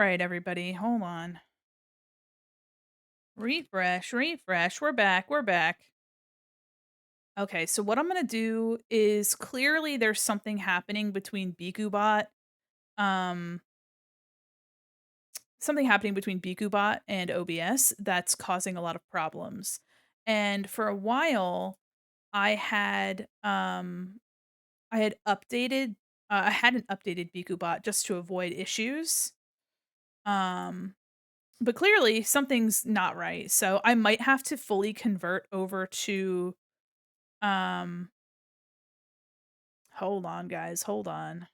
Alright, everybody, hold on. Refresh, refresh, we're back, we're back. Okay, so what I'm gonna do is clearly there's something happening between BikuBot, um, something happening between BikuBot and OBS that's causing a lot of problems. And for a while, I had, I had updated I hadn't updated BikuBot just to avoid issues. Um But clearly something's not right, so I might have to fully convert over to, um hold on, guys, hold on.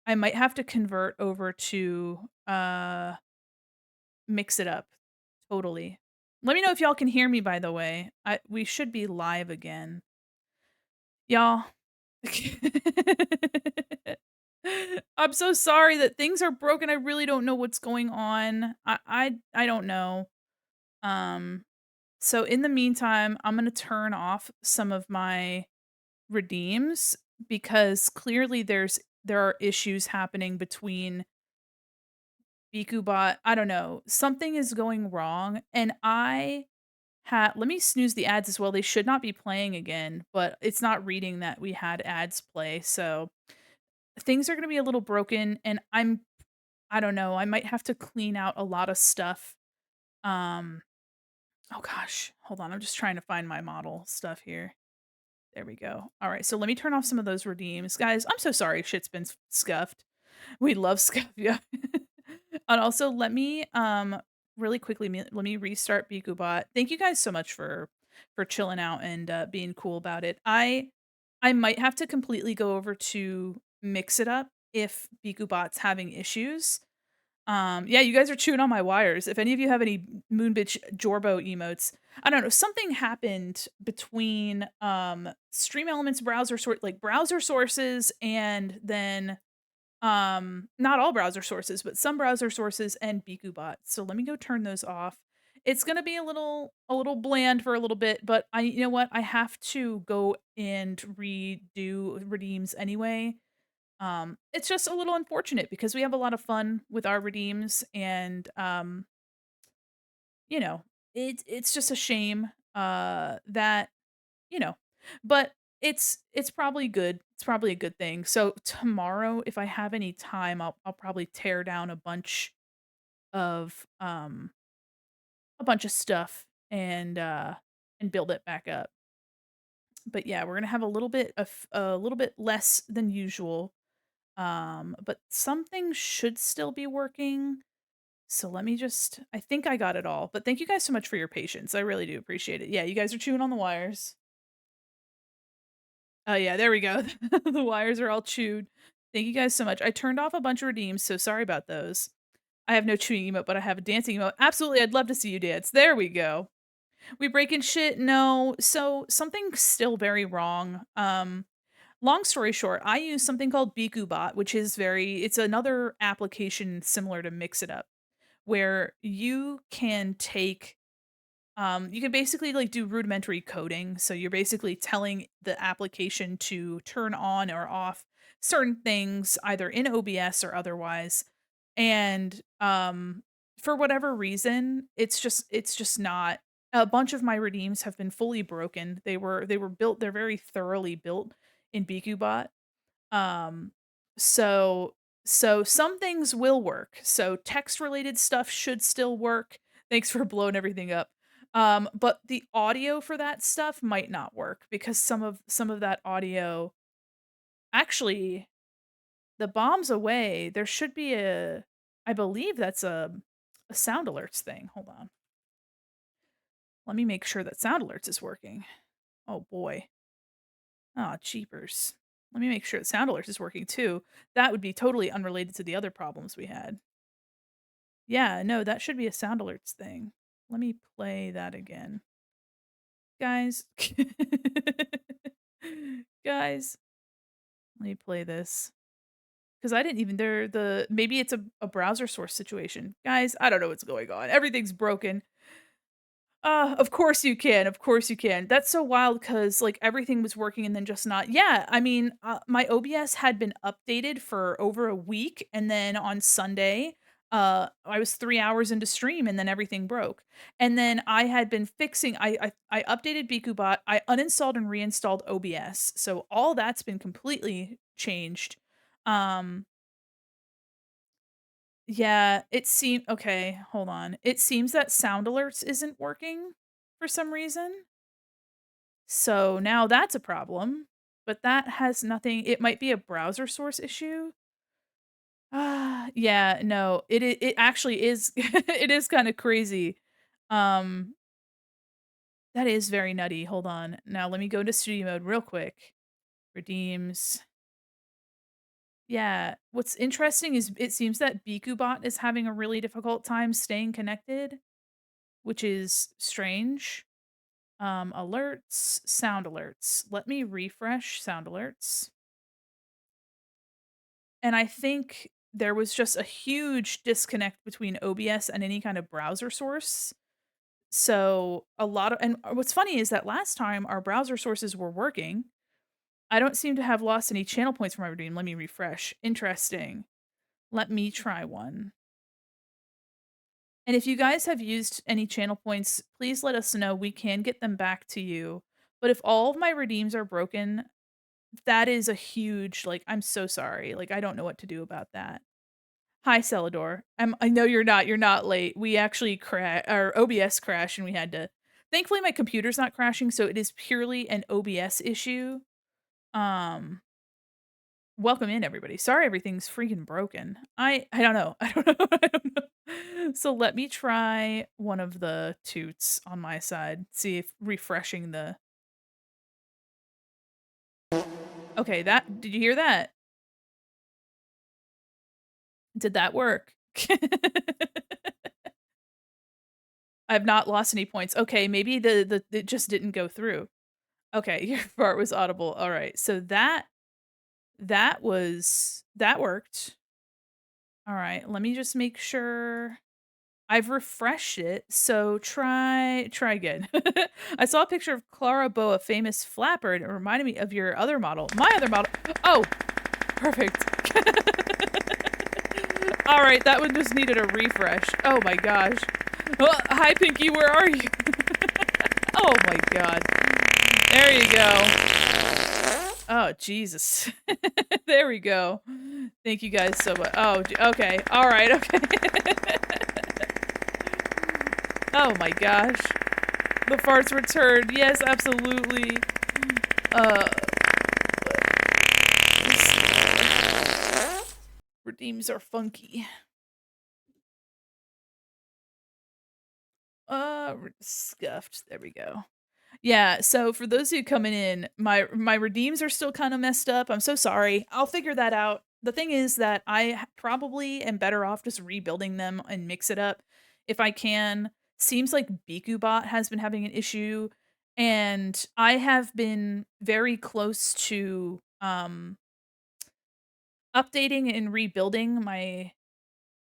I might have to convert over to, mix it up, totally. Let me know if y'all can hear me, by the way. We should be live again. Y'all I'm so sorry that things are broken, I really don't know what's going on. I don't know. Um So in the meantime, I'm gonna turn off some of my redeems because clearly there are issues happening between BikuBot. I don't know. Something is going wrong, and I had let me snooze the ads as well. They should not be playing again, but it's not reading that we had ads play. So things are gonna be a little broken, and I don't know. I might have to clean out a lot of stuff. Um, oh gosh, hold on. I'm just trying to find my model stuff here. There we go. All right, so let me turn off some of those redeems. Guys, I'm so sorry shit's been scuffed. We love scuff, yeah. And also let me really quickly let me restart BikuBot. Thank you guys so much for chilling out and being cool about it. I might have to completely go over to mix it up if BikuBot's having issues. Yeah, you guys are chewing on my wires. If any of you have any Moon Bitch Jorbo emotes, I don't know, something happened between Stream Elements browser sources and then not all browser sources, but some browser sources and BikuBot. So let me go turn those off. It's going to be a little bland for a little bit, but you know what? I have to go and redo redeems anyway. It's just a little unfortunate because we have a lot of fun with our redeems and you know, it's just a shame that, you know, but it's probably good. It's probably a good thing. So tomorrow if I have any time, I'll probably tear down of a bunch of stuff and build it back up. But yeah, we're going to have a little bit less than usual. But something should still be working. So let me just I think I got it all. But thank you guys so much for your patience. I really do appreciate it. Yeah, you guys are chewing on the wires. Oh yeah, there we go. The wires are all chewed. Thank you guys so much. I turned off a bunch of redeems, so sorry about those. I have no chewing emote, but I have a dancing emote. Absolutely, I'd love to see you dance. There we go. We breaking shit? No. So something's still very wrong. Long story short, I use something called BikuBot, which is it's another application similar to Mix It Up, where you can basically like do rudimentary coding. So you're basically telling the application to turn on or off certain things either in OBS or otherwise. And for whatever reason, it's just not a bunch of my redeems have been fully broken. They were built, they're very thoroughly built in BQBot. Um, so some things will work. So text related stuff should still work. Thanks for blowing everything up. But the audio for that stuff might not work because some of that audio actually the bombs away. There should be I believe that's a sound alerts thing. Hold on. Let me make sure that sound alerts is working. Oh boy. Ah, cheapers. Let me make sure that sound alerts is working too. That would be totally unrelated to the other problems we had. Yeah, no, that should be a sound alerts thing. Let me play that again. Guys. Guys, let me play this. Because I didn't even maybe it's a browser source situation. Guys, I don't know what's going on. Everything's broken. Of course you can, of course you can. That's so wild because like, everything was working and then just not yeah, I mean, my OBS had been updated for over a week, and then on Sunday, I was 3 hours into stream and then everything broke. And then I had been fixing I updated BikuBot, I uninstalled and reinstalled OBS, so all that's been completely changed. Um, yeah, it seemed okay, hold on. It seems that sound alerts isn't working for some reason. So now that's a problem, but that has nothing it might be a browser source issue. Yeah, no, it actually is it is kinda crazy. Um, that is very nutty, hold on. Now let me go to studio mode real quick. Redeems. Yeah, what's interesting is it seems that BikuBot is having a really difficult time staying connected, which is strange. Alerts, sound alerts. Let me refresh sound alerts. And I think there was just a huge disconnect between OBS and any kind of browser source. So a lot of and what's funny is that last time our browser sources were working. I don't seem to have lost any channel points from my redeem. Let me refresh. Interesting. Let me try one. And if you guys have used any channel points, please let us know. We can get them back to you. But if all of my redeems are broken, that is a huge like I'm so sorry. Like I don't know what to do about that. Hi, Celador. I know you're not late. We actually our OBS crashed and we had to thankfully my computer's not crashing, so it is purely an OBS issue. Um, welcome in everybody. Sorry everything's freaking broken. I don't know. I don't know. I don't know. So let me try one of the toots on my side. See if refreshing the Okay, that did you hear that? Did that work? I've not lost any points. Okay, maybe the it just didn't go through. Okay, your fart was audible. All right. So that worked. All right. Let me just make sure I've refreshed it. So try again. I saw a picture of Clara Bow, a famous flapper, and it reminded me of your other model. My other model. Oh, perfect. All right, that one just needed a refresh. Oh my gosh. Oh, hi Pinky, where are you? Oh my god. There you go. Oh, Jesus. There we go. Thank you guys so much. Oh, okay. All right. Okay. Oh my gosh. The farts returned. Yes, absolutely. Uh, redeems are funky. Scuffed. There we go. Yeah, so for those of you coming in, my redeems are still kinda messed up, I'm so sorry, I'll figure that out. The thing is that probably am better off just rebuilding them and mix it up if I can. Seems like BikuBot has been having an issue, and I have been very close to, updating and rebuilding my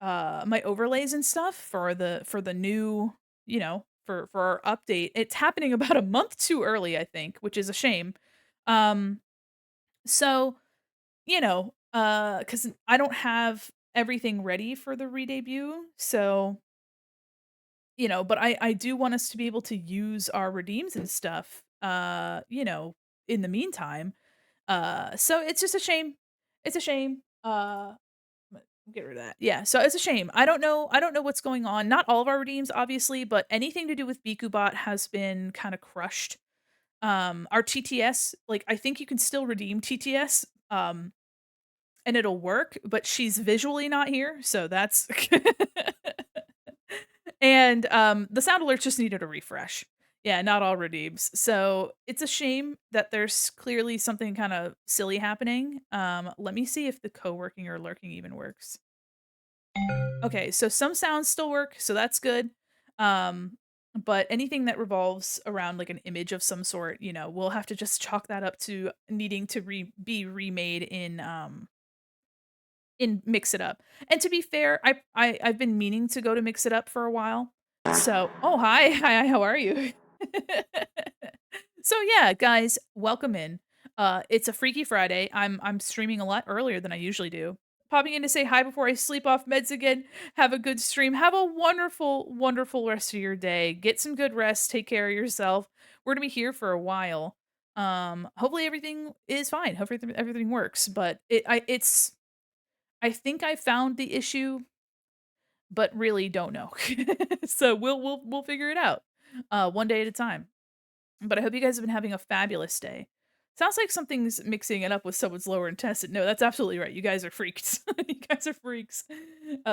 overlays and stuff for the new, for our update. It's happening about a month too early, I think, which is a shame. Um, so, cuz I don't have everything ready for the re-debut. So, but I do want us to be able to use our redeems and stuff in the meantime. So it's just a shame. It's a shame. Get rid of that. Yeah, so it's a shame. I don't know what's going on. Not all of our redeems, obviously, but anything to do with BikuBot has been kinda crushed. Our TTS, like, I think you can still redeem TTS, and it'll work, but she's visually not here, so that's and, the sound alerts just needed a refresh. Yeah, not all redeems. So, it's a shame that there's clearly something kinda silly happening. Let me see if the co-working or lurking even works. Okay, so some sounds still work, so that's good. Um, but anything that revolves around like an image of some sort, we'll have to just chalk that up to needing to be remade in Mix It Up. And to be fair, I've been meaning to go to Mix It Up for a while Oh, hi. Hi, how are you? So, yeah, guys, welcome in. It's a Freaky Friday. I'm streaming a lot earlier than I usually do. Popping in to say hi before I sleep off meds again. Have a good stream. Have a wonderful, wonderful rest of your day. Get some good rest. Take care of yourself. We're gonna be here for a while. Hopefully everything is fine. Hopefully everything works. But I think I found the issue, but really don't know. So we'll figure it out, one day at a time. But I hope you guys have been having a fabulous day. Sounds like something's mixing it up with someone's lower intestine. No, that's absolutely right. You guys are freaks. You guys are freaks.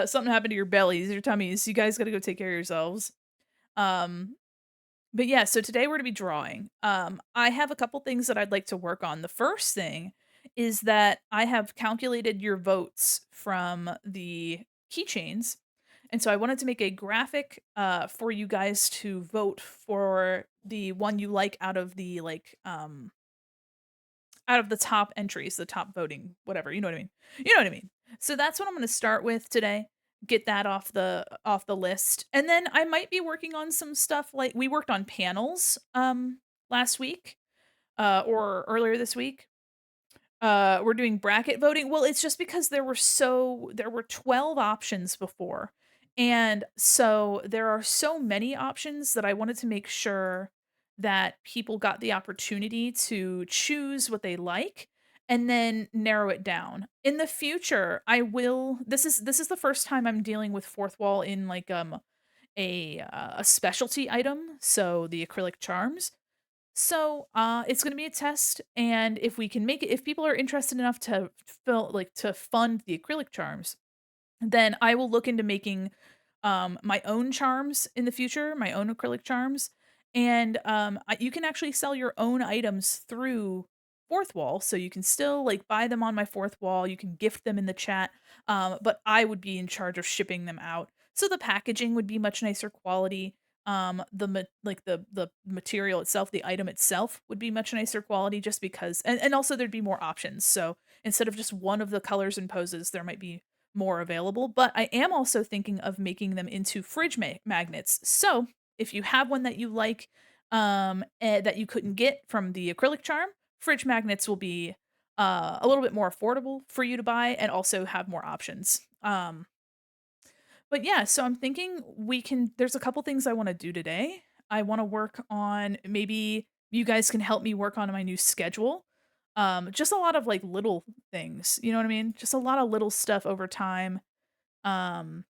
Something happened to your bellies, your tummies. You guys got to go take care of yourselves. Um, but yeah, so today we're gonna be drawing. I have a couple things that I'd like to work on. The first thing is that I have calculated your votes from the keychains, and so I wanted to make a graphic for you guys to vote for the one you like out of the top entries, the top voting, whatever, you know what I mean. You know what I mean. So that's what I'm gonna start with today. Get that off the list. And then I might be working on some stuff like we worked on panels last week, or earlier this week. We're doing bracket voting. Well, it's just because there were 12 options before. And so there are so many options that I wanted to make sure that people got the opportunity to choose what they like and then narrow it down. In the future, I will this is the first time I'm dealing with fourth wall in like a specialty item, so the acrylic charms. So, it's gonna be a test, and if we can make it if people are interested enough to to fund the acrylic charms, then I will look into making, my own charms in the future, my own acrylic charms, and, you can actually sell your own items through Fourth Wall, so you can still, like, buy them on my Fourth Wall, you can gift them in the chat, but I would be in charge of shipping them out. So the packaging would be much nicer quality, the ma like, the material itself, the item itself would be much nicer quality just because and also there'd be more options, so instead of just one of the colors and poses, there might be more available, but I am also thinking of making them into fridge magnets. So, if you have one that you like, that you couldn't get from the acrylic charm, fridge magnets will be a little bit more affordable for you to buy and also have more options. But yeah, so I'm thinking there's a couple things I want to do today. I want to work on maybe you guys can help me work on my new schedule. Just a lot of like little things, you know what I mean? Just a lot of little stuff over time. Um,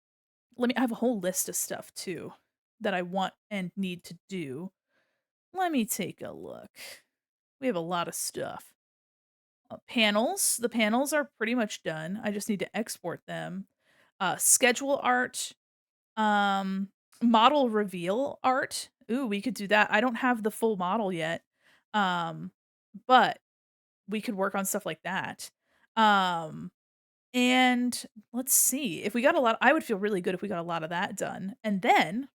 I have a whole list of stuff too that I want and need to do. Let me take a look. We have a lot of stuff. Panels. The panels are pretty much done. I just need to export them. Schedule art. Um, Model reveal art. Ooh, we could do that. I don't have the full model yet. Um, but we could work on stuff like that. Um, and let's see. If we got a lot I would feel really good if we got a lot of that done. And then,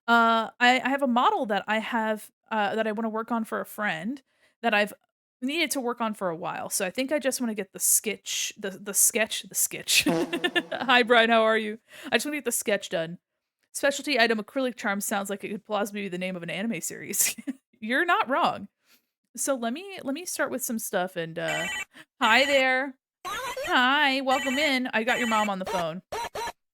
I have a model that I have, that I wanna work on for a friend that I've needed to work on for a while. So I think I just wanna get the sketch. Hi, Brian, how are you? I just wanna get the sketch done. Specialty item acrylic charm sounds like it could plausibly be the name of an anime series. You're not wrong. So let me start with some stuff and, hi there. Hi, welcome in. I got your mom on the phone.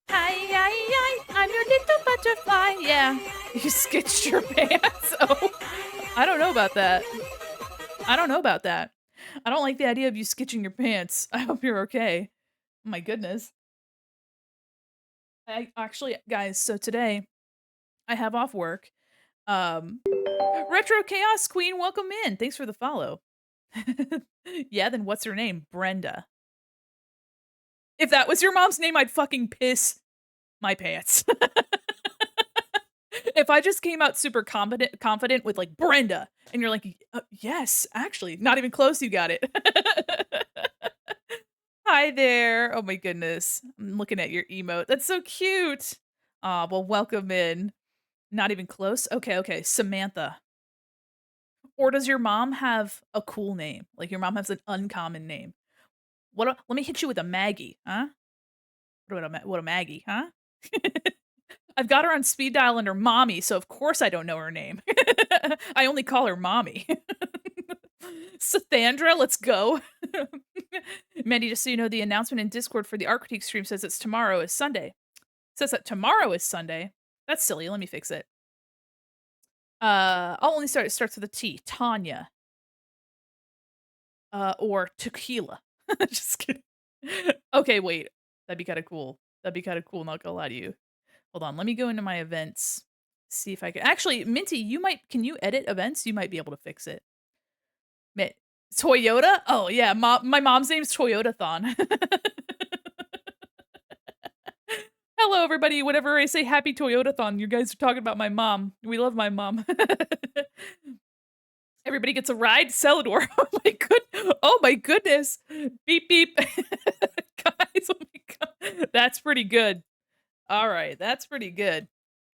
Hi, hi, hi, I'm your little butterfly. Yeah, you sketched your pants. Oh, I don't know about that. I don't know about that. I don't like the idea of you sketching your pants. I hope you're okay. My goodness. I actually, guys, so today I have off work. Um, Retro Chaos Queen, welcome in. Thanks for the follow. Yeah, then what's her name? Brenda. If that was your mom's name, I'd fucking piss my pants. If I just came out super confident with like Brenda, and you're like, yes, actually, not even close. You got it. Hi there. Oh my goodness, I'm looking at your emote. That's so cute. Ah, well, welcome in. Not even close. Okay, okay, Samantha. Or does your mom have a cool name? Like your mom has an uncommon name. Let me hit you with a Maggie, huh? What a Maggie, huh? I've got her on speed dial under mommy, so of course I don't know her name. I only call her mommy. Sathandra, let's go. Mandy, just so you know, the announcement in Discord for the Art Critique stream says it's tomorrow is Sunday. It says that tomorrow is Sunday. That's silly. Let me fix it. I'll only start. It starts with a T. Tanya. Or tequila. Just kidding. Okay, wait. That'd be kind of cool. That'd be kind of cool. Not gonna lie to you. Hold on. Let me go into my events. See if I can. Actually, Minty, you might. Can you edit events? You might be able to fix it. Toyota? Oh yeah, my mom's name's Toyota-thon. Hello, everybody. Whenever I say happy Toyota-thon, you guys are talking about my mom. We love my mom. Everybody gets a ride. Celador. Oh my goodness. Beep beep. Guys, oh my god. That's pretty good. All right, that's pretty good.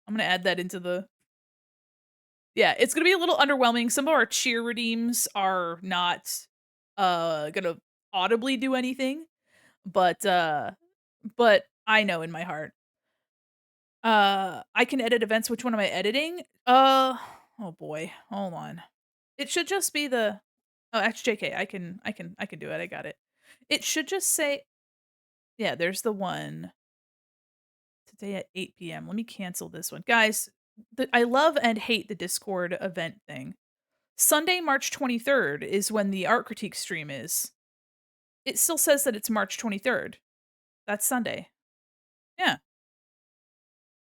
I'm gonna add that into the. Yeah, it's gonna be a little underwhelming. Some of our cheer redeems are not gonna audibly do anything, but I know in my heart. I can edit events. Which one am I editing? Oh boy, hold on. It should just be the. Oh, actually, JK, I can do it. I got it. It should just say. Yeah, there's the one. Today at 8 p.m. Let me cancel this one, guys. I love and hate the Discord event thing. Sunday, March 23rd is when the art critique stream is. It still says that it's March 23rd. That's Sunday. Yeah.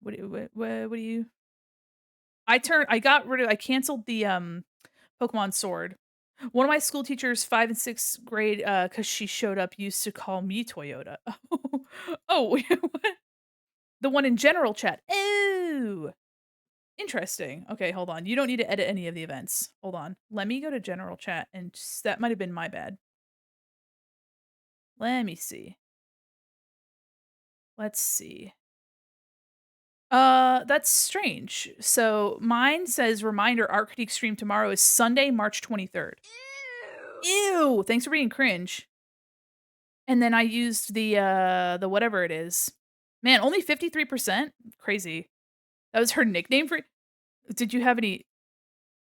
What do you? I canceled the Pokemon Sword. One of my school teachers, 5th and 6th grade, because she showed up, used to call me Toyota. Oh, what? The one in general chat. Oh, interesting. Okay, hold on. You don't need to edit any of the events. Hold on. Let me go to general chat, and that might have been my bad. Let me see. Let's see. That's strange. So mine says reminder art critique stream tomorrow is Sunday, March 23rd. Ew. Thanks for being cringe. And then I used the whatever it is. Man, only 53%? Crazy. That was her nickname for. Did you have any?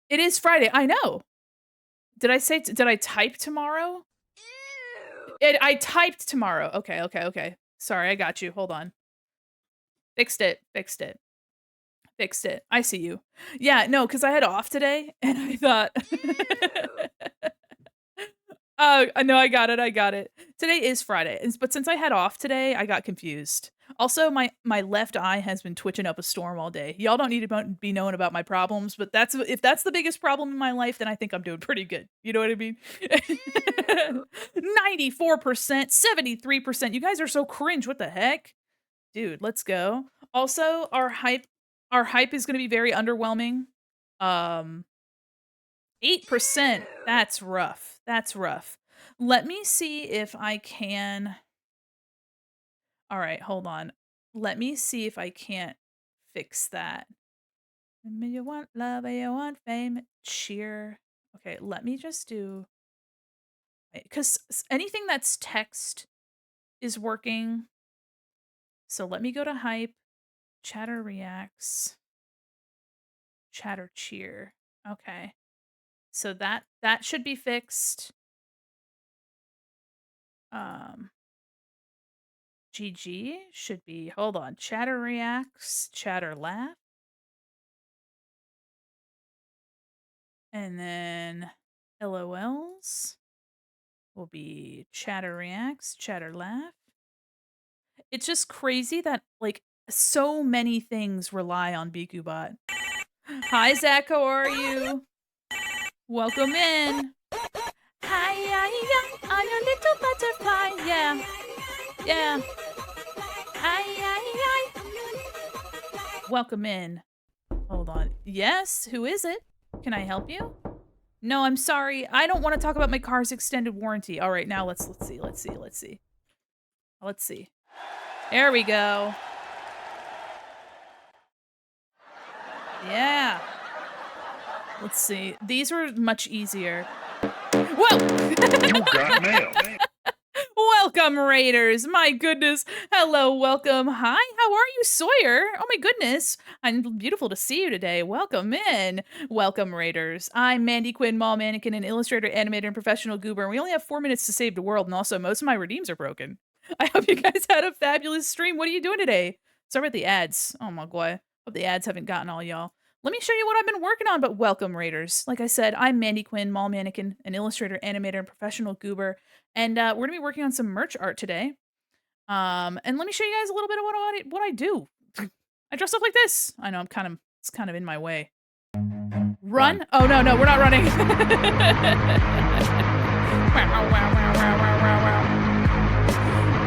It is Friday. I know. Did I type tomorrow? I typed tomorrow. Okay. Sorry, I got you. Hold on. Fixed it. I see you. Yeah, no, because I had off today, and I thought. Oh, no, I got it. Today is Friday, but since I had off today, I got confused. Also, my left eye has been twitching up a storm all day. Y'all don't need to be knowing about my problems, but if that's the biggest problem in my life, then I think I'm doing pretty good. You know what I mean? 94%, 73%. You guys are so cringe. What the heck? Dude, let's go. Also, our hype is going to be very underwhelming. 8%. That's rough. Let me see if I can. All right, hold on. Let me see if I can't fix that. You want love, you want fame, cheer. Okay, let me just do. Because anything that's text is working. So let me go to hype, chatter reacts, chatter cheer. Okay. So that should be fixed. GG should be, hold on, chatter reacts, chatter laugh. And then LOLs will be chatter reacts, chatter laugh. It's just crazy that like so many things rely on BikuBot. Hi Zach, how are you? Welcome in. Hi, I'm a little butterfly. Yeah. Hi. Welcome in. Hold on. Yes, who is it? Can I help you? No, I'm sorry. I don't want to talk about my car's extended warranty. All right, now let's see. There we go. Yeah. Let's see. These were much easier. Whoa! You got mail. Welcome, Raiders. My goodness. Hello, welcome. Hi, how are you, Sawyer? Oh my goodness. I'm beautiful to see you today. Welcome in. Welcome, Raiders. I'm Mandi Quin, mall mannequin, and illustrator, animator, and professional goober. And we only have 4 minutes to save the world, and also most of my redeems are broken. I hope you guys had a fabulous stream. What are you doing today? Sorry about the ads. Oh my god. Hope the ads haven't gotten all y'all. Let me show you what I've been working on, but welcome, Raiders. Like I said, I'm Mandi Quin, mall mannequin, an illustrator, animator, and professional goober. And we're gonna be working on some merch art today. And let me show you guys a little bit of what I do. I dress up like this. I know it's kind of in my way. Run. Run? Oh no, we're not running.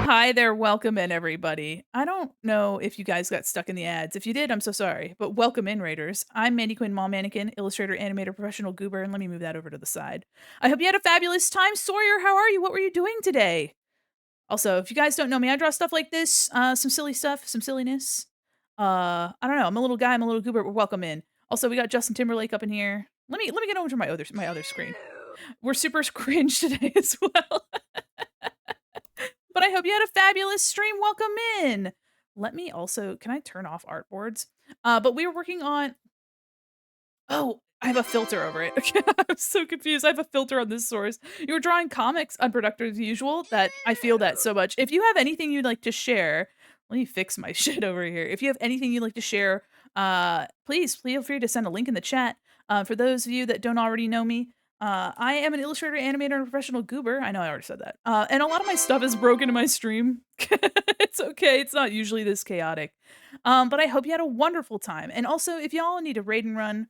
Hi there, welcome in everybody. I don't know if you guys got stuck in the ads. If you did, I'm so sorry. But welcome in, Raiders. I'm Mandi Quin, mall mannequin, illustrator, animator, professional goober, and let me move that over to the side. I hope you had a fabulous time. Sawyer, how are you? What were you doing today? Also, if you guys don't know me, I draw stuff like this, some silly stuff, some silliness. I don't know. I'm a little guy, I'm a little goober, but welcome in. Also, we got Justin Timberlake up in here. Let me get over to my other screen. We're super cringe today as well. But I hope you had a fabulous stream. Welcome in. Let me also, can I turn off artboards? But we were working on, oh, I have a filter over it. I'm so confused. I have a filter on this source. You were drawing comics unproductive as usual. That I feel that so much. If you have anything you'd like to share, let me fix my shit over here. If you have anything you'd like to share, please feel free to send a link in the chat. For those of you that don't already know me, I am an illustrator, animator, and professional goober. I know I already said that. And a lot of my stuff is broken in my stream. It's okay. It's not usually this chaotic. But I hope you had a wonderful time. And also, if y'all need a raid and run,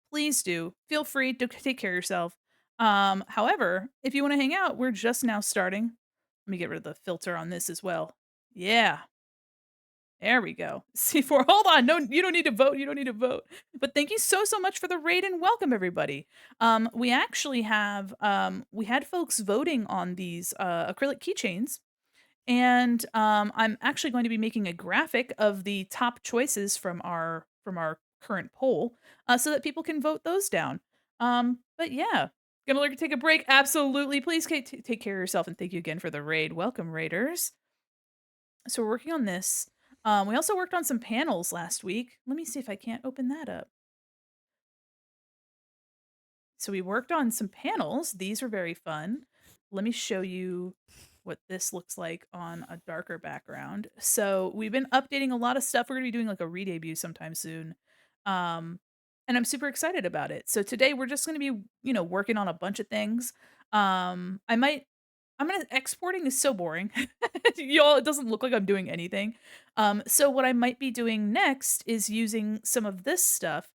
please do. Feel free to take care of yourself. However, if you want to hang out, we're just now starting. Let me get rid of the filter on this as well. Yeah. There we go. C4. Hold on. No, you don't need to vote. You don't need to vote. But thank you so much for the raid and welcome everybody. We actually have we had folks voting on these acrylic keychains. And I'm actually going to be making a graphic of the top choices from our current poll, so that people can vote those down. But yeah, gonna take a break. Absolutely, please take care of yourself, and thank you again for the raid. Welcome, raiders. So we're working on this. We also worked on some panels last week. Let me see if I can't open that up. So we worked on some panels. These were very fun. Let me show you what this looks like on a darker background. So we've been updating a lot of stuff. We're gonna be doing like a re-debut sometime soon. And I'm super excited about it. So today we're just gonna be, working on a bunch of things. I'm gonna exporting is so boring. Y'all, it doesn't look like I'm doing anything. So what I might be doing next is using some of this stuff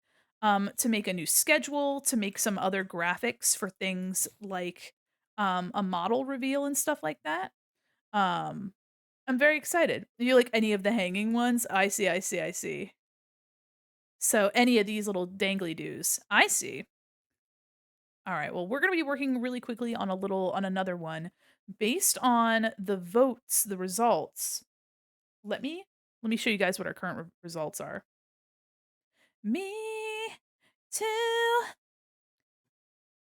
to make a new schedule, to make some other graphics for things like a model reveal and stuff like that. Um, I'm very excited. You like any of the hanging ones? I see. So any of these little dangly doos. I see. All right. Well, we're going to be working really quickly on on another one based on the votes, the results. Let me show you guys what our current results are. Me too.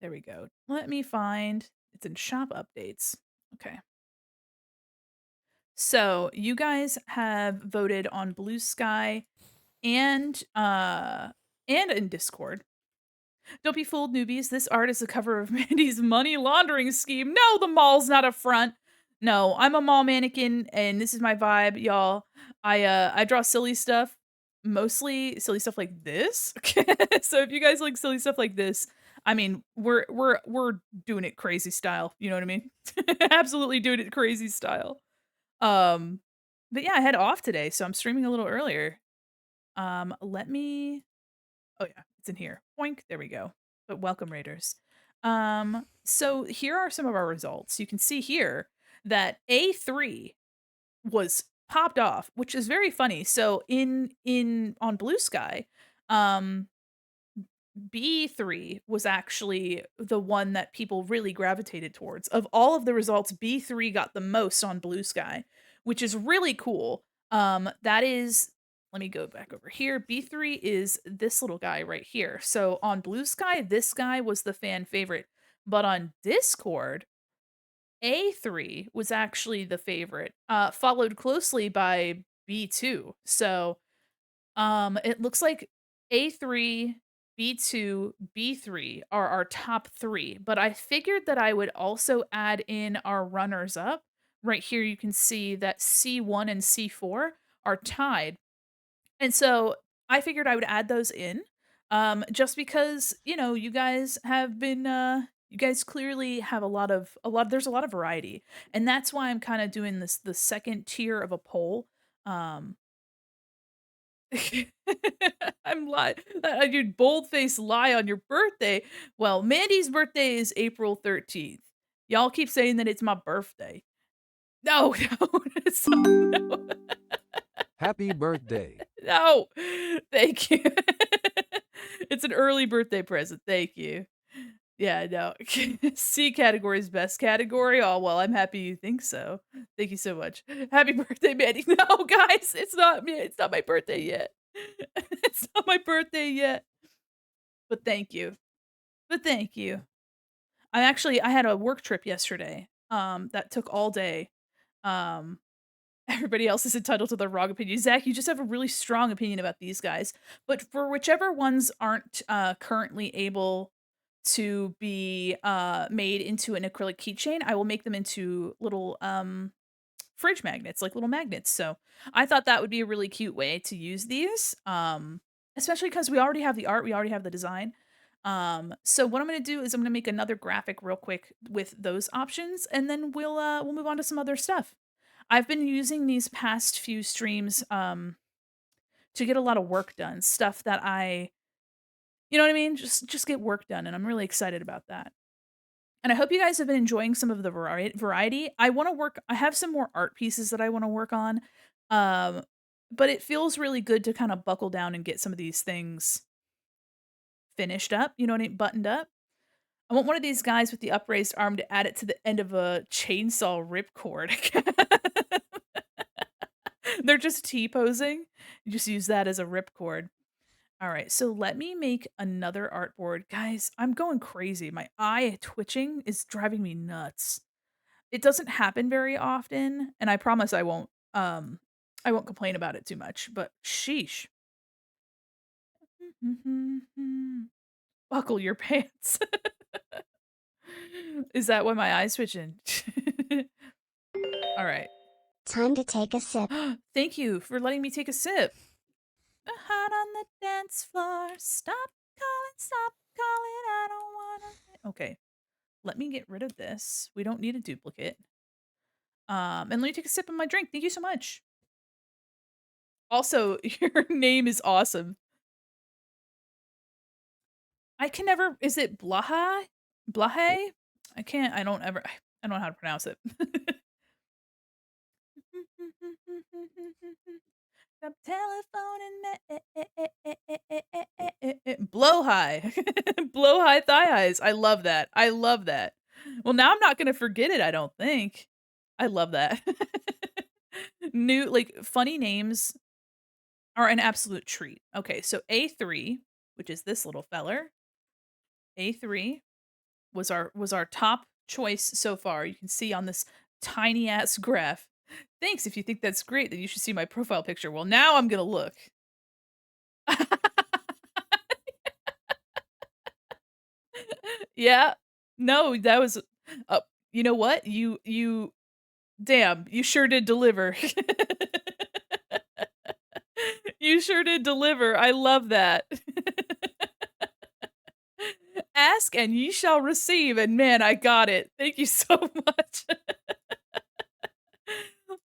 There we go. Let me find it's in shop updates. Okay. So, you guys have voted on Blue Sky and in Discord. Don't be fooled, newbies. This art is a cover of Mandy's money laundering scheme. No, the mall's not a front. No, I'm a mall mannequin and this is my vibe, y'all. I draw silly stuff, mostly silly stuff like this. So if you guys like silly stuff like this, I mean, we're doing it crazy style, you know what I mean? Absolutely doing it crazy style. Um but yeah, I had off today, so I'm streaming a little earlier. Let me Oh yeah, it's in here. Boink, there we go. But welcome, Raiders. So here are some of our results. You can see here that A3 was popped off, which is very funny. So in on Blue Sky, um, B3 was actually the one that people really gravitated towards. Of all of the results, B3 got the most on Blue Sky, which is really cool. That is, let me go back over here. B3 is this little guy right here. So on Blue Sky, this guy was the fan favorite. But on Discord, A3 was actually the favorite, followed closely by B2. So, it looks like A3, B2, B3 are our top 3, but I figured that I would also add in our runners up. Right here, you can see that C1 and C4 are tied. And so I figured I would add those in, just because, you guys have been, you guys clearly have there's a lot of variety. And that's why I'm kind of doing the second tier of a poll. Um, I'm lying. I do bold-faced lie on your birthday. Well, Mandy's birthday is April 13th. Y'all keep saying that it's my birthday. No, no, it's not, no. Happy birthday. No. Thank you. It's an early birthday present, thank you. Yeah, no. C category is best category? Oh, well, I'm happy you think so. Thank you so much. Happy birthday, Mandy. No, guys, it's not my birthday yet. It's not my birthday yet. But thank you. But thank you. I had a work trip yesterday, that took all day. Um Everybody else is entitled to their wrong opinion. Zach, you just have a really strong opinion about these guys. But for whichever ones aren't currently able to be made into an acrylic keychain, I will make them into little fridge magnets, like little magnets. So I thought that would be a really cute way to use these, especially because we already have the art, we already have the design. So what I'm gonna do is I'm gonna make another graphic real quick with those options, and then we'll move on to some other stuff. I've been using these past few streams, to get a lot of work done, stuff that you know what I mean? Just get work done, and I'm really excited about that. And I hope you guys have been enjoying some of the variety. I have some more art pieces that I wanna work on, um, but it feels really good to kinda buckle down and get some of these things finished up, you know what I mean, buttoned up. I want one of these guys with the upraised arm to add it to the end of a chainsaw ripcord. They're just T-posing. You just use that as a ripcord. Alright, so let me make another artboard. Guys, I'm going crazy. My eye twitching is driving me nuts. It doesn't happen very often, and I won't complain about it too much, but sheesh. Buckle your pants. Is that why my eye's twitching? Alright. Time to take a sip. Thank you for letting me take a sip. Hot on the dance floor. Stop calling, I don't wanna. Okay, let me get rid of this. We don't need a duplicate. And let me take a sip of my drink. Thank you so much. Also, your name is awesome. I can never is it Blaha? Blahe? I don't know how to pronounce it. Stop telephoning me. Blow high. Blow high thigh highs. I love that. I love that. Well, now I'm not gonna forget it, I don't think. I love that. Funny names are an absolute treat. Okay, so A3, which is this little feller, A3 was our top choice so far. You can see on this tiny ass graph. Thanks, if you think that's great, then you should see my profile picture. Well, now I'm gonna look. Yeah. No, that was you know what? You damn, you sure did deliver. You sure did deliver. I love that. Ask and ye shall receive, and man, I got it. Thank you so much.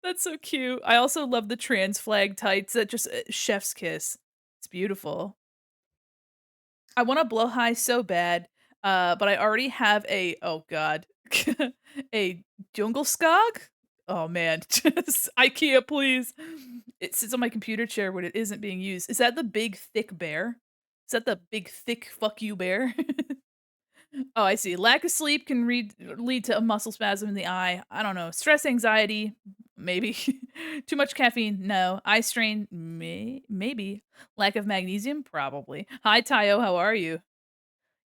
That's so cute. I also love the trans flag tights that just chef's kiss. It's beautiful. I want to blow high so bad, but I already have oh god, a jungle skog. Oh man, just IKEA, please. It sits on my computer chair when it isn't being used. Is that the big thick bear? Is that the big thick fuck you bear? Oh, I see. Lack of sleep can lead to a muscle spasm in the eye. I don't know. Stress, anxiety, maybe. Too much caffeine, no. Eye strain, maybe. Lack of magnesium, probably. Hi, Tayo. How are you?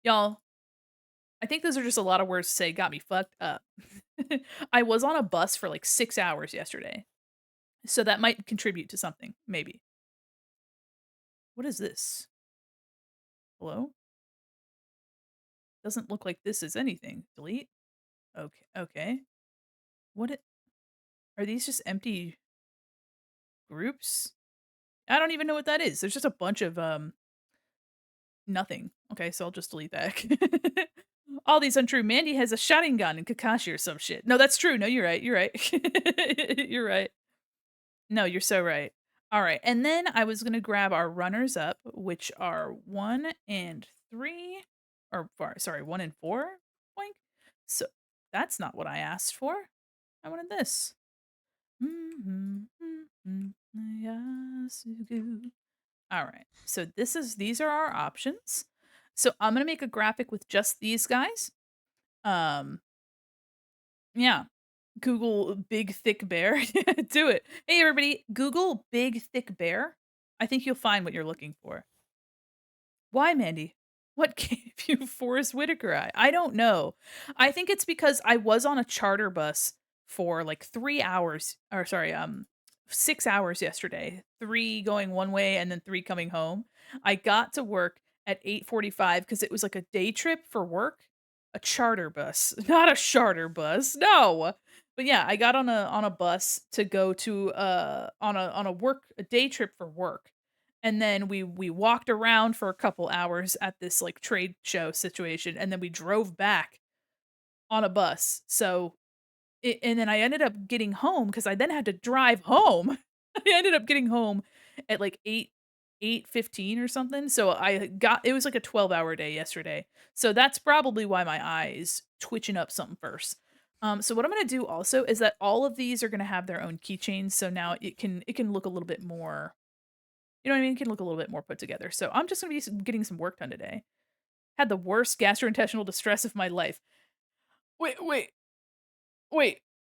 Y'all, I think those are just a lot of words to say got me fucked up. I was on a bus for, like, 6 hours yesterday, so that might contribute to something, maybe. What is this? Hello? Doesn't look like this is anything. Delete? Okay. What are these just empty groups? I don't even know what that is. There's just a bunch of, nothing. Okay, so I'll just delete that. All these untrue. Mandy has a shotgun gun and Kakashi or some shit. No, that's true. No, you're right. You're right. You're right. No, you're so right. All right, and then I was gonna grab our runners up, which are 1 and 3, or sorry, 1 and 4. Boink. So that's not what I asked for. I wanted this. Mhm, mhm, Yasugu. All right. So these are our options. So I'm gonna make a graphic with just these guys. Um, yeah. Google big thick bear. Do it. Hey everybody, Google big thick bear. I think you'll find what you're looking for. Why, Mandy? What gave you Forrest Whitaker eye? I don't know. I think it's because I was on a charter bus for like 3 hours, or sorry, 6 hours yesterday. 3 going one way and then 3 coming home. I got to work at 8:45 because it was like a day trip for work. A charter bus, not a charter bus. No. But yeah, I got on a bus to go to on a work a day trip for work, and then we walked around for a couple hours at this, like, trade show situation, and then we drove back on a bus. So and then I ended up getting home because I then had to drive home. I ended up getting home at, like, 8:15 or something, so I got it was like a 12-hour day yesterday. So that's probably why my eye is twitching up something first. So what I'm gonna do also is that all of these are gonna have their own keychains, so now it can look a little bit more, you know what I mean? It can look a little bit more put together. So I'm just gonna be getting some work done today. Had the worst gastrointestinal distress of my life. Wait, wait.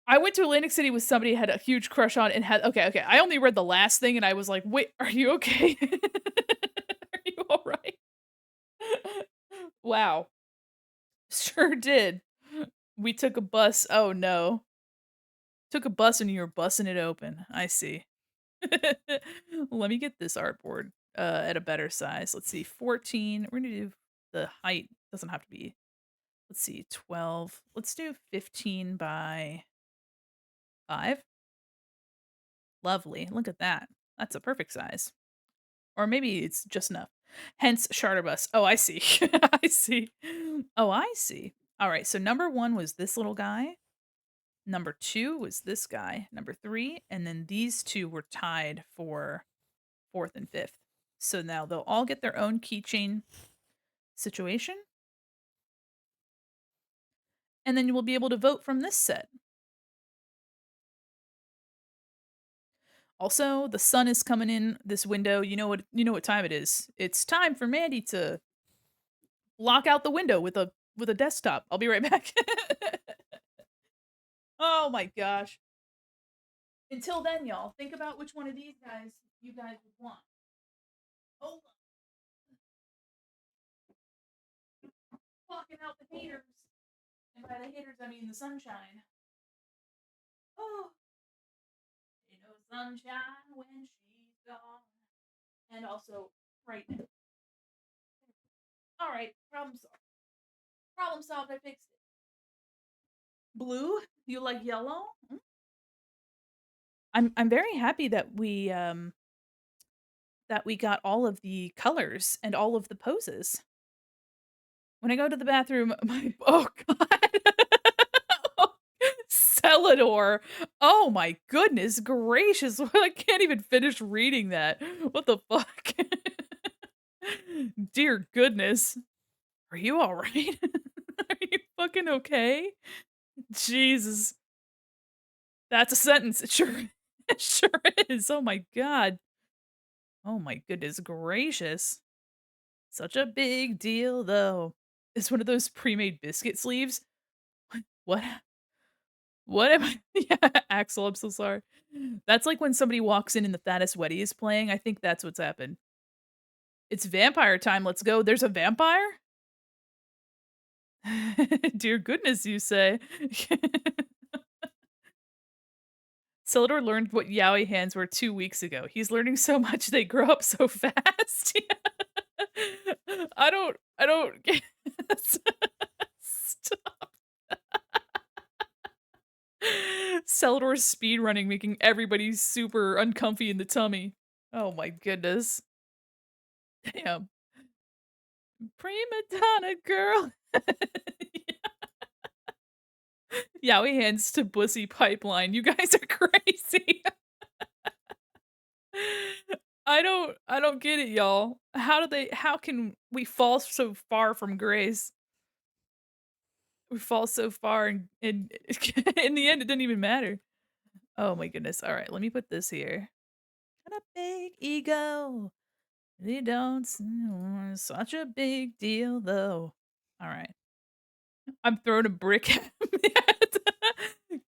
I went to Atlantic City with somebody I had a huge crush on and had okay. I only read the last thing and I was like, "Wait, are you okay? Are you all right?" Wow. Sure did. We took a bus. Oh no. Took a bus and you were bussing it open. I see. Let me get this artboard at a better size. Let's see. 14. We're gonna do the height doesn't have to be. Let's see, 12. Let's do 15 by 5. Lovely. Look at that. That's a perfect size. Or maybe it's just enough. Hence Charterbus. Oh, I see. I see. Oh, I see. All right. So number 1 was this little guy. Number 2 was this guy. Number 3, and then these 2 were tied for 4th and 5th. So now they'll all get their own keychain situation, and then you will be able to vote from this set. Also, the sun is coming in this window. You know what time it is. It's time for Mandy to block out the window with a desktop. I'll be right back. Oh my gosh. Until then, y'all, think about which one of these guys you guys would want. Hold on. Blocking out the haters. And by the haters, I mean the sunshine. Oh, ain't no sunshine when she's gone. And also, right now. All right, problem solved. Problem solved. I fixed it. Blue? You like yellow? I'm very happy that we got all of the colors and all of the poses. When I go to the bathroom, my oh god. Celador. Oh my goodness gracious. I can't even finish reading that. What the fuck? Dear goodness. Are you all right? Are you fucking okay? Jesus. That's a sentence. It sure it sure is. Oh my god. Oh my goodness gracious. Such a big deal, though. It's one of those pre-made biscuit sleeves. What? What am I? Yeah, Axel, I'm so sorry. That's like when somebody walks in and the Fattest Weddy is playing. I think that's what's happened. It's vampire time. Let's go. There's a vampire? Dear goodness, you say. Celador learned what yaoi hands were 2 weeks ago. He's learning so much they grow up so fast. I don't get Stop. Celador's speed running, making everybody super uncomfy in the tummy. Oh my goodness. Damn. Prima donna girl. Yaoi hands to Bussy Pipeline. You guys are crazy. I don't get it, y'all. How can we fall so far from grace? We fall so far and in the end it didn't even matter. Oh my goodness. All right, let me put this here. Got a big ego. They don't such a big deal though. All right. I'm throwing a brick at him.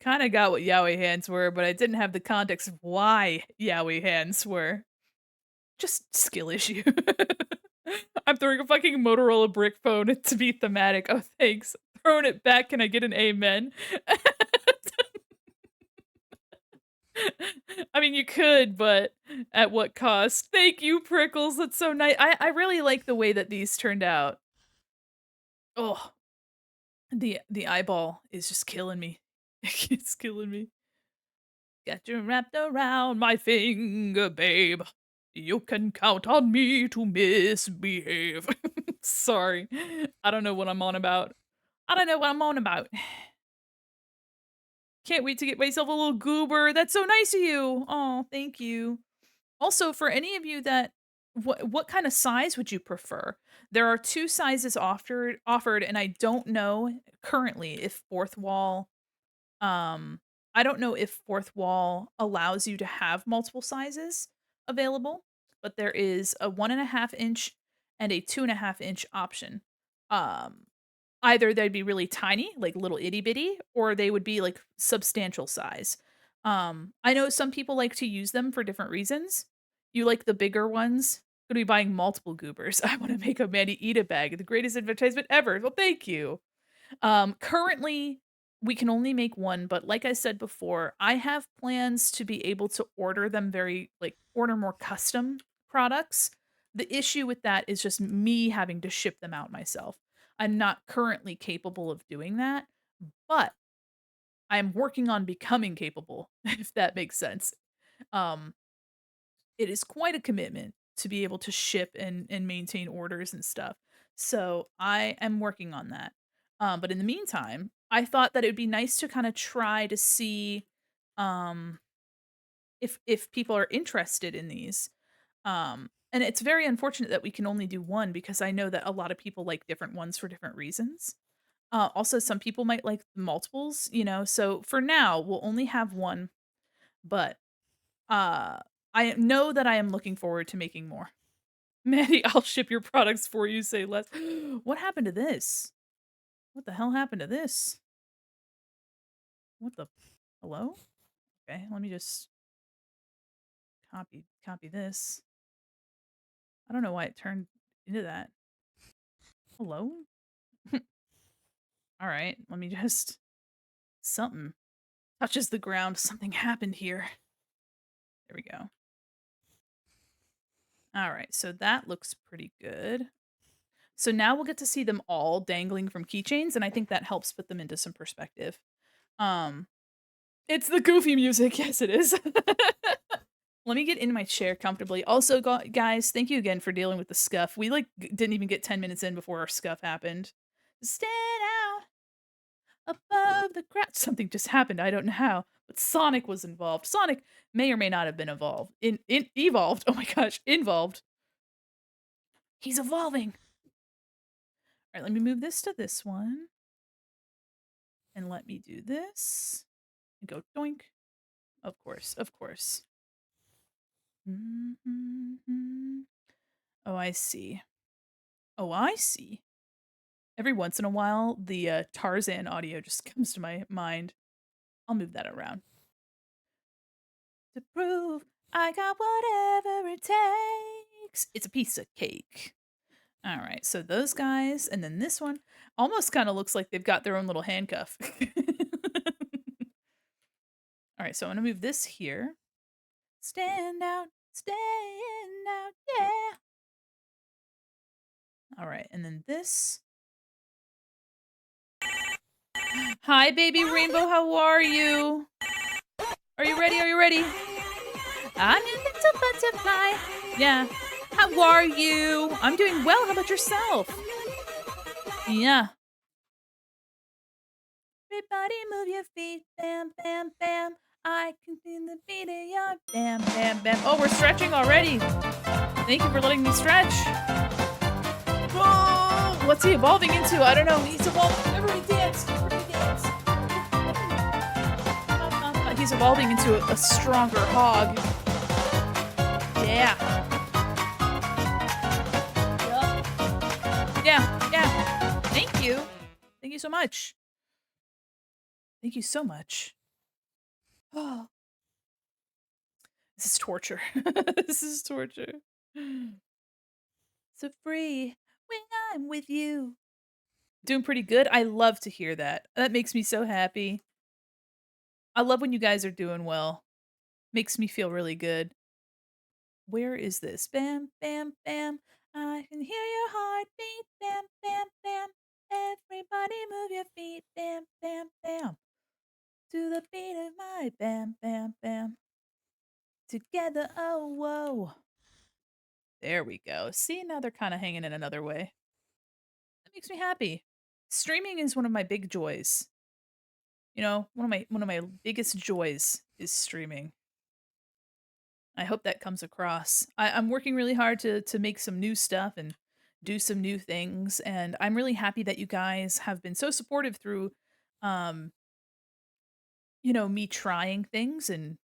Kinda got what yaoi hands were, but I didn't have the context of why yaoi hands were. Just skill issue. I'm throwing a fucking Motorola brick phone to be thematic. Oh, thanks. Throwing it back. Can I get an amen? I mean, you could, but at what cost? Thank you, Prickles. That's so nice. I really like the way that these turned out. Oh, the eyeball is just killing me. It's killing me. Got you wrapped around my finger, babe. You can count on me to misbehave. Sorry. I don't know what I'm on about. I don't know what I'm on about. Can't wait to get myself a little goober. That's so nice of you. Oh, thank you. Also, for any of you that what kind of size would you prefer? There are 2 sizes offered, and I don't know currently if fourth wall um, I don't know if fourth wall allows you to have multiple sizes available, but there is a 1.5 inch and a 2.5 inch option. Um, Either they'd be really tiny, like little itty bitty, or they would be like substantial size. I know some people like to use them for different reasons. You like the bigger ones? Gonna be buying multiple goobers. I want to make a Mandi eat a bag, the greatest advertisement ever. Well, thank you. Currently, we can only make one, but like I said before, I have plans to be able to order them order more custom products. The issue with that is just me having to ship them out myself. I'm not currently capable of doing that, but I'm working on becoming capable, if that makes sense. Um, it is quite a commitment to be able to ship and maintain orders and stuff. So I am working on that. But in the meantime, I thought that it would be nice to kind of try to see um, if people are interested in these. And it's very unfortunate that we can only do one because I know that a lot of people like different ones for different reasons. Also, some people might like multiples, So for now, we'll only have one, but uh, I know that I am looking forward to making more. Maddie, I'll ship your products for you, say less. What happened to this? What the hell happened to this? What the hello? Okay, let me just copy this. I don't know why it turned into that. Hello? All right, let me just something touches the ground. Something happened here. There we go. All right, so that looks pretty good. So now we'll get to see them all dangling from keychains, and I think that helps put them into some perspective. Um, it's the goofy music. Yes, it is. Let me get in my chair comfortably. Also, guys, thank you again for dealing with the scuff. We didn't even get 10 minutes in before our scuff happened. Stand out above the crowd. Something just happened. I don't know how, but Sonic was involved. Sonic may or may not have been involved. In evolved. Oh my gosh, involved. He's evolving. All right, let me move this to this one. And let me do this. And go doink. Of course, of course. Mhm. Oh, I see. Oh, I see. Every once in a while, the Tarzan audio just comes to my mind. I'll move that around. To prove I got whatever it takes. It's a piece of cake. All right, so those guys, and then this one almost kind of looks like they've got their own little handcuff. Alright, so I'm gonna move this here. Stand out, yeah. Alright, and then this. Hi, baby rainbow, how are you? Are you ready? Are you ready? I'm your little butterfly. Yeah. How are you? I'm doing well. How about yourself? Yeah. Everybody move your feet. Bam, bam, bam. I can feel the beat of your bam, bam, bam. Oh, we're stretching already. Thank you for letting me stretch. Whoa! What's he evolving into? I don't know. He's evolving. Everybody dance. Everybody dance. He's evolving into a stronger hog. Yeah. Yup. Yeah. Yeah. Thank you. Thank you so much. Thank you so much. Oh, this is torture. This is torture. So free when I'm with you. Doing pretty good. I love to hear that. That makes me so happy. I love when you guys are doing well. Makes me feel really good. Where is this? Bam, bam, bam. I can hear your heartbeat. Bam, bam, bam. Everybody move your feet. Bam, bam, bam. To the beat of my bam, bam, bam. Together, oh, whoa. There we go. See, now they're kinda hanging in another way. That makes me happy. Streaming is one of my big joys. You know, one of my biggest joys is streaming. I hope that comes across. I'm working really hard to make some new stuff and do some new things, and I'm really happy that you guys have been so supportive through, um, me trying things, and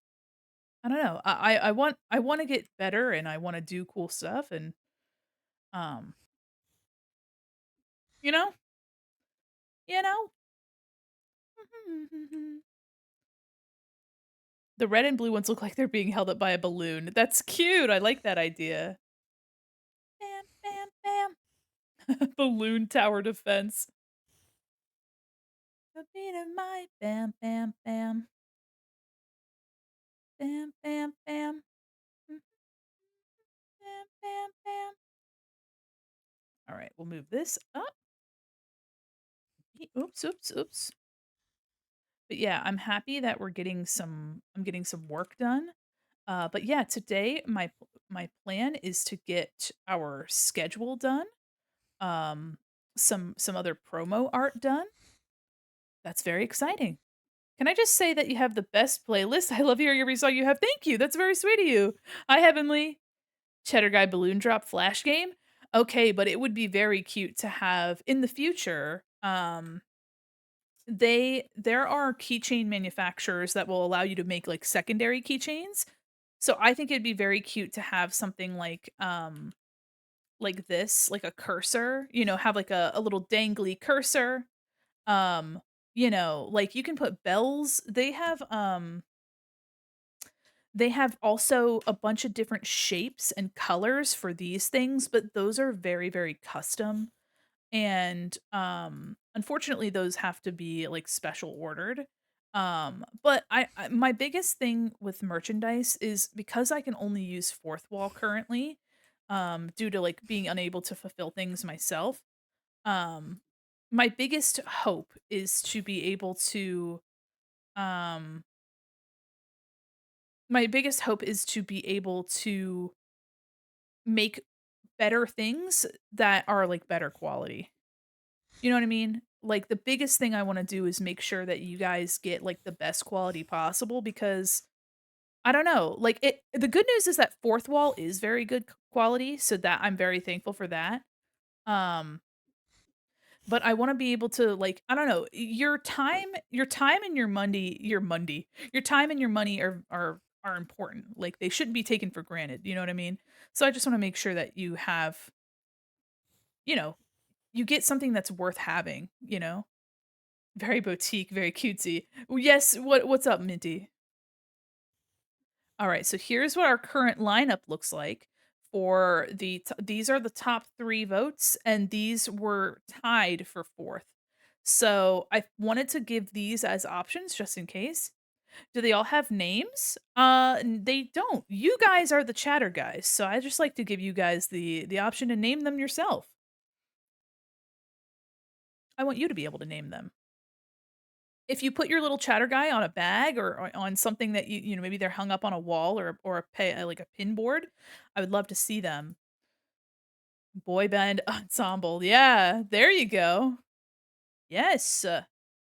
I don't know. I wanna get better, and I wanna do cool stuff, and, um, you know? You know? The red and blue ones look like they're being held up by a balloon. That's cute. I like that idea. Bam, bam, bam. Balloon tower defense. The beat of my bam, bam, bam. Bam, bam, bam. Mhm. Bam, bam, bam. All right, we'll move this up. Oops, oops, oops. But yeah, I'm happy that I'm getting some work done. But yeah, today my plan is to get our schedule done. Some other promo art done. That's very exciting. Can I just say that you have the best playlist? I love hearing every song you have. Thank you. That's very sweet of you. Hi, Heavenly. Cheddar Guy Balloon Drop Flash Game. Okay, but it would be very cute to have in the future. There are keychain manufacturers that will allow you to make like secondary keychains. So I think it'd be very cute to have something like this, like a cursor, have like a little dangly cursor. Like you can put bells. They have also a bunch of different shapes and colors for these things, but those are very, very custom. And unfortunately those have to be like special ordered. But my biggest thing with merchandise is because I can only use fourth wall currently, due to like being unable to fulfill things myself. Um my biggest hope is to be able to um my biggest hope is to be able to make better things that are, like, better quality. You know what I mean? Like, the biggest thing I wanna do is make sure that you guys get, like, the best quality possible because I don't know, like, the good news is that fourth wall is very good quality, so that I'm very thankful for that. Um, but I wanna be able to, like, I don't know, your time and your time and your money are important. Like, they shouldn't be taken for granted, you know what I mean? So I just wanna make sure that you know, you get something that's worth having, you know? Very boutique, very cutesy. Yes, what's up, Minty? Alright, so here's what our current lineup looks like for these are the top 3 votes, and these were tied for 4th. So, I wanted to give these as options just in case. Do they all have names? They don't. You guys are the chatter guys, so I just like to give you guys the option to name them yourself. I want you to be able to name them. If you put your little chatter guy on a bag or on something that you know, maybe they're hung up on a wall or like a pin board, I would love to see them. Boy band ensemble. Yeah, there you go. Yes.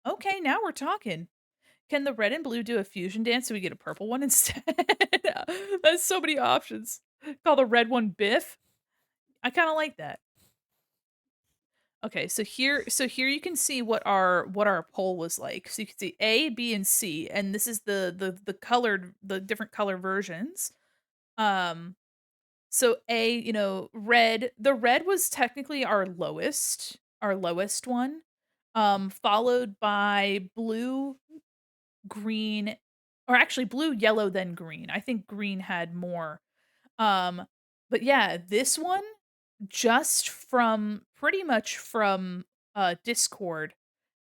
Okay, now we're talking. Can the red and blue do a fusion dance so we get a purple one instead? That's so many options. Call the red one Biff. I kind of like that. Okay, so here you can see what our poll was like. So you can see A, B, and C, and this is the different color versions. Um so A, you know, red, the red was technically our lowest one. Followed by blue, green, or actually blue, yellow, then green. I think green had more. Um, but yeah, this one just from pretty much from Discord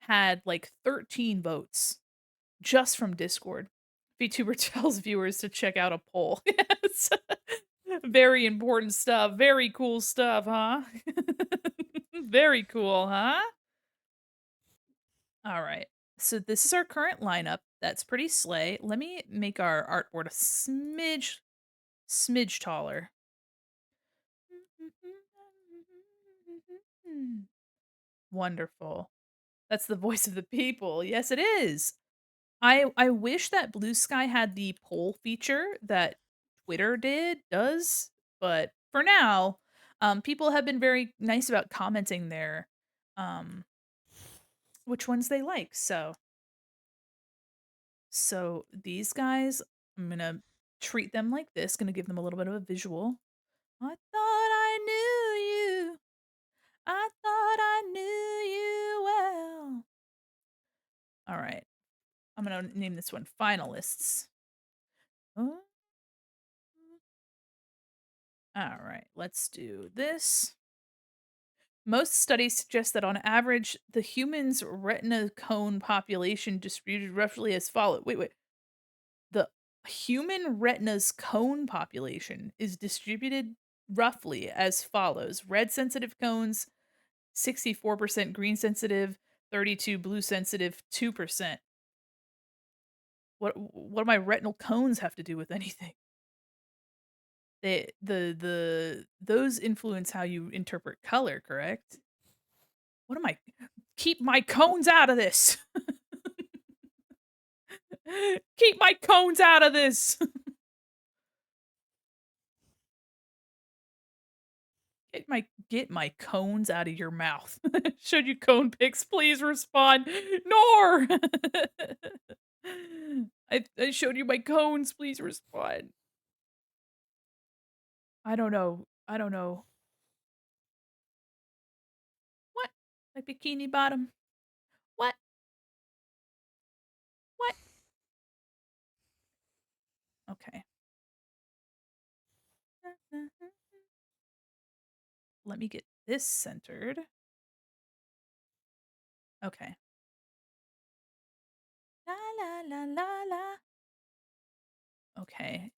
had like 13 votes just from Discord. VTuber tells viewers to check out a poll. Yes. Very important stuff. Very cool stuff, huh? Very cool, huh? All right. So this is our current lineup. That's pretty slay. Let me make our artboard a smidge taller. Wonderful. That's the voice of the people. Yes, it is. I wish that Blue Sky had the poll feature that Twitter does, but for now, people have been very nice about commenting there, um, which ones they like. So these guys, I'm gonna treat them like this. Gonna give them a little bit of a visual. I thought I knew you. I thought I knew you well. All right. I'm gonna name this one finalists. Oh, all right, let's do this. Most studies suggest that on average, the human's retina cone population distributed roughly as follows. Wait. The human retina's cone population is distributed roughly as follows: red sensitive cones, 64% green sensitive, 32 blue sensitive, 2%. What do my retinal cones have to do with anything? Those influence how you interpret color, correct? What am I Keep my cones out of this. Keep my cones out of this. Get my cones out of your mouth. Showed you cone pics, please respond. Nor. I showed you my cones, please respond. I don't know. I don't know. What? My bikini bottom. What? What? Okay. Let me get this centered. Okay. La la la la la. Okay.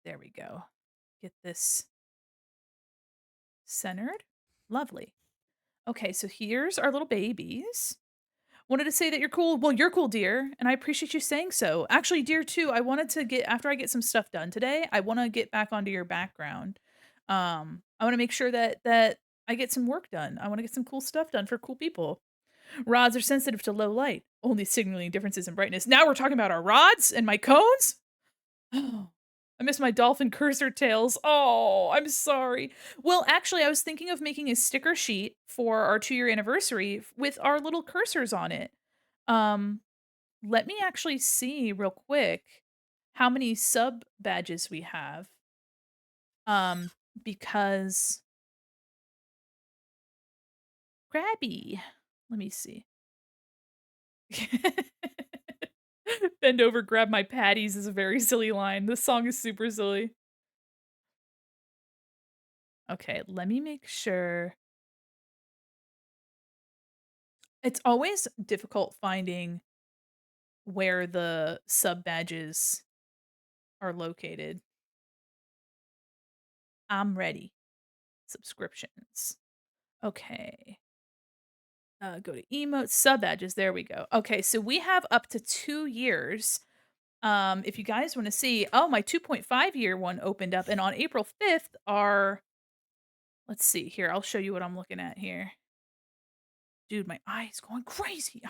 There we go. Get this centered. Lovely. Okay, so here's our little babies. Wanted to say that you're cool. Well, you're cool, dear, and I appreciate you saying so. Actually, dear, too, I wanted to get after I get some stuff done today, I want to get back onto your background. I want to make sure that I get some work done. I want to get some cool stuff done for cool people. Rods are sensitive to low light, only signaling differences in brightness. Now we're talking about our rods and my cones? Oh, I miss my dolphin cursor tails. Oh, I'm sorry. Well, actually, I was thinking of making a sticker sheet for our 2-year anniversary with our little cursors on it. Um, Let me actually see real quick how many sub badges we have. Um, because Grabby. Let me see. Bend over, grab my patties is a very silly line. This song is super silly. Okay, let me make sure. It's always difficult finding where the sub badges are located. I'm ready. Subscriptions. Okay. Go to emotes, sub badges. There we go. Okay, so we have up to 2 years. If you guys want to see, oh, my 2.5 year one opened up, and on April 5th, our let's see here. I'll show you what I'm looking at here. Dude, my eye's going crazy.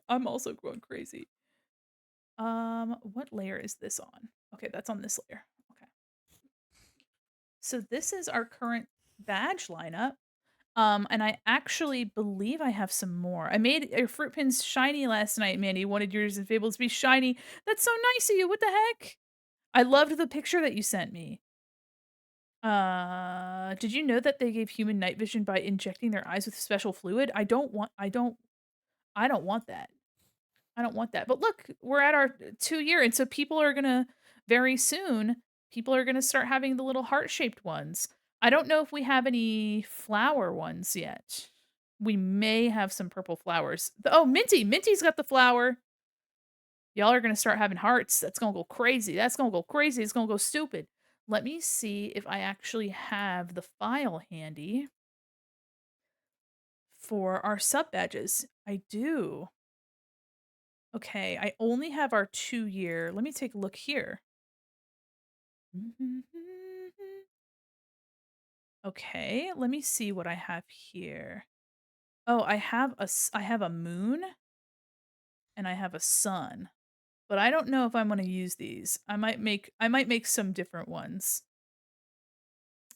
I'm also going crazy. What layer is this on? Okay, that's on this layer. Okay. So this is our current badge lineup. And I actually believe I have some more. I made your fruit pins shiny last night, Mandy. Wanted yours and Fables to be shiny. That's so nice of you. What the heck? I loved the picture that you sent me. Did you know that they gave human night vision by injecting their eyes with special fluid? I don't want that. I don't want that. But look, we're at our 2 year, and so people are gonna very soon, people are gonna start having the little heart-shaped ones. I don't know if we have any flower ones yet. We may have some purple flowers. Oh, Minty! Minty's got the flower. Y'all are gonna start having hearts. That's gonna go crazy. That's gonna go crazy. It's gonna go stupid. Let me see if I actually have the file handy for our sub badges. I do. Okay, I only have our 2 year. Let me take a look here. Okay, let me see what I have here. Oh, I have a moon and I have a sun. But I don't know if I'm gonna use these. I might make some different ones.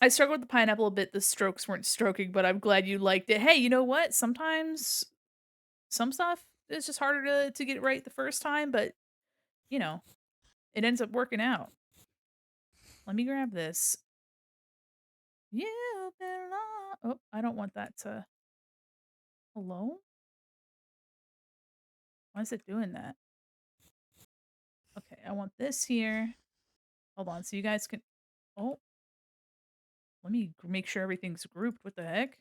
I struggled with the pineapple a bit. The strokes weren't stroking, but I'm glad you liked it. Hey, you know what? Sometimes some stuff is just harder to get it right the first time, but you know, it ends up working out. Let me grab this. You belong. Oh, I don't want that to. Hello? Why is it doing that? Okay, I want this here. Hold on, so you guys can. Oh, let me make sure everything's grouped. What the heck?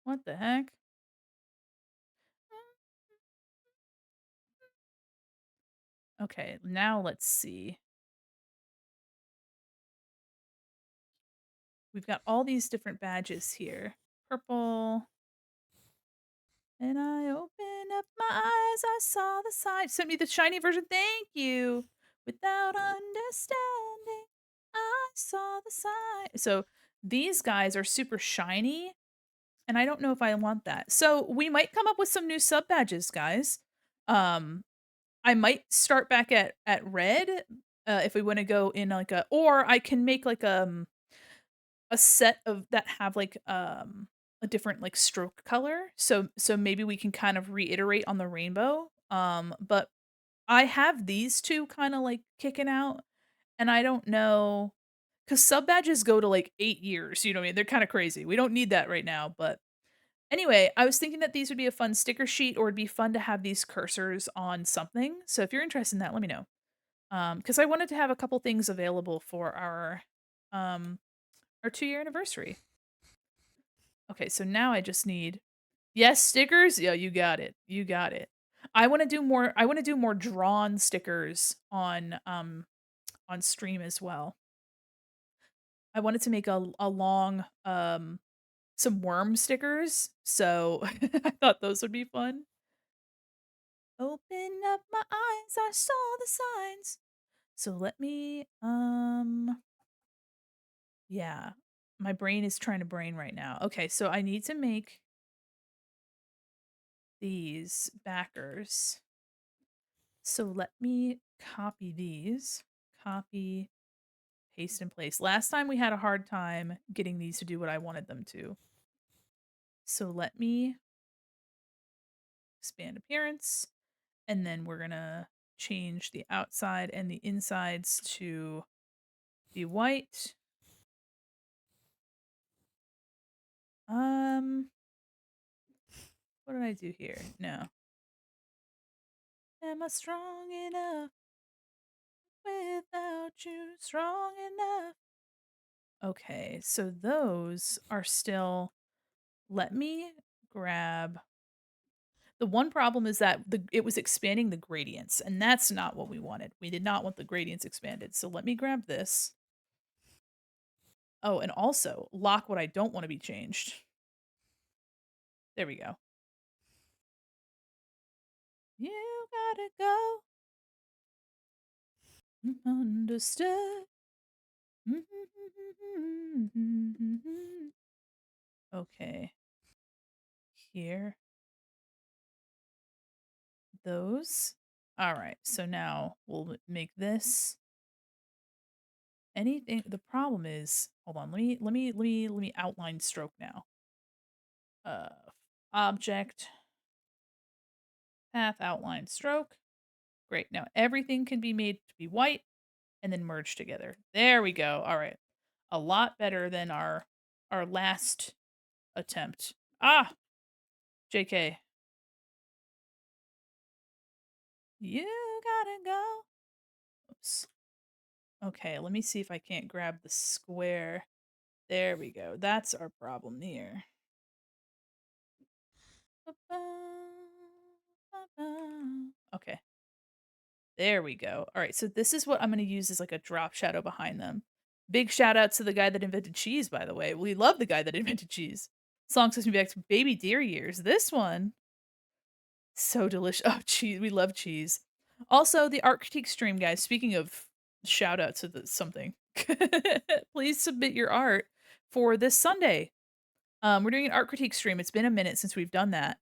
What the heck? Okay, now let's see. We've got all these different badges here. Purple. And I opened up my eyes, I saw the sign. Sent me the shiny version. Thank you. Without understanding, I saw the sign. So these guys are super shiny, and I don't know if I want that. So we might come up with some new sub badges, guys. Um, I might start back at red if we want to go in like a, or I can make like a set of that have like a different like stroke color. So maybe we can kind of reiterate on the rainbow. But I have these two kind of like kicking out, and I don't know because sub badges go to like 8 years. You know what I mean? They're kind of crazy. We don't need that right now, but anyway, I was thinking that these would be a fun sticker sheet, or it'd be fun to have these cursors on something. So if you're interested in that, let me know. Because I wanted to have a couple things available for um our 2 year anniversary. Okay, so now I just need yes, stickers? Yeah, you got it. You got it. I wanna do more drawn stickers on stream as well. I wanted to make a long, some worm stickers, so I thought those would be fun. Open up my eyes, I saw the signs. So let me, yeah, my brain is trying to brain right now. Okay, so I need to make these backers. So let me copy these. Copy, paste, and place. Last time we had a hard time getting these to do what I wanted them to. So let me expand appearance, and then we're gonna change the outside and the insides to be white. Um, what did I do here? No. Am I strong enough without you? Strong enough. Okay, so those are still let me grab the one problem is that it was expanding the gradients, and that's not what we wanted. We did not want the gradients expanded. So let me grab this. Oh, and also lock what I don't want to be changed. There we go. You gotta go. Understood. Okay. Here. Those. All right. So now we'll make this anything. The problem is, hold on. Let me outline stroke now. Uh, object path outline stroke. Great. Now everything can be made to be white and then merge together. There we go. All right. A lot better than our last attempt. Ah, JK. You gotta go. Oops. Okay, let me see if I can't grab the square. There we go. That's our problem here. Okay. There we go. All right, so this is what I'm going to use as like a drop shadow behind them. Big shout out to the guy that invented cheese, by the way. We love the guy that invented cheese. Song takes me back to baby deer years. This one, so delicious. Oh, cheese. We love cheese. Also, the art critique stream, guys. Speaking of shout out to the something, please submit your art for this Sunday. We're doing an art critique stream. It's been a minute since we've done that.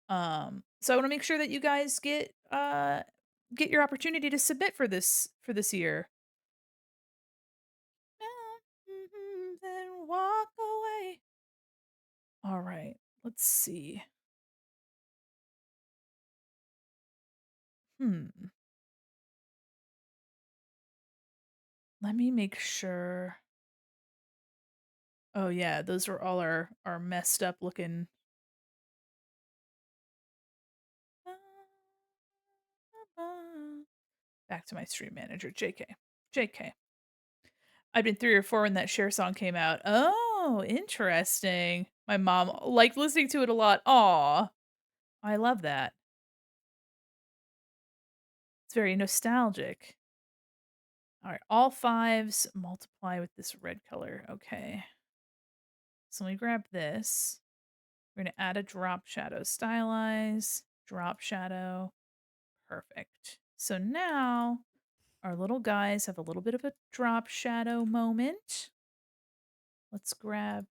So I want to make sure that you guys get your opportunity to submit for this year. Then walk away. All right. Let's see. Hmm. Let me make sure. Oh yeah, those are all our messed up looking. Back to my stream manager, JK. JK. I've been 3 or 4 when that Cher song came out. Oh, interesting. My mom liked listening to it a lot. Aw. I love that. It's very nostalgic. Alright, all 5s multiply with this red color. Okay. So let me grab this. We're gonna add a drop shadow. Stylize, drop shadow. Perfect. So now our little guys have a little bit of a drop shadow moment. Let's grab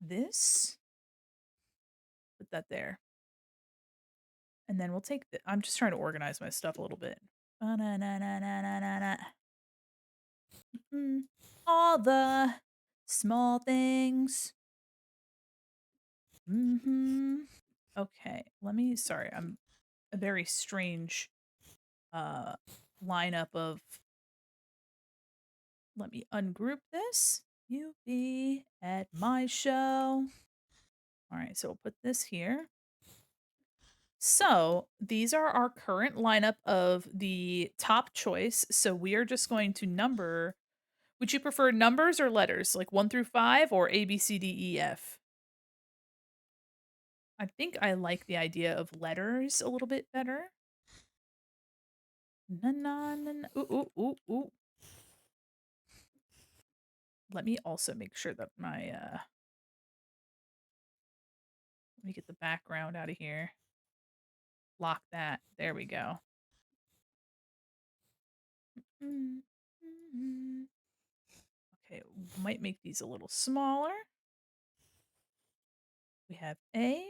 this. Put that there. And then we'll take the I'm just trying to organize my stuff a little bit. Ba-na-na-na-na-na-na. All the small things. Okay, sorry, I'm a very strange lineup of let me ungroup this. You be at my show. All right, so we'll put this here. So these are our current lineup of the top choice. So we are just going to number. Would you prefer numbers or letters, like 1 through 5 or A, B, C, D, E, F? I think I like the idea of letters a little bit better. Na, na, na, na. Ooh, ooh, ooh, ooh. Let me also make sure that my, let me get the background out of here. Lock that. There we go. Okay, might make these a little smaller. We have A.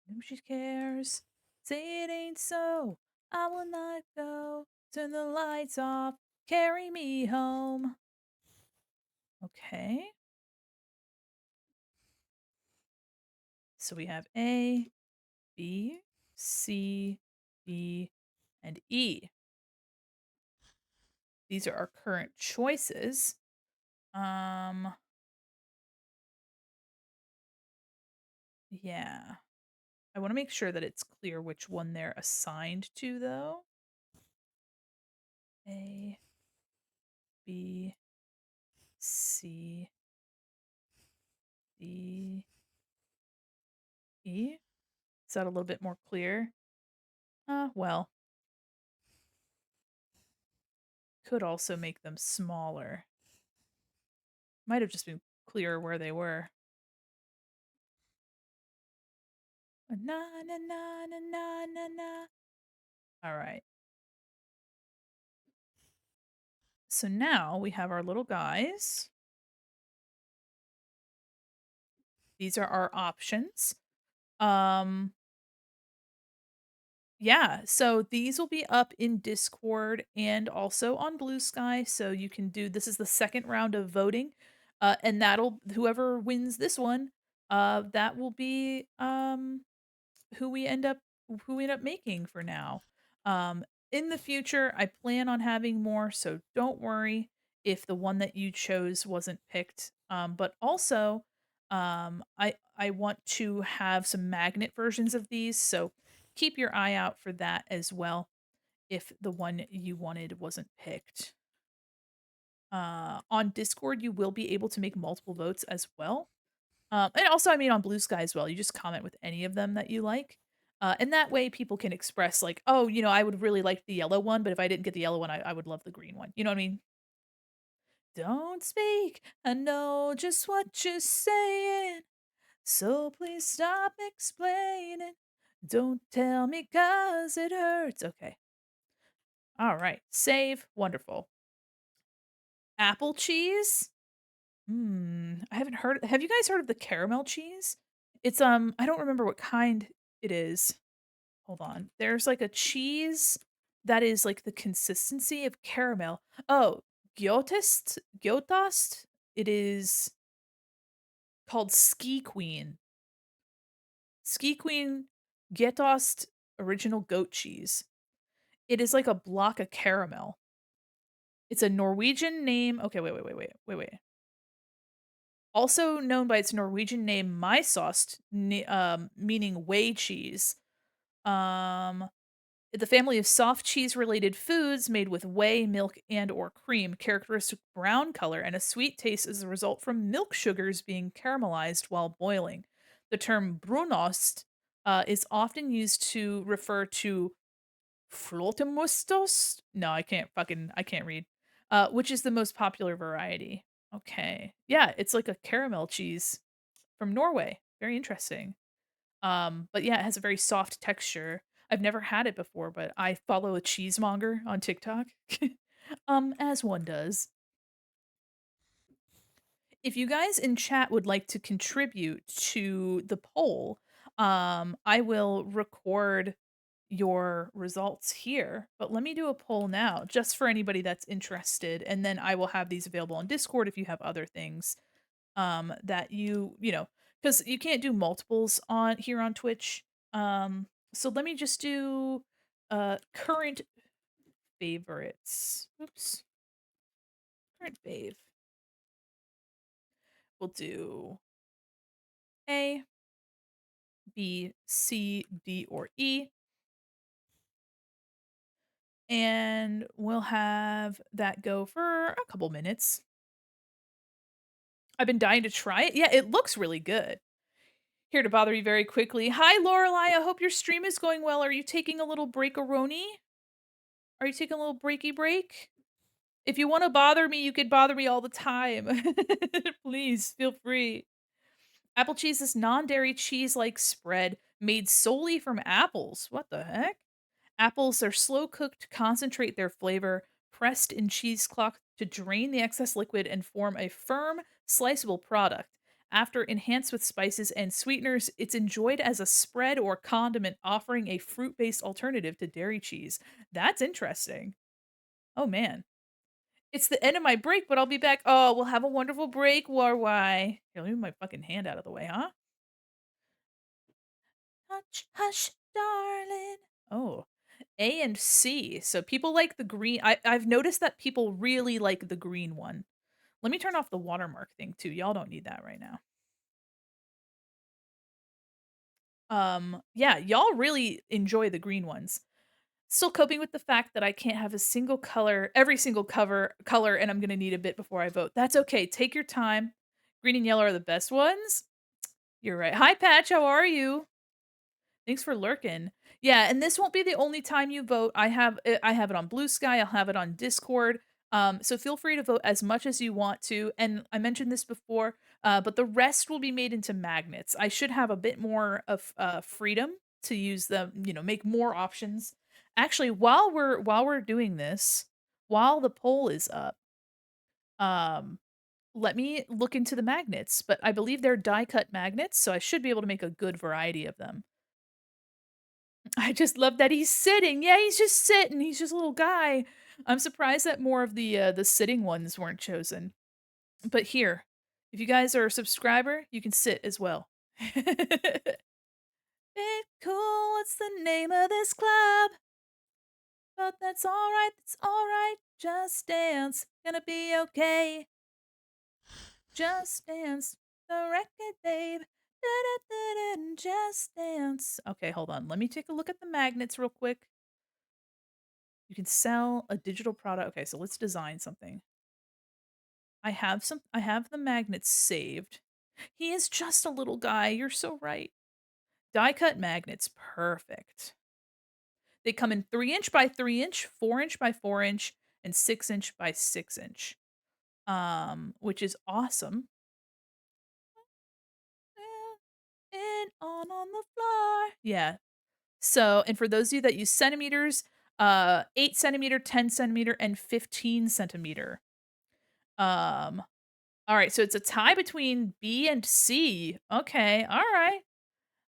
Who she cares? Say it ain't so. I will not go. Turn the lights off. Carry me home. Okay. So we have A, B, C, D, and E. These are our current choices. Yeah. I want to make sure that it's clear which one they're assigned to, though. A, B, C, D, E. Is that a little bit more clear? Well, could also make them smaller. Might have just been clearer where they were. Na na na na na na na. All right. So now we have our little guys. These are our options. Um yeah, so these will be up in Discord and also on Blue Sky, so you can do this is the second round of voting. And that'll whoever wins this one, that will be who we end up making for now. Um, in the future, I plan on having more, so don't worry if the one that you chose wasn't picked. But also, I want to have some magnet versions of these, so keep your eye out for that as well if the one you wanted wasn't picked. On Discord, you will be able to make multiple votes as well. And also, I mean, on Blue Sky as well, you just comment with any of them that you like. And that way people can express like, "Oh, I would really like the yellow one, but if I didn't get the yellow one, I would love the green one." You know what I mean? Don't speak. I know just what you're saying. So please stop explaining. Don't tell me 'cause it hurts. Okay. All right. Save. Wonderful. Apple cheese? I haven't heard have you guys heard of the caramel cheese? It's, I don't remember what kind it is. Hold on. There's, like, a cheese that is, like, the consistency of caramel. Oh, Gyotost? It is called Ski Queen. Ski Queen Gyotost original goat cheese. It is like a block of caramel. It's a Norwegian name okay, wait. Also known by its Norwegian name Mysost, meaning whey cheese. Um, the family of soft cheese-related foods made with whey, milk, and/or cream, characteristic brown color, and a sweet taste as a result from milk sugars being caramelized while boiling. The term brunost is often used to refer to Flautemustos? No, I can't read. Which is the most popular variety. Okay. Yeah, it's like a caramel cheese from Norway. Very interesting. But yeah, it has a very soft texture. I've never had it before, but I follow a cheesemonger on TikTok. As one does. If you guys in chat would like to contribute to the poll, I will record your results here. But let me do a poll now, just for anybody that's interested, and then I will have these available on Discord if you have other things that because you can't do multiples on here on Twitch. So let me just do current favorites. Oops, current fave. We'll do A, B, C, D, or E. And we'll have that go for a couple minutes. I've been dying to try it. Yeah, it looks really good. Here to bother you very quickly. Hi, Lorelai. I hope your stream is going well. Are you taking a little break-a-roni? Are you taking a little breaky break? If you want to bother me, you could bother me all the time. Please feel free. Apple cheese is non-dairy cheese-like spread made solely from apples. What the heck? Apples are slow cooked to concentrate their flavor, pressed in cheesecloth to drain the excess liquid and form a firm, sliceable product. After enhanced with spices and sweeteners, it's enjoyed as a spread or condiment, offering a fruit based alternative to dairy cheese. That's interesting. Oh man. It's the end of my break, but I'll be back. Oh, we'll have a wonderful break, Warwhy. Here, let me move my fucking hand out of the way, huh? Hush, hush, darling. Oh, A and C. So people like the green. I've noticed that people really like the green one. Let me turn off the watermark thing too. Y'all don't need that right now. Yeah, y'all really enjoy the green ones. Still coping with the fact that I can't have a single color every single color, and I'm gonna need a bit before I vote. That's okay, take your time. Green and yellow are the best ones. You're right. Hi, Patch, how are you? Thanks for lurking. Yeah, and this won't be the only time you vote. I have it on Blue Sky, I'll have it on Discord. So feel free to vote as much as you want to. And I mentioned this before, but the rest will be made into magnets. I should have a bit more of freedom to use them, make more options. Actually, while we're doing this, while the poll is up, um, let me look into the magnets. But I believe they're die cut magnets, so I should be able to make a good variety of them. I just love that he's sitting. Yeah, he's just sitting. He's just a little guy. I'm surprised that more of the sitting ones weren't chosen. But here, if you guys are a subscriber, you can sit as well. Bit cool. What's the name of this club? But that's all right. That's all right. Just dance. Gonna be okay. Just dance. The record, babe. Da-da-da-da, just dance. Okay, hold on. Let me take a look at the magnets real quick. You can sell a digital product. Okay, so let's design something. I have the magnets saved. He is just a little guy. You're so right. Die cut magnets, perfect. They come in 3" by 3" 4" by 4" and 6" by 6". Which is awesome. And on the floor. Yeah. So, and for those of you that use centimeters, 8 centimeter, 10 centimeter, and 15 centimeter. Um, All right, so it's a tie between B and C. Okay, all right.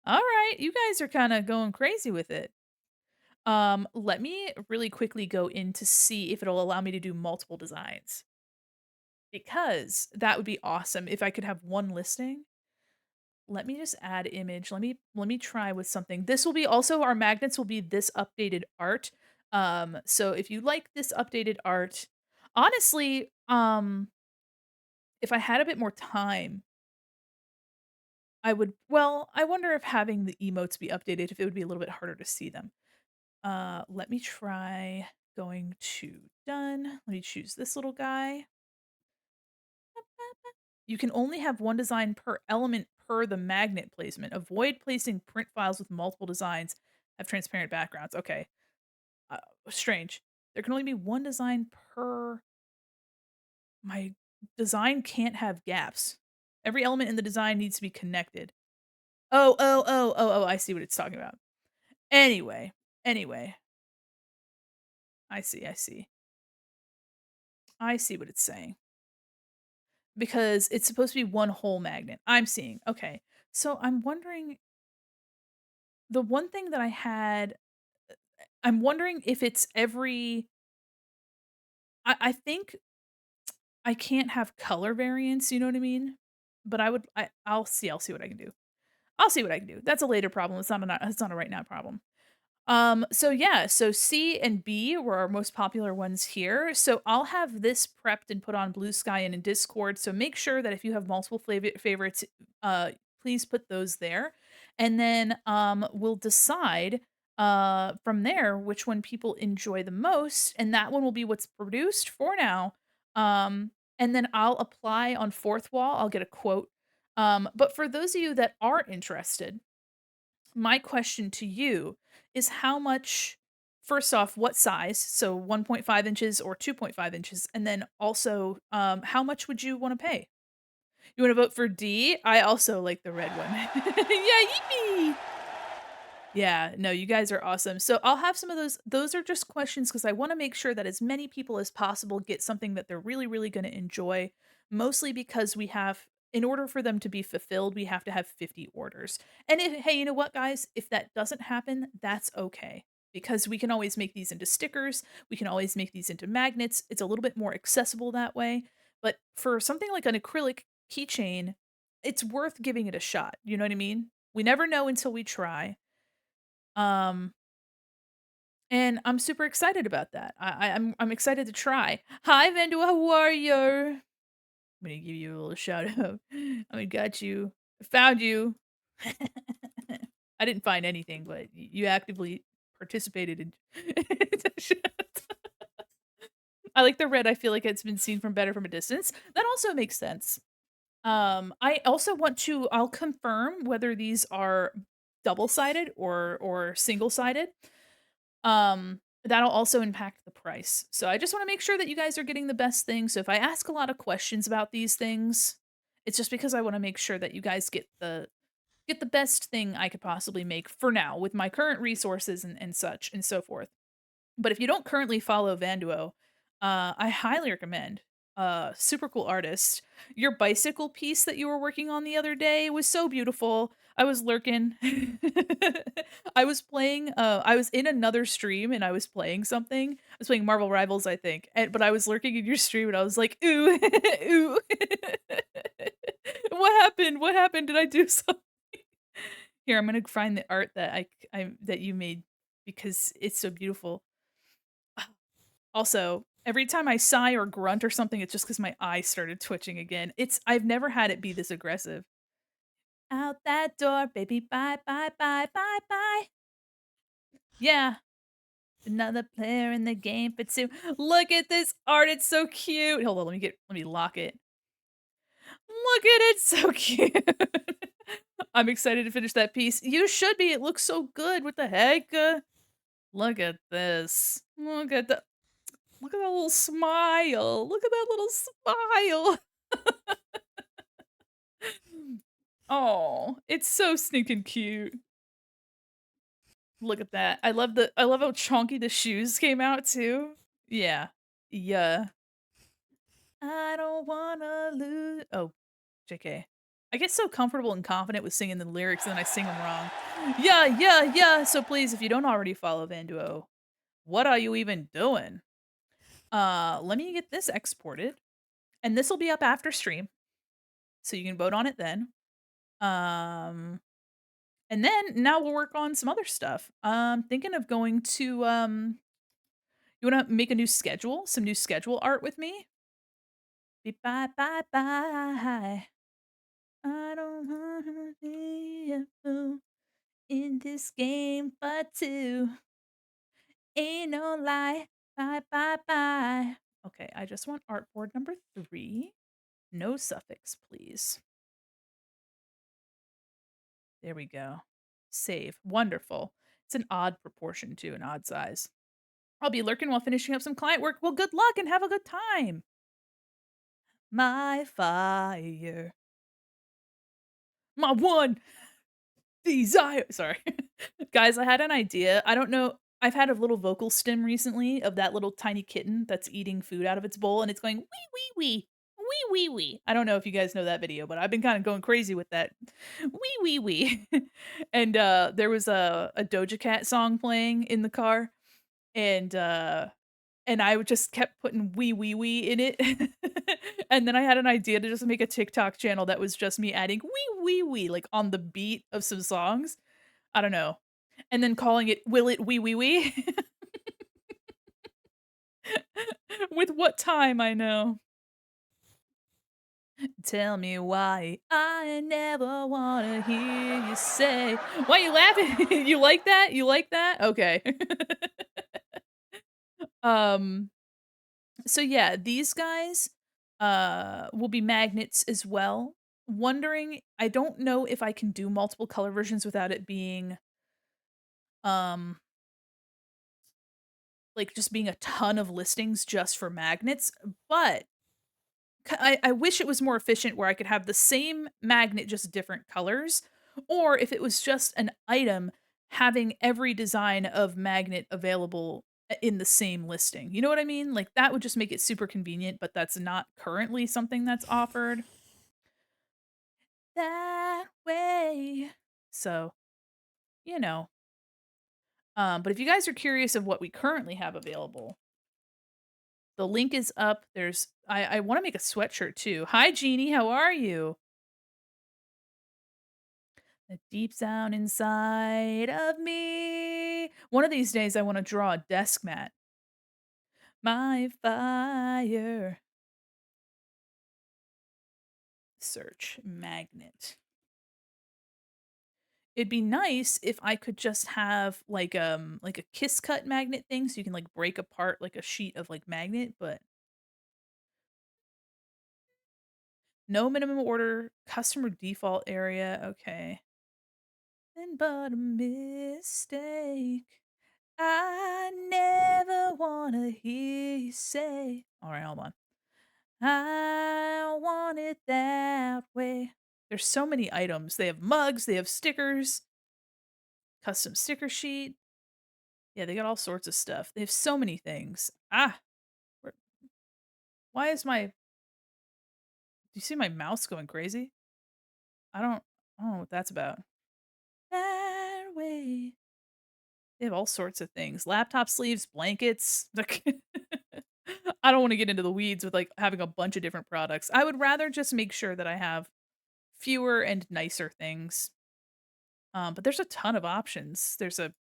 All right, you guys are kinda going crazy with it. Let me really quickly go in to see if it'll allow me to do multiple designs, because that would be awesome if I could have one listing. Let me just add image. Let me try with something. This will be also our magnets will be this updated art. So if you like this updated art, honestly, if I had a bit more time, I wonder if having the emotes be updated, if it would be a little bit harder to see them. Let me try going to done. Let me choose this little guy. You can only have one design per element per the magnet placement. Avoid placing print files with multiple designs. Have transparent backgrounds. Okay. Uh, Strange. There can only be one design per. My design can't have gaps. Every element in the design needs to be connected. Oh, I see what it's talking about. Anyway, I see. I see what it's saying. Because it's supposed to be one whole magnet. I'm seeing. Okay. So I'm wondering, the one thing that I'm wondering if it's every I think I can't have color variants, you know what I mean? But I'll see what I can do. I'll see what I can do. That's a later problem. It's not a right now problem. So yeah, so C and B were our most popular ones here. So I'll have this prepped and put on Blue Sky and in Discord. So make sure that if you have multiple favorites, please put those there. And then we'll decide from there which one people enjoy the most, and that one will be what's produced for now. And then I'll apply on fourth wall. I'll get a quote. But for those of you that are interested, my question to you is how much, first off, what size? So 1.5 inches or 2.5 inches? And then also, how much would you want to pay? You want to vote for D? I also like the red one. Yeah, yippee! Yeah, no, you guys are awesome. So I'll have some of those. Those are just questions because I want to make sure that as many people as possible get something that they're really, really going to enjoy. Mostly because in order for them to be fulfilled, we have to have 50 orders. And hey, you know what, guys? If that doesn't happen, that's okay. Because we can always make these into stickers. We can always make these into magnets. It's a little bit more accessible that way. But for something like an acrylic keychain, it's worth giving it a shot. You know what I mean? We never know until we try. Um, and I'm super excited about that. I'm excited to try. Hi, Vandua, how are you? I'm gonna give you a little shout out. I got you. I found you. I didn't find anything, but you actively participated in. I like the red, I feel like it's been seen from better from a distance. That also makes sense. I also want to I'll confirm whether these are double-sided or single-sided. That'll also impact the price. So I just wanna make sure that you guys are getting the best thing. So if I ask a lot of questions about these things, it's just because I wanna make sure that you guys get the best thing I could possibly make for now with my current resources and such and so forth. But if you don't currently follow Vanduo, I highly recommend. Super cool artist. Your bicycle piece that you were working on the other day was so beautiful. I was lurking. I was playing. I was in another stream and I was playing something. I was playing Marvel Rivals, I think. But I was lurking in your stream and I was like, ooh, ooh. What happened? What happened? Did I do something? Here, I'm gonna find the art that I that you made because it's so beautiful. Also, every time I sigh or grunt or something, it's just because my eyes started twitching again. I've never had it be this aggressive. Out that door, baby, bye, bye, bye, bye, bye. Yeah, another player in the game for two. Look at this art, it's so cute. Hold on, let me lock it. Look at it, so cute. I'm excited to finish that piece. You should be, it looks so good. What the heck? Look at this. Look at that little smile. Look at that little smile. Oh, it's so stinking cute. Look at that. I love how chonky the shoes came out too. Yeah. Yeah. I don't wanna lose. Oh, JK. I get so comfortable and confident with singing the lyrics and then I sing them wrong. Yeah, yeah, yeah. So please, if you don't already follow Vanduo, what are you even doing? Let me get this exported. And this will be up after stream. So you can vote on it then. Um And then now we'll work on some other stuff. Thinking of going to you wanna make a new schedule? Some new schedule art with me? Be bye bye bye. I don't wanna be a fool in this game but two. Ain't no lie. Bye bye bye. Okay, I just want artboard number 3. No suffix, please. There we go. Save. Wonderful. It's an odd proportion too, an odd size. I'll be lurking while finishing up some client work. Well, good luck and have a good time. My fire. My one desire. Sorry. Guys, I had an idea. I don't know. I've had a little vocal stim recently of that little tiny kitten that's eating food out of its bowl and it's going wee wee wee. Wee wee wee. I don't know if you guys know that video, but I've been kind of going crazy with that. Wee wee wee. And there was a Doja Cat song playing in the car and I would just kept putting "wee, wee, wee" in it. And then I had an idea to just make a TikTok channel that was just me adding "wee, wee, wee," like, on the beat of some songs. I don't know. And then calling it "Will It Wee, Wee, Wee?" With what time, I know. Tell me why I never wanna hear you say. Why you laughing? You like that? You like that? Okay. Um So yeah, these guys will be magnets as well. Wondering, I don't know if I can do multiple color versions without it being um like just being a ton of listings just for magnets, but I wish it was more efficient where I could have the same magnet just different colors or if it was just an item having every design of magnet available in the same listing. You know what I mean? Like that would just make it super convenient, but that's not currently something that's offered that way. So, you know, but if you guys are curious of what we currently have available, the link is up. I want to make a sweatshirt too. Hi Jeannie, how are you? The deep down inside of me. One of these days I want to draw a desk mat. My fire. Search magnet. It'd be nice if I could just have like a kiss cut magnet thing so you can like break apart like a sheet of like magnet, but no minimum order, customer default area. Okay. Then but a mistake. I never wanna hear you say. All right, hold on. I want it that way. There's so many items. They have mugs, they have stickers, custom sticker sheet. Yeah, they got all sorts of stuff. They have so many things. Ah, where- why is my? Do you see my mouse going crazy? I don't know what that's about. That way. They have all sorts of things. Laptop sleeves, blankets. I don't want to get into the weeds with like having a bunch of different products. I would rather just make sure that I have fewer and nicer things. But there's a ton of options. There's a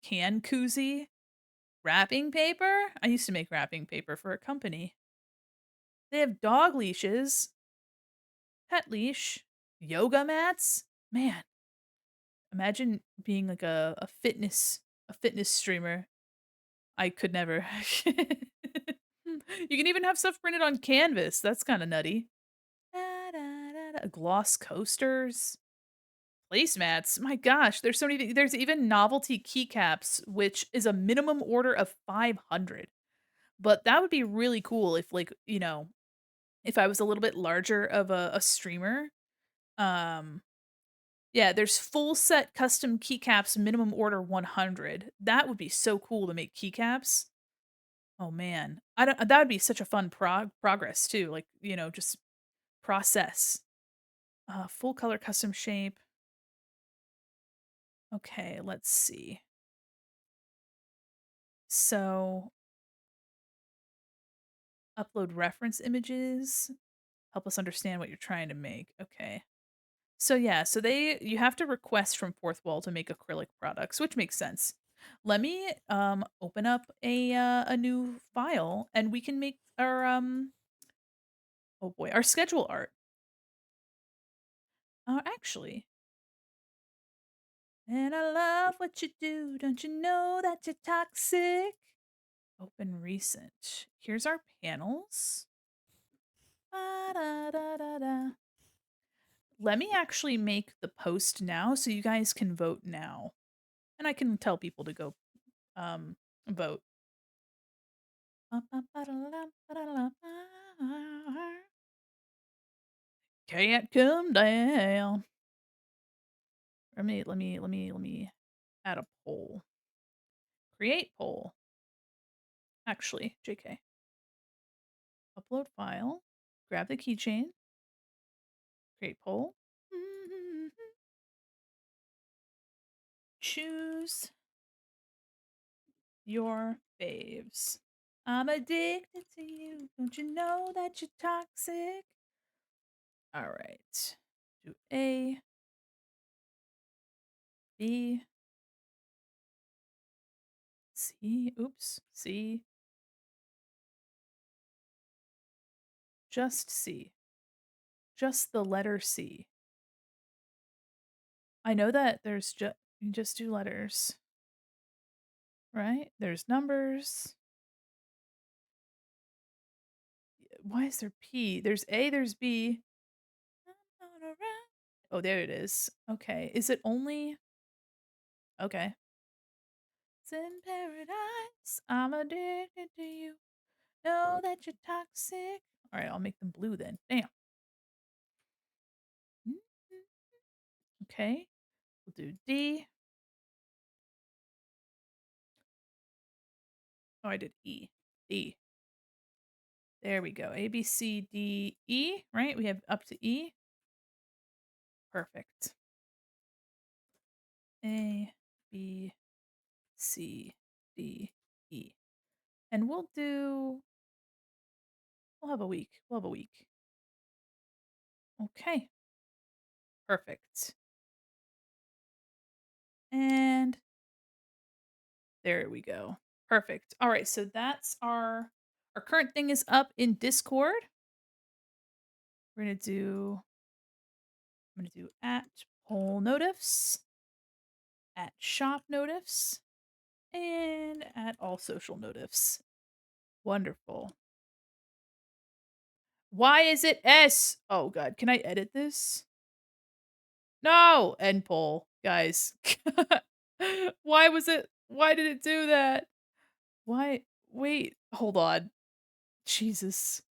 can koozie, wrapping paper. I used to make wrapping paper for a company. They have dog leashes, pet leash, yoga mats. Man, imagine being like a fitness streamer. I could never. You can even have stuff printed on canvas. That's kind of nutty. Da, da, da, da. Gloss coasters, placemats. My gosh, there's so many. There's even novelty keycaps, which is a minimum order of 500. But that would be really cool if, like, if I was a little bit larger of a streamer. Um, yeah, there's full set custom keycaps, minimum order 100. That would be so cool to make keycaps. Oh man, I don't. That would be such a fun progress too. Like just process. Full color custom shape. Okay, let's see. So upload reference images. Help us understand what you're trying to make. Okay. So yeah, so you have to request from Fourth Wall to make acrylic products, which makes sense. Let me open up a new file and we can make our oh boy, our schedule art. Actually, and I love what you do. Don't you know that you're toxic? Open recent. Here's our panels. Ba-da-da-da-da. Let me actually make the post now so you guys can vote now. And I can tell people to go vote. Can't come down. Let me add a poll. Create poll. Actually, JK. Upload file. Grab the keychain. Create poll. Choose your faves. I'm addicted to you. Don't you know that you're toxic? All right. Do A, B, C. Oops. C. Just C. Just the letter C. I know that there's just you just do letters, right? There's numbers. Why is there P? There's A, there's B. Oh, there it is. Okay. Is it only okay. It's in paradise. I'm addicted to you. Know that you're toxic. All right, I'll make them blue then. Damn. Okay. We'll do D. Oh, I did E. D. There we go. A, B, C, D, E, right? We have up to E. Perfect. A, B, C, D, E. And we'll have a week. We'll have a week. Okay. Perfect. And there we go. Perfect. All right, so that's our current thing is up in Discord. We're gonna do I'm gonna do at poll notifs. at shop notifs, and at all social notifs. Wonderful. Why is it S? Oh god, can I edit this? No! End poll, guys. Why did it do that? Why wait, hold on. Jesus.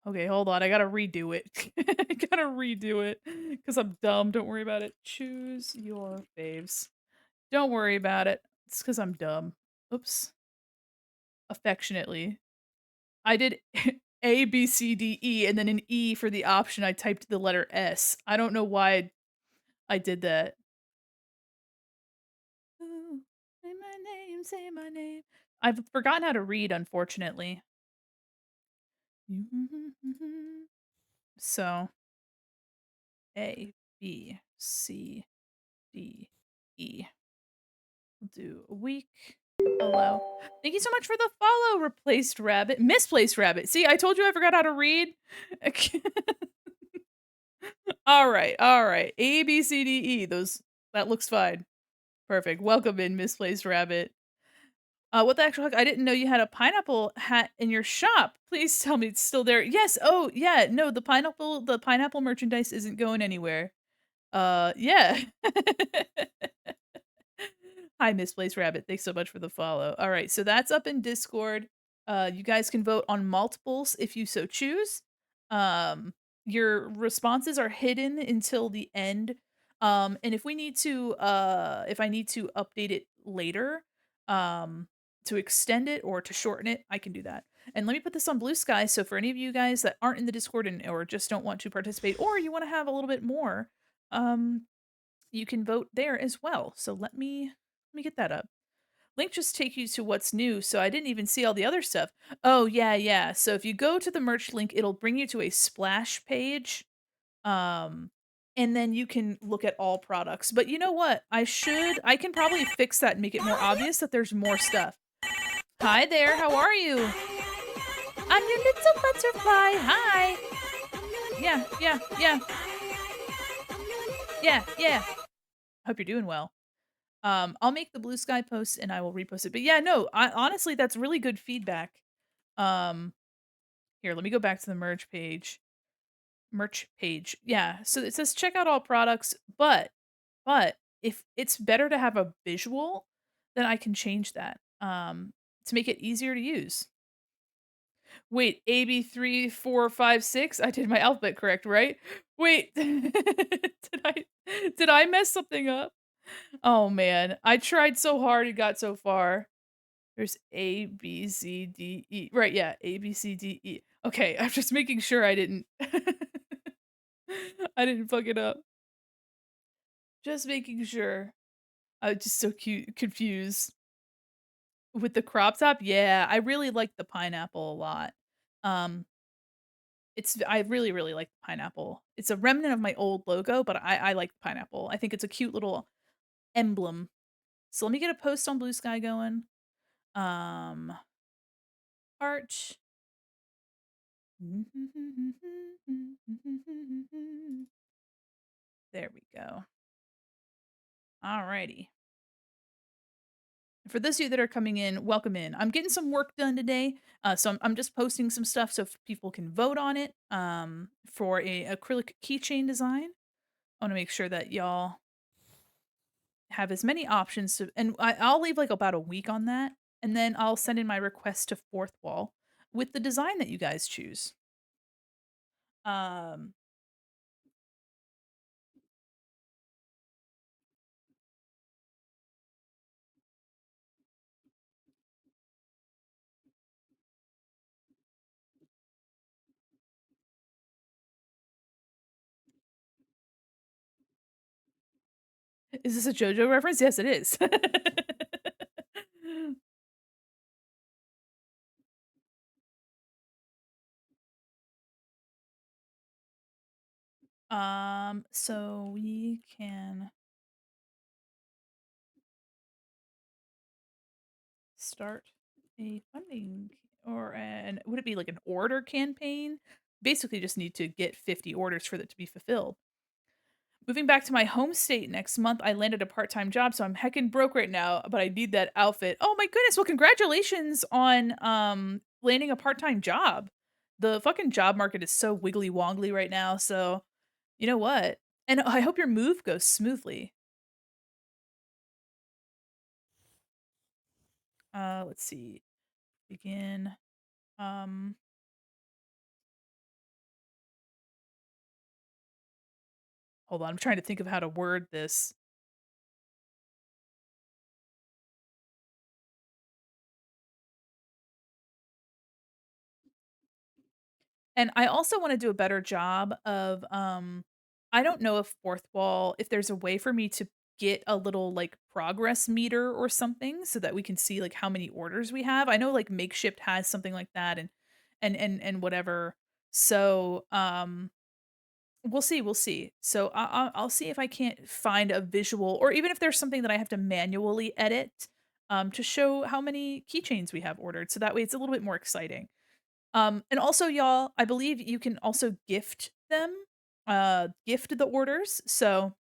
Okay, hold on, I gotta redo it. I gotta redo it because 'cause I'm dumb, don't worry about it. Choose your faves. Don't worry about it. It's because 'cause I'm dumb. Oops. Affectionately. I did A, B, C, D, E, and then an E for the option, I typed the letter S. I don't know why I did that. Ooh, say my name, say my name. I've forgotten how to read, unfortunately. So, A, B, C, D, E. We'll do a week. Hello. Thank you so much for the follow, replaced rabbit. Misplaced rabbit. See, I told you I forgot how to read. All right, all right. A, B, C, D, E. That looks fine. Perfect. Welcome in, misplaced rabbit. What the actual heck? I didn't know you had a pineapple hat in your shop. Please tell me it's still there. Yes. Oh, yeah. No, the pineapple merchandise isn't going anywhere. Yeah. Hi, Misplaced Rabbit. Thanks so much for the follow. All right, so that's up in Discord. You guys can vote on multiples if you so choose. Um, your responses are hidden until the end. And if I need to update it later, to extend it or to shorten it, I can do that. And let me put this on Blue Sky. So for any of you guys that aren't in the Discord or just don't want to participate, or you want to have a little bit more, um, you can vote there as well. So let me get that up. Link just take you to what's new, so I didn't even see all the other stuff. Oh, yeah, yeah. So if you go to the merch link, it'll bring you to a splash page. Um and then you can look at all products. But you know what? I can probably fix that and make it more obvious that there's more stuff. Hi there. How are you? I'm your little butterfly. Hi. Yeah, yeah, yeah. Yeah, yeah. Hope you're doing well. I'll make the Blue Sky post and I will repost it. But yeah, no, honestly, that's really good feedback. Um, Here, let me go back to the merch page. Merch page. Yeah. So it says check out all products, but if it's better to have a visual, then I can change that. To make it easier to use. Wait, AB3456? I did my alphabet correct, right? Wait. Did I mess something up? Oh man, I tried so hard and got so far. There's A, B, C, D, E. Right, yeah, A, B, C, D, E. Okay, I'm just making sure I didn't I didn't fuck it up. Just making sure. I'm just so cute confused. With the crop top? Yeah, I really like the pineapple a lot. Um, I really, really like the pineapple. It's a remnant of my old logo, but I like the pineapple. I think it's a cute little emblem. So let me get a post on Blue Sky going. Um, art. There we go. Alrighty. For those of you that are coming in, welcome in. I'm getting some work done today, so I'm just posting some stuff so people can vote on it for a acrylic keychain design. I want to make sure that y'all have as many options to, and I'll leave like about a week on that, and then I'll send in my request to Fourth Wall with the design that you guys choose. Um, is this a JoJo reference? Yes, it is. So we can start a funding or an would it be like an order campaign? Basically just need to get 50 orders for that to be fulfilled. Moving back to my home state next month, I landed a part-time job, so I'm heckin' broke right now, but I need that outfit. Oh my goodness, well, congratulations on, landing a part-time job. The fucking job market is so wiggly woggly right now, so you know what? And I hope your move goes smoothly. Let's see. Begin. Um, Hold on, I'm trying to think of how to word this. And I also wanna do a better job of, I don't know if fourth wall if there's a way for me to get a little, like, progress meter or something so that we can see, like, how many orders we have. I know, like, Makeshift has something like that and whatever. So, we'll see. So, I'll see if I can't find a visual or even if there's something that I have to manually edit, to show how many keychains we have ordered, so that way it's a little bit more exciting. And also, y'all, I believe you can also gift them, gift the orders. So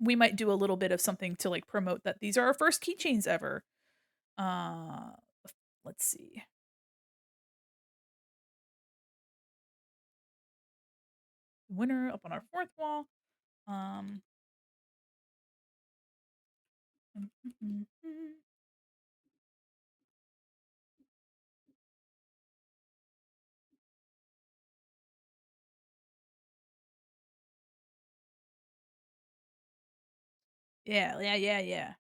we might do a little bit of something to like promote that these are our first keychains ever. Uh, let's see. Winner up on our fourth wall. Um, yeah, yeah, yeah, yeah.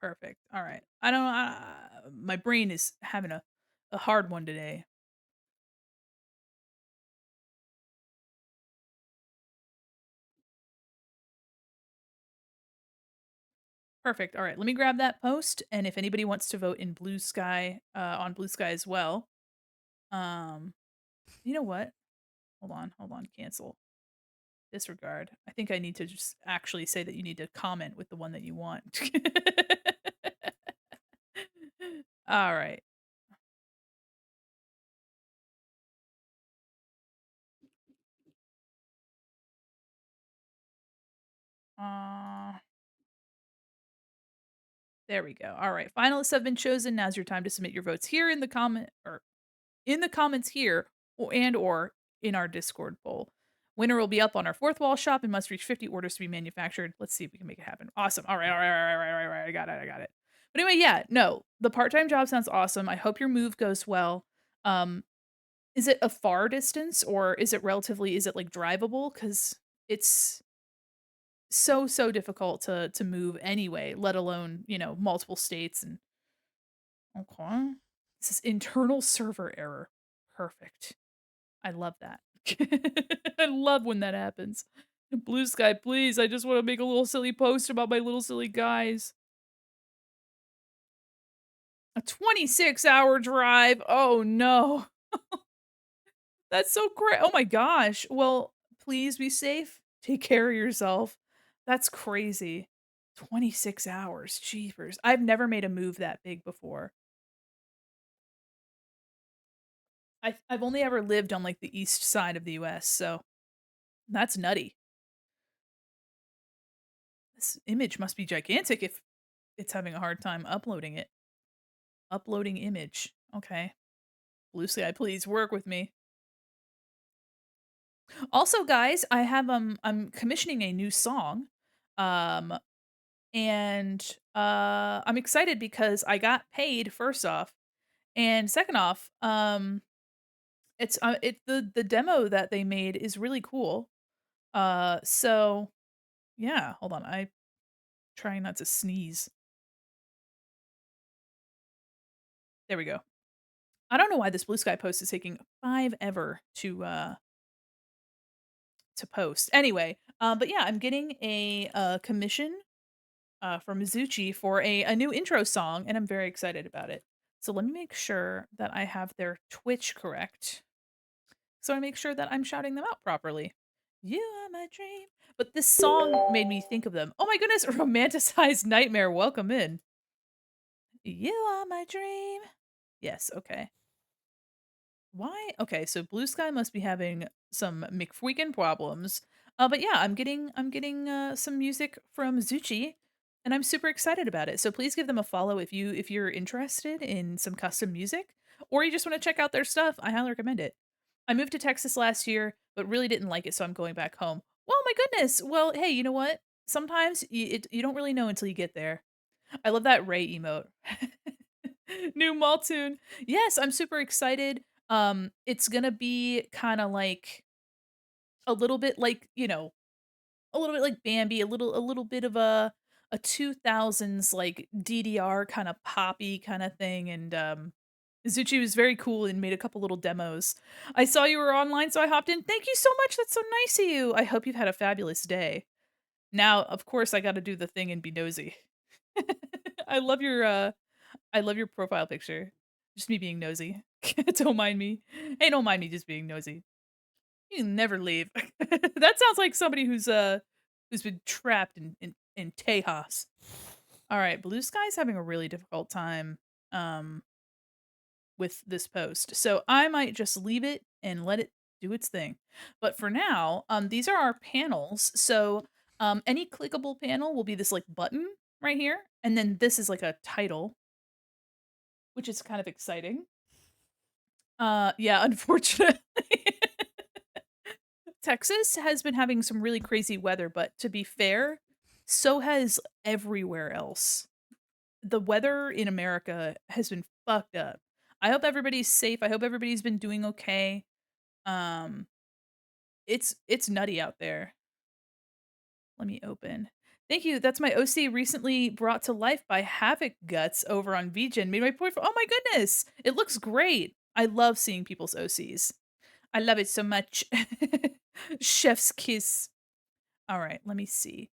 Perfect. All right. I don't. My brain is having a hard one today. Perfect. All right. Let me grab that post, and if anybody wants to vote in Blue Sky, on Blue Sky as well, um, you know what? Hold on, cancel. Disregard. I think I need to just actually say that you need to comment with the one that you want. All right. Uh, there we go. All right. Finalists have been chosen. Now's your time to submit your votes here in the comment or in the comments here or in our Discord poll. Winner will be up on our fourth wall shop and must reach 50 orders to be manufactured. Let's see if we can make it happen. Awesome. All right, all right, all right, all right, all right, all right. I got it. I got it. But anyway, yeah, no, the part-time job sounds awesome. I hope your move goes well. Um, is it a far distance or is it relatively is it like drivable? Because it's so difficult to move anyway, let alone, multiple states and okay. This is internal server error. Perfect. I love that. I love when that happens. Blue Sky, please. I just want to make a little silly post about my little silly guys. A 26-hour drive. Oh no. That's so great. Oh my gosh. Well, please be safe. Take care of yourself. That's crazy. 26 hours. Jeepers. I've never made a move that big before. I've only ever lived on like the east side of the US, so that's nutty. This image must be gigantic if it's having a hard time uploading it. Uploading image. Okay. Blue Sky, please work with me. Also, guys, I'm commissioning a new song. Um and I'm excited because I got paid first off. And second off, the demo that they made is really cool. So yeah, hold on. I trying not to sneeze. There we go. I don't know why this Blue Sky post is taking 5 ever to post. Anyway, but yeah, I'm getting a commission from Mizuchi for a new intro song, and I'm very excited about it. So let me make sure that I have their Twitch correct. So I make sure that I'm shouting them out properly. You are my dream. But this song made me think of them. Oh my goodness, romanticized nightmare. Welcome in. You are my dream. Yes, okay. Why? Okay, so Blue Sky must be having some McFreakin' problems. But yeah, I'm getting some music from Zucci, and I'm super excited about it. So please give them a follow if you're interested in some custom music, or you just want to check out their stuff. I highly recommend it. I moved to Texas last year, but really didn't like it, so I'm going back home. Well, my goodness. Well, hey, you know what? Sometimes you don't really know until you get there. I love that Ray emote. New mall tune. Yes, I'm super excited. It's gonna be kinda like a little bit like, a little bit like Bambi, a little bit of a 2000s, like, DDR kinda poppy kinda thing, and, Zucci was very cool and made a couple little demos. I saw you were online, so I hopped in. Thank you so much, that's so nice of you. I hope you've had a fabulous day. Now, of course, I gotta do the thing and be nosy. I love your, uh I love your profile picture. Just me being nosy. Don't mind me. Hey, don't mind me just being nosy. You never leave. That sounds like somebody who's been trapped in Tejas. All right, Blue Sky's having a really difficult time um with this post. So I might just leave it and let it do its thing. But for now, these are our panels. So any clickable panel will be this like button right here, and then this is like a title, which is kind of exciting. Yeah, unfortunately. Texas has been having some really crazy weather, but to be fair, so has everywhere else. The weather in America has been fucked up. I hope everybody's safe. I hope everybody's been doing okay. Um, it's nutty out there. Let me open. Thank you. That's my OC recently brought to life by Havoc Guts over on VGen. Made my boyfriend. Oh my goodness. It looks great. I love seeing people's OCs. I love it so much. Chef's kiss. All right, let me see.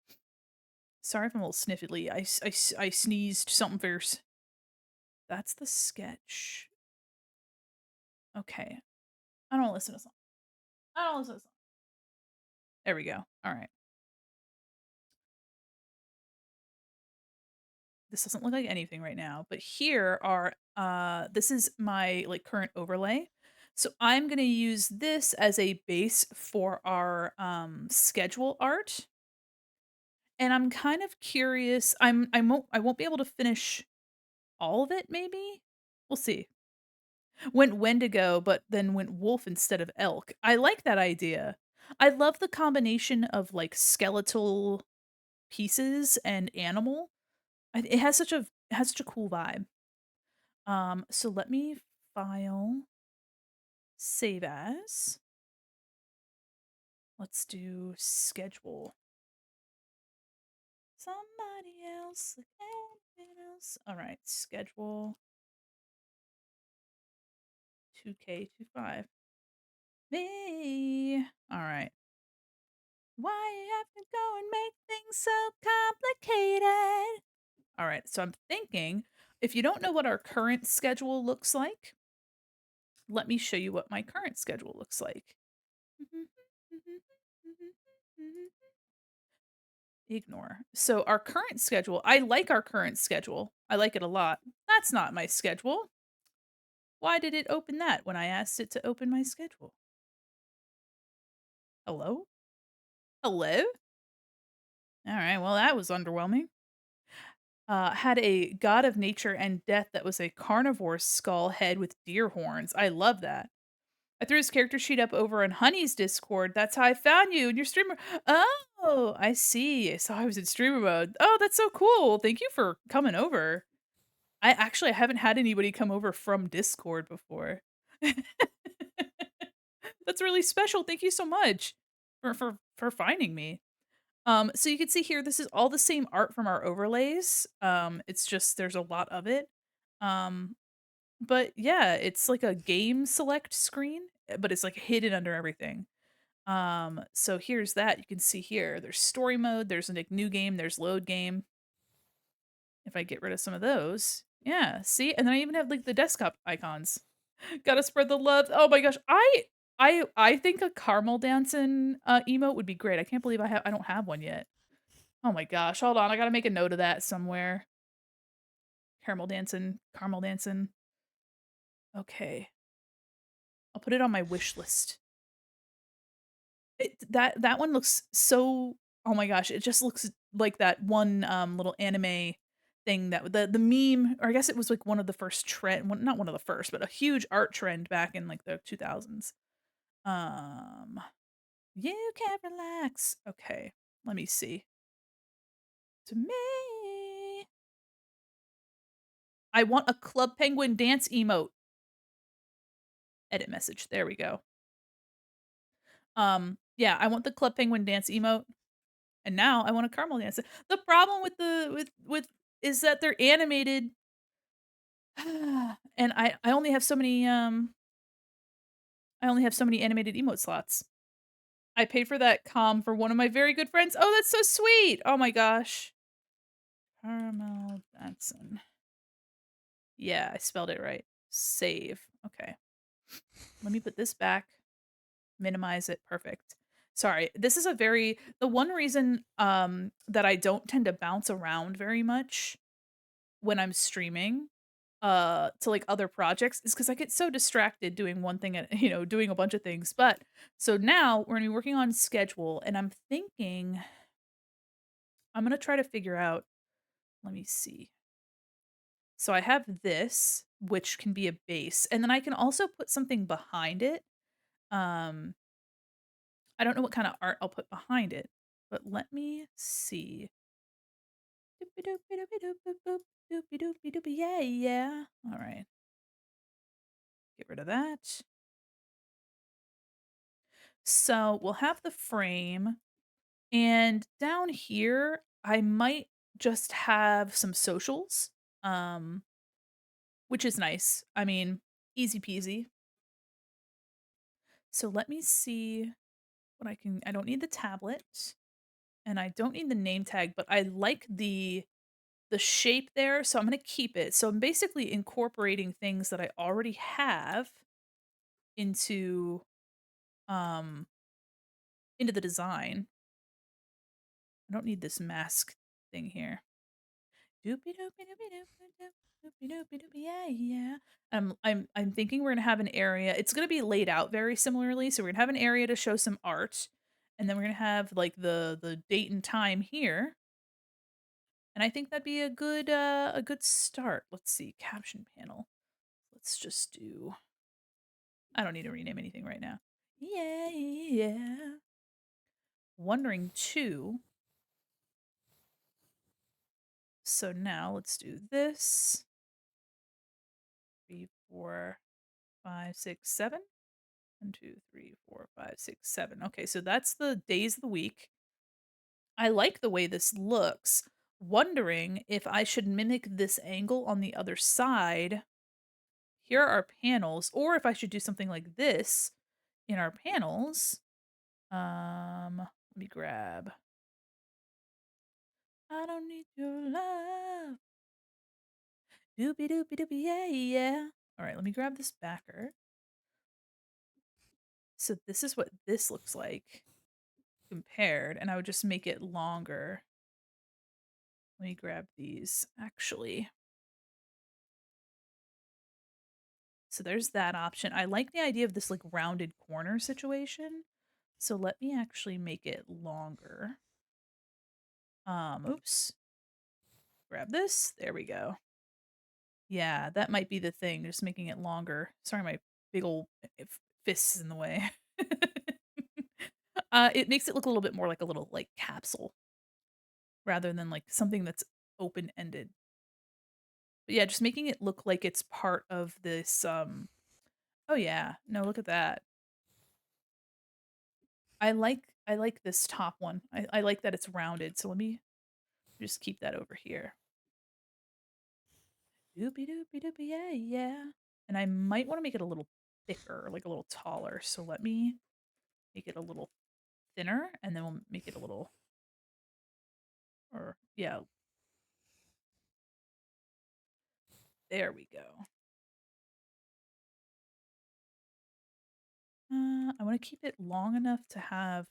Sorry if I'm a little sniffly. I sneezed something fierce. That's the sketch. Okay. I don't listen to song. I don't listen to song. There we go. All right. This doesn't look like anything right now, but here are this is my like current overlay. So I'm going to use this as a base for our schedule art. And I'm kind of curious. I won't be able to finish all of it maybe. We'll see. Went Wendigo, but then went wolf instead of elk. I like that idea. I love the combination of like skeletal pieces and animal. It has such a cool vibe. So let me file save as. Let's do schedule. Somebody else, like anything else. All right, schedule 2K25. Me. All right. Why you have to go and make things so complicated? All right, so I'm thinking if you don't know what our current schedule looks like, let me show you what my current schedule looks like. Ignore. So our current schedule, I like our current schedule. I like it a lot. That's not my schedule. Why did it open that when I asked it to open my schedule? Hello? Hello? All right, well, that was underwhelming. Had a god of nature and death that was a carnivore skull head with deer horns. I love that. I threw his character sheet up over on Honey's Discord. That's how I found you in your streamer. Oh, I see. I saw I was in streamer mode. Oh, that's so cool. Thank you for coming over. I haven't had anybody come over from Discord before. That's really special. Thank you so much for finding me. So you can see here, this is all the same art from our overlays. It's just there's a lot of it. Um, but yeah, it's like a game select screen, but it's like hidden under everything. So here's that. You can see here, there's story mode, there's like new game, there's load game. If I get rid of some of those, yeah, see, and then I even have like the desktop icons. Gotta spread the love. Oh my gosh, I think a caramel dancing emote would be great. I can't believe I don't have one yet. Oh my gosh, hold on, I gotta make a note of that somewhere. Caramel dancing, caramel dancing. Okay. I'll put it on my wish list. That one looks so oh my gosh, it just looks like that one, little anime thing that the meme or I guess it was, like, one of the first trend one not one of the first, but a huge art trend back in, like, the 2000s. Um, "You can't relax." Okay, let me see. To me I want a Club Penguin dance emote. Edit message, there we go. Yeah, I want the Club Penguin dance emote. And now I want a caramel dance. The problem with the with is that they're animated, and I only have so many, I only have so many animated emote slots. I paid for that comm for one of my very good friends. Oh, that's so sweet! Oh my gosh. Caramel dancing. Yeah, I spelled it right. Save. Okay. Let me put this back, minimize it, perfect. Sorry, this is a very the one reason, that I don't tend to bounce around very much when I'm streaming, to, like, other projects is because I get so distracted doing one thing at doing a bunch of things, but so now we're gonna be working on schedule, and I'm thinking I'm gonna try to figure out let me see. So I have this, which can be a base, and then I can also put something behind it. Um, I don't know what kinda art I'll put behind it, but let me see. Doopy doopy doopy doop boop boop. Doopy doopy doopy, yeah, yeah. Alright, get rid of that. So we'll have the frame, and down here, I might just have some socials, um, which is nice. I mean, easy peasy. So let me see what I don't need the tablet, and I don't need the name tag, but I like the shape there, so I'm gonna keep it. So I'm basically incorporating things that I already have into, um, into the design. I don't need this mask thing here. Doopy doopy doopy doopy doop, doopy doopy doopy, yeah, yeah. I'm thinking we're gonna have an area. It's gonna be laid out very similarly. So we're gonna have an area to show some art, and then we're gonna have like the date and time here. And I think that'd be a good start. Let's see, caption panel. Let's just do. I don't need to rename anything right now. Yeah, yeah. Wondering too. So now let's do this. 3, 4, 5, 6, 7. 1, 2, 3, 4, 5, 6, 7. Okay, so that's the days of the week. I like the way this looks. Wondering if I should mimic this angle on the other side. Here are our panels, or if I should do something like this in our panels. Let me grab. I don't need your love. Doopy doopy doopy, yeah, yeah. All right, let me grab this backer. So this is what this looks like compared, and I would just make it longer. Let me grab these actually. So there's that option. I like the idea of this like rounded corner situation. So let me actually make it longer. Oops. Grab this. There we go. Yeah, that might be the thing, just making it longer. Sorry, my big old fists in the way. It makes it look a little bit more like a little like capsule rather than like something that's open ended. But yeah, just making it look like it's part of this oh yeah. No, look at that. I like this top one. I like that it's rounded. So let me just keep that over here. Doopy doopy doopy yeah yeah. And I might want to make it a little thicker, like a little taller. So let me make it a little thinner and then we'll make it a little or yeah, there we go. I want to keep it long enough to have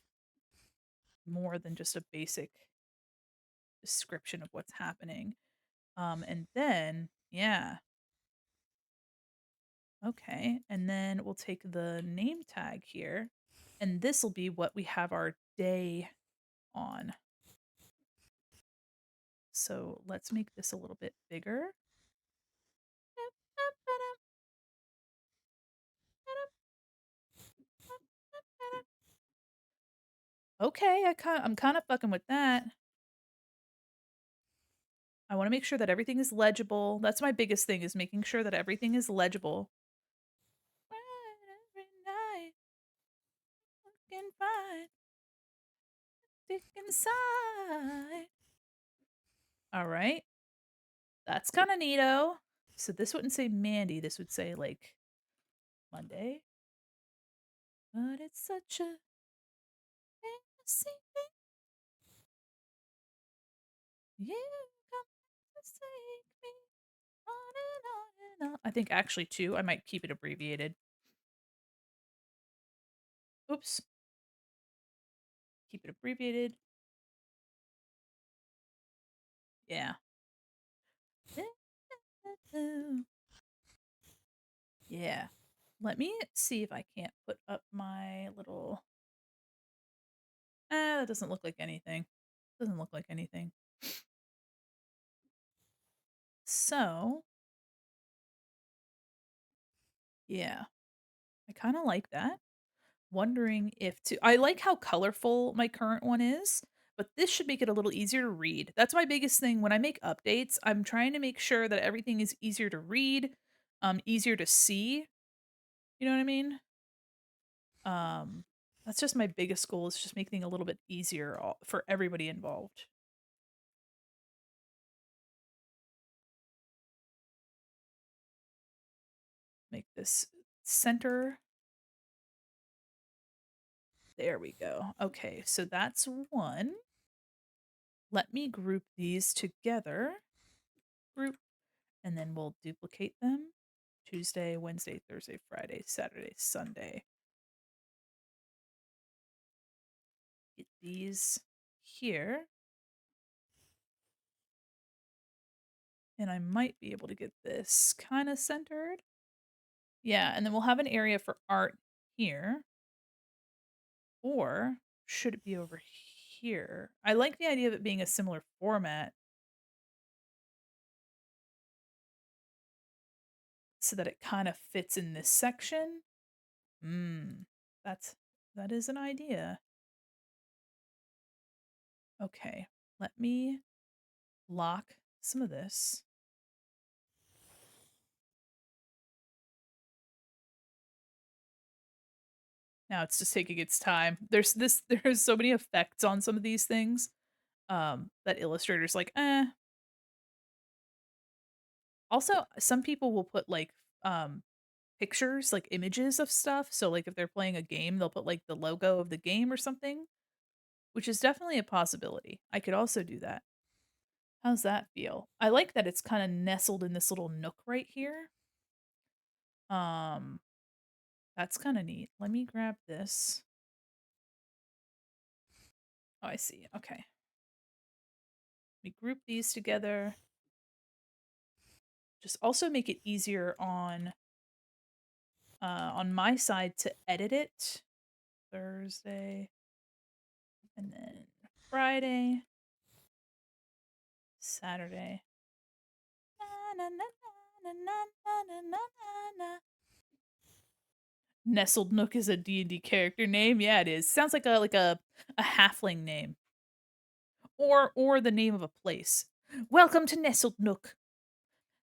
more than just a basic description of what's happening. And then, yeah, Okay, and then we'll take the name tag here, and this will be what we have our day on. So let's make this a little bit bigger. Okay, I'm kind of fucking with that. I want to make sure that everything is legible. That's my biggest thing is making sure that everything is legible. Every night, looking fine, dick inside. All right, that's kind of neato. So this wouldn't say Mandy. This would say like Monday. But it's such a fantasy. You come to take me on and on and on. I think actually too, I might keep it abbreviated. Oops. Keep it abbreviated. Yeah. Yeah. Let me see if I can't put up my little that doesn't look like anything. Doesn't look like anything. So, yeah. I kind of like that. Wondering if to I like how colorful my current one is, but this should make it a little easier to read. That's my biggest thing when I make updates. I'm trying to make sure that everything is easier to read, easier to see. You know what I mean? Um, that's just my biggest goal is just making it a little bit easier for everybody involved. Make this center. There we go. Okay, so that's one. Let me group these together. Group, and then we'll duplicate them. Tuesday, Wednesday, Thursday, Friday, Saturday, Sunday. Get these here. And I might be able to get this kind of centered. Yeah, and then we'll have an area for art here. Or should it be over here? I like the idea of it being a similar format so that it kind of fits in this section. Mm, that's that is an idea. Okay, let me lock some of this. Now it's just taking its time. There's so many effects on some of these things, that Illustrator's like, "Eh." Also, some people will put, like, pictures, like, images of stuff, so, like, if they're playing a game, they'll put, like, the logo of the game or something, which is definitely a possibility. I could also do that. How's that feel? I like that it's kinda nestled in this little nook right here. Um, that's kinda neat. Let me grab this. Oh, I see, okay. We group these together. Just also make it easier on my side to edit it. Thursday, and then Friday, Saturday. Na, na, na, na, na, na, na, na, na, na. Nestled Nook is a D&D character name. Yeah, it is. Sounds like a halfling name or the name of a place. Welcome to Nestled Nook.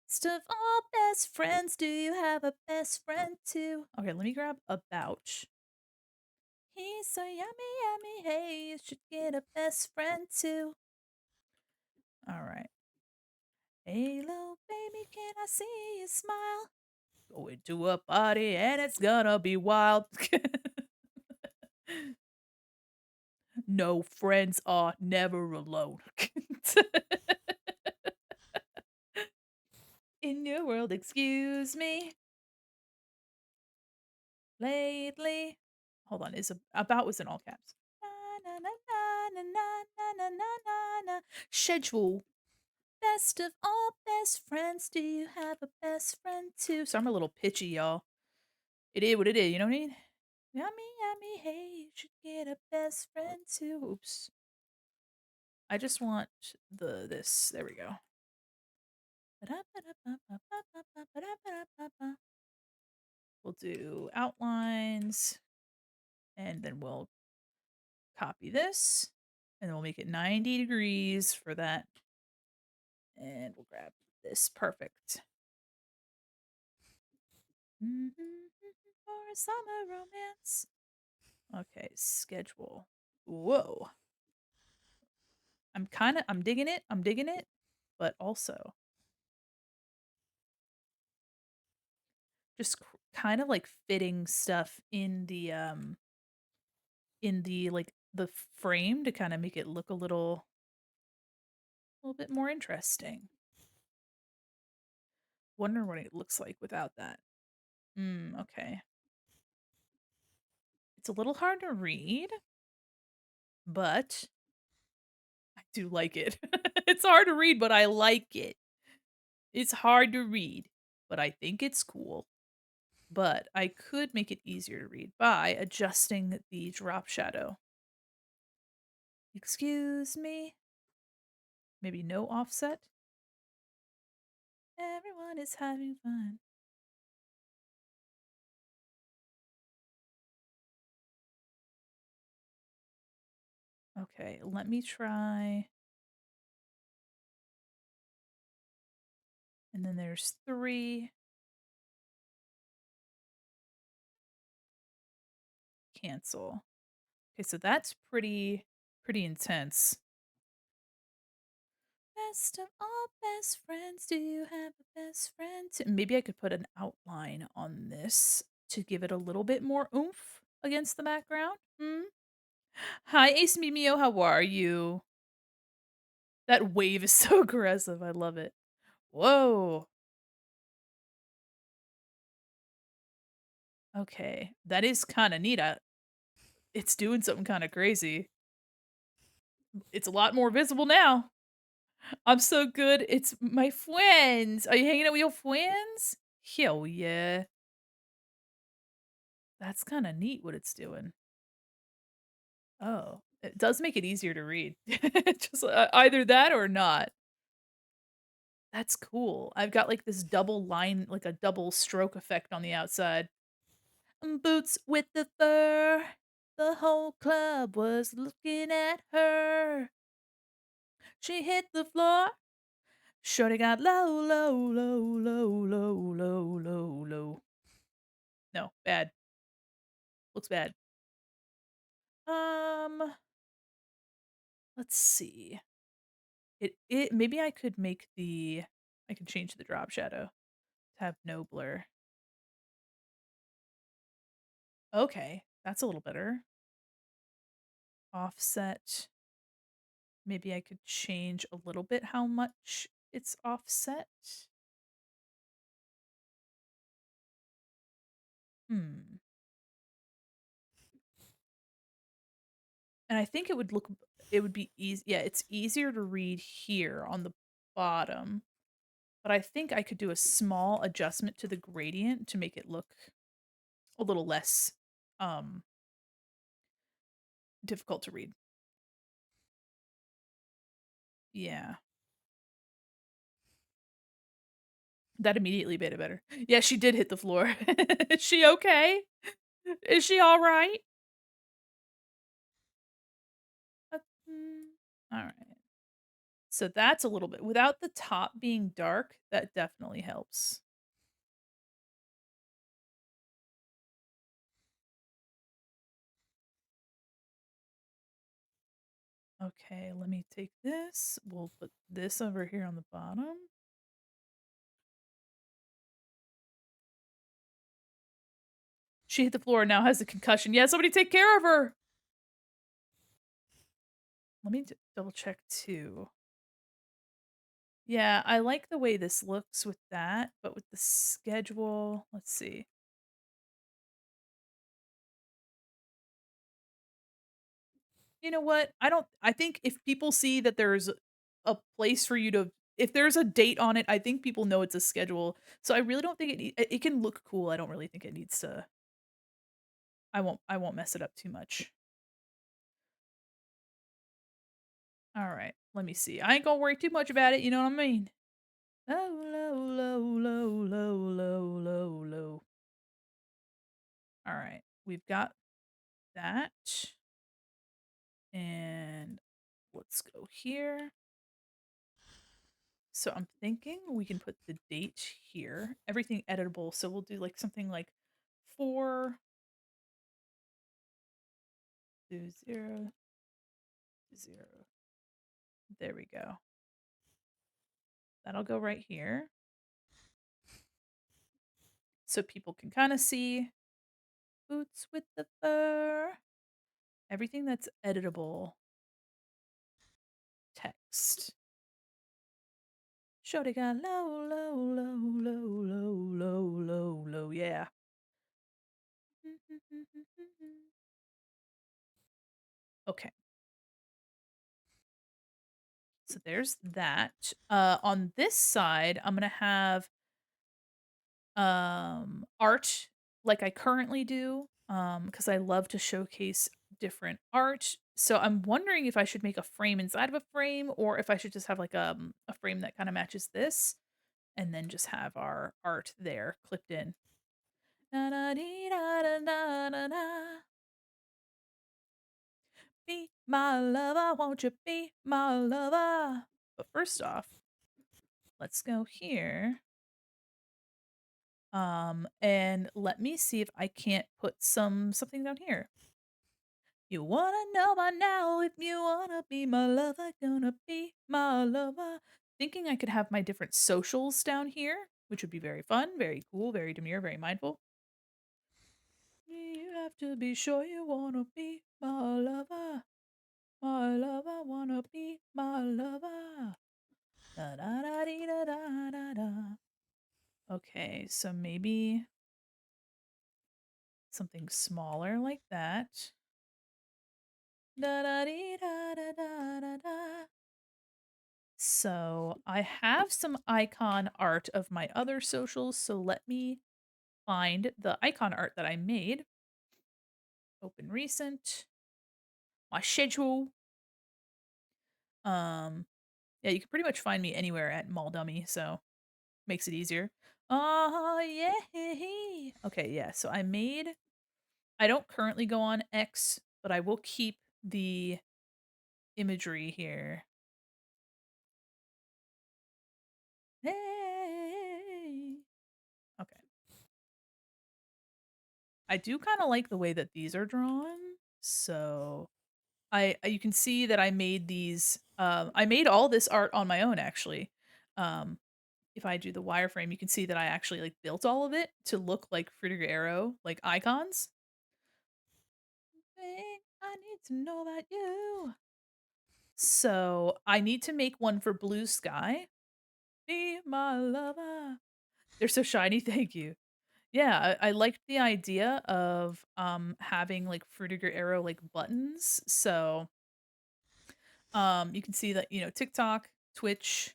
Best of all best friends, do you have a best friend too? Okay, let me grab about. He's so yummy, yummy. Hey, you should get a best friend too. All right. Hey, little baby, can I see you smile? Going to a party and it's gonna be wild. No, friends are never alone. In your world, excuse me. Lately. Hold on, is about was in all caps. Na, na, na, na, na, na, na, na, na, na. Schedule. Best of all best friends. Do you have a best friend too? So I'm a little pitchy, y'all. It is what it is, you know what I mean? Yummy, yummy, hey, you should get a best friend too. Oops. I just want this. There we go. We'll do outlines, and then we'll copy this, and we'll make it 90 degrees for that. And we'll grab this. Perfect. For a summer romance. Okay, schedule. Whoa. I'm digging it. I'm digging it. But also just kind of like fitting stuff in the like the frame to kind of make it look a little bit more interesting. Wonder what it looks like without that. Okay. It's a little hard to read, but I do like it. It's hard to read, but I like it. It's hard to read, but I think it's cool. But I could make it easier to read by adjusting the drop shadow. Excuse me. Maybe no offset. Everyone is having fun. Okay, let me try. And then there's 3. Cancel. Okay, so that's pretty intense. Best of all best friends, do you have a best friend? Maybe I could put an outline on this to give it a little bit more oomph against the background. Hi, Ace Mimio, how are you? That wave is so aggressive. I love it. Whoa. Okay, that is kind of neat. It's doing something kind of crazy. It's a lot more visible now. I'm so good. It's my friends. Are you hanging out with your friends? Hell yeah. That's kind of neat what it's doing. Oh, it does make it easier to read. Just either that or not. That's cool. I've got like this double line, like a double stroke effect on the outside. Boots with the fur. The whole club was looking at her. She hit the floor. Shorty got low, low, low, low, low, low, low, low. No, bad. Looks bad. Um, let's see. It maybe I could change the drop shadow to have no blur. Okay, that's a little better. Offset. Maybe I could change a little bit how much it's offset. Hmm. And I think it would be easy. Yeah, it's easier to read here on the bottom, but I think I could do a small adjustment to the gradient to make it look a little less um difficult to read. Yeah. That immediately made it better. Yeah, she did hit the floor. Is she okay? Is she all right? All right. So that's a little bit without the top being dark, that definitely helps. Okay, let me take this. We'll put this over here on the bottom. She hit the floor and now has a concussion. Yeah, somebody take care of her. Let me double check too. Yeah, I like the way this looks with that, but with the schedule, let's see. You know what? I think if people see that there's a place for you to if there's a date on it, I think people know it's a schedule. So I really don't think it can look cool. I don't really think it needs to I won't mess it up too much. Alright, let me see. I ain't gonna worry too much about it, you know what I mean? Low, low, low, low, low, low, low, low. Alright, we've got that. And let's go here. So I'm thinking we can put the date here. Everything editable. So we'll do like something like 4 to 0 to 0. There we go. That'll go right here. So people can kind of see boots with the fur. Everything that's editable. Text. Shorty got low, low, low, low, low, low, low, low. Yeah. Okay. So there's that. On this side, I'm gonna have art like I currently do, because I love to showcase different art. So I'm wondering if I should make a frame inside of a frame or if I should just have like a frame that kind of matches this and then just have our art there clipped in. Da da dee da da da da da. Be my lover, won't you be my lover? But first off, let's go here. And let me see if I can't put something down here. You wanna know by now if you wanna be my lover, gonna be my lover. Thinking I could have my different socials down here, which would be very fun, very cool, very demure, very mindful. You have to be sure you wanna be my lover. My lover, wanna be my lover. Da da da dee da da da da. Okay, so maybe something smaller like that. Da da dee da da da da da. So I have some icon art of my other socials. So let me find the icon art that I made. Open recent. My schedule. Um, yeah, you can pretty much find me anywhere at Mall Dummy, so makes it easier. Oh yeah. Okay, yeah. So I don't currently go on X, but I will keep the imagery here. Hey. Okay. I do kinda like the way that these are drawn. So, you can see that I made all this art on my own, actually. Um, if I do the wireframe, you can see that I actually, like, built all of it to look like Frigga Arrow, like, icons. Thing I need to know about you. So, I need to make one for Blue Sky. Be my lover. They're so shiny, thank you. Yeah, I liked the idea of, having, like, Fruitiger Arrow, like, buttons, so, you can see that, TikTok, Twitch,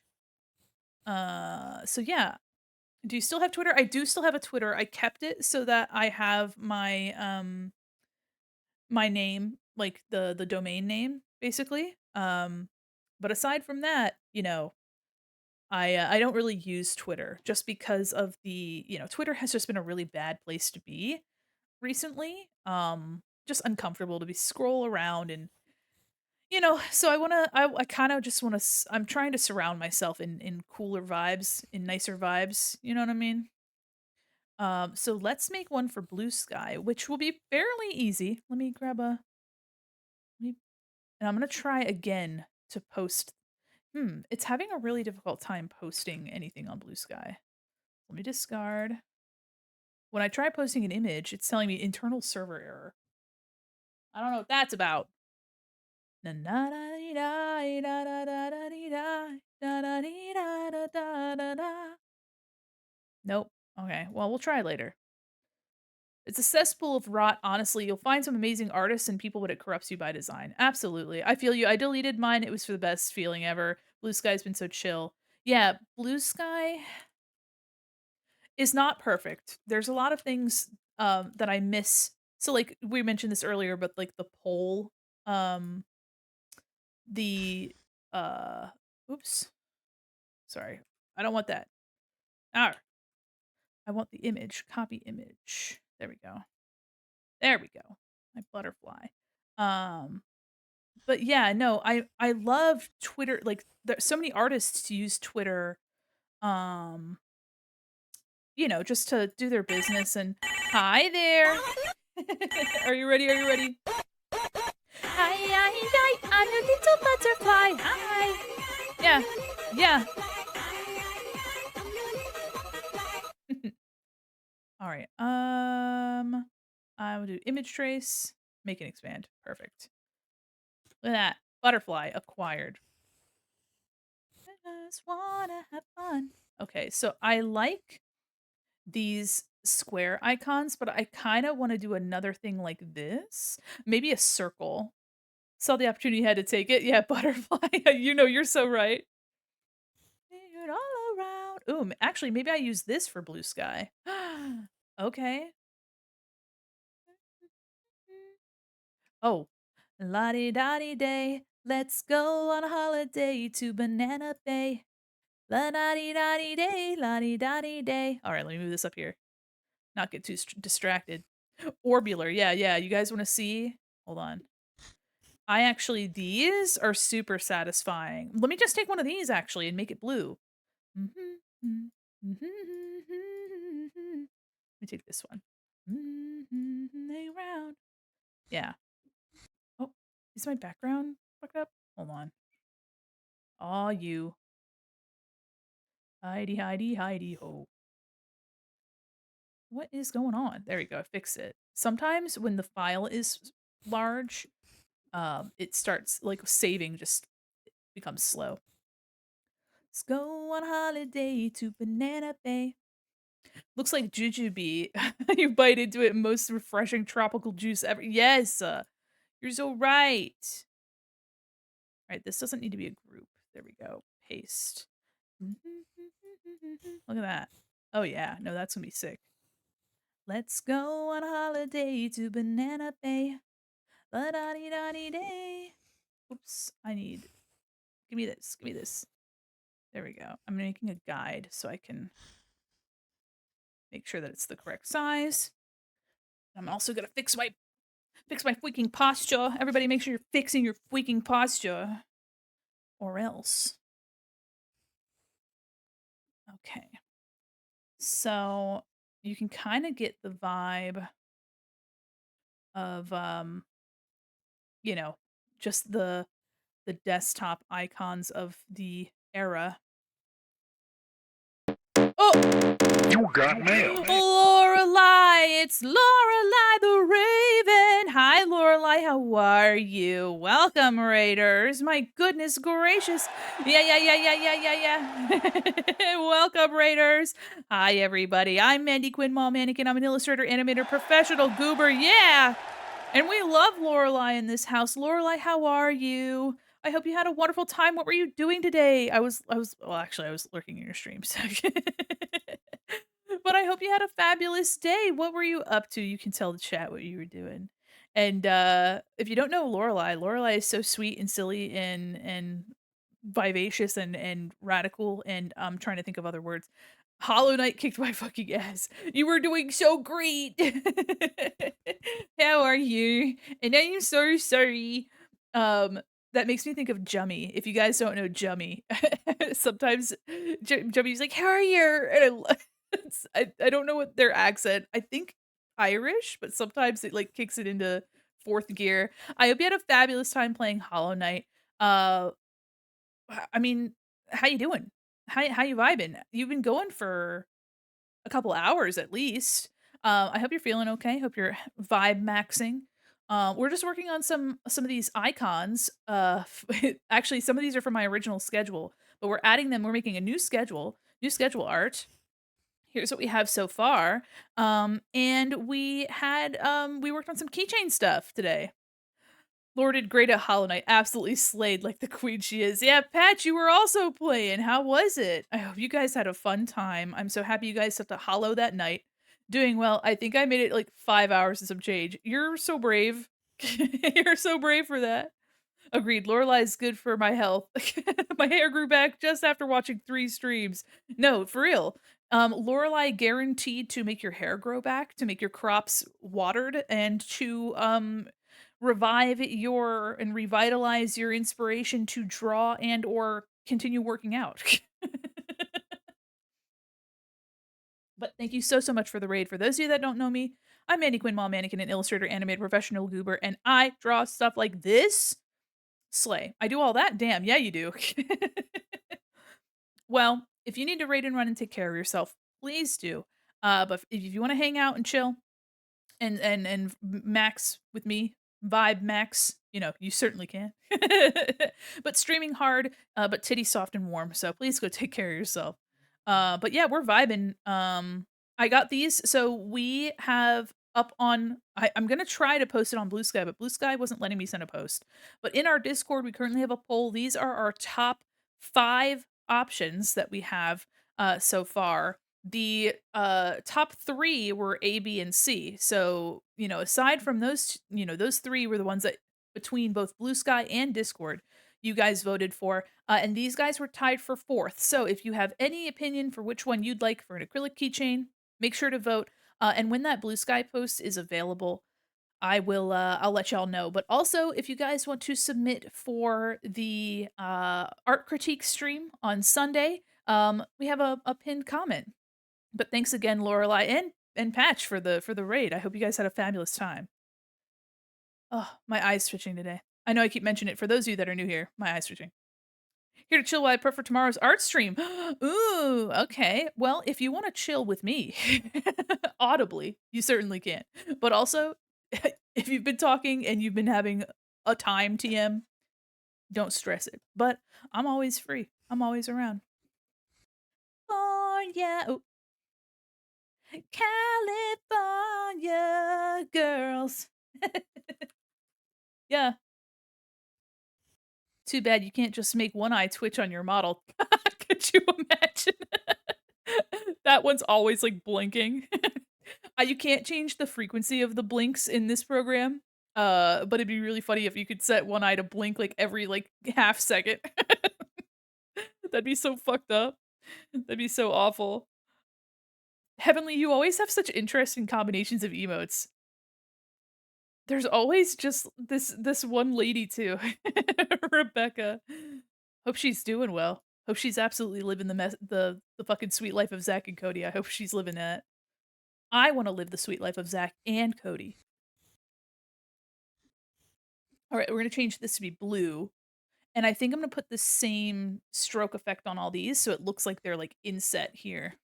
so yeah. Do you still have Twitter? I do still have a Twitter. I kept it so that I have my name, like, the domain name, basically, but aside from that, I don't really use Twitter just because of Twitter has just been a really bad place to be recently. Just uncomfortable to be scroll around and so I kind of just want to I'm trying to surround myself in cooler vibes, in nicer vibes, you know what I mean? So let's make one for Blue Sky, which will be fairly easy. Let me grab a let me, and I'm going to try again to post. It's having a really difficult time posting anything on Blue Sky. Let me discard. When I try posting an image, it's telling me internal server error. I don't know what that's about. Na na da dee da da da da da dee da da da dee da da da da da. Nope. Okay. Well, we'll try later. It's a cesspool of rot, honestly. You'll find some amazing artists and people, but it corrupts you by design. Absolutely. I feel you. I deleted mine. It was for the best feeling ever. Blue Sky's been so chill. Yeah, Blue Sky is not perfect. There's a lot of things that I miss So, like, we mentioned this earlier, but, like, the poll, um, the, uh oops, sorry. I don't want that. Ah, I want the image, copy image. There we go. There we go. My butterfly. Um, but yeah, no, I love Twitter, like, there's so many artists use Twitter, um, just to do their business and hi there. Are you ready? Are you ready? Hi, hi, hi, I'm a little butterfly. Hi. Yeah. Yeah. All right. I will do image trace, make and expand. Perfect. Look at that. Butterfly acquired. I just wanna have fun. Okay, so I like these square icons, but I kind of want to do another thing like this. Maybe a circle. Saw the opportunity, had to take it. Yeah, butterfly. You're so right. It all around. Ooh, actually, maybe I use this for blue sky. Okay. Oh, la-di-da-di day. Let's go on a holiday to Banana Bay. La-da-di-da-di-day, la-di-da-di-day. All right, let me move this up here. Not get too distracted. Orbular, yeah, yeah. You guys want to see? Hold on. These are super satisfying. Let me just take one of these actually and make it blue. Let me take this one. Around. Yeah. Oh, is my background fucked up? Hold on. Aw, you. Heidi, Heidi, Heidi, ho. What is going on? There we go. I fixed it. Sometimes when the file is large, it starts like saving just becomes slow. Let's go on holiday to Banana Bay. Looks like jujube. You bite into it, most refreshing tropical juice ever. Yes, you're so right. All right, this doesn't need to be a group. There we go. Paste. Look at that. Oh yeah, no, that's gonna be sick. Let's go on a holiday to Banana Bay. La da dee da dee day. Oops, give me this. Give me this. There we go. I'm making a guide so I can make sure that it's the correct size. I'm also gonna fix my freaking posture. Everybody make sure you're fixing your freaking posture. Or else. Okay. So you can kind of get the vibe of you know, just the desktop icons of the era. Oh! You got mail. Lorelai! It's Lorelai the Raven! Hi, Lorelai, how are you? Welcome, Raiders! My goodness gracious! Yeah, yeah, yeah, yeah, yeah, yeah, yeah. Welcome, Raiders! Hi, everybody. I'm Mandi Quin, Mall Mannequin. I'm an illustrator, animator, professional goober. Yeah! And we love Lorelai in this house. Lorelai, how are you? I hope you had a wonderful time. What were you doing today? Well, actually, I was lurking in your streams. But I hope you had a fabulous day. What were you up to? You can tell the chat what you were doing. And if you don't know Lorelai, Lorelai is so sweet and silly and vivacious and radical, and I'm trying to think of other words. Hollow Knight kicked my fucking ass. You were doing so great. How are you? And I am so sorry. Um, that makes me think of Jummy. If you guys don't know Jummy, sometimes Jummy's like, "How are you?" And I don't know what their accent. I think Irish, but sometimes it like kicks it into fourth gear. I hope you had a fabulous time playing Hollow Knight. Uh, I mean, how you doing? How you vibing? You've been going for a couple hours at least. I hope you're feeling okay. Hope you're vibe maxing. We're just working on some of these icons. Actually, some of these are from my original schedule, but we're adding them. We're making a new schedule art. Here's what we have so far. And we worked on some keychain stuff today. Lorded great at Hollow Knight, absolutely slayed like the queen she is. Yeah, Pat, you were also playing. How was it? I hope you guys had a fun time. I'm so happy you guys got to hollow that night. Doing well. I think I made it like 5 hours and some change. You're so brave. You're so brave for that. Agreed. Lorelai is good for my health. My hair grew back just after watching 3 streams. No, for real. Lorelai guaranteed to make your hair grow back, to make your crops watered, and to revive your and revitalize your inspiration to draw and or continue working out. But thank you so, so much for the raid. For those of you that don't know me, I'm Mandy Quinn, mom, mannequin, and illustrator, animated professional goober, and I draw stuff like this. Slay. I do all that? Damn, yeah, you do. Well, if you need to raid and run and take care of yourself, please do. But if you want to hang out and chill and max with me, vibe max, you certainly can. But streaming hard, but titty soft and warm. So please go take care of yourself. But yeah, we're vibing. I got these. So we have up on I'm gonna try to post it on Blue Sky, but Blue Sky wasn't letting me send a post. But in our Discord, we currently have a poll. These are our top 5 options that we have so far. The top 3 were A, B, and C. So, aside from those, those 3 were the ones that between both Blue Sky and Discord you guys voted for. And these guys were tied for 4th. So if you have any opinion for which one you'd like for an acrylic keychain, make sure to vote. And when that Blue Sky post is available, I'll let y'all know. But also, if you guys want to submit for the art critique stream on Sunday, we have a pinned comment. But thanks again, Lorelai and Patch for the raid. I hope you guys had a fabulous time. Oh, my eye's twitching today. I know I keep mentioning it. For those of you that are new here, my eye's twitching. Here to chill while I prep for tomorrow's art stream. Ooh, okay. Well, if you want to chill with me audibly, you certainly can. But also, if you've been talking and you've been having a time TM, don't stress it. But I'm always free. I'm always around. California, oh, California girls. Yeah. Too bad you can't just make one eye twitch on your model. Could you imagine? That one's always like blinking. You can't change the frequency of the blinks in this program. But it'd be really funny if you could set one eye to blink like every like half second. That'd be so fucked up. That'd be so awful. Heavenly, you always have such interesting combinations of emotes. There's always just this one lady too, Rebecca. Hope she's doing well. Hope she's absolutely living the fucking sweet life of Zach and Cody. I hope she's living that. I want to live the sweet life of Zach and Cody. All right, we're gonna change this to be blue, and I think I'm gonna put the same stroke effect on all these, so it looks like they're like inset here.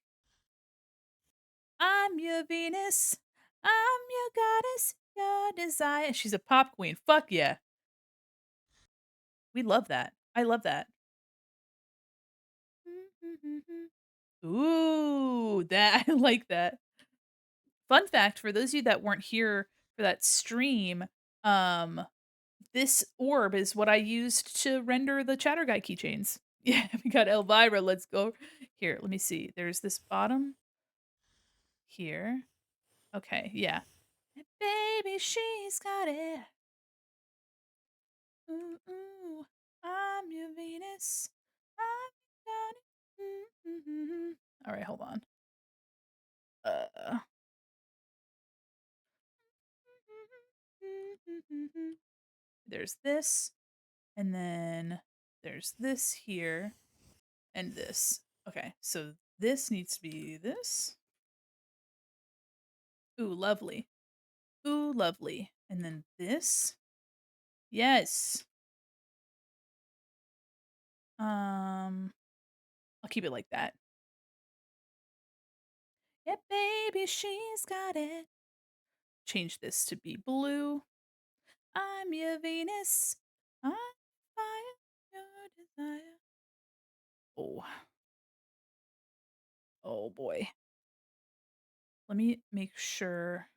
I'm your Venus. I'm your goddess. Your desire. She's a pop queen. Fuck yeah. We love that. I love that. Ooh, that I like that. Fun fact for those of you that weren't here for that stream, um, this orb is what I used to render the Chatter Guy keychains. Yeah, we got Elvira. Let's go. Here, let me see. There's this bottom here. Okay, yeah. Baby, she's got it. Ooh, ooh, I'm your Venus. I'm got it. All right, hold on. Uh. There's this, and then there's this here, and this. Okay, so this needs to be this. Ooh, lovely. Ooh, lovely. And then this. Yes. I'll keep it like that. Yeah, baby, she's got it. Change this to be blue. I'm your Venus. I'm fire, your desire. Oh. Oh boy. Let me make sure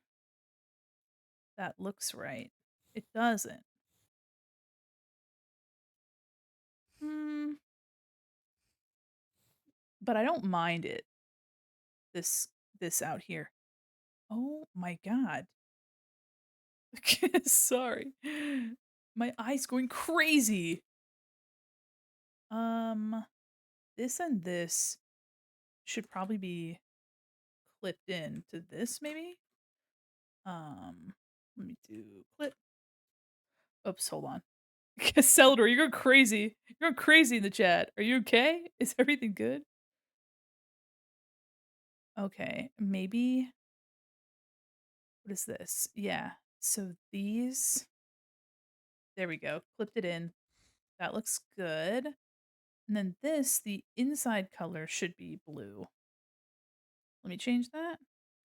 that looks right. It doesn't. Hmm. But I don't mind it. This this out here. Oh my god. Sorry. My eye's going crazy. Um, this and this should probably be clipped in to this maybe? Um, Let me do clip. Oops, hold on. Celador, you're going crazy. You're going crazy in the chat. Are you okay? Is everything good? Okay, maybe what is this? Yeah. So these there we go. Clipped it in. That looks good. And then this, the inside color should be blue. Let me change that.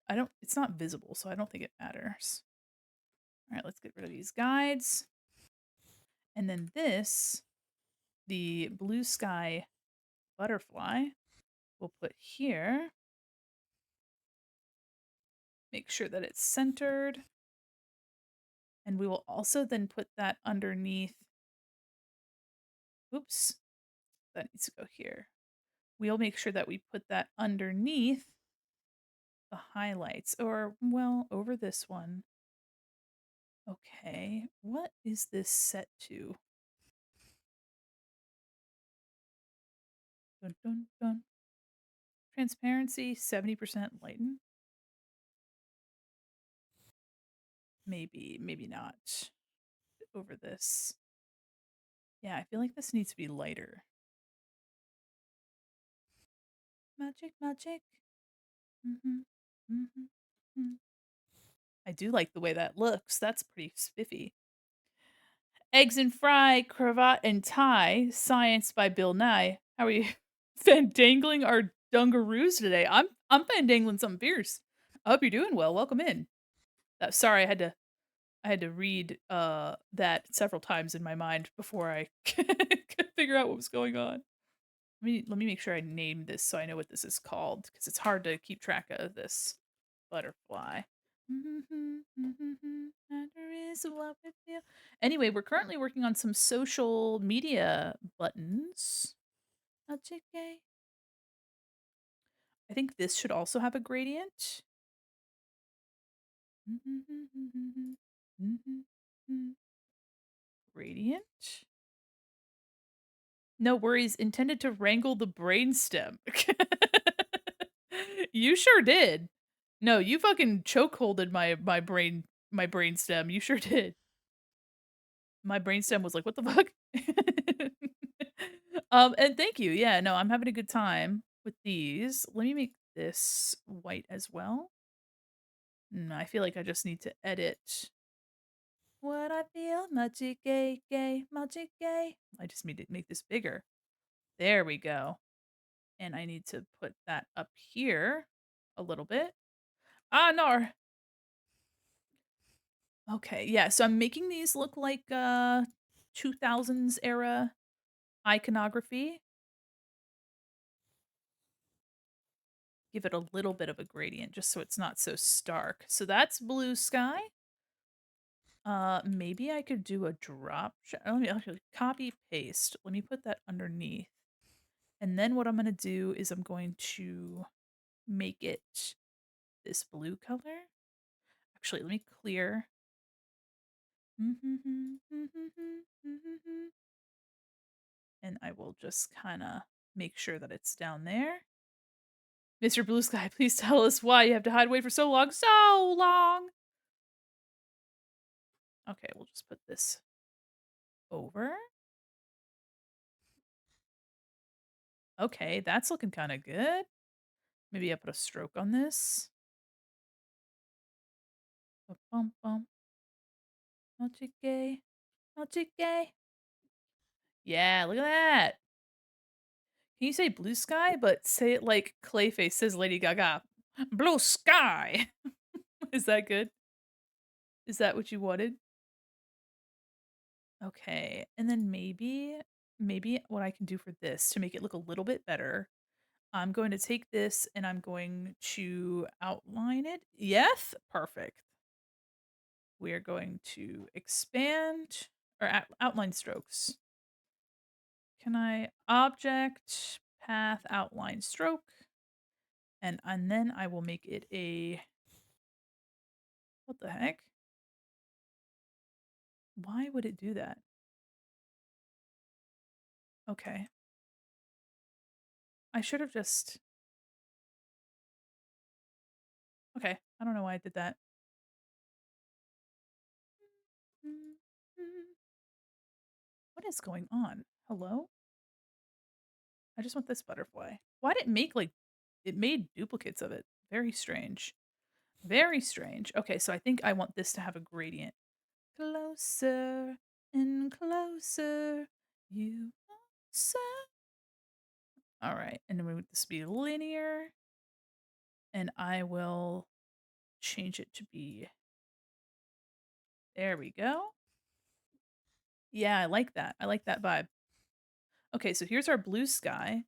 I don't it's not visible, so I don't think it matters. All right, let's get rid of these guides. And then this, the blue sky butterfly, we'll put here. Make sure that it's centered. And we will also then put that underneath. Oops, that needs to go here. We'll make sure that we put that underneath the highlights, or, well, over this one. Okay, what is this set to? Dun, dun, dun. Transparency, 70% lighten. Maybe, maybe not. Over this. Yeah, I feel like this needs to be lighter. Magic, magic. Mm-hmm. Mm-hmm. Mm. I do like the way that looks. That's pretty spiffy. Eggs and Fry, Cravat and Tie, Science by Bill Nye. How are you fandangling our dungaroos today? I'm fandangling something fierce. I hope you're doing well. Welcome in. Sorry, I had to read that several times in my mind before I could figure out what was going on. Let me make sure I name this so I know what this is called because it's hard to keep track of this butterfly. Matter is what we feel. Anyway, we're currently working on some social media buttons. I think this should also have a gradient. Gradient. No worries, intended to wrangle the brainstem. You sure did. No, you fucking chokeholded my brainstem. You sure did. My brainstem was like, "What the fuck?" And thank you. Yeah, no, I'm having a good time with these. Let me make this white as well. I feel like I just need to edit what I feel. Magic gay, gay, magic gay. I just need to make this bigger. There we go. And I need to put that up here a little bit. Ah, no. Okay, yeah, so I'm making these look like 2000s era iconography. Give it a little bit of a gradient just so it's not so stark. So that's blue sky. Maybe I could do a drop. Let me actually copy paste. Let me put that underneath. And then what I'm going to do is I'm going to make it this blue color. Actually, let me clear. And I will just kind of make sure that it's down there. Mr. Blue Sky, please tell us why you have to hide away for so long. So long! Okay, we'll just put this over. Okay, that's looking kind of good. Maybe I put a stroke on this. Bum bum. Gay. Gay. Yeah, look at that. Can you say blue sky, but say it like Clayface says Lady Gaga? Blue sky. Is that good? Is that what you wanted? Okay, and then maybe what I can do for this to make it look a little bit better, I'm going to take this and I'm going to outline it. Yes, perfect. We are going to expand or outline strokes. Can I object path outline stroke? And then I will make it a What the heck? Why would it do that? Okay. I should have just okay, I don't know why I did that. What is going on? Hello? I just want this butterfly. Why did it make, like it made duplicates of it. Very strange. Very strange. Okay, so I think I want this to have a gradient. Closer and closer, you closer. Alright, and then we want this to be linear, and I will change it to be there we go. Yeah, I like that. I like that vibe. Okay, so here's our blue sky.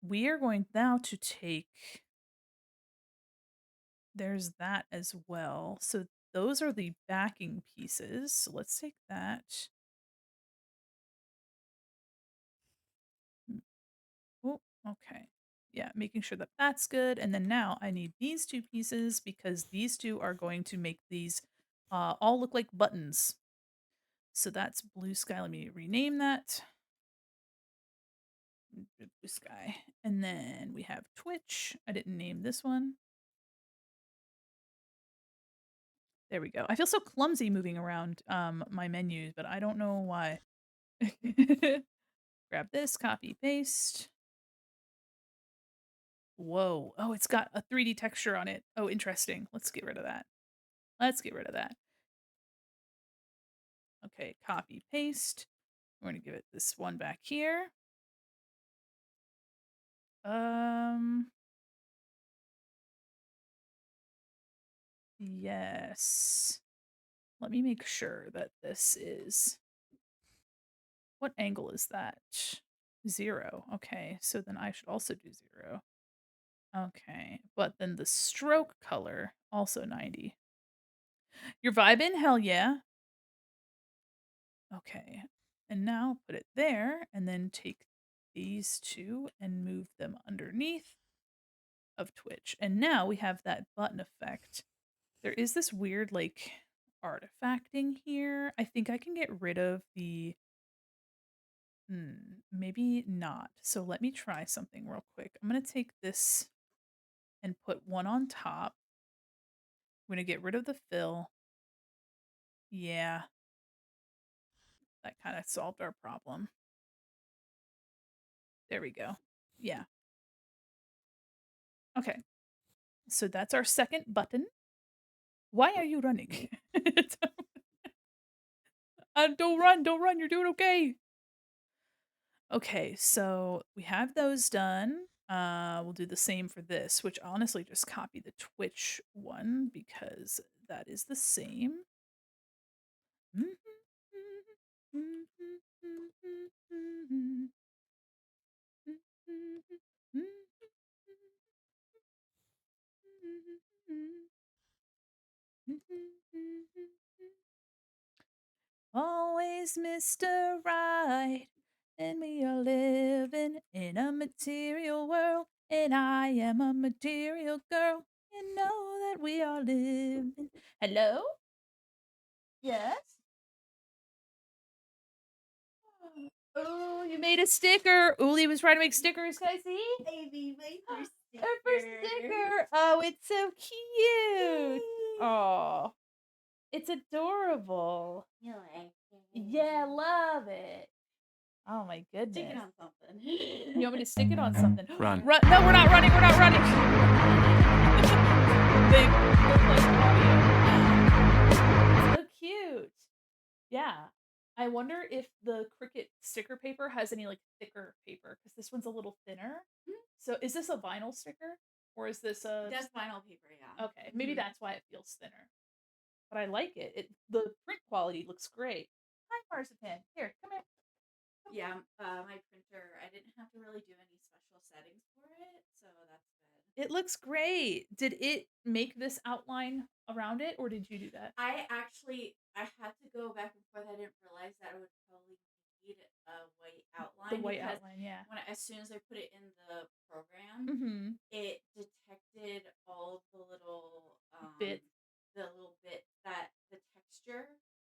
We are going now to take there's that as well. So those are the backing pieces. So let's take that. Mm, oh, okay. Yeah, making sure that that's good. And then now I need these two pieces because these two are going to make these all look like buttons. So that's blue sky. Let me rename that. Blue sky. And then we have Twitch. I didn't name this one. There we go. I feel so clumsy moving around my menus, but I don't know why. Grab this, copy, paste. Whoa. Oh, it's got a 3D texture on it. Oh, interesting. Let's get rid of that. Let's get rid of that. Okay, copy, paste. We're going to give it this one back here. Yes. Let me make sure that this is what angle is that? 0. Okay, so then I should also do 0. Okay, but then the stroke color, also 90. You're vibing? Hell yeah. Okay, and now put it there, and then take these two and move them underneath of Twitch. And now we have that button effect. There is this weird, like, artifacting here. I think I can get rid of the maybe not. So let me try something real quick. I'm gonna take this and put one on top. I'm gonna get rid of the fill. Yeah, that kind of solved our problem. There we go. Yeah. Okay. So that's our second button. Why are you running? Don't run, don't run. You're doing okay. Okay, so we have those done. We'll do the same for this, which honestly just copy the Twitch one because that is the same. Always Mr. Right, and we are living in a material world, and I am a material girl. You know that we are living. Hello? Yes? Oh, you made a sticker. Uli was trying to make stickers. Can I see? Baby, my first sticker. Our first sticker. Oh, it's so cute. Oh, it's adorable. You like it? Yeah, love it. Oh my goodness. Stick it on something. You want me to stick it on something? Run. No, we're not running. We're not running. They look like audio. So cute. Yeah. I wonder if the Cricut sticker paper has any like thicker paper because this one's a little thinner. So is this a vinyl sticker or is this a? That's vinyl paper, yeah. Okay, maybe that's why it feels thinner. But I like it. The print quality looks great. Hi, Marzipan. Here, come here. Yeah, my printer, I didn't have to really do any special settings for it, so that's good. It looks great. Did it make this outline around it, or did you do that? I had to go back and forth. I didn't realize that I would probably need a white outline. The white because outline, yeah. as soon as I put it in the program, it detected all the little Bit. the little bit texture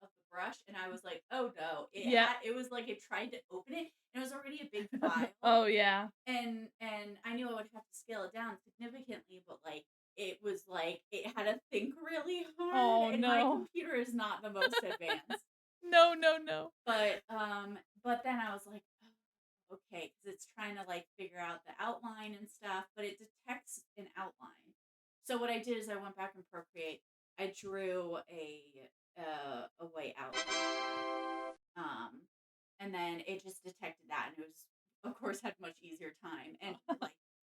of the brush, and I was like, "Oh, no." Yeah. It was like it tried to open it, and it was already a big file, Oh, yeah. and I knew I would have to scale it down significantly, but, like, it was like it had to think really hard, Oh, and my no. computer is not the most advanced. No, no, no. But then I was like, "Oh, okay," because it's trying to, like, figure out the outline and stuff, but it detects an outline. So what I did is I went back in Procreate. I drew a white outline, um, and then it just detected that, and it was, of course, had much easier time. And like,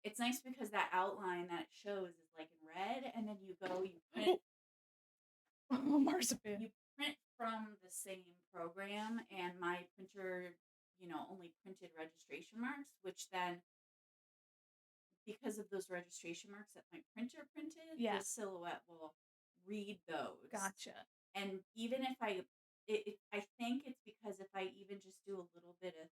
it's nice because that outline that it shows is like in red, and then Marzipan. you print from the same program, and my printer, only printed registration marks, which then, because of those registration marks that my printer printed, Yeah. the silhouette will read those. Gotcha. And even if I think it's because if I even just do a little bit of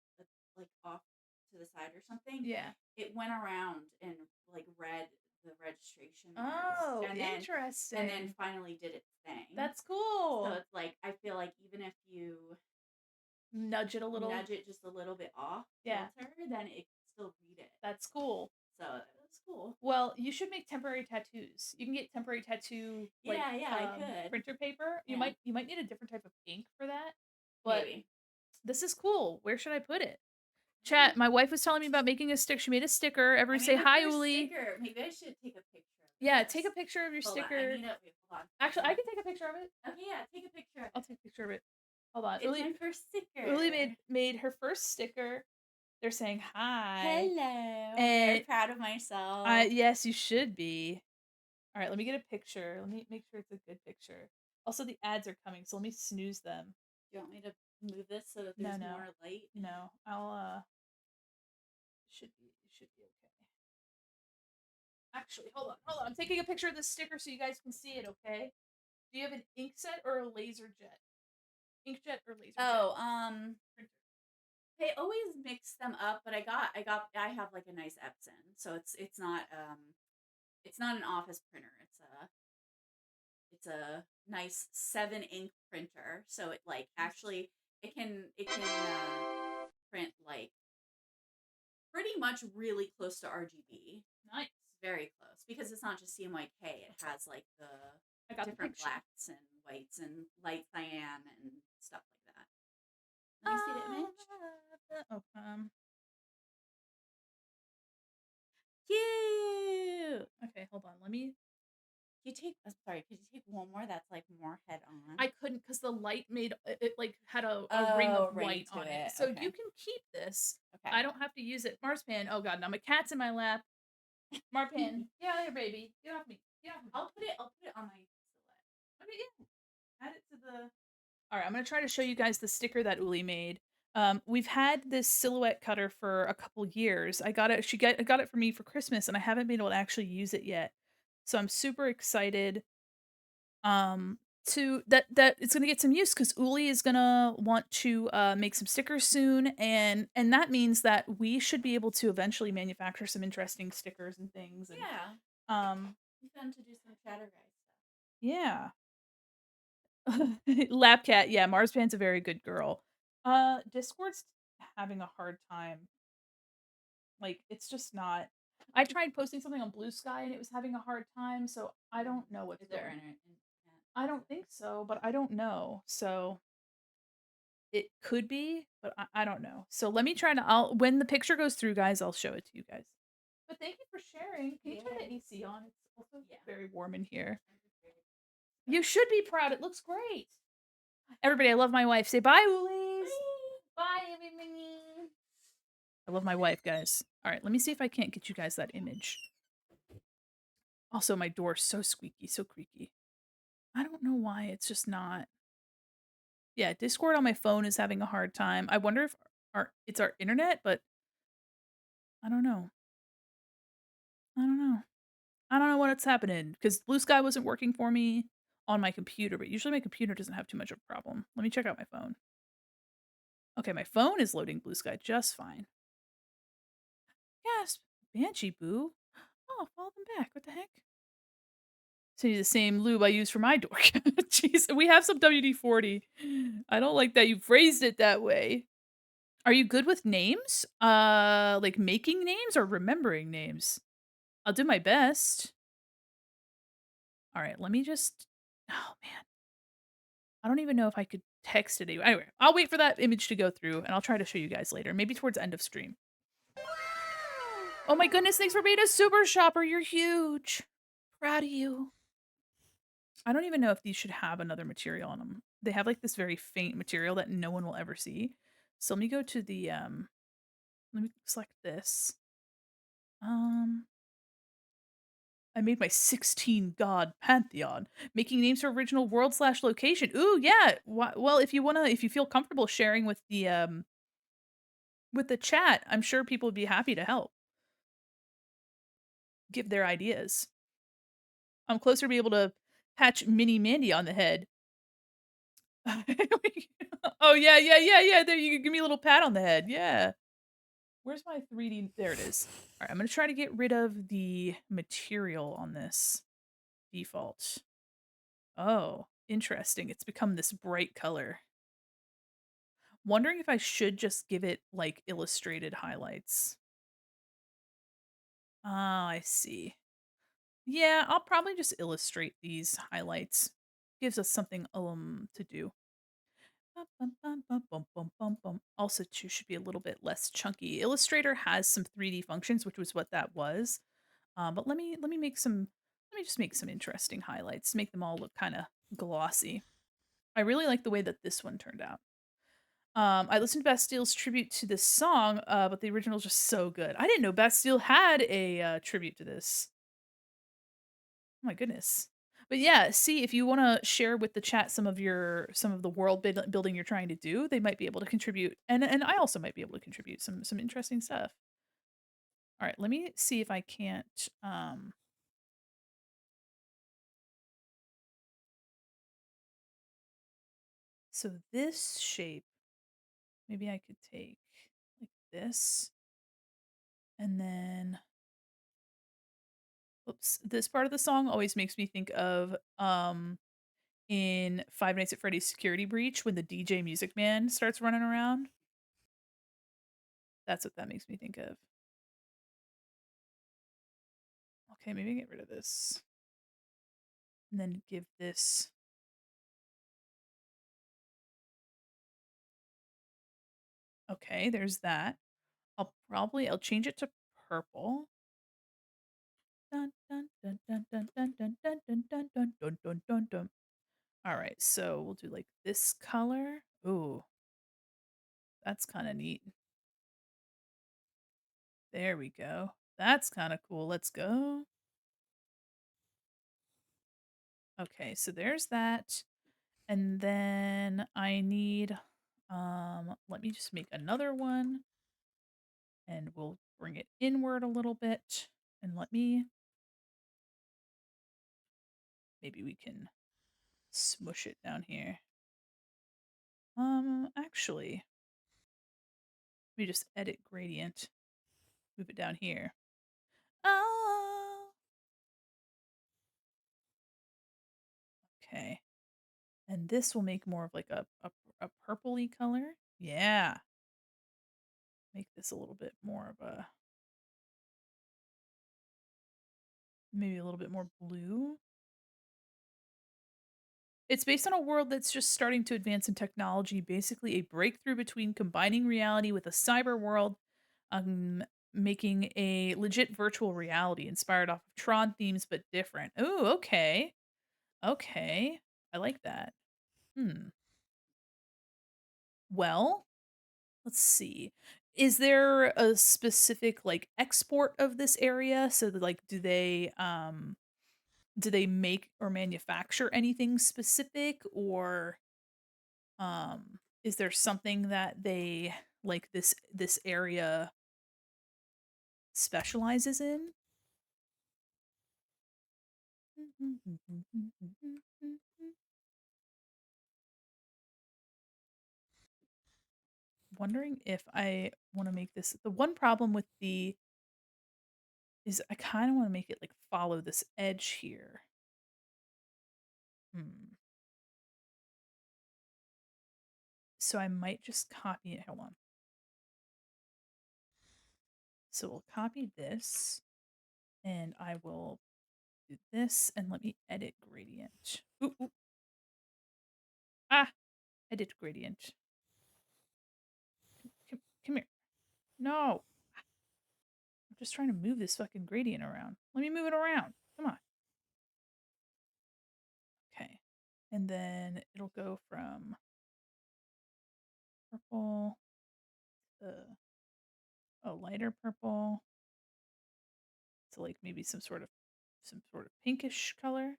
like off to the side or something, Yeah. it went around and like read the registration marks, Oh, and then interesting. finally did its thing. That's So cool. it's like I feel like even if you Nudge it a little. nudge it just a little bit off Yeah, kilter, then it can still read it. that's cool. So that's cool. Well, you should make temporary tattoos. You can get temporary tattoo, like, Yeah, yeah, I could. printer paper. You Yeah, might need a different type of ink for that, but maybe. this is cool. Where should I put it? Chat, my wife was telling me about making a stick. She made a sticker. I Everybody made say my hi, first Uli. sticker. Maybe I should take a picture of Yeah, take a this. picture of your Hold on. I sticker. need a wait. Hold on. Actually, I can take a picture of it. Okay, yeah, take a picture of I'll it. take a picture of it. Hold on. It's my first Uli sticker. made her first sticker. They're saying hi. Hello. I'm very And proud of myself. yes, you should be. All right, let me get a picture. Let me make sure it's a good picture. Also, the ads are coming, so let me snooze them. Do you want me to move this so that No, there's no, more light? no. I'll should be okay. Actually, hold on. I'm taking a picture of this sticker so you guys can see it. Okay. Do you have an inkjet or a laser jet? Inkjet or laser jet? Oh, Printer. I always mix them up, but I have like a nice Epson, so it's not an office printer. It's a nice 7 ink printer, so it like actually it can print like pretty much really close to RGB. Nice. Very close because it's not just CMYK. It has like the I got the different picture. blacks and whites and light cyan and stuff like that. Let me see the image. Oh, Cute. okay, hold on. Let me. I'm sorry. Could you take one more that's like more head on? I couldn't because the light made it like had a ring Oh, of ring white to on it. it. So Okay. you can keep this. Okay. I don't have to use it. Marzipan. Oh god, now my cat's in my lap. Marpan, get out of here, baby. Get off me. Get off me. I'll put it on my silhouette. Okay, yeah. Add it to the. All right, I'm gonna try to show you guys the sticker that Uli made. We've had this silhouette cutter for a couple years. I got it. Got it for me for Christmas, and I haven't been able to actually use it yet. So I'm super excited. To that it's gonna get some use because Uli is gonna want to make some stickers soon, and that means that we should be able to eventually manufacture some interesting stickers and things. And Yeah. um, Be fun to do some chatter guy stuff. yeah. Lapcat, yeah, Marspan's a very good girl. Discord's having a hard time. Like, it's just not. I tried posting something on Blue Sky and it was having a hard time, so I don't know what's Is there going. internet? I don't think so, but I don't know. So it could be, but I don't know. So let me try to. I'll when the picture goes through, guys, I'll show it to you guys. But thank you for sharing. Can you turn the AC on? It's also Yeah. very warm in here. You should be proud. It looks great. Everybody, I love my wife. Say bye, Ulis. Bye, everybody. I love my wife, guys. All right, let me see if I can't get you guys that image. Also, my door's so squeaky, so creaky. I don't know why it's just not. Yeah, Discord on my phone is having a hard time. I wonder if it's our internet, but I don't know. I don't know. I don't know what's happening because Blue Sky wasn't working for me on my computer, but usually my computer doesn't have too much of a problem. Let me check out my phone. Okay, my phone is loading Blue Sky just fine. Yes, Banshee Boo. Oh, follow them back. What the heck? Send you the same lube I use for my door. Jeez, we have some WD-40. I don't like that you phrased it that way. Are you good with names? Like making names or remembering names? I'll do my best. All right, let me just oh man, I don't even know if I could text it. Anyway, I'll wait for that image to go through and I'll try to show you guys later, maybe towards end of stream. Oh my goodness, thanks for being a super shopper. You're huge. Proud of you. I don't even know if these should have another material on them. They have like this very faint material that no one will ever see. So let me go to the let me select this. Um I made my 16 god pantheon, making names for original world slash location. Ooh, yeah. Well, if you feel comfortable sharing with the chat, I'm sure people would be happy to help give their ideas. I'm closer to be able to patch mini Mandy on the head. Oh yeah, yeah, yeah, yeah. There you can give me a little pat on the head. Yeah. Where's my 3D? There it is. All right, I'm gonna try to get rid of the material on this default. Oh, interesting. It's become this bright color. Wondering if I should just give it like illustrated highlights. Ah, I see. Yeah, I'll probably just illustrate these highlights. Gives us something to do. Bum, bum, bum, bum, bum, bum, bum, bum. Also, too, should be a little bit less chunky. Illustrator has some 3D functions, which was what that was. But let me make some. Let me just make some interesting highlights. Make them all look kind of glossy. I really like the way that this one turned out. I listened to Bastile's tribute to this song, but the original is just so good. I didn't know Bastille had a tribute to this. Oh my goodness. But yeah, see if you want to share with the chat some of the world building you're trying to do, they might be able to contribute, and I also might be able to contribute some interesting stuff. All right, let me see if I can't. So this shape, maybe I could take like this, and then oops, this part of the song always makes me think of in Five Nights at Freddy's Security Breach when the DJ Music Man starts running around. That's what that makes me think of. Okay, maybe get rid of this. And then give this okay, there's that. I'll change it to purple. Dun, dun, dun, dun, dun, dun, dun, dun, dun, dun, dun, dun, dun, dun, dun. All right, so we'll do like this color. Ooh, that's kind of neat. There we go. That's kind of cool. Let's go. Okay, so there's that. And then I need let me just make another one and we'll bring it inward a little bit and let me maybe we can smush it down here. Actually, let me just edit gradient. Move it down here. Oh, okay. And this will make more of like a purpley color. Yeah. Make this a little bit more of a maybe a little bit more blue. It's based on a world that's just starting to advance in technology, basically a breakthrough between combining reality with a cyber world, um, making a legit virtual reality inspired off of Tron themes but different. Ooh, okay. Okay. I like that. Hmm. Well, let's see. Is there a specific like export of this area? So that like do they make or manufacture anything specific or is there something that they like this area specializes in? Wondering if I want to make this the one problem with the is I kind of want to make it like follow this edge here. Hmm. So I might just copy it. Hold on. So we'll copy this and I will do this and let me edit gradient. Ooh, ooh. Ah, edit gradient. Come here. No. I'm just trying to move this fucking gradient around. Let me move it around. Come on. Okay. And then it'll go from purple to a lighter purple to like maybe some sort of pinkish color.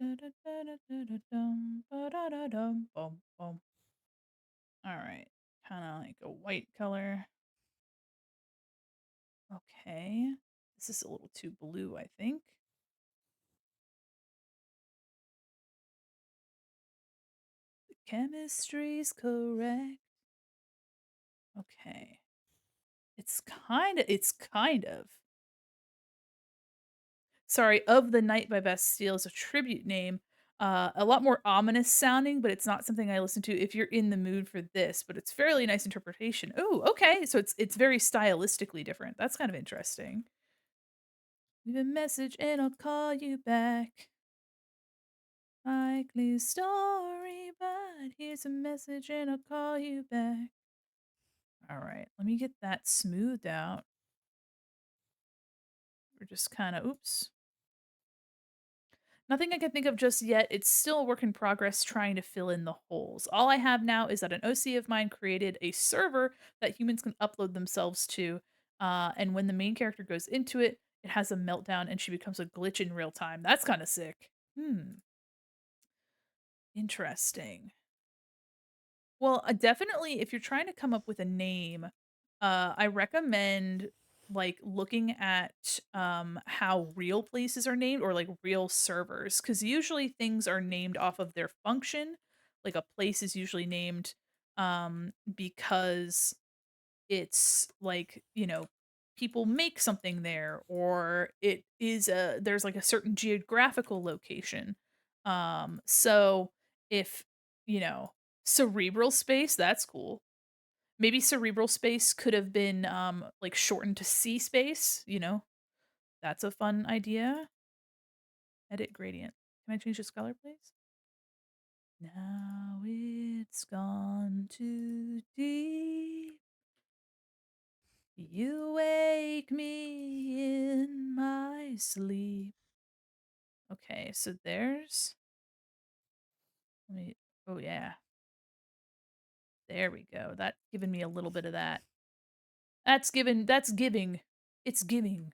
Da-da-da-da-da-da-dum, ba-da-da-dum, bum, bum. All right. Kind of like a white color. Okay. This is a little too blue, I think. The chemistry's correct. Okay. It's kind of. Sorry, Of the Night by Bastille is a tribute name. A lot more ominous sounding, but it's not something I listen to if you're in the mood for this, but it's fairly nice interpretation. Oh, okay. So it's very stylistically different. That's kind of interesting. Leave a message and I'll call you back. Likely story, but here's a message and I'll call you back. All right, let me get that smoothed out. We're just kind of, oops. Nothing I can think of just yet. It's still a work in progress trying to fill in the holes. All I have now is that an OC of mine created a server that humans can upload themselves to. And when the main character goes into it, it has a meltdown and she becomes a glitch in real time. That's kind of sick. Interesting. Well, definitely if you're trying to come up with a name, I recommend like looking at how real places are named or like real servers cuz usually things are named off of their function. Like a place is usually named because it's like, people make something there or it is there's like a certain geographical location. So if, you know, cerebral space, that's cool. Maybe cerebral space could have been like shortened to C space, That's a fun idea. Edit gradient. Can I change this color, please? Now it's gone too deep. You wake me in my sleep. Okay, so there's let me oh yeah. There we go. That's giving me a little bit of that. That's giving. It's giving.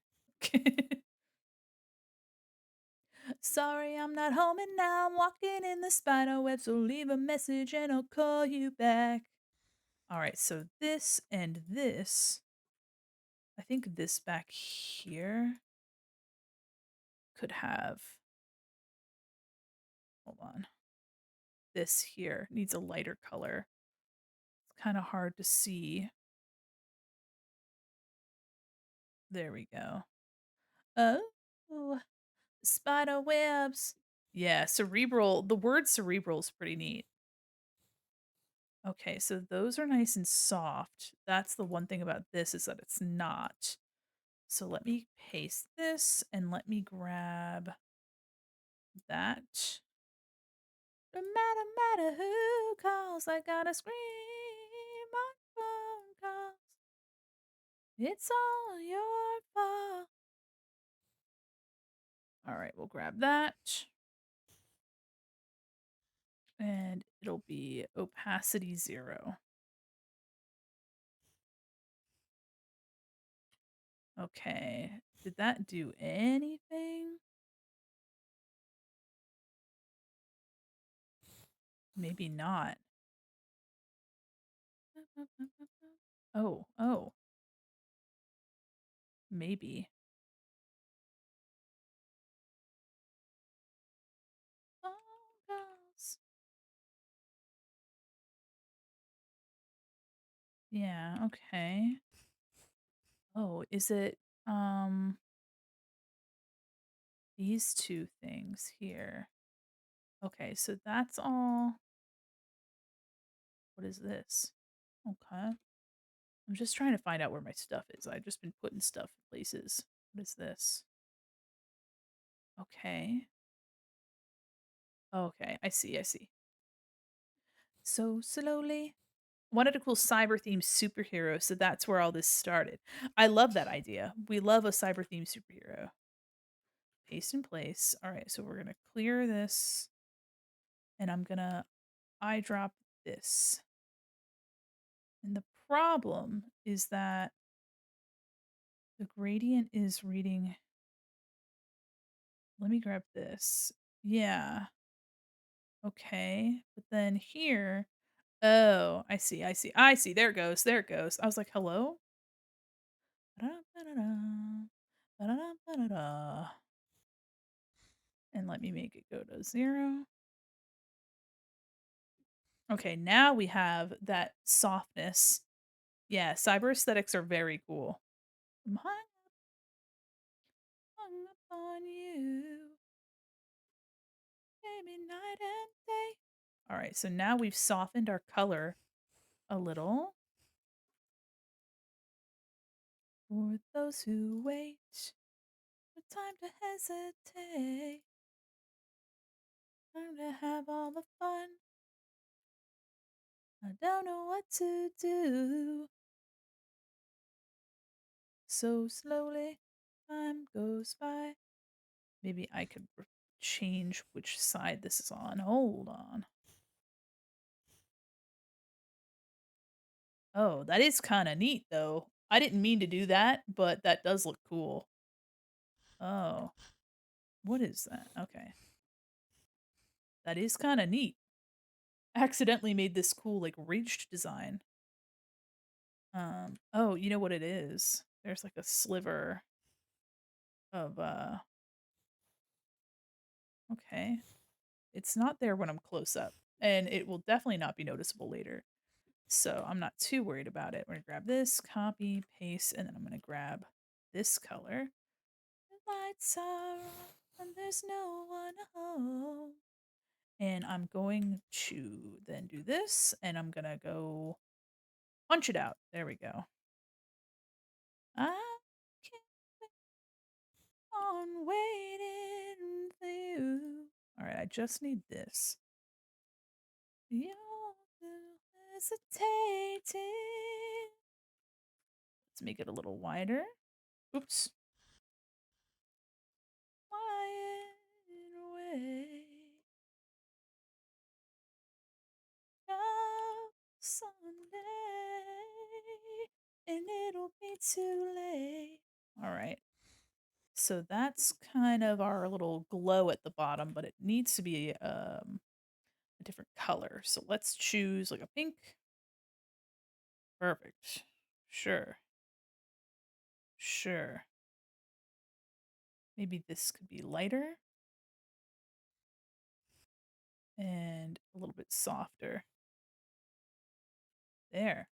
Sorry, I'm not home and now I'm walking in the spider web, so leave a message and I'll call you back. All right, so this and this, I think this back here could have, hold on. This here needs a lighter color. It's kind of hard to see. There we go. Oh, spider webs. Yeah, cerebral. The word cerebral is pretty neat. Okay, so those are nice and soft. That's the one thing about this is that it's not. So let me paste this and let me grab that. No matter who calls, I gotta scream on phone calls. It's all your fault. All right, we'll grab that. And it'll be opacity 0. Okay. Did that do anything? Maybe not. Oh, oh, maybe. Phone calls. Yeah, okay. Oh, is it these two things here? Okay, so that's all. What is this? Okay. I'm just trying to find out where my stuff is. I've just been putting stuff in places. What is this? Okay. Okay, I see, I see. So slowly. Wanted a cool cyber themed superhero, so that's where all this started. I love that idea. We love a cyber themed superhero. Paste in place. All right, so we're gonna clear this, and I'm gonna eyedrop this. And the problem is that the gradient is reading. Let me grab this. Yeah. Okay. But then here. Oh, I see. I see. I see. There it goes. There it goes. I was like, hello? Ba-da-da-da-da. Ba-da-da-ba-da-da. And let me make it go to 0. Okay, now we have that softness. Yeah, cyber aesthetics are very cool. I'm hung up on you, baby, night and day. All right, so now we've softened our color a little. For those who wait, no time to hesitate, time to have all the fun. I don't know what to do. So slowly, time goes by. Maybe I could change which side this is on. Hold on. Oh, that is kind of neat, though. I didn't mean to do that, but that does look cool. Oh, what is that? Okay. That is kind of neat. Accidentally made this cool, like, ridged design. Oh, you know what it is? There's like a sliver of, okay. It's not there when I'm close up, and it will definitely not be noticeable later. So I'm not too worried about it. We're gonna grab this, copy, paste, and then I'm gonna grab this color. The lights are off and there's no one home. And I'm going to then do this, and I'm gonna go punch it out. There we go. I keep on waiting for you. All right, I just need this. You're hesitating. Let's make it a little wider. Oops. Flying away. Come someday, and it'll be too late. All right. So that's kind of our little glow at the bottom, but it needs to be a different color. So let's choose like a pink. Perfect. Sure. Sure. Maybe this could be lighter and a little bit softer. There.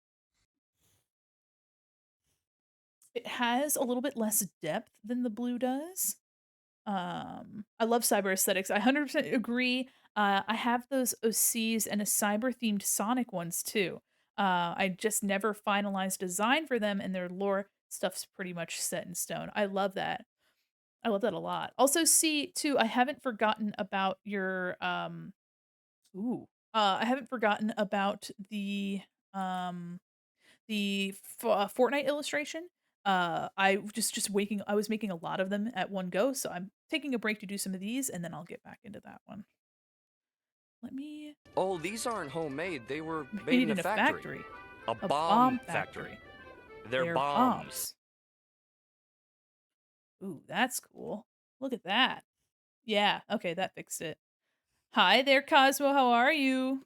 It has a little bit less depth than the blue does. I love cyber aesthetics. I 100% agree. I have those OCs and a cyber themed Sonic ones too. I just never finalized design for them, and their lore stuff's pretty much set in stone. I love that. I love that a lot. Also, see too, I haven't forgotten about your ooh. I haven't forgotten about um Fortnite illustration. I just waking I was making a lot of them at one go, so I'm taking a break to do some of these, and then I'll get back into that one. Let me Oh, these aren't homemade. They were made made in a in a factory. factory. A A bomb bomb factory. factory. They're They're bombs. bombs. Ooh, that's cool. Look at that. Yeah, okay, that fixed it. Hi there, Cosmo, how are you?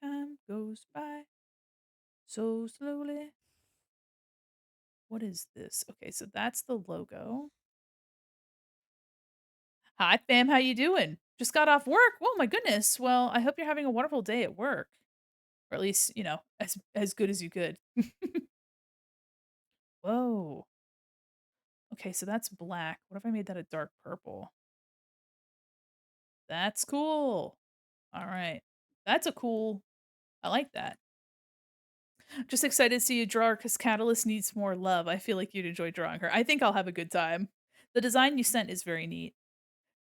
Time goes by so slowly. What is this? Okay, so that's the logo. Hi, fam. How you doing? Just got off work. Oh my goodness. Well, I hope you're having a wonderful day at work, or at least as good as you could. Whoa. Okay, so that's black. What if I made that a dark purple? That's cool. Alright. That's a cool I like that. Just excited to see you draw her because Catalyst needs more love. I feel like you'd enjoy drawing her. I think I'll have a good time. The design you sent is very neat.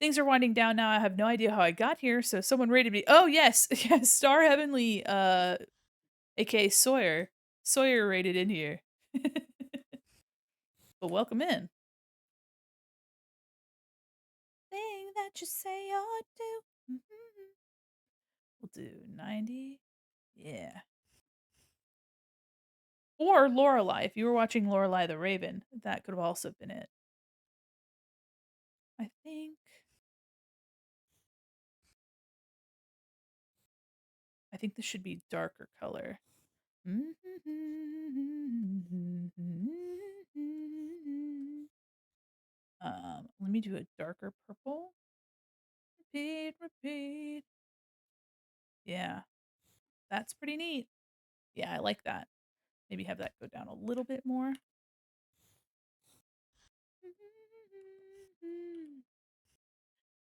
Things are winding down now. I have no idea how I got here, so someone rated me. Oh yes, yes, Star Heavenly, aka Sawyer. Sawyer rated in here. But welcome in. Thing that you say or do. Mhm. We'll do 90. Yeah. Or Lorelai. If you were watching Lorelai the Raven, that could have also been it. I think I think this should be darker color. Let me do a darker purple. Repeat, repeat. Yeah, that's pretty neat. Yeah, I like that. Maybe have that go down a little bit more.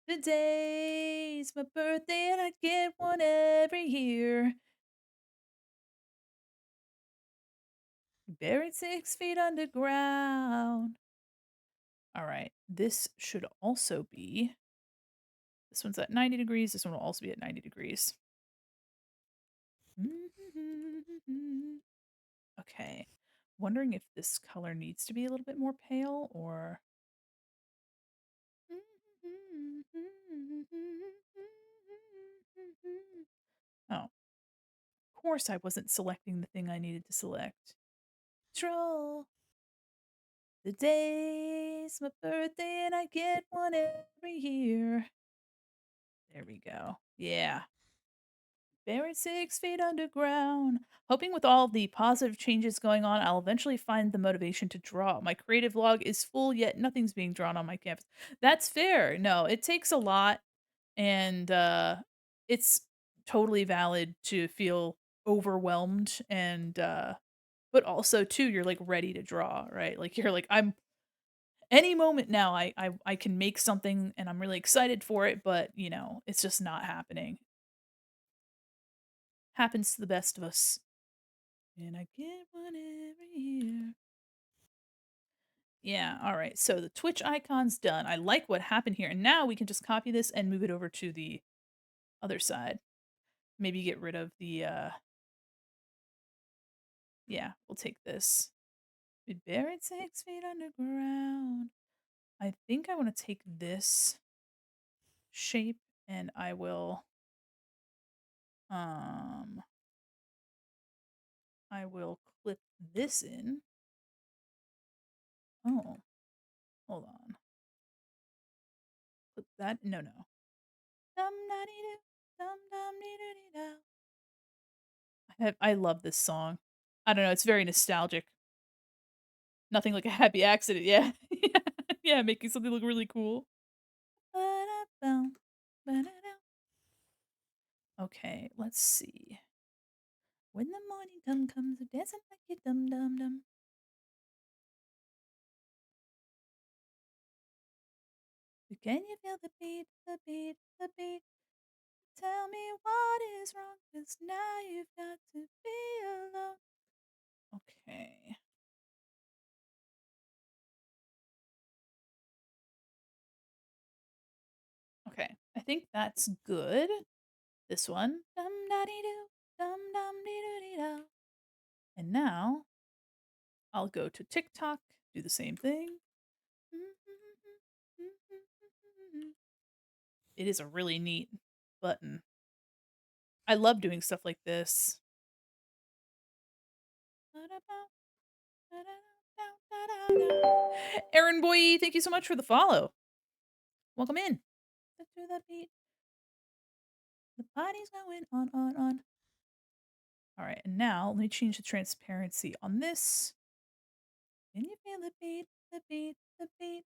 Today's my birthday and I get one every year. Buried 6 feet underground. All right, this should also be. This one's at 90 degrees. This one will also be at 90 degrees. Okay. Wondering if this color needs to be a little bit more pale or. Oh, of course I wasn't selecting the thing I needed to select. Troll. The day's my birthday and I get one every year. There we go. Yeah. Buried 6 feet underground. Hoping with all the positive changes going on, I'll eventually find the motivation to draw. My creative log is full, yet nothing's being drawn on my canvas. That's fair. No, it takes a lot, and it's totally valid to feel overwhelmed and but also too you're like ready to draw, right? Like you're like I'm any moment now I can make something and I'm really excited for it, but it's just not happening. Happens to the best of us. And I get one every year. Yeah, all right. So the Twitch icon's done. I like what happened here. And now we can just copy this and move it over to the other side. Maybe get rid of the yeah, we'll take this. We buried 6 feet underground. I think I want to take this shape and um I will clip this in. Oh, hold on. Clip that. No, no. Dum da dee doo, dum dum dee doo dee da. I love this song. I don't know, it's very nostalgic. Nothing like a happy accident, yeah. Yeah, yeah, making something look really cool. Ba-da-bum, ba-da-dum. Okay, let's see. When the morning dum comes, a dancing like a dum dum dum. Can you feel the beat, the beat, the beat? Tell me what is wrong, 'cause now you've got to be alone. Okay. Okay, I think that's good. This one. Dum da dee doo, dum dum dee doo dee da. And now I'll go to TikTok, do the same thing. It is a really neat button. I love doing stuff like this. Aaron Boy, thank you so much for the follow. Welcome in. To the beat. The party's going on, on, on. All right, and now let me change the transparency on this. Can you feel the beat, the beat, the beat?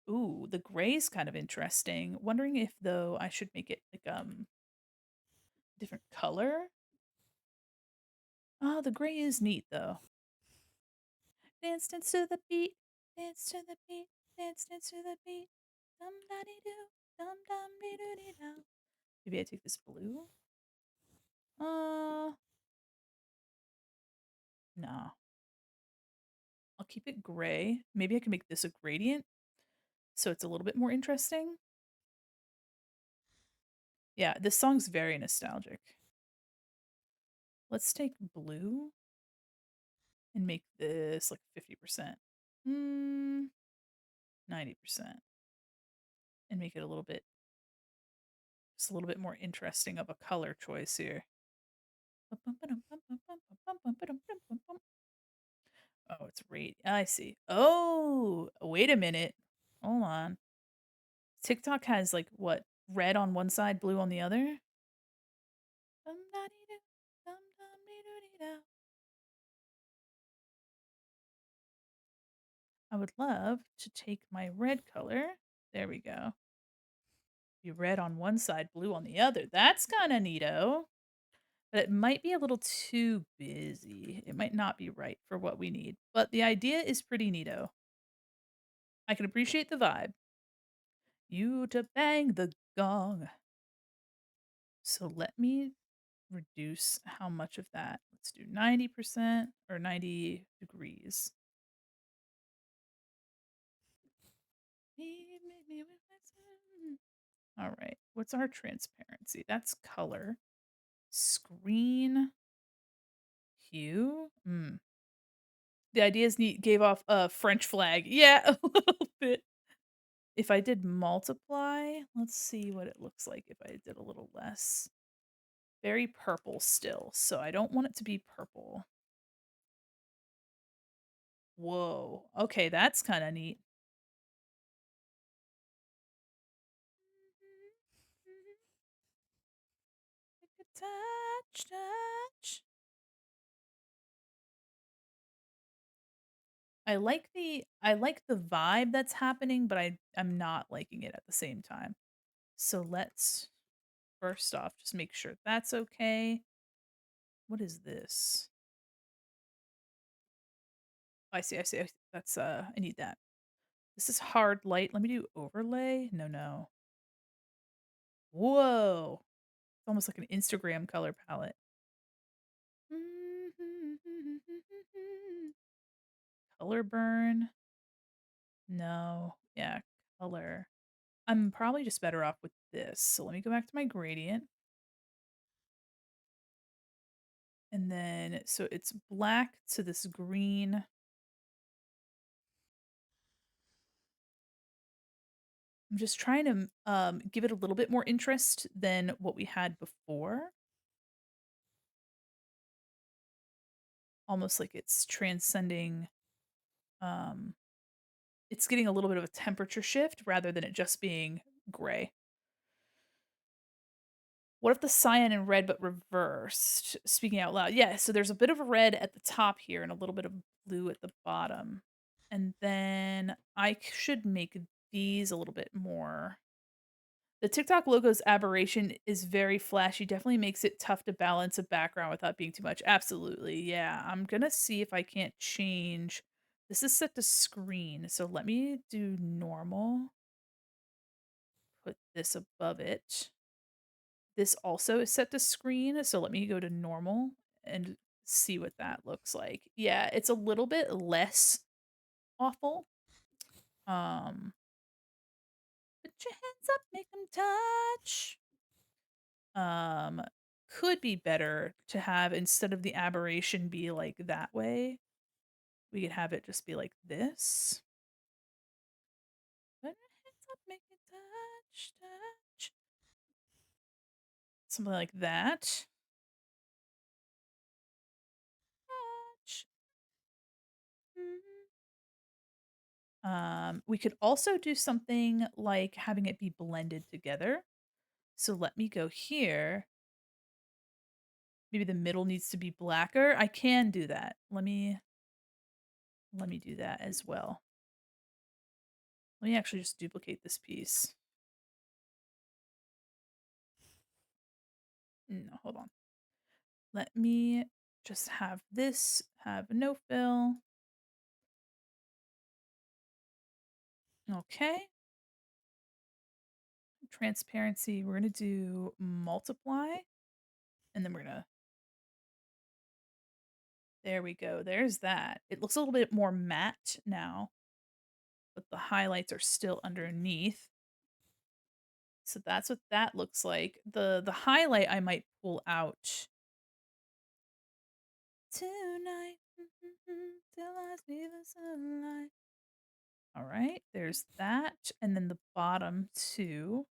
Ooh, the gray's kind of interesting. Wondering if though I should make it like different color. Oh, the gray is neat though. Dance, dance to the beat, dance to the beat, dance, dance to the beat. Somebody do. Dum dum dee doo dee dow. Maybe I take this blue? Uh, no. I'll keep it gray. Maybe I can make this a gradient so it's a little bit more interesting. Yeah, this song's very nostalgic. Let's take blue and make this like 50%. 90%. And make it a little bit just a little bit more interesting of a color choice here. Oh, it's rate. I see. Oh, wait a minute. Hold on. TikTok has like what? Red on one side, blue on the other? Dum-da-dee-doo, dum-dum-dee-doo-dee-dow. I would love to take my red color. There we go. Be red on one side, blue on the other. That's kind of neato. But it might be a little too busy. It might not be right for what we need. But the idea is pretty neato. I can appreciate the vibe. You to bang the gong. So let me reduce how much of that. Let's do 90% or 90 degrees. All right. What's our transparency? That's color. Screen hue. The idea is neat. Gave off a French flag. Yeah, a little bit. If I did multiply, let's see what it looks like if I did a little less. Very purple still, so I don't want it to be purple. Whoa. Okay, that's kind of neat. Touch, touch. I like the vibe that's happening, but I'm not liking it at the same time. So let's first off just make sure that's okay. What is this? I see. That's I need that. This is hard light. Let me do overlay. No. Whoa. It's almost like an Instagram color palette. Color burn. No. Yeah, color. I'm probably just better off with this. So let me go back to my gradient. And then, so it's black to this green. I'm just trying to give it a little bit more interest than what we had before. Almost like it's transcending, um, it's getting a little bit of a temperature shift rather than it just being gray. What if the cyan and red but reversed? Speaking out loud. Yeah, so there's a bit of a red at the top here and a little bit of blue at the bottom. And then should make these a little bit more. The TikTok logo's aberration is very flashy, definitely makes it tough to balance a background without being too much. Absolutely, yeah. I'm gonna see if I can't change. This is set to screen, so let me do normal. Put this above it. This also is set to screen, so let me go to normal and see what that looks like. Yeah, it's a little bit less awful. Um, put your hands up, make them touch. Um, could be better to have instead of the aberration be like that way. We could have it just be like this. Put your hands up, make it touch, touch. Something like that. Touch. We could also do something like having it be blended together. So let me go here. Maybe the middle needs to be blacker. I can do that. Let me do that as well. Let me actually just duplicate this piece. No, hold on. Let me just have this have no fill. Okay. transparency, we're gonna do multiply, and then we're gonna there we go, there's that. It looks a little bit more matte now, but the highlights are still underneath. So that's what that looks like. The highlight I might pull out. Tonight, till I see the sunlight. Alright, there's that, and then the bottom 2.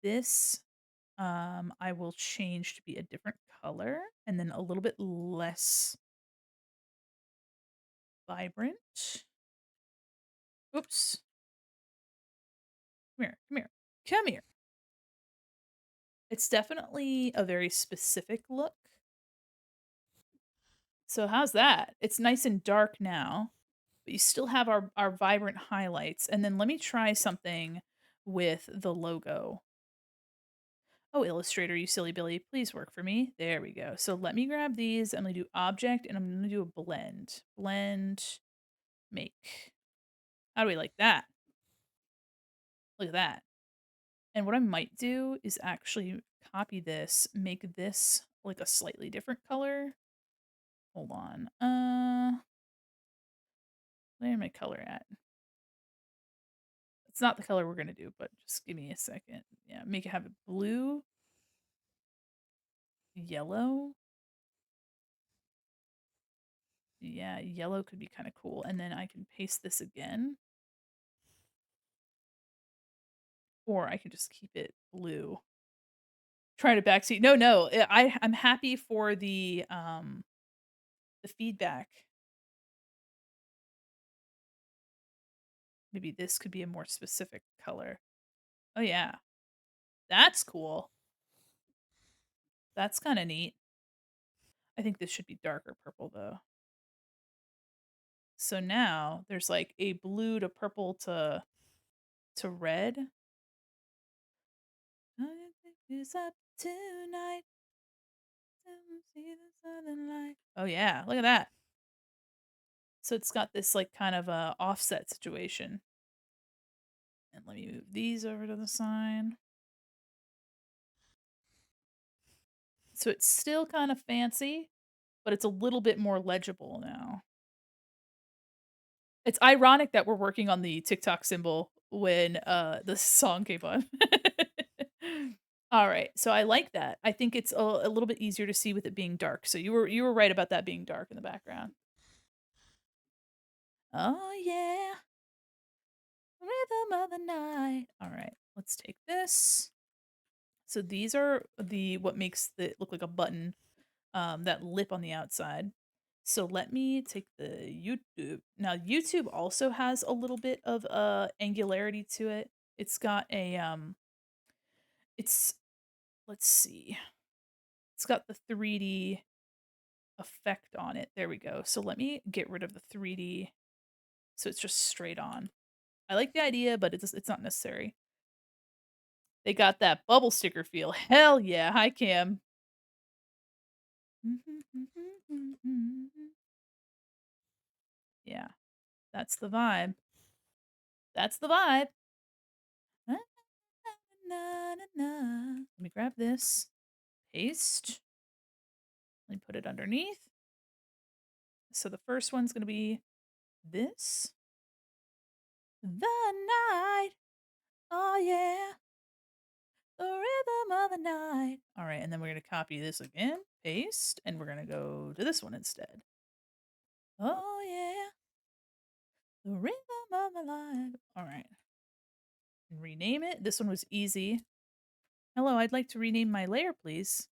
This, I will change to be a different color, and then a little bit less vibrant. Oops. Come here, come here, come here. It's definitely a very specific look. So how's that? It's nice and dark now, but you still have our vibrant highlights, and then let me try something with the logo. Oh, Illustrator, you silly Billy, please work for me. There we go. So let me grab these. I'm gonna do object and I'm gonna do a blend. Blend, make. How do we like that? Look at that. And what I might do is actually copy this, make this like a slightly different color. Hold on. Where my color at? It's not the color we're gonna do, but just give me a second. Yeah, make it have a blue, yellow. Yeah, yellow could be kind of cool. And then I can paste this again. Or I can just keep it blue. Try to backseat. No, no. I'm happy for the feedback. Maybe this could be a more specific color. Oh yeah. That's cool. That's kind of neat. I think this should be darker purple though. So now there's like a blue to purple to red. It's up tonight. See the southern light. Oh yeah, look at that. So it's got this like kind of a offset situation. And let me move these over to the side. So it's still kind of fancy, but it's a little bit more legible now. It's ironic that we're working on the TikTok symbol when the song came on. All right, so I like that. I think it's a little bit easier to see with it being dark. So you were right about that being dark in the background. Oh yeah, rhythm of the night. All right, let's take this. So these are the what makes it look like a button, that lip on the outside. So let me take the YouTube. Now YouTube also has a little bit of angularity to it. It's got a it's let's see. It's got the 3D effect on it. There we go. So let me get rid of the 3D so it's just straight on. I like the idea, but it's not necessary. They got that bubble sticker feel. Hell yeah. Hi Cam. Yeah, that's the vibe. That's the vibe. Let me grab this. Paste. Let me put it underneath. So the first one's going to be this. The night. Oh, yeah. The rhythm of the night. All right, and then we're going to copy this again. Paste. And we're going to go to this one instead. Oh, yeah. The rhythm of the night. All right. And rename it. This one was easy. Hello, I'd like to rename my layer, please.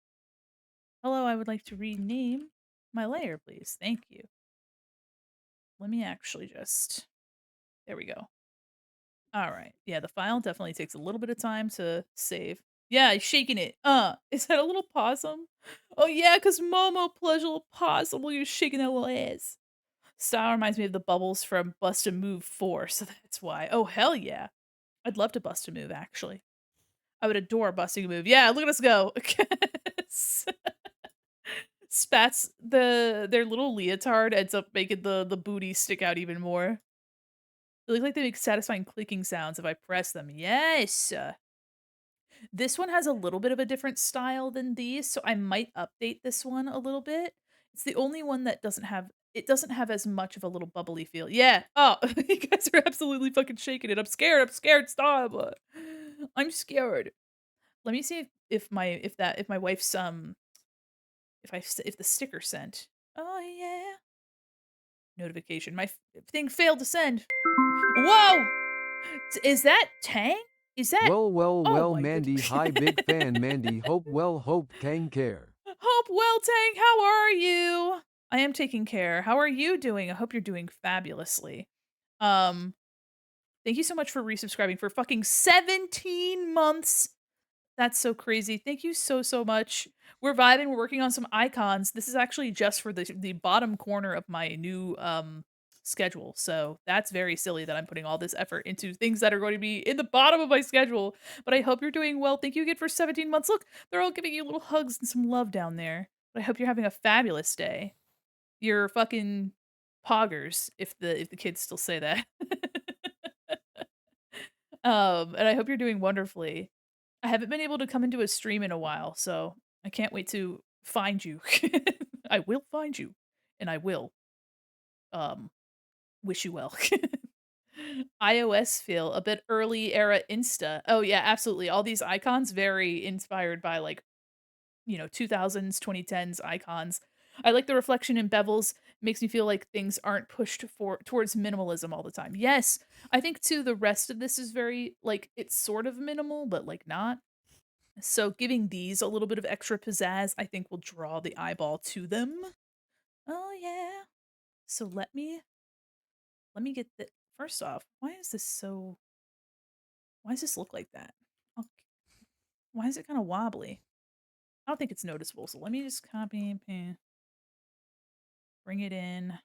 Hello, I would like to rename my layer, please. Thank you. Let me actually just there we go. Alright. Yeah, the file definitely takes a little bit of time to save. Yeah, he's shaking it. Is that a little possum? Oh, yeah, because Momo plays a little possum while you're shaking that little ass. Style reminds me of the bubbles from Bust a Move 4, so that's why. Oh, hell yeah. I'd love to bust a move, actually. I would adore busting a move. Yeah, look at us go. Spats their little leotard ends up making the booty stick out even more. They look like they make satisfying clicking sounds if I press them. Yes! This one has a little bit of a different style than these, so I might update this one a little bit. It's the only one that doesn't have as much of a little bubbly feel. Yeah. Oh, you guys are absolutely fucking shaking it. I'm scared. I'm scared. Stop. I'm scared. Let me see if my wife's if the sticker sent. Oh yeah. Notification. My thing failed to send. Whoa! Is that Tang? Is that Well, well, Oh well, my Mandy. goodness. Hi, big fan, Mandy. Hope Kang care. Hope well, Tang, how are you? I am taking care. How are you doing? I hope you're doing fabulously. Um, Thank you so much for resubscribing for fucking 17 months. That's so crazy. Thank you so, so much. We're vibing, we're working on some icons. This is actually just for the bottom corner of my new, schedule, so that's very silly that I'm putting all this effort into things that are going to be in the bottom of my schedule, but I hope you're doing well. Thank you again for 17 months. Look, they're all giving you little hugs and some love down there. But I hope you're having a fabulous day. You're fucking poggers, if the kids still say that. And I hope you're doing wonderfully. I haven't been able to come into a stream in a while, so I can't wait to find you. I will find you, and I will, um, wish you well. iOS feel, a bit early era Insta. Oh, yeah, absolutely. All these icons very inspired by, like, 2000s, 2010s icons. I like the reflection in bevels. Makes me feel like things aren't pushed for towards minimalism all the time. Yes, I think too the rest of this is very like it's sort of minimal, but like not. So giving these a little bit of extra pizzazz, I think will draw the eyeball to them. Oh yeah. So let me get the first off, why does this look like that? Ok- Why is it kind of wobbly? I don't think it's noticeable. So let me just copy and paste, bring it in.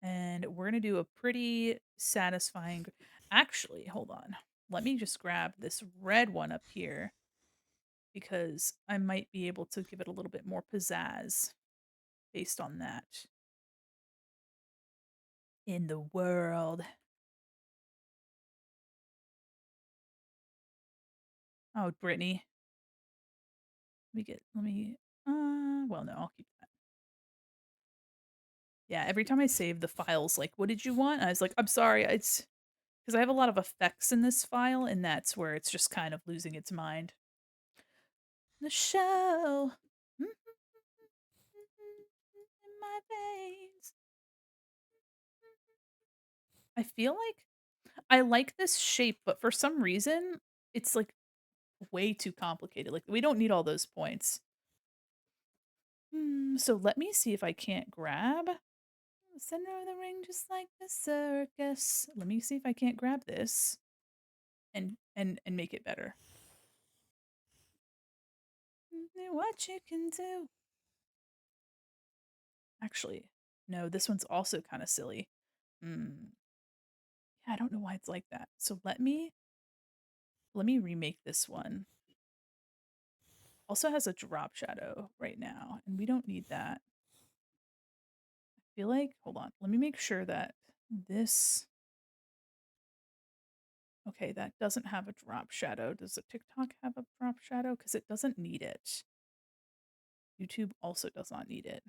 And we're gonna do a pretty satisfying actually, hold on. Let me just grab this red one up here because I might be able to give it a little bit more pizzazz based on that. In the world. Oh, Brittany. Well, no, I'll keep that. Yeah, every time I save the files, like, what did you want? I was like, I'm sorry, it's because I have a lot of effects in this file, and that's where it's just kind of losing its mind. The show. In my veins. I feel like I like this shape, but for some reason, it's like way too complicated. Like, we don't need all those points. So let me see if I can't grab the center of the ring just like the circus. Let me see if I can't grab this and make it better. What you can do. Actually, no, this one's also kind of silly. Hmm. Yeah, I don't know why it's like that. So let me remake this one. Also has a drop shadow right now, and we don't need that. I feel like hold on, let me make sure that this okay, that doesn't have a drop shadow. Does the TikTok have a drop shadow? Because it doesn't need it. YouTube also does not need it.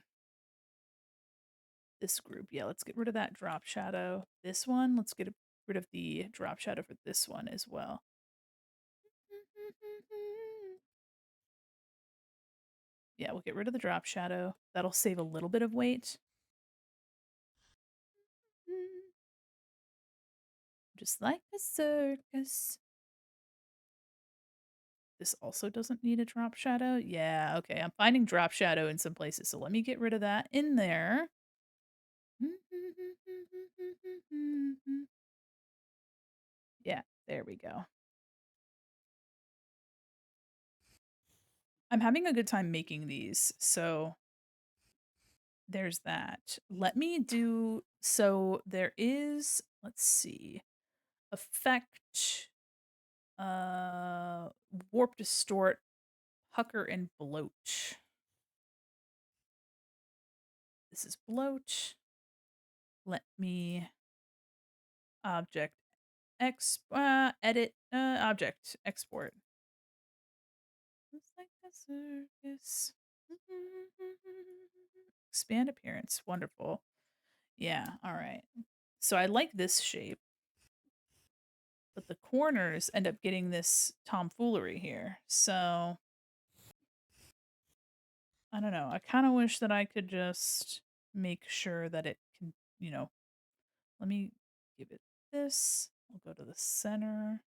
This group, yeah, let's get rid of that drop shadow. This one, let's get rid of the drop shadow for this one as well. Yeah, we'll get rid of the drop shadow. That'll save a little bit of weight. Just like a circus. This also doesn't need a drop shadow. Yeah, okay. I'm finding drop shadow in some places, so let me get rid of that in there. Yeah, there we go. I'm having a good time making these, so there's that. Let me do so there is, let's see, effect, uh, warp, distort, pucker, and bloat. This is bloat. Let me object edit object export. circus. Expand appearance. Wonderful. Yeah, all right. So I like this shape, but the corners end up getting this tomfoolery here. So I don't know. I kind of wish that I could just make sure that it can, let me give it this. We'll go to the center.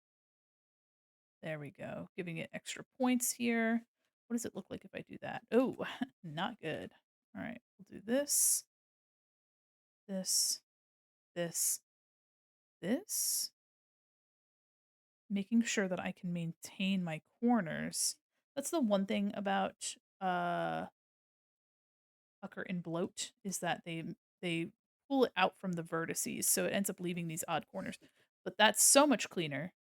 There we go. Giving it extra points here. What does it look like if I do that? Oh, not good. All right, we'll do this, this, this, this. Making sure that I can maintain my corners. That's the one thing about pucker and bloat is that they pull it out from the vertices, so it ends up leaving these odd corners. But that's so much cleaner.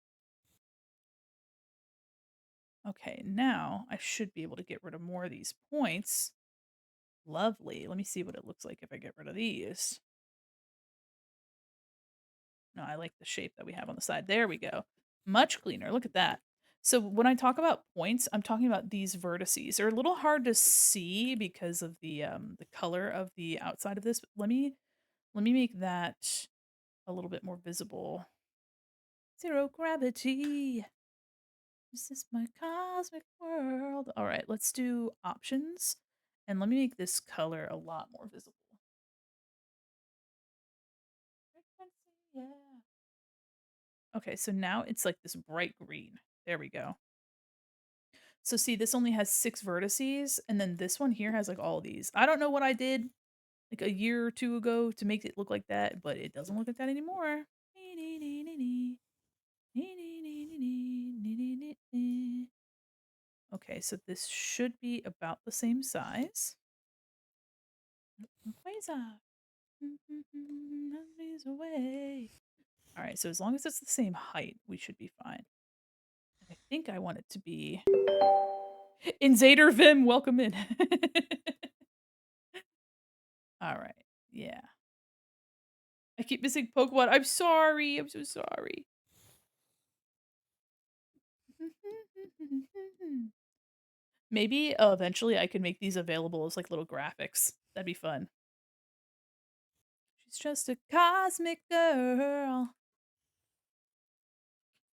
Okay, now I should be able to get rid of more of these points. Lovely. Let me see what it looks like if I get rid of these. No, I like the shape that we have on the side. There we go. Much cleaner. Look at that. So when I talk about points, I'm talking about these vertices. They're a little hard to see because of the color of the outside of this. But let me make that a little bit more visible. Zero gravity. This is my cosmic world. All right, let's do options. And let me make this color a lot more visible. Frequency, yeah. Okay, so now it's like this bright green. There we go. So see, this only has 6 vertices, and then this one here has like all these. I don't know what I did like a year or two ago to make it look like that, but it doesn't look like that anymore. Okay, so this should be about the same size. Quasar. Memories away. All right, so as long as it's the same height, we should be fine. I think I want it to be Invader Vim, welcome in. All right. Yeah. I keep missing Pokemon. I'm sorry. I'm so sorry. Maybe eventually I could make these available as like little graphics. That'd be fun. She's just a cosmic girl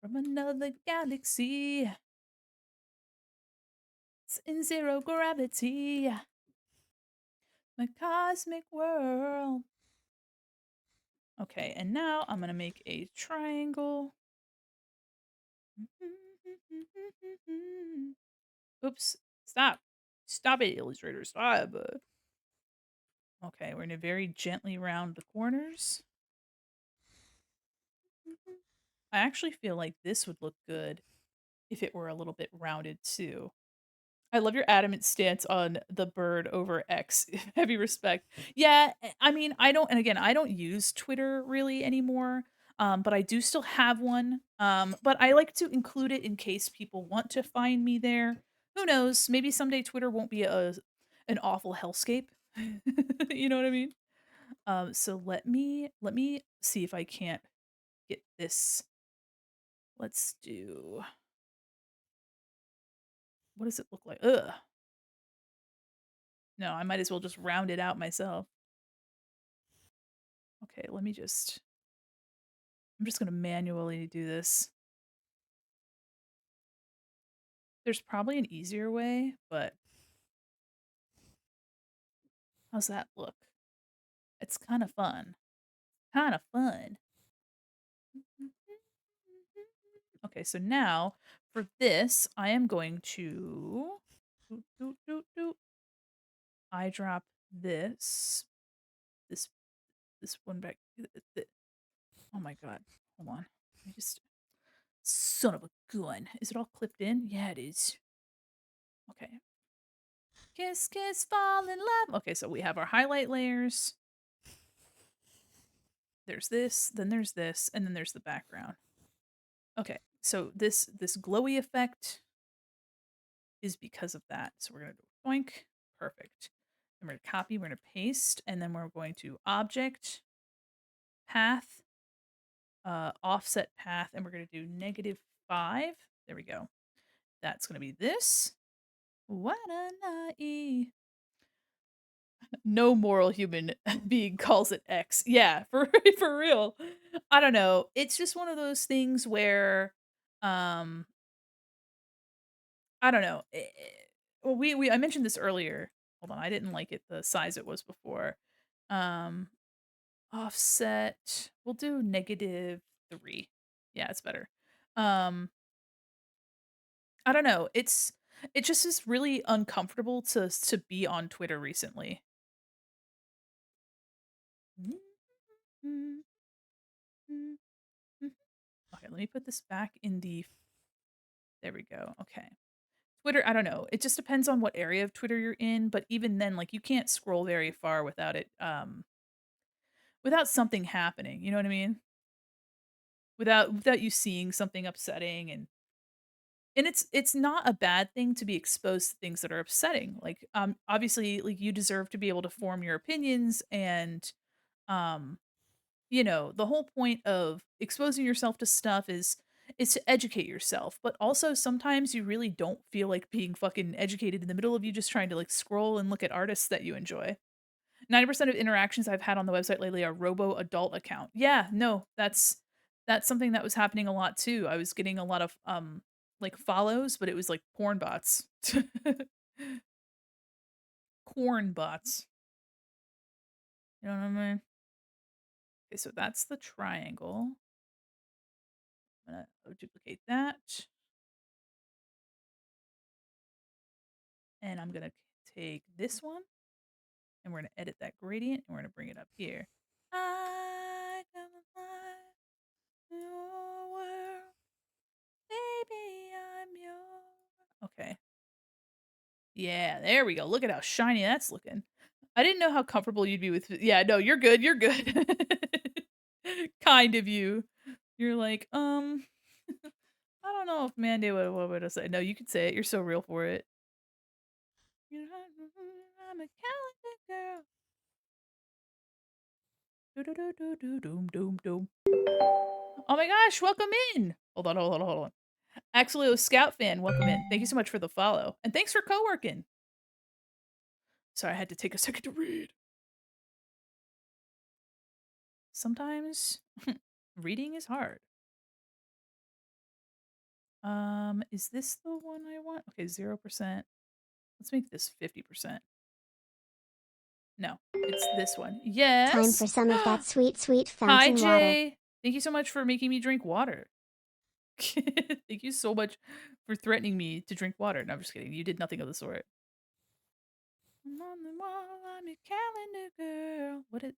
from another galaxy. It's in zero gravity. My cosmic world. Okay, and now I'm gonna make a triangle. Oops. Stop. Stop it, Illustrator. Stop. Okay, we're gonna very gently round the corners. I actually feel like this would look good if it were a little bit rounded too. I love your adamant stance on the bird over X. Heavy respect. Yeah, I mean, I don't, and again, I don't use Twitter really anymore. But I do still have one. But I like to include it in case people want to find me there. Who knows? Maybe someday Twitter won't be an awful hellscape. You know what I mean? So let me see if I can't get this. Let's do. What does it look like? Ugh. No, I might as well just round it out myself. Okay, I'm just gonna manually do this. There's probably an easier way, but how's that look? It's kind of fun. Kind of fun. Okay, so now for this, I am going to doot, doot, doot, doot. I drop this, this, this one back. Oh my god! Hold on. Let me just. Son of a gun. Is it all clipped in? Yeah, it is. Okay. Kiss, kiss, fall in love. Okay, so we have our highlight layers. There's this, then there's this, and then there's the background. Okay, so this glowy effect is because of that. So we're gonna do boink, perfect. And we're gonna copy, we're gonna paste, and then we're going to object, path, offset path, and we're gonna do -5. There we go. That's gonna be this. What a naive no moral human being calls it X. Yeah, for for real. I don't know. It's just one of those things where, um, I don't know. Well, we I mentioned this earlier. Hold on, I didn't like it the size it was before. Um, offset. We'll do -3. Yeah, it's better. Um, I don't know. It just is really uncomfortable to be on Twitter recently. Okay, let me put this back in the there we go, okay. Twitter, I don't know, it just depends on what area of Twitter you're in, but even then, like, you can't scroll very far without it, without something happening, you know what I mean? Without you seeing something upsetting and it's not a bad thing to be exposed to things that are upsetting, like, obviously, like, you deserve to be able to form your opinions and, um you know, the whole point of exposing yourself to stuff is to educate yourself, but also sometimes you really don't feel like being fucking educated in the middle of you just trying to like scroll and look at artists that you enjoy. 90% of interactions I've had on the website lately are robo adult account. Yeah, no, that's something that was happening a lot too. I was getting a lot of like follows, but it was like porn bots. Corn bots. You know what I mean? Okay, so that's the triangle. I'm gonna duplicate that. And I'm gonna take this one and we're gonna edit that gradient and we're gonna bring it up here. I come fly your world, baby, I'm yours. Okay. Yeah, there we go. Look at how shiny that's looking. I didn't know how comfortable you'd be with yeah, no, you're good, you're good. Kind of you. You're like, I don't know if Mandy would what would I say? No, you could say it. You're so real for it. I'm a calendar girl. Do do do do do doom doom doom. Oh my gosh, welcome in. Hold on. Axelio Scout fan, welcome in. Thank you so much for the follow. And thanks for co-working. Sorry, I had to take a second to read. Sometimes reading is hard. Is this the one I want? Okay, 0%. Let's make this 50%. No, it's this one. Time for Yes. some of that sweet, sweet Hi, fountain water. Jay. Thank you so much for making me drink water. Thank you so much for threatening me to drink water. No, I'm just kidding. You did nothing of the sort. I'm on the wall, I'm your calendar girl. What it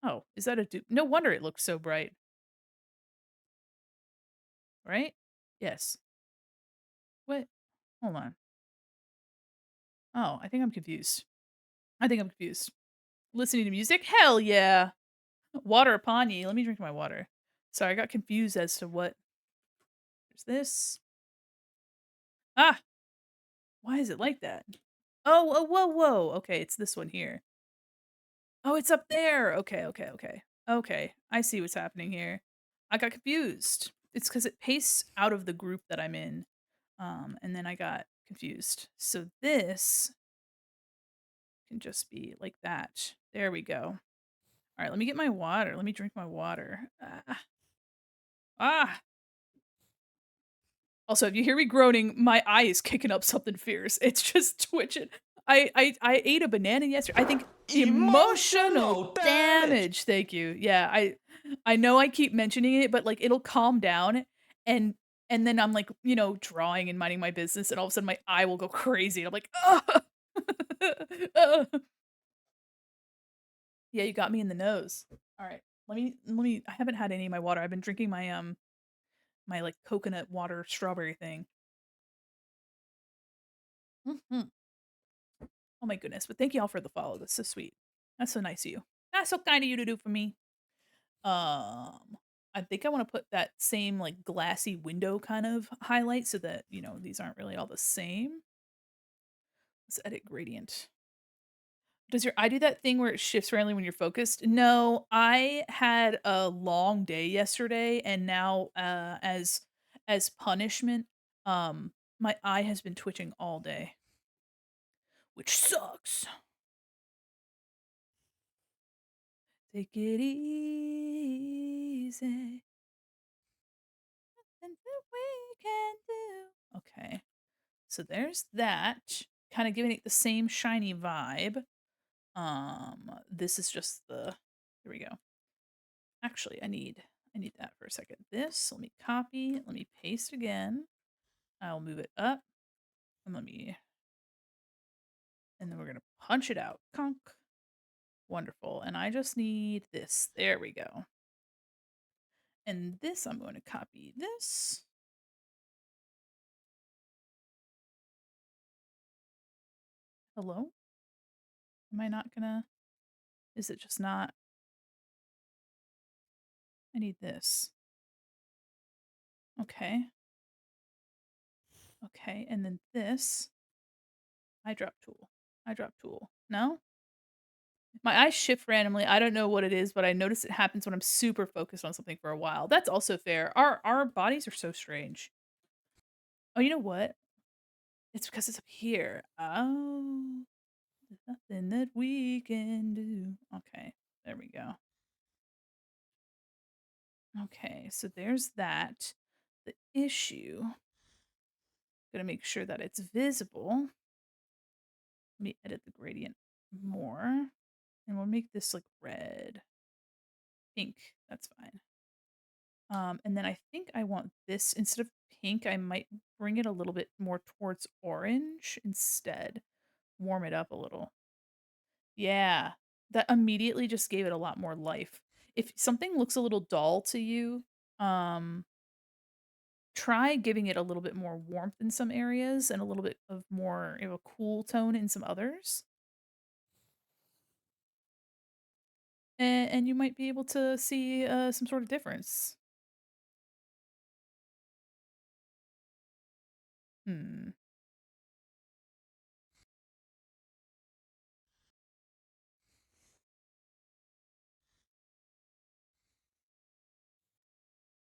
Oh, is that a dupe? No wonder it looks so bright. Right? Yes. What? Hold on. Oh, I think I'm confused. I think I'm confused. Listening to music? Hell yeah. Water upon ye. Let me drink my water. Sorry, I got confused as to what. There's this. Ah! Why is it like that? Oh, oh, whoa, whoa. Okay, it's this one here. Oh, it's up there. Okay, okay, okay. Okay, I see what's happening here. I got confused. It's because it pastes out of the group that I'm in, and then I got confused. So this can just be like that. There we go. All right, let me get my water. Let me drink my water. Ah, ah. Also, if you hear me groaning, my eye is kicking up something fierce. It's just twitching. I ate a banana yesterday. I think emotional Emotional damage. damage. Thank you. Yeah, I know I keep mentioning it, but like it'll calm down and and then I'm like, you know, drawing and minding my business, and all of a sudden my eye will go crazy. And I'm like, oh, yeah, you got me in the nose. All right, let me. I haven't had any of my water. I've been drinking my my like coconut water strawberry thing. Mhm. Oh my goodness, but thank you all for the follow. That's so sweet. That's so nice of you. That's so kind of you to do for me. I think I want to put that same like glassy window kind of highlight so that, you know, these aren't really all the same. Let's edit gradient. Does your eye do that thing where it shifts randomly when you're focused? No, I had a long day yesterday and now as punishment, um My eye has been twitching all day, which sucks. Take it easy. Nothing that we can do. Okay. So there's that. Kind of giving it the same shiny vibe. This is just the here we go. Actually, I need that for a second. This, let me copy, let me paste again. I'll move it up and and then we're gonna punch it out. Conk. Wonderful. And I just need this. There we go. And this, I'm going to copy this. Hello? Am I not gonna? Is it just not? I need this. Okay. Okay. And then this. I drop tool. I drop tool. No? My eyes shift randomly. I don't know what it is, but I notice it happens when I'm super focused on something for a while. That's also fair. Our bodies are so strange. Oh, you know what? It's because it's up here. Oh, there's nothing that we can do. Okay, there we go. Okay, so there's that. The issue, gonna make sure that it's visible. Let me edit the gradient more. And we'll make this like red. Pink, that's fine. And then I think I want this instead of pink, I might bring it a little bit more towards orange instead. Warm it up a little. Yeah, that immediately just gave it a lot more life. If something looks a little dull to you, um, try giving it a little bit more warmth in some areas and a little bit of more of a cool tone in some others. And you might be able to see some sort of difference. Hmm.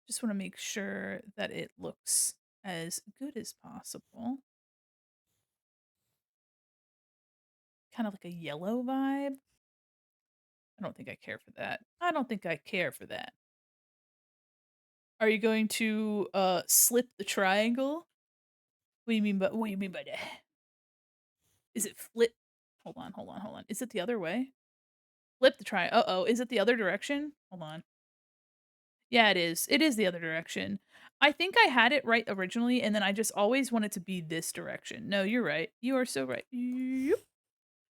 Just want to make sure that it looks as good as possible. Kind of like a yellow vibe. I don't think I care for that. I don't think I care for that. Are you going to slip the triangle? What do you mean by that? Is it flip? Hold on, hold on, hold on. Is it the other way? Flip the triangle. Uh-oh, is it the other direction? Hold on. Yeah, it is. It is the other direction. I think I had it right originally, and then I just always want it to be this direction. No, you're right. You are so right. Yep.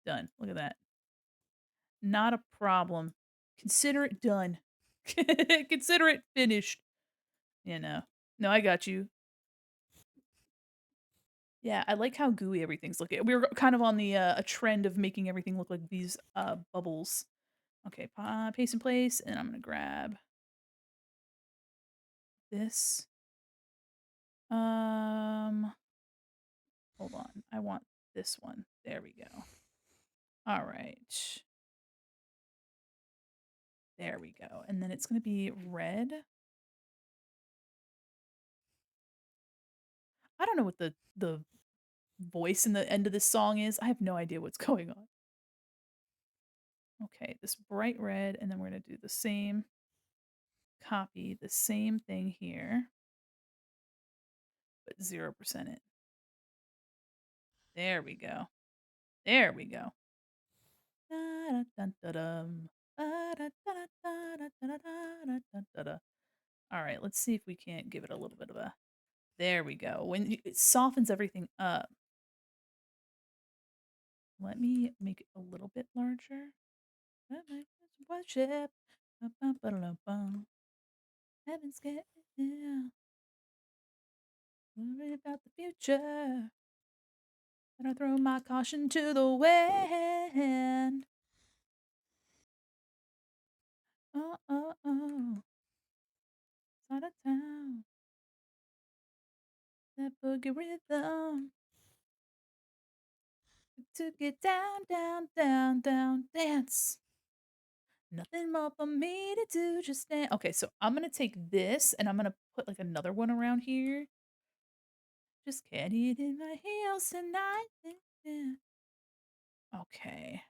Done. Look at that. Not a problem. Consider it done. Consider it finished. You know. No, I got you. Yeah, I like how gooey everything's looking. We were kind of on the a trend of making everything look like these bubbles. Okay, paste in place, and I'm gonna grab this. Um, hold on. I want this one. There we go. All right. There we go. And then it's gonna be red. I don't know what the voice in the end of this song is. I have no idea what's going on. Okay, this bright red, and then we're gonna do the same, copy the same thing here, but 0% it. There we go. There we go. All right, let's see if we can't give it a little bit of a. There we go. It softens everything up. Let me make it a little bit larger. Worship. Heaven's gate. Worry about the future. And I throw my caution to the wind. Oh, oh, oh. Side of town. That boogie rhythm. To get down, down, down, down, dance. Nothing more for me to do, just dance. Okay, so I'm gonna take this and I'm gonna put like another one around here. Just can't eat in my heels tonight. Okay.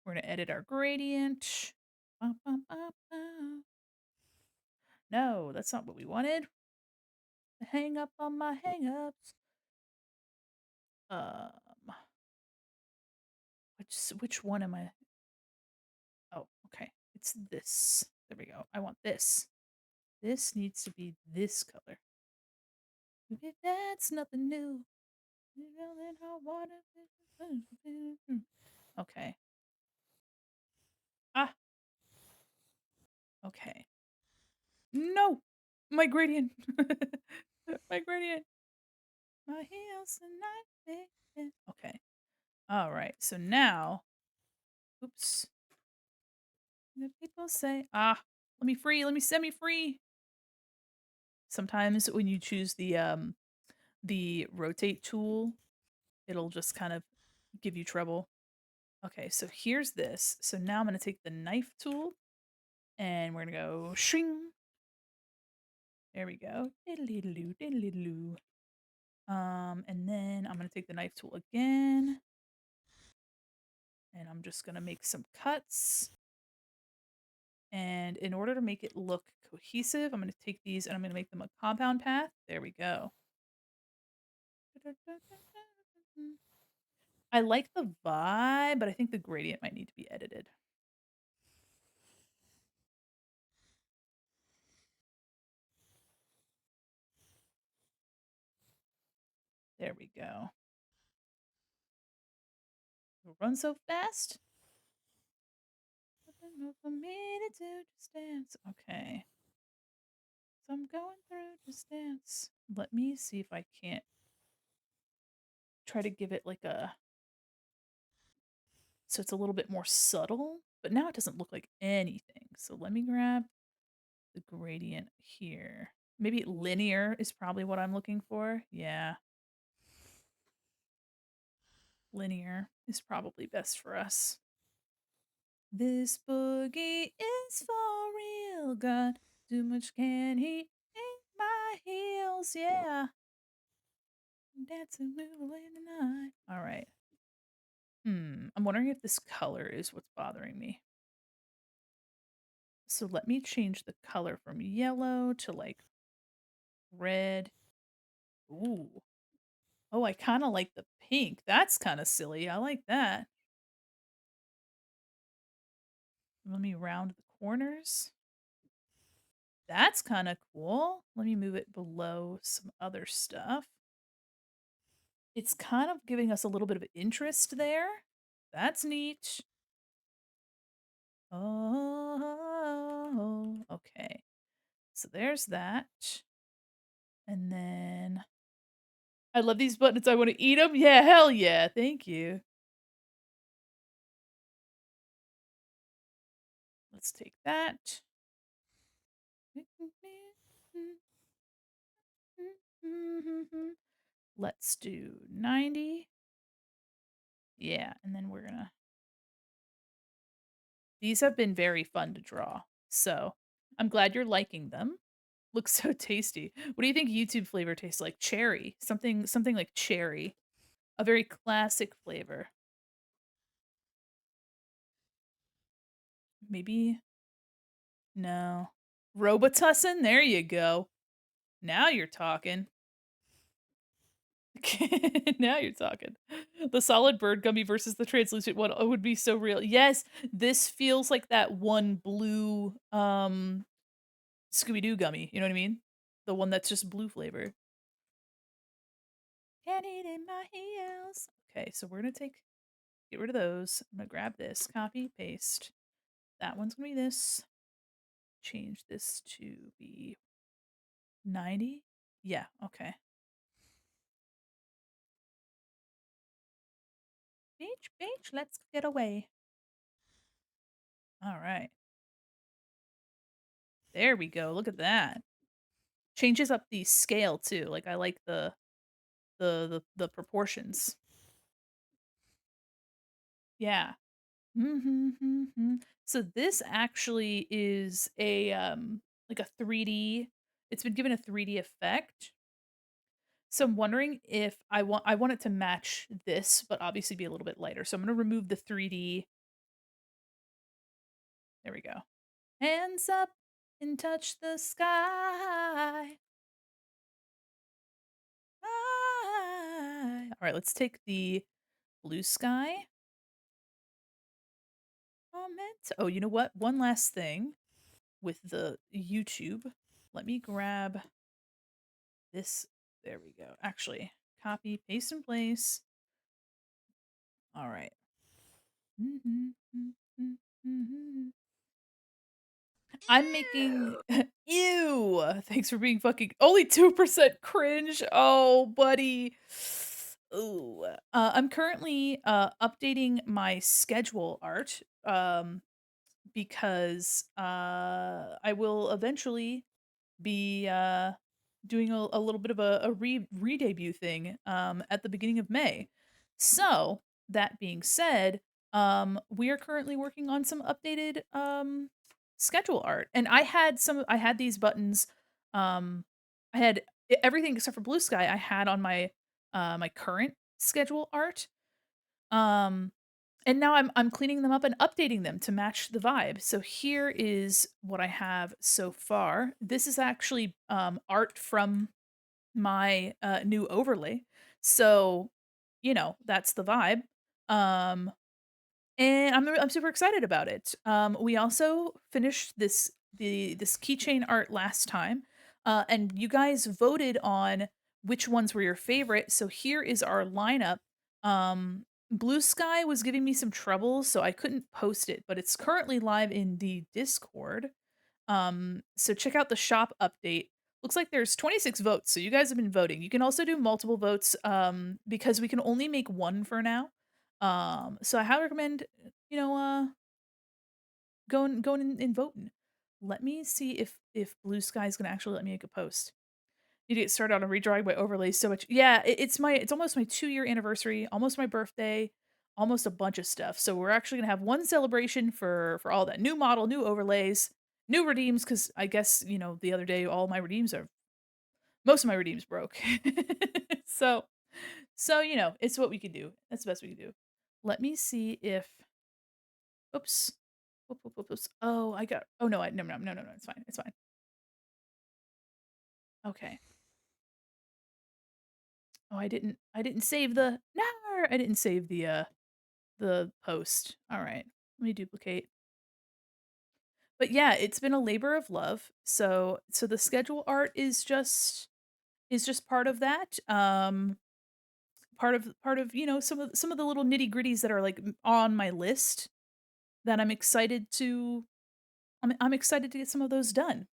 We're gonna edit our gradient. Bum, bum, bum, bum. No, that's not what we wanted. Hang up on my hang-ups. Um, which one am I? Oh, okay. It's this. There we go. I want this. This needs to be this color. Maybe that's nothing new. Okay. Ah, okay. No! My gradient. My gradient. My heels tonight. Okay. All right. So now, oops. The people say, let me free. Let me set me free. Sometimes when you choose the rotate tool, it'll just kind of give you trouble. Okay, so here's this. So now I'm gonna take the knife tool and we're gonna go shing. There we go. Diddly-doo, diddly-doo. And then I'm gonna take the knife tool again. And I'm just gonna make some cuts. And in order to make it look cohesive, I'm gonna take these and I'm gonna make them a compound path. There we go. I like the vibe, but I think the gradient might need to be edited. There we go. We'll run so fast. Nothing more for me to do, just dance. Okay. So I'm going through just dance. Let me see if I can't try to give it like a so it's a little bit more subtle, but now it doesn't look like anything. So let me grab the gradient here. Maybe linear is probably what I'm looking for. Yeah. Linear is probably best for us. This boogie is for real. Got too much can he in my heels. Yeah. Dancing move away the night. All right. I'm wondering if this color is what's bothering me. So let me change the color from yellow to like red. Ooh. Oh, I kind of like the pink. That's kind of silly. I like that. Let me round the corners. That's kind of cool. Let me move it below some other stuff. It's kind of giving us a little bit of interest there. That's neat. Oh, okay. So there's that. And then I love these buttons. I want to eat them. Yeah, hell yeah. Thank you. Let's take that. Let's do 90. Yeah, and then we're gonna these have been very fun to draw. So I'm glad you're liking them. Looks so tasty. What do you think YouTube flavor tastes like? Cherry. Something like cherry. A very classic flavor. Maybe no. Robitussin? There you go. Now you're talking. Now you're talking. The solid bird gummy versus the translucent one would be so real. Yes, this feels like that one blue Scooby Doo gummy. You know what I mean? The one that's just blue flavor. Can't eat in my heels. Okay, so we're gonna get rid of those. I'm gonna grab this, copy, paste. That one's gonna be this. Change this to be 90. Yeah, okay. Beach, beach, let's get away. All right. There we go. Look at that. Changes up the scale too. Like I like the proportions. Yeah. So this actually is a like a 3D. It's been given a 3D effect. So I'm wondering if I want it to match this, but obviously be a little bit lighter. So I'm gonna remove the 3D. There we go. Hands up and touch the sky. All right, let's take the blue sky comment. Oh, you know what? One last thing with the YouTube. Let me grab this. There we go. Actually, copy, paste in place. All right. I'm making ew. Thanks for being fucking only 2% cringe. Oh, buddy. Ooh. I'm currently updating my schedule art because I will eventually be doing a little bit of a re-debut thing at the beginning of May. So, that being said, we are currently working on some updated schedule art. And I had these buttons I had everything except for blue sky I had on my my current schedule art. Um and now I'm cleaning them up and updating them to match the vibe. So here is what I have so far. This is actually art from my new overlay. So, that's the vibe. Um and I'm super excited about it. We also finished this keychain art last time, and you guys voted on which ones were your favorite. So here is our lineup. Blue Sky was giving me some trouble, so I couldn't post it, but it's currently live in the Discord. So check out the shop update. Looks like there's 26 votes, so you guys have been voting. You can also do multiple votes because we can only make one for now. So I highly recommend, going and voting. Let me see if Blue Sky is gonna actually let me make a post. Need to get started on a redrawing my overlays so much. Yeah, it's almost my 2-year anniversary, almost my birthday, almost a bunch of stuff. So we're actually gonna have one celebration for all that new model, new overlays, new redeems. Because I guess the other day all my redeems are most of my redeems broke. so it's what we can do. That's the best we can do. Let me see if oops. Oops. Oh, I got oh no, no, it's fine. It's fine. Okay. Oh, I didn't save the no, I didn't save the post. All right. Let me duplicate. But yeah, it's been a labor of love. So the schedule art is just part of that. Part of some of the little nitty-gritties that are like on my list that I'm excited to get some of those done.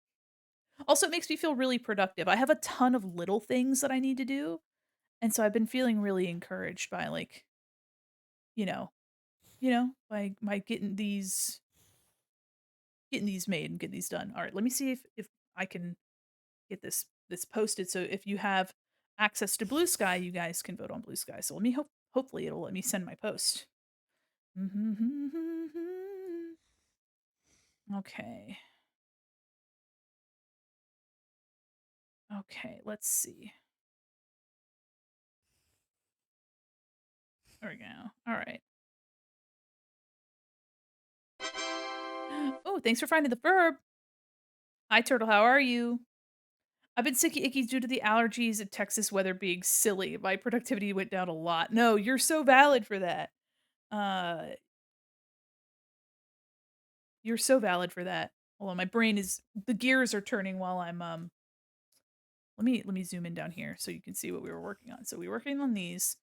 Also, it makes me feel really productive. I have a ton of little things that I need to do, and so I've been feeling really encouraged by you know, by getting these made and getting these done. All right, let me see if I can get this posted. So if you have access to Blue Sky, you guys can vote on Blue Sky. So let me hopefully it'll let me send my post. Okay. Okay, let's see. There we go. All right. Oh, thanks for finding the verb. Hi, Turtle. How are you? I've been sicky icky due to the allergies and Texas weather being silly. My productivity went down a lot. No, you're so valid for that. Uh, you're so valid for that. Hold on, my brain is the gears are turning while I'm let me zoom in down here so you can see what we were working on. So we were working on these.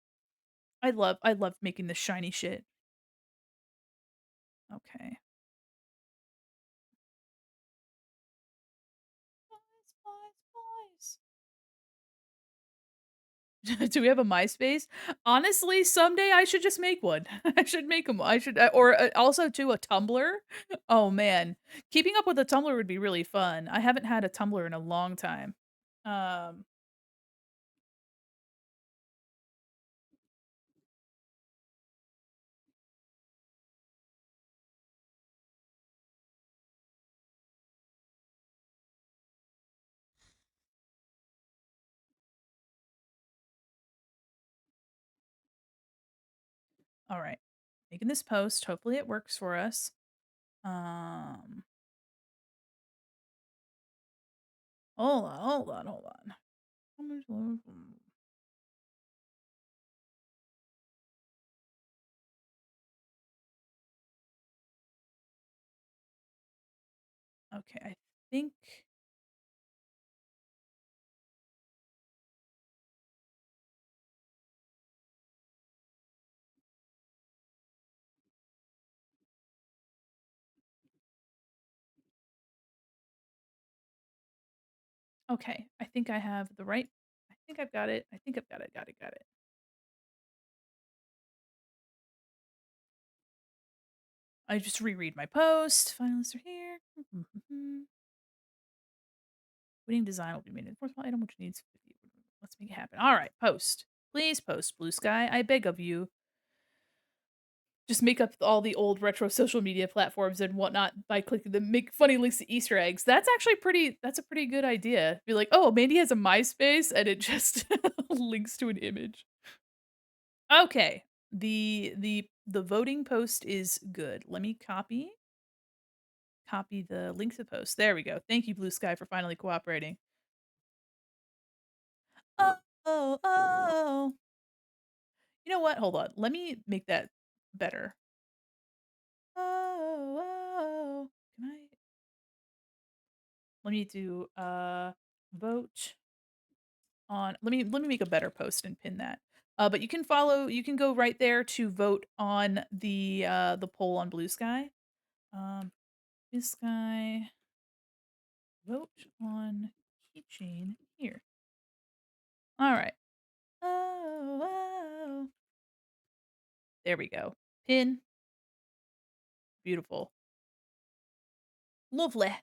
I love making this shiny shit. Okay. Boys, boys, boys. Do we have a MySpace? Honestly, someday I should just make one. I should make them. I should, or also to a Tumblr. Oh man, keeping up with a Tumblr would be really fun. I haven't had a Tumblr in a long time. Um, All right. Making this post. Hopefully it works for us. Um, hold on, hold on, hold on. Okay, I think okay. I think I have the right I think I've got it. I think I've got it. Got it. Got it. I just reread my post. Finalists are here. Winning design will be made an enforceable item which needs 50. Let's make it happen. All right, post. Please post, Blue Sky. I beg of you. Just make up all the old retro social media platforms and whatnot by clicking them. Make funny links to Easter eggs. That's actually pretty. That's a pretty good idea. Be like, oh, Mandy has a MySpace, and it just links to an image. Okay, the voting post is good. Let me copy the link to the post. There we go. Thank you, Blue Sky, for finally cooperating. Oh, oh, oh. You know what? Hold on. Let me make that better. Oh, oh. Can I let me do vote on let me make a better post and pin that. But you can go right there to vote on the poll on Blue Sky. Blue Sky vote on keychain here. All right. Oh, oh. There we go. Pin. Beautiful. Lovely.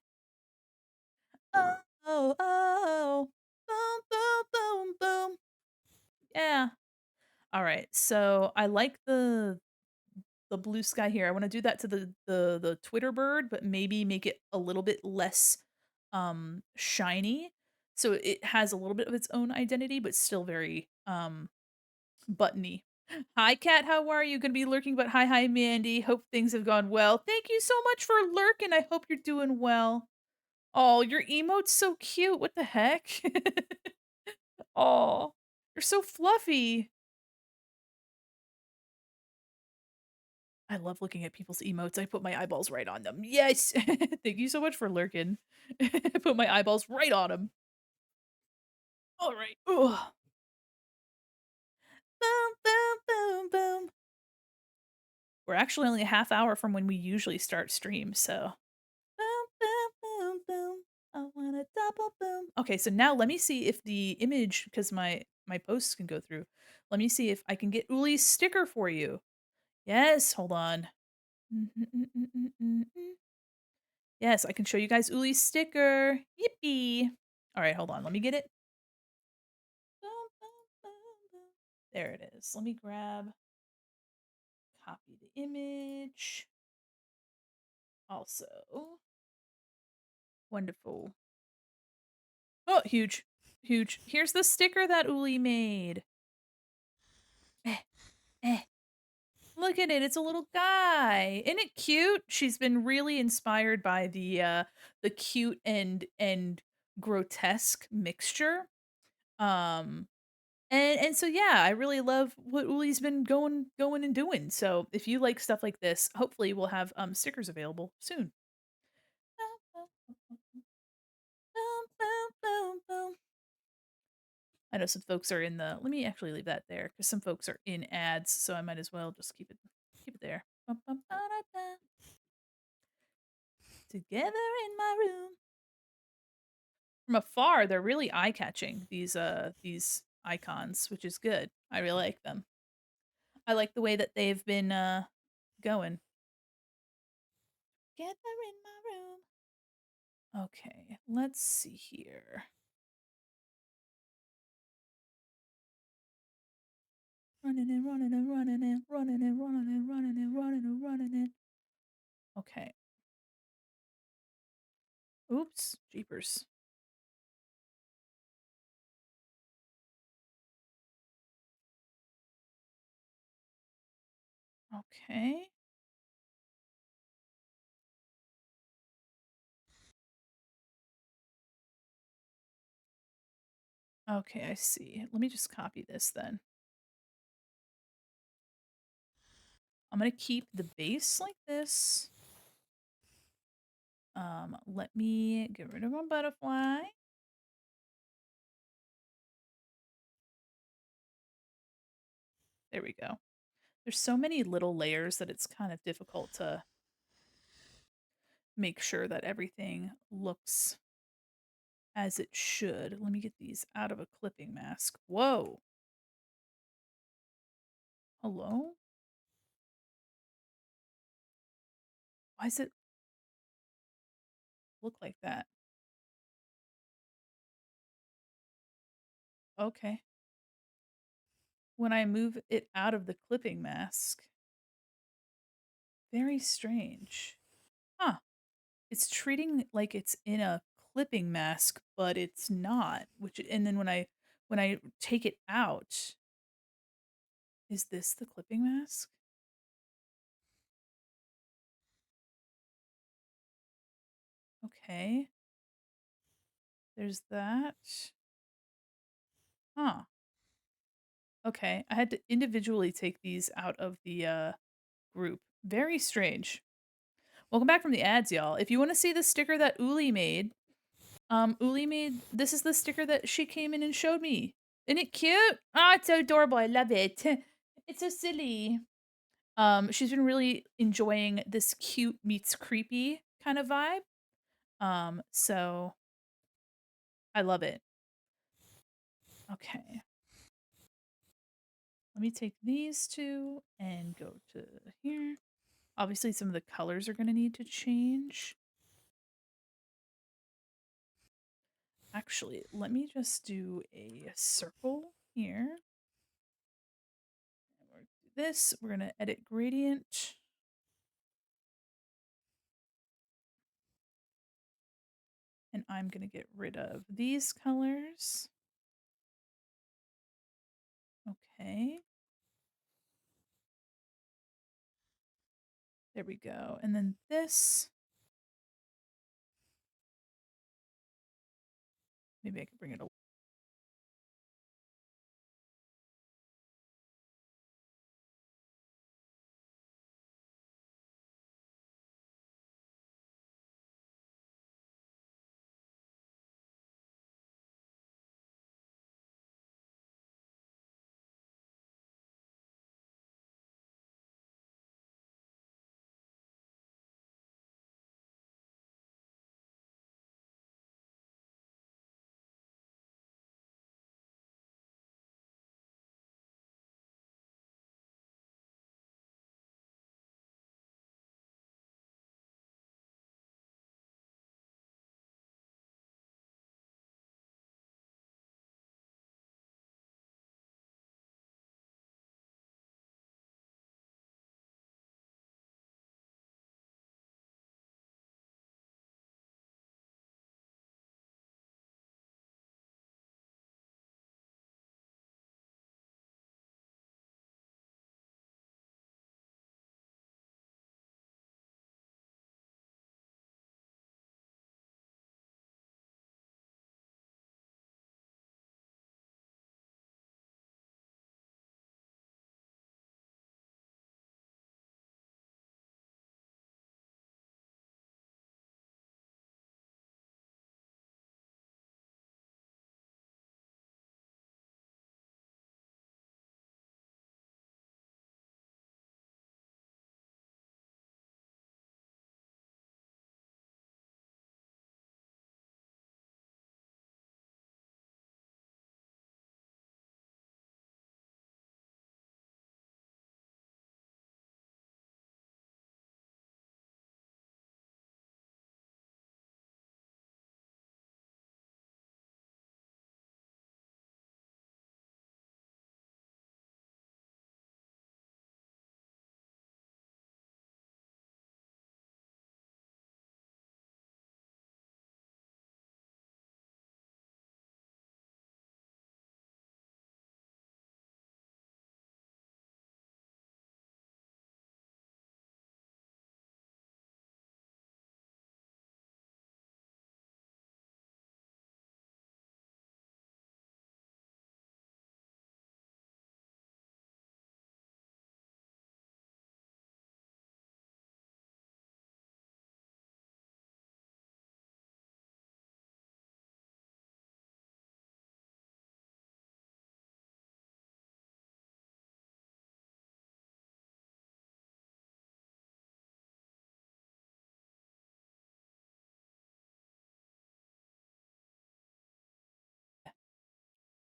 Oh, oh, oh. Boom, boom, boom, boom. Yeah. All right. So I like the Blue Sky here. I want to do that to the Twitter bird, but maybe make it a little bit less shiny. So it has a little bit of its own identity, but still very buttony. Hi Cat, how are you? Gonna be lurking, but hi Mandy. Hope things have gone well. Thank you so much for lurking. I hope you're doing well. Oh, your emote's so cute. What the heck? Oh, you're so fluffy. I love looking at people's emotes. I put my eyeballs right on them. Yes. Thank you so much for lurking. Put my eyeballs right on them. All right. Ugh. Boom, boom, boom, boom. We're actually only a half hour from when we usually start stream, so boom, boom, boom, boom. I want a double boom. Okay, so now let me see if the image, because my posts can go through. Let me see if I can get Uli's sticker for you. Yes, hold on. Yes, I can show you guys Uli's sticker. Yippee! All right, hold on. Let me get it. There it is. Let me grab, copy the image. Also, wonderful. Oh, huge, huge. Here's the sticker that Uli made. Eh, eh. Look at it. It's a little guy. Isn't it cute? She's been really inspired by the cute and grotesque mixture. Um and so yeah, I really love what Uli's been going and doing. So if you like stuff like this, hopefully we'll have stickers available soon. Boom, boom, boom, boom. I know some folks are in the let me actually leave that there because some folks are in ads, so I might as well just keep it there. Bum, bum, ba-da-da. Together in my room. From afar, they're really eye-catching, these icons, which is good. I really like them. I like the way that they've been going. Together in my room. Okay, let's see here. Running and running and running and running and running and running and running and running and okay. Oops, jeepers. Okay. Okay, I see. Let me just copy this then. I'm gonna keep the base like this. Let me get rid of my butterfly. There we go. There's so many little layers that it's kind of difficult to make sure that everything looks as it should. Let me get these out of a clipping mask. Whoa. Hello? Why does it look like that? Okay. When I move it out of the clipping mask, very strange. Huh. It's treating like it's in a clipping mask, but it's not, which and then when I take it out, is this the clipping mask? Okay. There's that. Huh. Okay. I had to individually take these out of the group. Very strange. Welcome back from the ads, y'all. If you want to see the sticker that Uli made, Uli made this is the sticker that she came in and showed me. Isn't it cute? Oh, it's so adorable. I love it. It's so silly. She's been really enjoying this cute meets creepy kind of vibe. So I love it. Okay. Let me take these two and go to here. Obviously, some of the colors are going to need to change. Actually, let me just do a circle here. And we're gonna do this. We're going to edit gradient. And I'm going to get rid of these colors. Okay. There we go. And then this. Maybe I can bring it a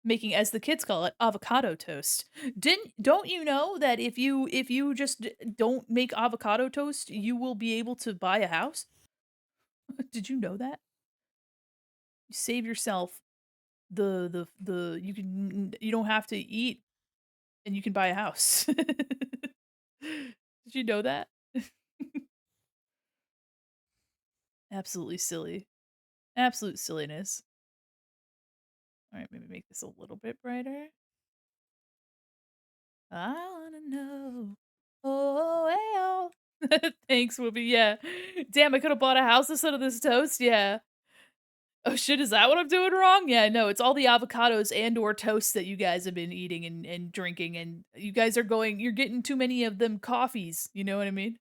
Making, as the kids call it, avocado toast. Don't you know that if you just don't make avocado toast, you will be able to buy a house? Did you know that? You save yourself you don't have to eat and you can buy a house. Did you know that? Absolutely silly. Absolute silliness. Alright, maybe make this a little bit brighter. I wanna know. Oh, hey, oh. Thanks, Whoopi, yeah. Damn, I could've bought a house instead of this toast, yeah. Oh shit, is that what I'm doing wrong? Yeah, no, it's all the avocados and or toast that you guys have been eating and drinking, and you guys are you're getting too many of them coffees, you know what I mean?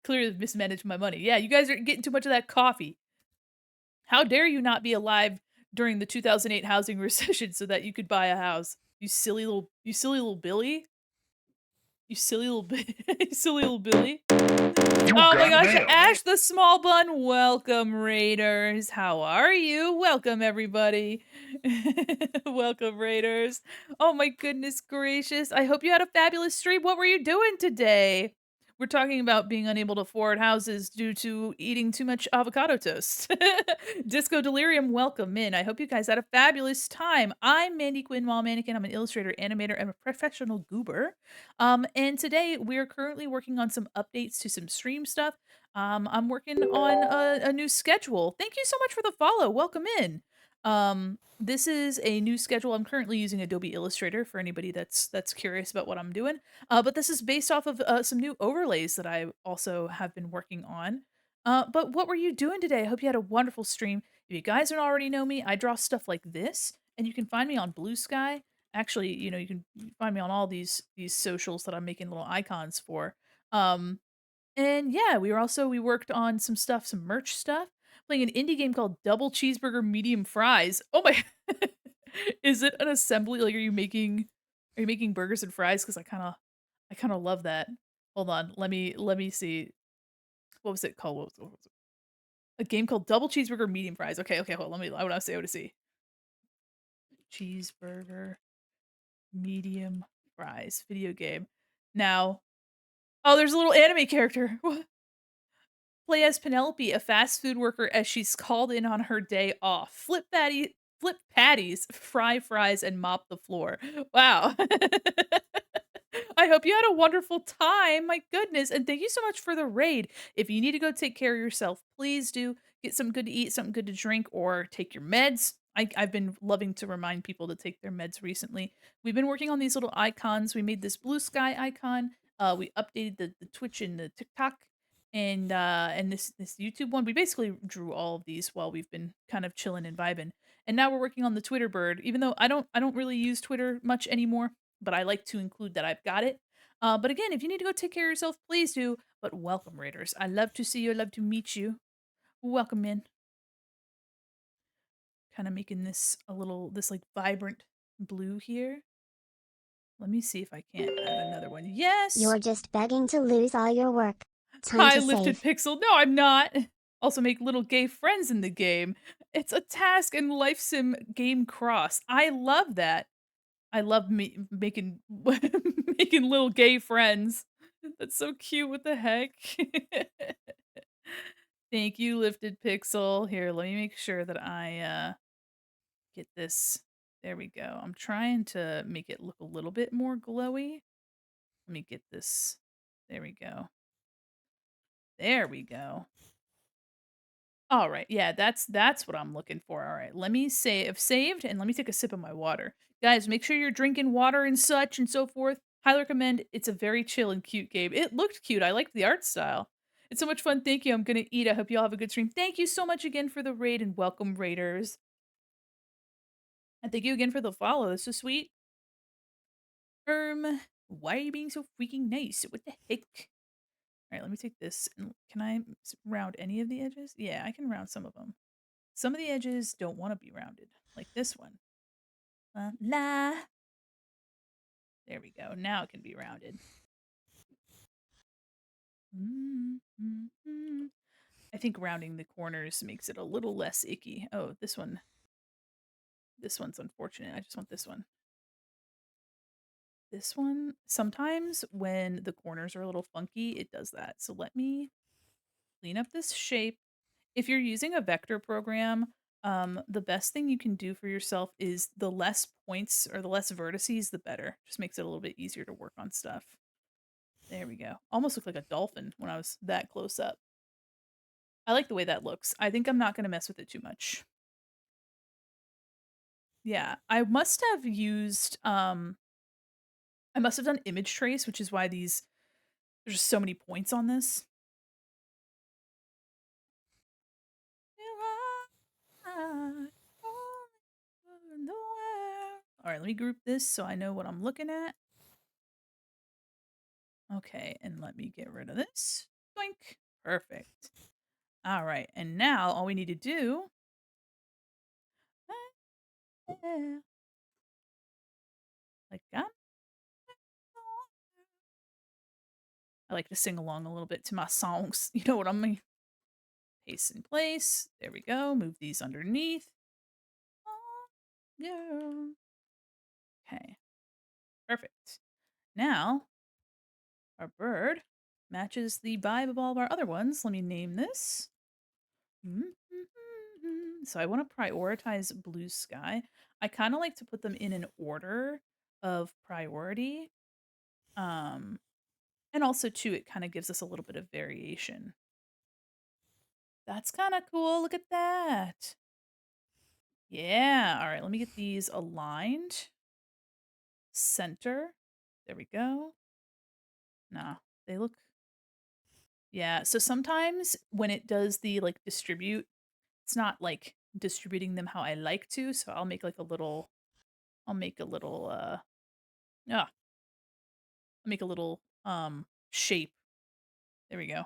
Clearly mismanaged my money. Yeah, you guys are getting too much of that coffee. How dare you not be alive during the 2008 housing recession so that you could buy a house? You silly little Billy? You silly little you silly little Billy? Oh my gosh, Ash the Small Bun, welcome Raiders. How are you? Welcome everybody. Welcome Raiders. Oh my goodness gracious. I hope you had a fabulous stream. What were you doing today? We're talking about being unable to afford houses due to eating too much avocado toast. Disco Delirium, welcome in. I hope you guys had a fabulous time. I'm Mandy Quinn Wall Mannequin. I'm an illustrator, animator, and a professional goober. And today we're currently working on some updates to some stream stuff. I'm working on a new schedule. Thank you so much for the follow. Welcome in. This is a new schedule. I'm currently using Adobe Illustrator for anybody that's curious about what I'm doing. But this is based off of some new overlays that I also have been working on. But what were you doing today? I hope you had a wonderful stream. If you guys don't already know me, I draw stuff like this, and you can find me on Blue Sky. Actually, you can find me on all these socials that I'm making little icons for. Um, and yeah, we worked on some stuff, some merch stuff, playing an indie game called Double Cheeseburger Medium Fries. Oh my Is it an assembly? Like are you making burgers and fries? Because I kinda love that. Hold on, let me see. What was it called? What was it? A game called Double Cheeseburger Medium Fries. Okay, okay, hold on, I wanna see. Cheeseburger medium fries video game. Now oh, there's a little anime character. What? Play as Penelope, a fast food worker, as she's called in on her day off. Flip patties, fry fries, and mop the floor. Wow. I hope you had a wonderful time. My goodness. And thank you so much for the raid. If you need to go take care of yourself, please do get something good to eat, something good to drink, or take your meds. I've been loving to remind people to take their meds recently. We've been working on these little icons. We made this blue sky icon. We updated the Twitch and the TikTok and this YouTube one. We basically drew all of these while we've been kind of chilling and vibing. And now we're working on the Twitter bird, even though I don't really use Twitter much anymore, but I like to include that I've got it. But again, if you need to go take care of yourself, please do. But welcome, Raiders. I love to see you. I love to meet you. Welcome in. Kind of making this this like vibrant blue here. Let me see if I can't add another one. Yes. You're just begging to lose all your work. Time Hi, to Lifted save. Pixel. No, I'm not. Also, make little gay friends in the game. It's a task and life sim game cross. I love that. I love making making little gay friends. That's so cute. What the heck? Thank you, Lifted Pixel. Here, let me make sure that I get this. There we go. I'm trying to make it look a little bit more glowy. Let me get this. There we go. There we go. All right. Yeah, that's what I'm looking for. All right. Let me save saved and let me take a sip of my water. Guys, make sure you're drinking water and such and so forth. Highly recommend. It's a very chill and cute game. It looked cute. I liked the art style. It's so much fun. Thank you. I'm gonna eat. I hope you all have a good stream. Thank you so much again for the raid and welcome raiders. And thank you again for the follow. That's so sweet. Why are you being so freaking nice? What the heck? All right, let me take this. And can I round any of the edges? Yeah, I can round some of them. Some of the edges don't want to be rounded, like this one. La. There we go. Now it can be rounded. I think rounding the corners makes it a little less icky. Oh, this one. This one's unfortunate. I just want this one. This one, sometimes when the corners are a little funky, it does that. So let me clean up this shape. If you're using a vector program, the best thing you can do for yourself is the less points or the less vertices, the better. Just makes it a little bit easier to work on stuff. There we go. Almost looked like a dolphin when I was that close up. I like the way that looks. I think I'm not going to mess with it too much. Yeah, I must have used I must have done image trace, which is why there's just so many points on this. All right, let me group this so I know what I'm looking at. Okay, and let me get rid of this. Boink. Perfect. All right, and now all we need to do like that. I like to sing along a little bit to my songs. You know what I mean? Paste in place. There we go. Move these underneath. Oh, yeah. Okay. Perfect. Now, our bird matches the vibe of all of our other ones. Let me name this. So I want to prioritize blue sky. I kind of like to put them in an order of priority. Um, and also too, it kind of gives us a little bit of variation. That's kind of cool. Look at that. Yeah. All right. Let me get these aligned. Center. There we go. Nah, they look. Yeah. So sometimes when it does the like distribute, it's not like distributing them how I like to. So I'll make like a little, I'll make a little, yeah, I'll make a little shape. There we go.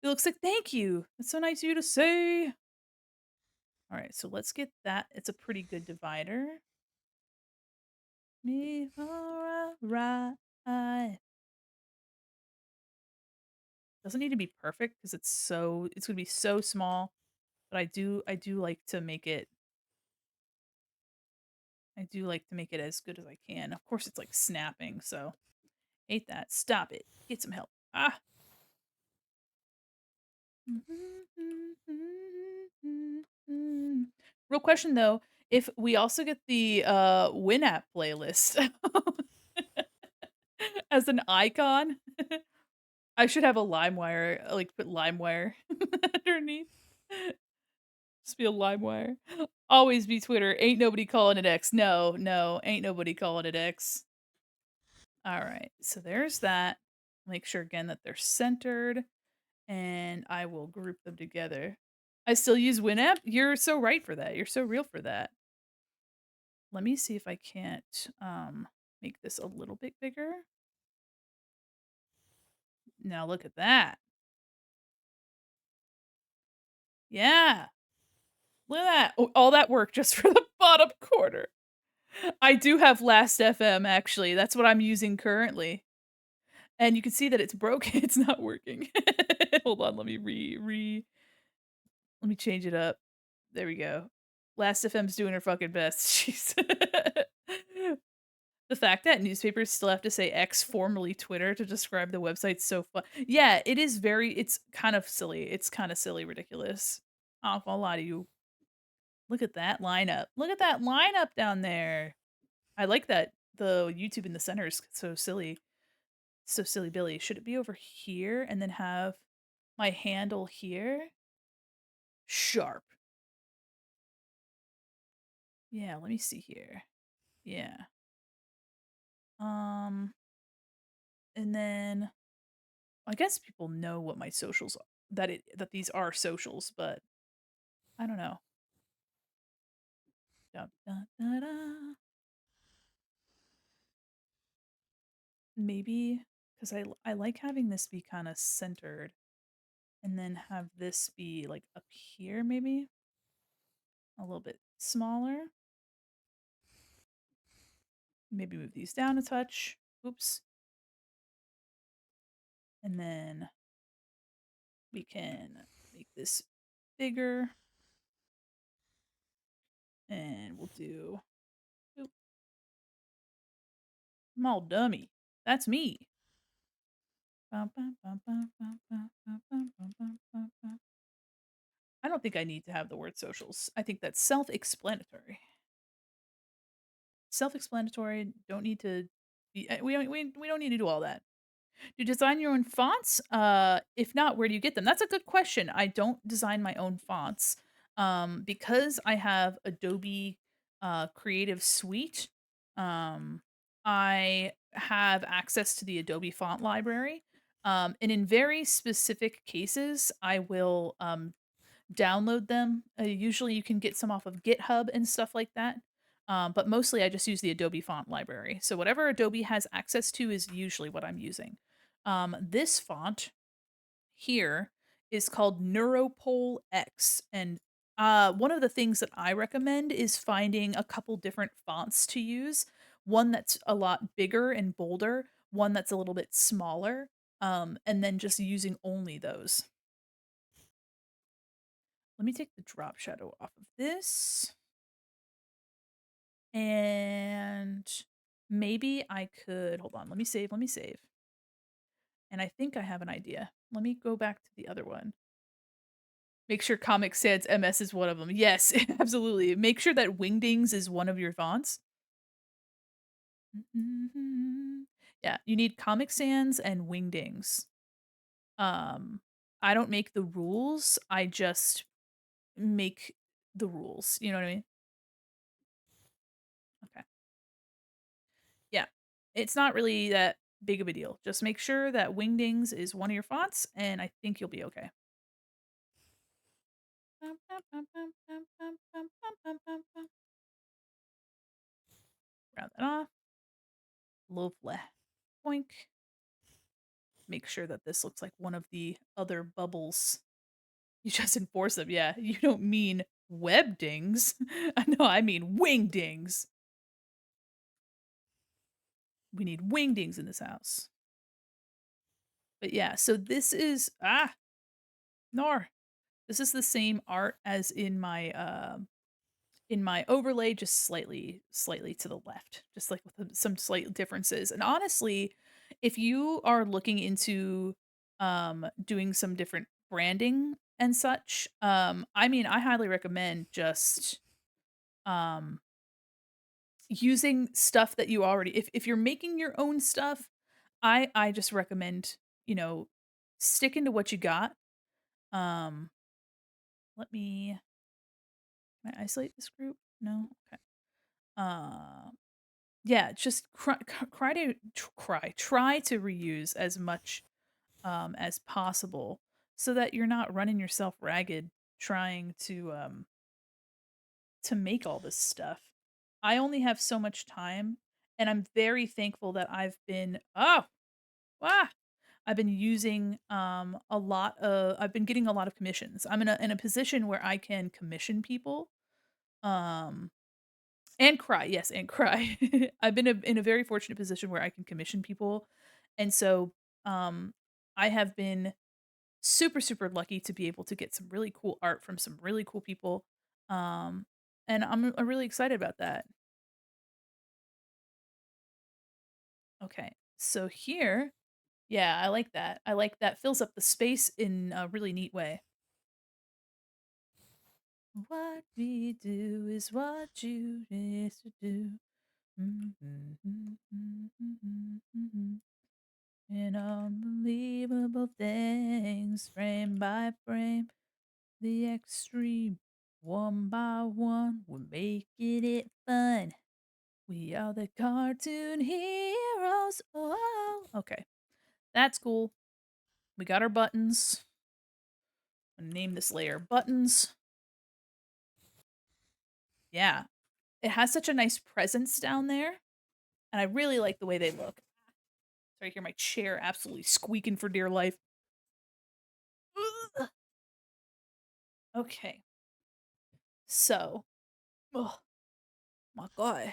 It looks like thank you. That's so nice of you to say. All right. So let's get that. It's a pretty good divider. Me, all right. Doesn't need to be perfect because it's gonna be so small. But I do like to make it as good as I can. Of course it's like snapping, so hate that. Stop it. Get some help. Ah. Real question though, if we also get the Winamp playlist as an icon, I should have a LimeWire, like put LimeWire underneath. Just be a LimeWire. Always be Twitter. Ain't nobody calling it X. No, no, ain't nobody calling it X. All right, so there's that. Make sure again that they're centered, and I will group them together. I still use Winamp. You're so right for that. You're so real for that. Let me see if I can't make this a little bit bigger. Now look at that. Yeah. Look at that. Oh, all that work just for the bottom corner. I do have Last FM actually. That's what I'm using currently. And you can see that it's broken. It's not working. Hold on, let me let me change it up. There we go. Last FM's doing her fucking best. She's the fact that newspapers still have to say X, formerly Twitter, to describe the website's so fun. Yeah, it is very. It's kind of silly. It's kind of silly, ridiculous. I'm not gonna lie to you. Look at that lineup. Look at that lineup down there. I like that the YouTube in the center is so silly. So silly Billy. Should it be over here and then have my handle here? Sharp. Yeah, let me see here. Yeah. Um, and then I guess people know what my socials are, that these are socials, but I don't know. Da, da, da, da. Maybe because I like having this be kind of centered, and then have this be like up here, maybe a little bit smaller. Maybe move these down a touch. Oops. And then we can make this bigger. And we'll do oop, small dummy. That's me. Bum, bum, bum, bum, bum, bum, bum, bum, bum, bum, bum, bum. I don't think I need to have the word socials. I think that's self-explanatory. Self-explanatory. Don't need to be. We don't need to do all that. Do you design your own fonts? If not, where do you get them? That's a good question. I don't design my own fonts because I have Adobe Creative Suite. Um, I have access to the Adobe font library. And in very specific cases, I will download them. Usually you can get some off of GitHub and stuff like that. But mostly I just use the Adobe font library. So whatever Adobe has access to is usually what I'm using. This font here is called Neuropole X. And one of the things that I recommend is finding a couple different fonts to use. One that's a lot bigger and bolder, one that's a little bit smaller, and then just using only those. Let me take the drop shadow off of this. And maybe I could hold on, let me save, let me save. And I think I have an idea. Let me go back to the other one. Make sure Comic Sans MS is one of them. Yes, absolutely. Make sure that Wingdings is one of your fonts. Yeah, you need Comic Sans and Wingdings. Um, I don't make the rules. I just make the rules. You know what I mean? Okay. Yeah. It's not really that big of a deal. Just make sure that Wingdings is one of your fonts, and I think you'll be okay. Round that off. Lovely. Boink. Make sure that this looks like one of the other bubbles. You just enforce them. Yeah, you don't mean webdings. I know, I mean wingdings. We need wingdings in this house. But yeah, so this is nor. This is the same art as in my overlay, just slightly to the left, just like with some slight differences. And honestly, if you are looking into doing some different branding and such, I mean, I highly recommend just um using stuff that you already, if you're making your own stuff, I just recommend, you know, sticking to what you got. Um let me can I isolate this group? No. Okay. Um Yeah, just try to reuse as much, as possible so that you're not running yourself ragged trying to make all this stuff. I only have so much time, and I'm very thankful that ah, I've been using, I've been getting a lot of commissions. I'm in a position where I can commission people, um and cry, yes, and cry. I've been in a very fortunate position where I can commission people, and so, I have been super, super lucky to be able to get some really cool art from some really cool people, um, and I'm really excited about that. Okay, so here yeah, I like that. I like that fills up the space in a really neat way. What we do is what you used to do. In unbelievable things, frame by frame, the extreme, one by one, we're making it fun. We are the cartoon heroes. Oh, okay, that's cool. We got our buttons. I'm gonna name this layer buttons. Yeah, it has such a nice presence down there, and I really like the way they look. Sorry, I hear my chair absolutely squeaking for dear life. Ugh. Okay, so, oh my god.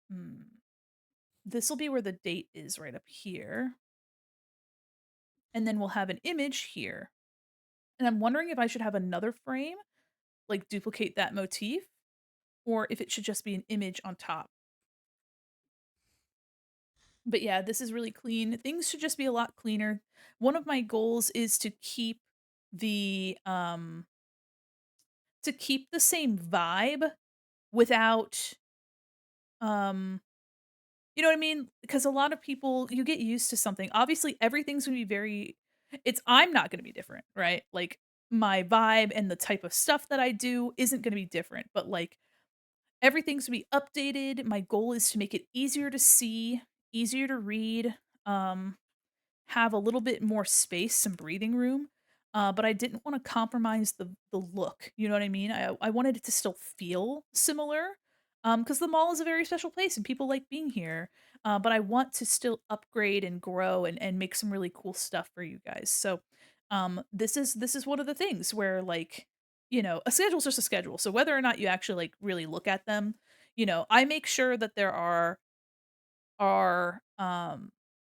Hmm. This will be where the date is right up here. And then we'll have an image here. And I'm wondering if I should have another frame, like, duplicate that motif or if it should just be an image on top. But yeah, this is really clean. Things should just be a lot cleaner. One of my goals is the, um to keep the same vibe without, um you know what I mean? Because a lot of people you get used to something. Obviously, everything's gonna be very I'm not gonna be different, right? Like, my vibe and the type of stuff that I do isn't gonna be different, but, like, everything's gonna be updated. My goal is to make it easier to see, easier to read, um have a little bit more space, some breathing room, but I didn't wanna compromise the look, you know what I mean? I wanted it to still feel similar, because the mall is a very special place and people like being here, but I want to still upgrade and grow and make some really cool stuff for you guys. So, this is one of the things where, like, a schedule's just a schedule, so whether or not you actually, like, really look at them, I make sure that there are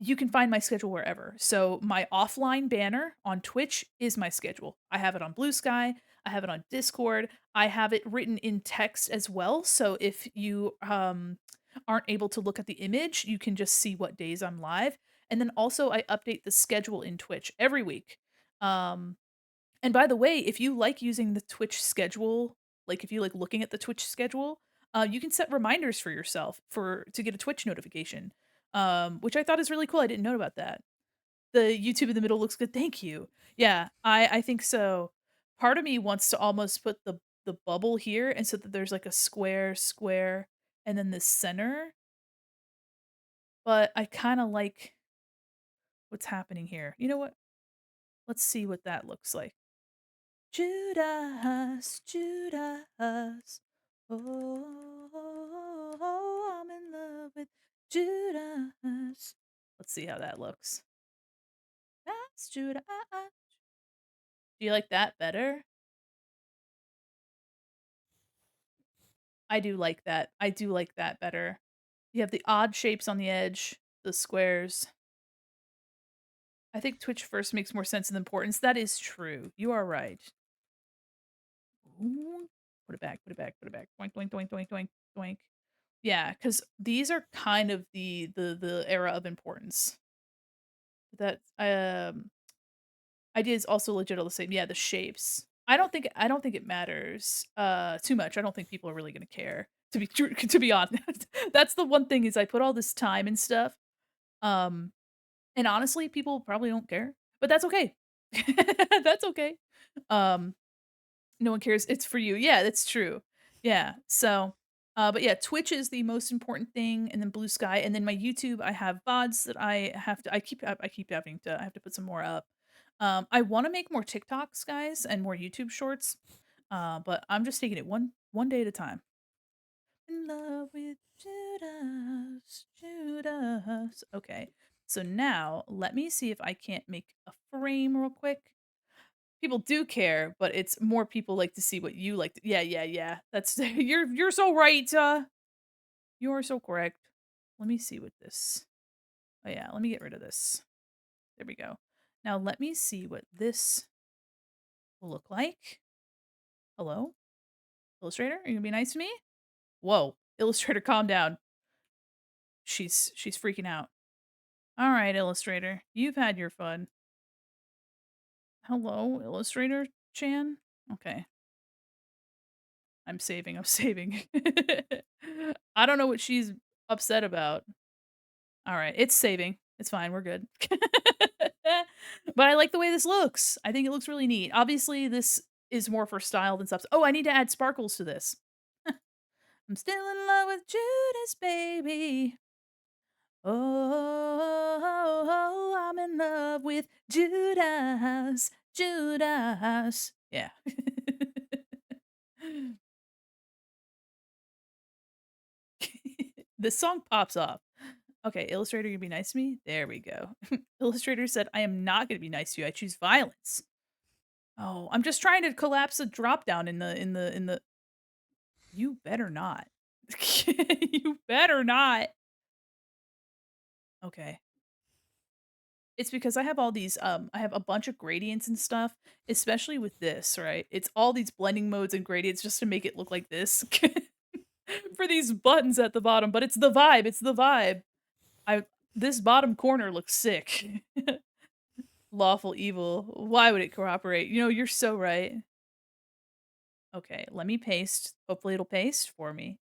you can find my schedule wherever. So my offline banner on Twitch is my schedule. I have it on Blue Sky, I have it on Discord, I have it written in text as well. So if you aren't able to look at the image, you can just see what days I'm live. And then also I update the schedule in Twitch every week. Um and by the way, if you like using the Twitch schedule, like if you like looking at the Twitch schedule, you can set reminders for yourself to get a Twitch notification, which I thought is really cool. I didn't know about that. The YouTube in the middle looks good. Thank you. Yeah, I think so. Part of me wants to almost put the bubble here, and so that there's like a square, and then the center. But I kind of like what's happening here. You know what? Let's see what that looks like. Judas, Judas. Oh, I'm in love with Judas. Let's see how that looks. That's Judas. Do you like that better? I do like that. I do like that better. You have the odd shapes on the edge, the squares. I think Twitch first makes more sense in importance. That is true. You are right. Ooh. Put it back, put it back, put it back. Doink, doink, doink, doink, doink, doink. Yeah, because these are kind of the era of importance. That idea is also legit all the same. Yeah, the shapes. I don't think it matters too much. I don't think people are really gonna care. To be true, to be honest, that's the one thing is I put all this time and stuff. Um, and honestly, people probably don't care, but that's okay. That's okay. Um, No one cares, it's for you. Yeah, that's true. Yeah, so, but yeah, Twitch is the most important thing, and then Blue Sky, and then my YouTube, I have VODs that I keep having to I have to put some more up. I wanna make more TikToks, guys, and more YouTube shorts, but I'm just taking it one day at a time. In love with Judas, Judas. Okay, so now let me see if I can't make a frame real quick. People do care, but it's more people like to see what you like to yeah, yeah, yeah. That's you're so right, you're so correct. Let me see what this oh, yeah, let me get rid of this. There we go. Now let me see what this will look like. Hello? Illustrator, are you gonna be nice to me? Whoa. Illustrator, calm down. She's freaking out. Alright, Illustrator, you've had your fun. Hello, Illustrator Chan? Okay. I'm saving. I don't know what she's upset about. Alright, it's saving. It's fine, we're good. But I like the way this looks. I think it looks really neat. Obviously, this is more for style than stuff. Oh, I need to add sparkles to this. I'm still in love with Judas, baby. Oh, I'm in love with Judas, Judas. Yeah. This song pops off. Okay, Illustrator, you be nice to me? There we go. Illustrator said, I am not gonna be nice to you. I choose violence. Oh, I'm just trying to collapse a drop down in the you better not. You better not. Okay. It's because I have all these, I have a bunch of gradients and stuff, especially with this, right? It's all these blending modes and gradients just to make it look like this for these buttons at the bottom, but it's the vibe, it's the vibe. I This bottom corner looks sick. Lawful evil. Why would it cooperate? You know, you're so right. Okay, let me paste. Hopefully it'll paste for me.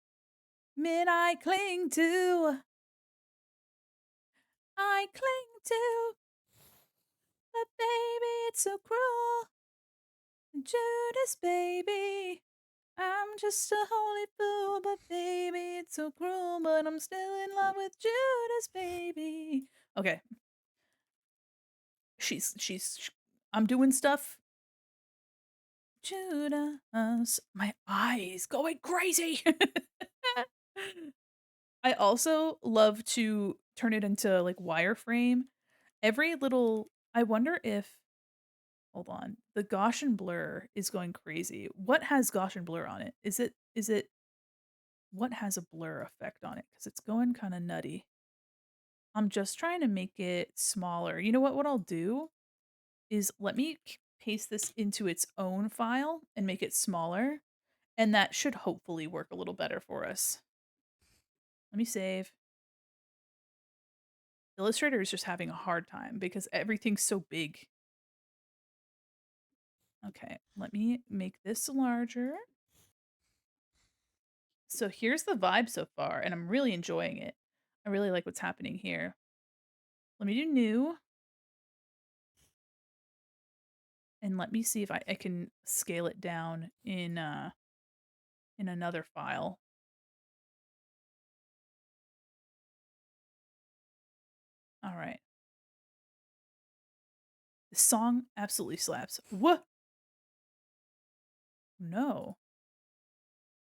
Men I cling to, I cling to, but baby, it's so cruel. Judas, baby. I'm just a holy fool, but baby, it's so cruel. But I'm still in love with Judas, baby. Okay, I'm doing stuff. Judas, my eyes going crazy. I also love to turn it into like wireframe. Every little, I wonder if, hold on, the Gaussian blur is going crazy. What has Gaussian blur on it? Is it what has a blur effect on it? Because it's going kind of nutty. I'm just trying to make it smaller. You know what I'll do is let me paste this into its own file and make it smaller, and that should hopefully work a little better for us. Let me save. Illustrator is just having a hard time because everything's so big. Okay, let me make this larger. So here's the vibe so far, and I'm really enjoying it. I really like what's happening here. Let me do new, and let me see if I can scale it down in another file. All right. The song absolutely slaps. What? No.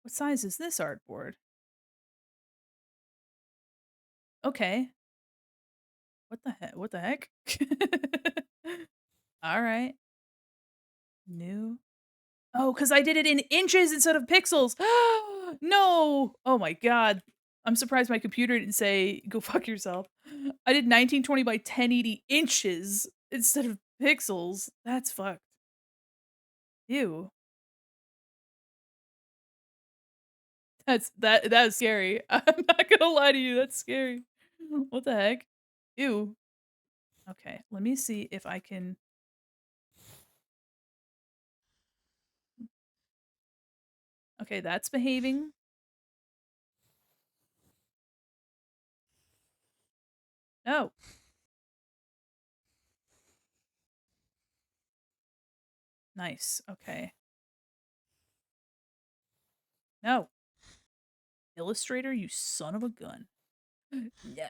What size is this artboard? Okay. What the heck? What the heck? All right. New. Oh, because I did it in inches instead of pixels. No. Oh my god. I'm surprised my computer didn't say, go fuck yourself. I did 1920 by 1080 inches instead of pixels. That's fucked. Ew. That is scary. I'm not gonna lie to you. That's scary. What the heck? Ew. Okay, let me see if I can. Okay, that's behaving. No. Nice. Okay. No. Illustrator, you son of a gun. Yeah.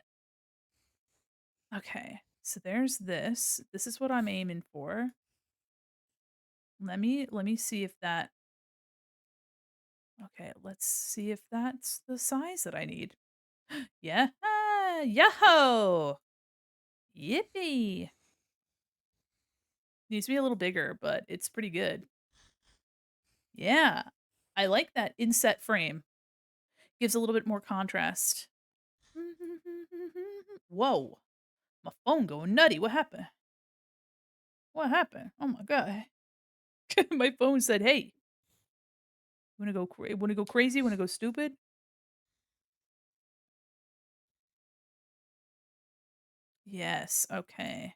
Okay. So there's this. This is what I'm aiming for. Let me see if that. Okay, let's see if that's the size that I need. Yeah. Yo! Yippee! Needs to be a little bigger, but it's pretty good. Yeah. I like that inset frame. Gives a little bit more contrast. Whoa. My phone going nutty. What happened? What happened? Oh my god. My phone said, "Hey, wanna go crazy? Wanna go stupid?" Yes, okay.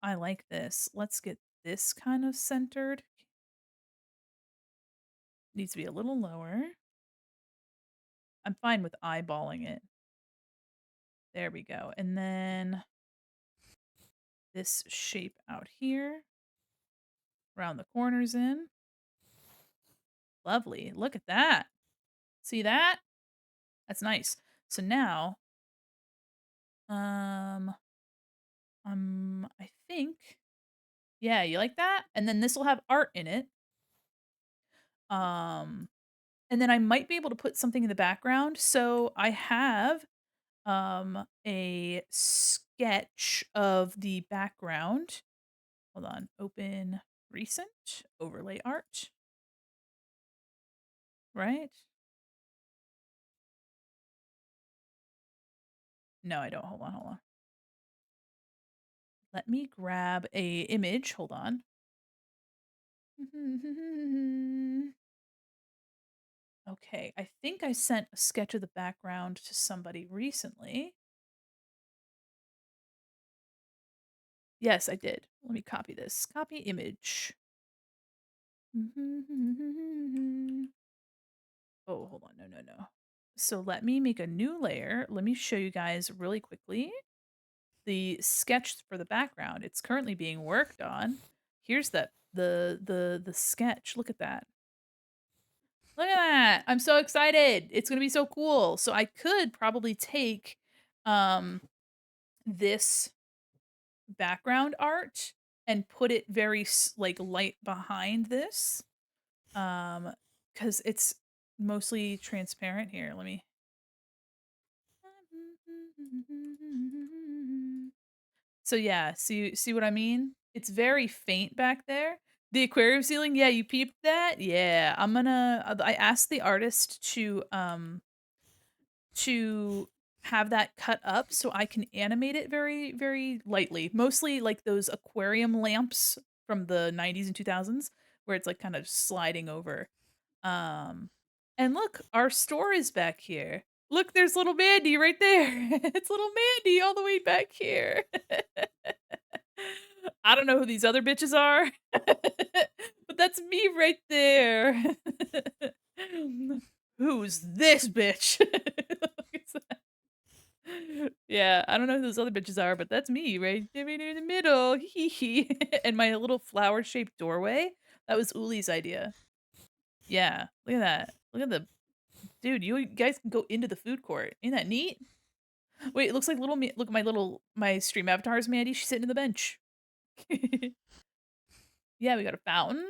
I like this. Let's get this kind of centered. Needs to be a little lower. I'm fine with eyeballing it. There we go. And then this shape out here, round the corners in. Lovely. Look at that. See that? That's nice. So now, um, I think, yeah, you like that? And then this will have art in it. Um, and then I might be able to put something in the background. So I have a sketch of the background. Hold on, open recent overlay art, right? No, I don't. Hold on, hold on. Let me grab a image. Hold on. Okay, I think I sent a sketch of the background to somebody recently. Yes, I did. Let me copy this. Copy image. Oh, hold on. No, no, no. So let me make a new layer. Let me show you guys really quickly the sketch for the background. It's currently being worked on. Here's the sketch. Look at that. Look at that. I'm so excited. It's going to be so cool. So I could probably take um this background art and put it very like light behind this cuz it's mostly transparent here. Let me So yeah, see what I mean? It's very faint back there. The aquarium ceiling, yeah, you peeped that? Yeah, I asked the artist to have that cut up so I can animate it very, very lightly. Mostly like those aquarium lamps from the 90s and 2000s where it's like kind of sliding over. Um, and look, our store is back here. Look, there's little Mandy right there. It's little Mandy all the way back here. I don't know who these other bitches are, but that's me right there. Who's this bitch? Yeah, I don't know who those other bitches are, but that's me right there in the middle. Hee hee. And my little flower shaped doorway. That was Uli's idea. Yeah, look at that. Look at the dude. You guys can go into the food court. Ain't that neat? Wait, it looks like little me. Look at my stream avatar's Mandy. She's sitting in the bench. Yeah, we got a fountain,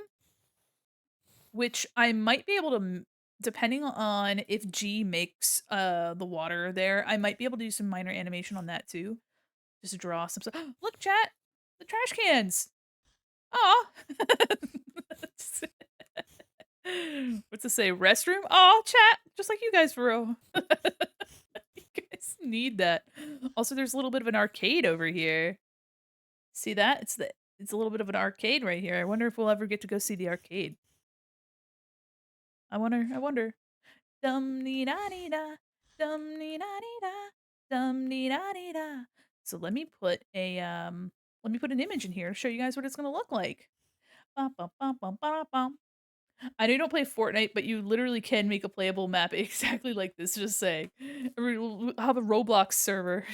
which I might be able to, depending on if G makes the water there, I might be able to do some minor animation on that too. Just draw some stuff. Look, chat, the trash cans. Aw. What's it say? Restroom? Oh, chat, just like you guys for real. You guys need that. Also, there's a little bit of an arcade over here. See that? It's a little bit of an arcade right here. I wonder if we'll ever get to go see the arcade. I wonder. Dum dee da dee da, dum dee da dee da, dum dee da dee da. So let me put an image in here to show you guys what it's gonna look like. Bum, bum, bum, bum, ba, bum. I know you don't play Fortnite, but you literally can make a playable map exactly like this, just saying. We'll have a Roblox server.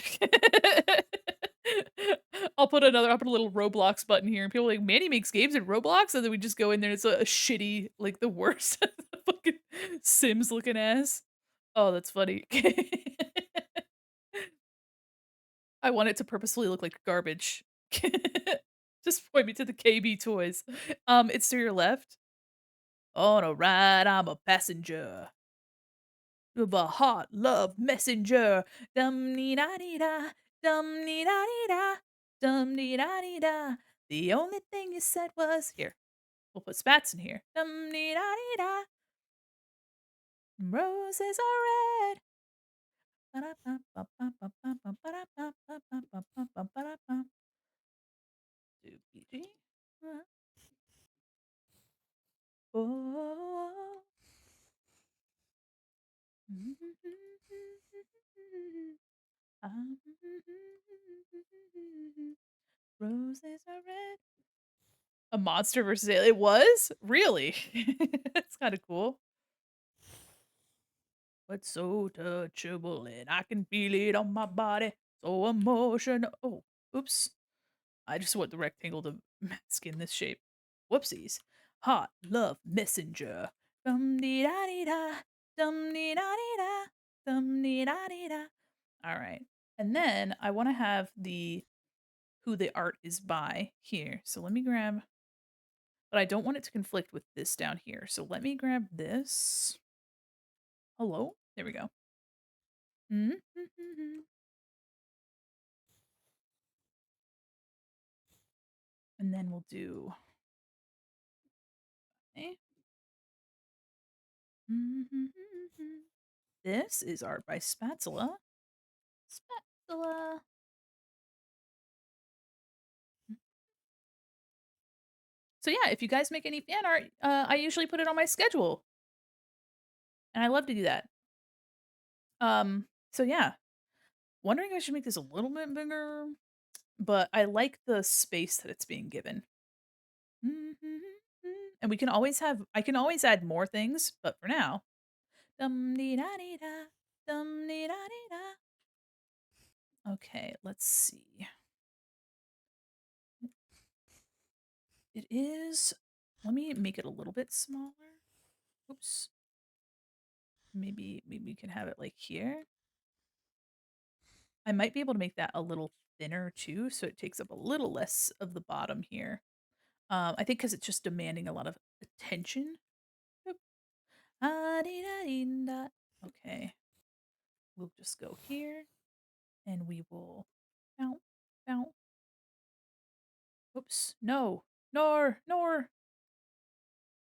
I'll put a little Roblox button here, and people are like, "Manny makes games in Roblox?" And then we just go in there, and it's a shitty, like, the worst fucking Sims looking ass. Oh, that's funny. I want it to purposefully look like garbage. Just point me to the KB toys. It's to your left. On a ride, I'm a passenger of a hot love messenger. Dum dee da dee da, dum dee da dee da, dum dee da dee da. The only thing you said was here. We'll put spats in here. Dum dee da dee da. Roses are red. Doopy-dee. Oh. Roses are red. A monster versus it was? Really? That's kinda cool. But so touchable and I can feel it on my body. So emotional. Oh, oops. I just want the rectangle to mask in this shape. Whoopsies. Hot love messenger. Dum dee da dee da. Dum dee da dee da. Dum dee da dee da. Alright. And then I want to have the who the art is by here. So let me grab, but I don't want it to conflict with this down here. So let me grab this. Hello? There we go. And then we'll do. Okay. This is art by Spatula. Spatula. So yeah, if you guys make any fan art, I usually put it on my schedule, and I love to do that. So yeah, wondering if I should make this a little bit bigger, but I like the space that it's being given. And we can always have I can always add more things, but for now, dum dee da dee da, dum dee da dee da. Okay, let's see. It is let me make it a little bit smaller. Oops. Maybe we can have it like here. I might be able to make that a little thinner too, so it takes up a little less of the bottom here. I think because it's just demanding a lot of attention. Boop. Ah-dee-da-dee-da. Okay, we'll just go here and we will bounce, bounce. Oops, no, nor.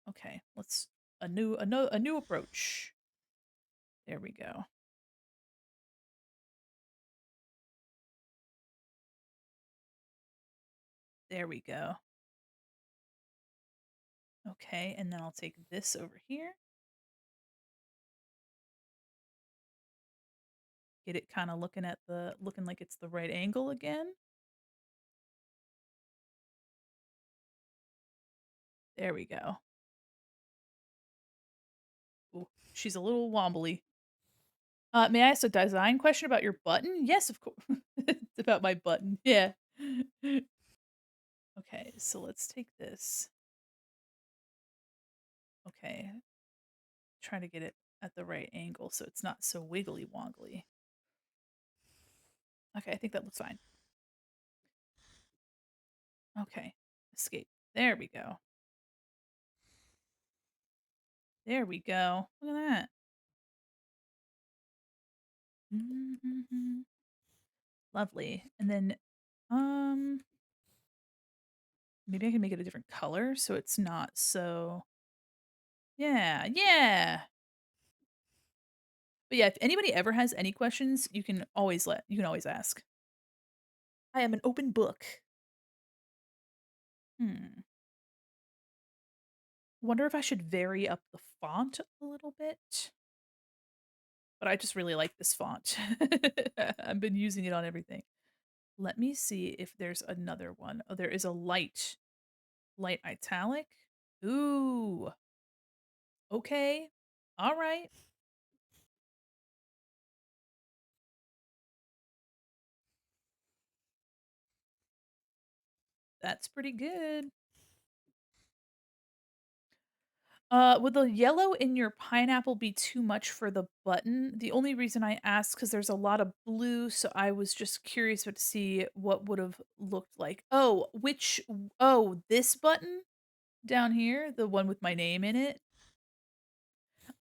Okay, let's a new approach. There we go. There we go. Okay, and then I'll take this over here. Get it kind of looking like it's the right angle again. There we go. Ooh, she's a little wobbly. May I ask a design question about your button? Yes, of course. It's about my button. Yeah. Okay, so let's take this. Okay, try to get it at the right angle so it's not so wiggly woggly. Okay, I think that looks fine. Okay, escape. There we go. There we go. Look at that. Mhm. Lovely. And then, um, maybe I can make it a different color so it's not so. Yeah, yeah. But yeah, if anybody ever has any questions, you can always ask. I am an open book. Hmm. Wonder if I should vary up the font a little bit. But I just really like this font. I've been using it on everything. Let me see if there's another one. Oh, there is a light italic. Ooh. Okay. All right. That's pretty good. Would the yellow in your pineapple be too much for the button? The only reason I asked because there's a lot of blue, so I was just curious to see what would have looked like. Oh, this button down here, the one with my name in it.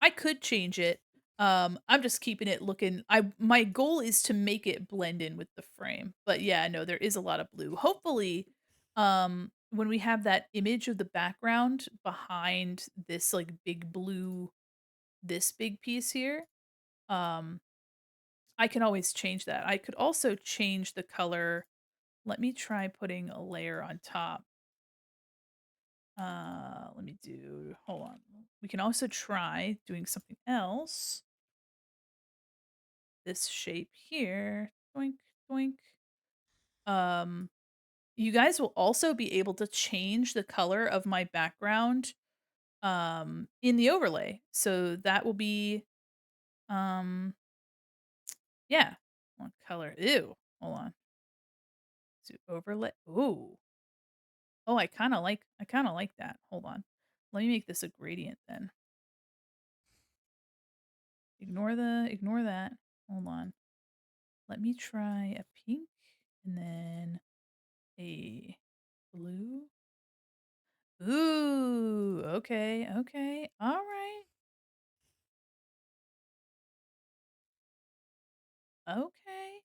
I could change it. I'm just keeping it looking. I My goal is to make it blend in with the frame. But yeah, no, there is a lot of blue. Hopefully, when we have that image of the background behind this like big blue, this big piece here, um, I can always change that. I could also change the color. Let me try putting a layer on top. Let me do. Hold on. We can also try doing something else. This shape here. Doink, doink. Um, you guys will also be able to change the color of my background in the overlay. So that will be yeah. One color. Ew. Hold on. To overlay. Ooh. Oh, I kind of like that. Hold on. Let me make this a gradient then. Ignore that. Hold on. Let me try a pink and then a blue. Ooh, okay, okay. All right. Okay.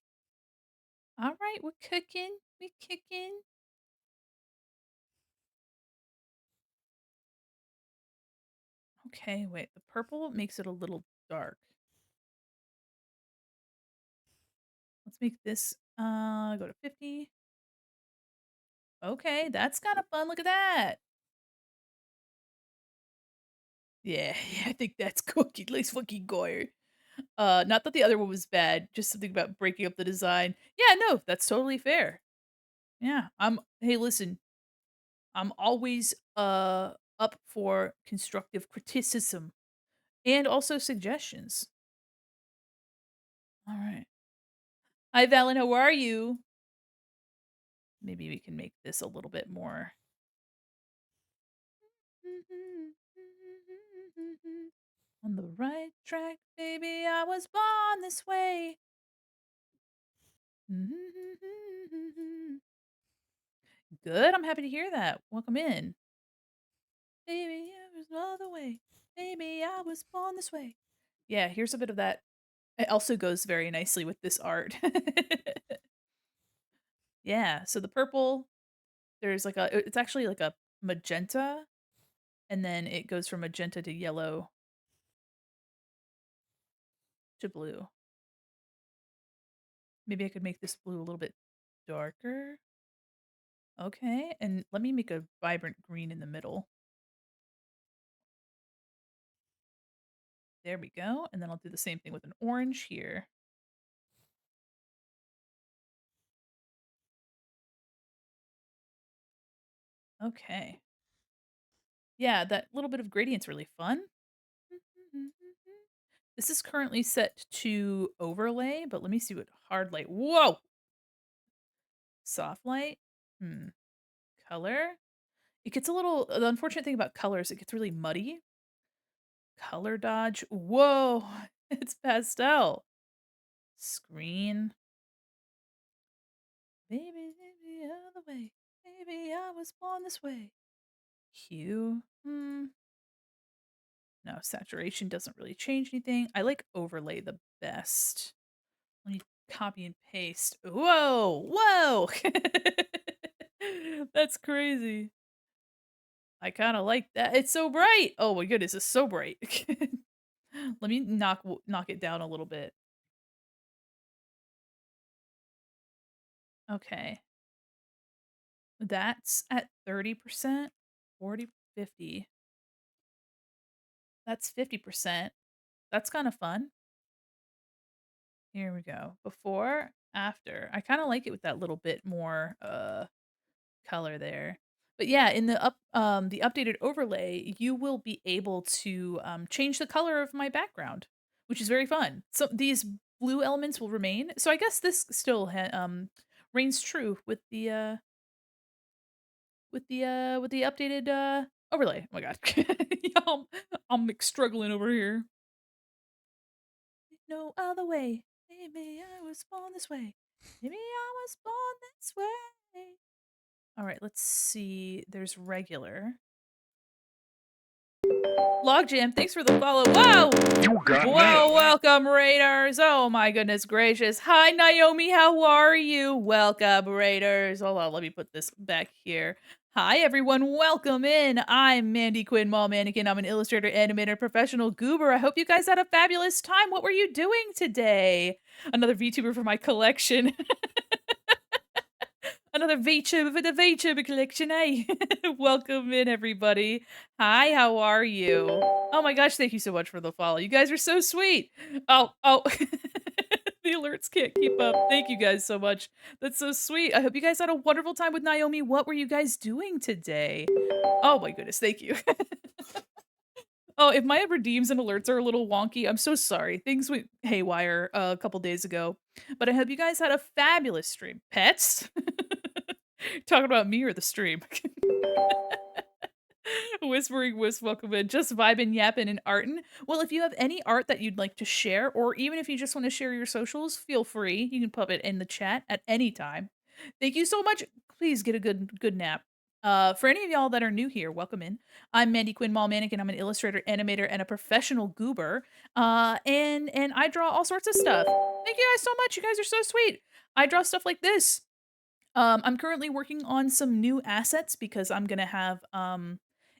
All right, we're cooking. We kicking. Okay, wait. The purple makes it a little dark. Let's make this go to 50. Okay, that's kind of fun. Look at that. Yeah, yeah, I think that's cookie. Let's fucking go. Not that the other one was bad, just something about breaking up the design. Yeah, no, that's totally fair. Yeah, hey, listen, I'm always up for constructive criticism and also suggestions. All right. Hi, Valen, how are you? Maybe we can make this a little bit more. On the right track, baby, I was born this way. Good, I'm happy to hear that. Welcome in. Baby, there's no other way. Baby, I was born this way. Yeah, here's a bit of that. It also goes very nicely with this art. Yeah, so the purple, there's like it's actually like a magenta, and then it goes from magenta to yellow to blue. Maybe I could make this blue a little bit darker. Okay, and let me make a vibrant green in the middle. There we go, and then I'll do the same thing with an orange here. Okay. Yeah, that little bit of gradient's really fun. This is currently set to overlay, but let me see what hard light. Whoa! Soft light. Hmm. Color. It gets a little the unfortunate thing about color is it gets really muddy. Color dodge. Whoa! It's pastel. Screen. Baby, baby, other way. Baby, I was born this way. Hue. No, saturation doesn't really change anything. I like overlay the best. Let me copy and paste. Whoa! Whoa! That's crazy. I kinda like that. It's so bright! Oh my goodness, it's so bright. Let me knock it down a little bit. Okay. That's at 30%, 40, 50. That's 50%. That's kinda fun. Here we go. Before, after. I kinda like it with that little bit more, color there. But yeah, in the updated overlay, you will be able to, change the color of my background, which is very fun. So these blue elements will remain. So I guess this still reigns true with the updated, overlay. Oh my god. Yeah, I'm, like, struggling over here. No other way. Maybe I was born this way. Maybe I was born this way. Alright, let's see. There's regular. Logjam, thanks for the follow. Whoa! You got Whoa, mail. welcome, Raiders. Oh my goodness gracious. Hi, Naomi. How are you? Welcome, Raiders. Hold on, let me put this back here. Hi, everyone. Welcome in. I'm Mandy Quinn, Mall Mannequin. I'm an illustrator, animator, professional goober. I hope you guys had a fabulous time. What were you doing today? Another VTuber for my collection. Another VTuber for the VTuber collection, eh? Welcome in, everybody. Hi, how are you? Oh my gosh, thank you so much for the follow. You guys are so sweet. Oh. The alerts can't keep up. Thank you guys so much. That's so sweet. I hope you guys had a wonderful time with Naomi. What were you guys doing today? Oh my goodness, thank you. Oh, if my redeems and alerts are a little wonky, I'm so sorry. Things went haywire a couple days ago. But I hope you guys had a fabulous stream. Pets? Talking about me or the stream? Whispering Wisp, welcome in. Just vibing, yapping, and artin'. Well, if you have any art that you'd like to share, or even if you just want to share your socials, feel free. You can pop it in the chat at any time. Thank you so much. Please get a good nap. For any of y'all that are new here, welcome in. I'm Mandy Quinn Mall Mannequin. I'm an illustrator, animator, and a professional goober. And I draw all sorts of stuff. Thank you guys so much. You guys are so sweet. I draw stuff like this. I'm currently working on some new assets because I'm gonna have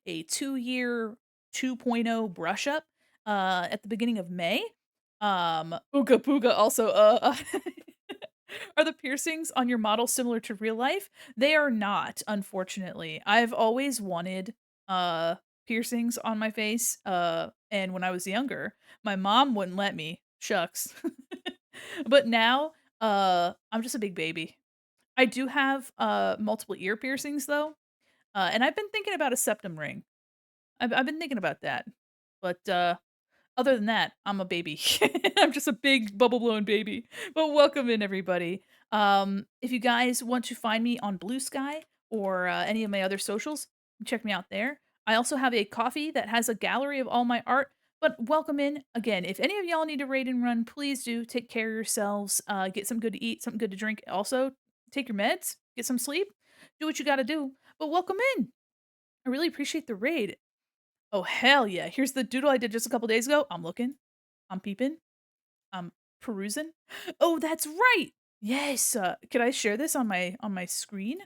a 2-year 2.0 brush up at the beginning of May. Ooga Booga also are the piercings on your model similar to real life? They are not, unfortunately. I've always wanted piercings on my face, and when I was younger, my mom wouldn't let me. Shucks. But now, I'm just a big baby. I do have, multiple ear piercings though, and I've been thinking about a septum ring. I've been thinking about that. But, other than that, I'm a baby. I'm just a big bubble blown baby. But welcome in everybody. If you guys want to find me on Blue Sky or any of my other socials, check me out there. I also have a coffee that has a gallery of all my art. But welcome in again. If any of y'all need to raid and run, please do take care of yourselves. Get something good to eat, something good to drink. Also, take your meds, get some sleep, do what you got to do. But welcome in. I really appreciate the raid. Oh, hell yeah. Here's the doodle I did just a couple days ago. I'm looking. I'm peeping. I'm perusing. Oh, that's right. Yes. Could I share this on my screen?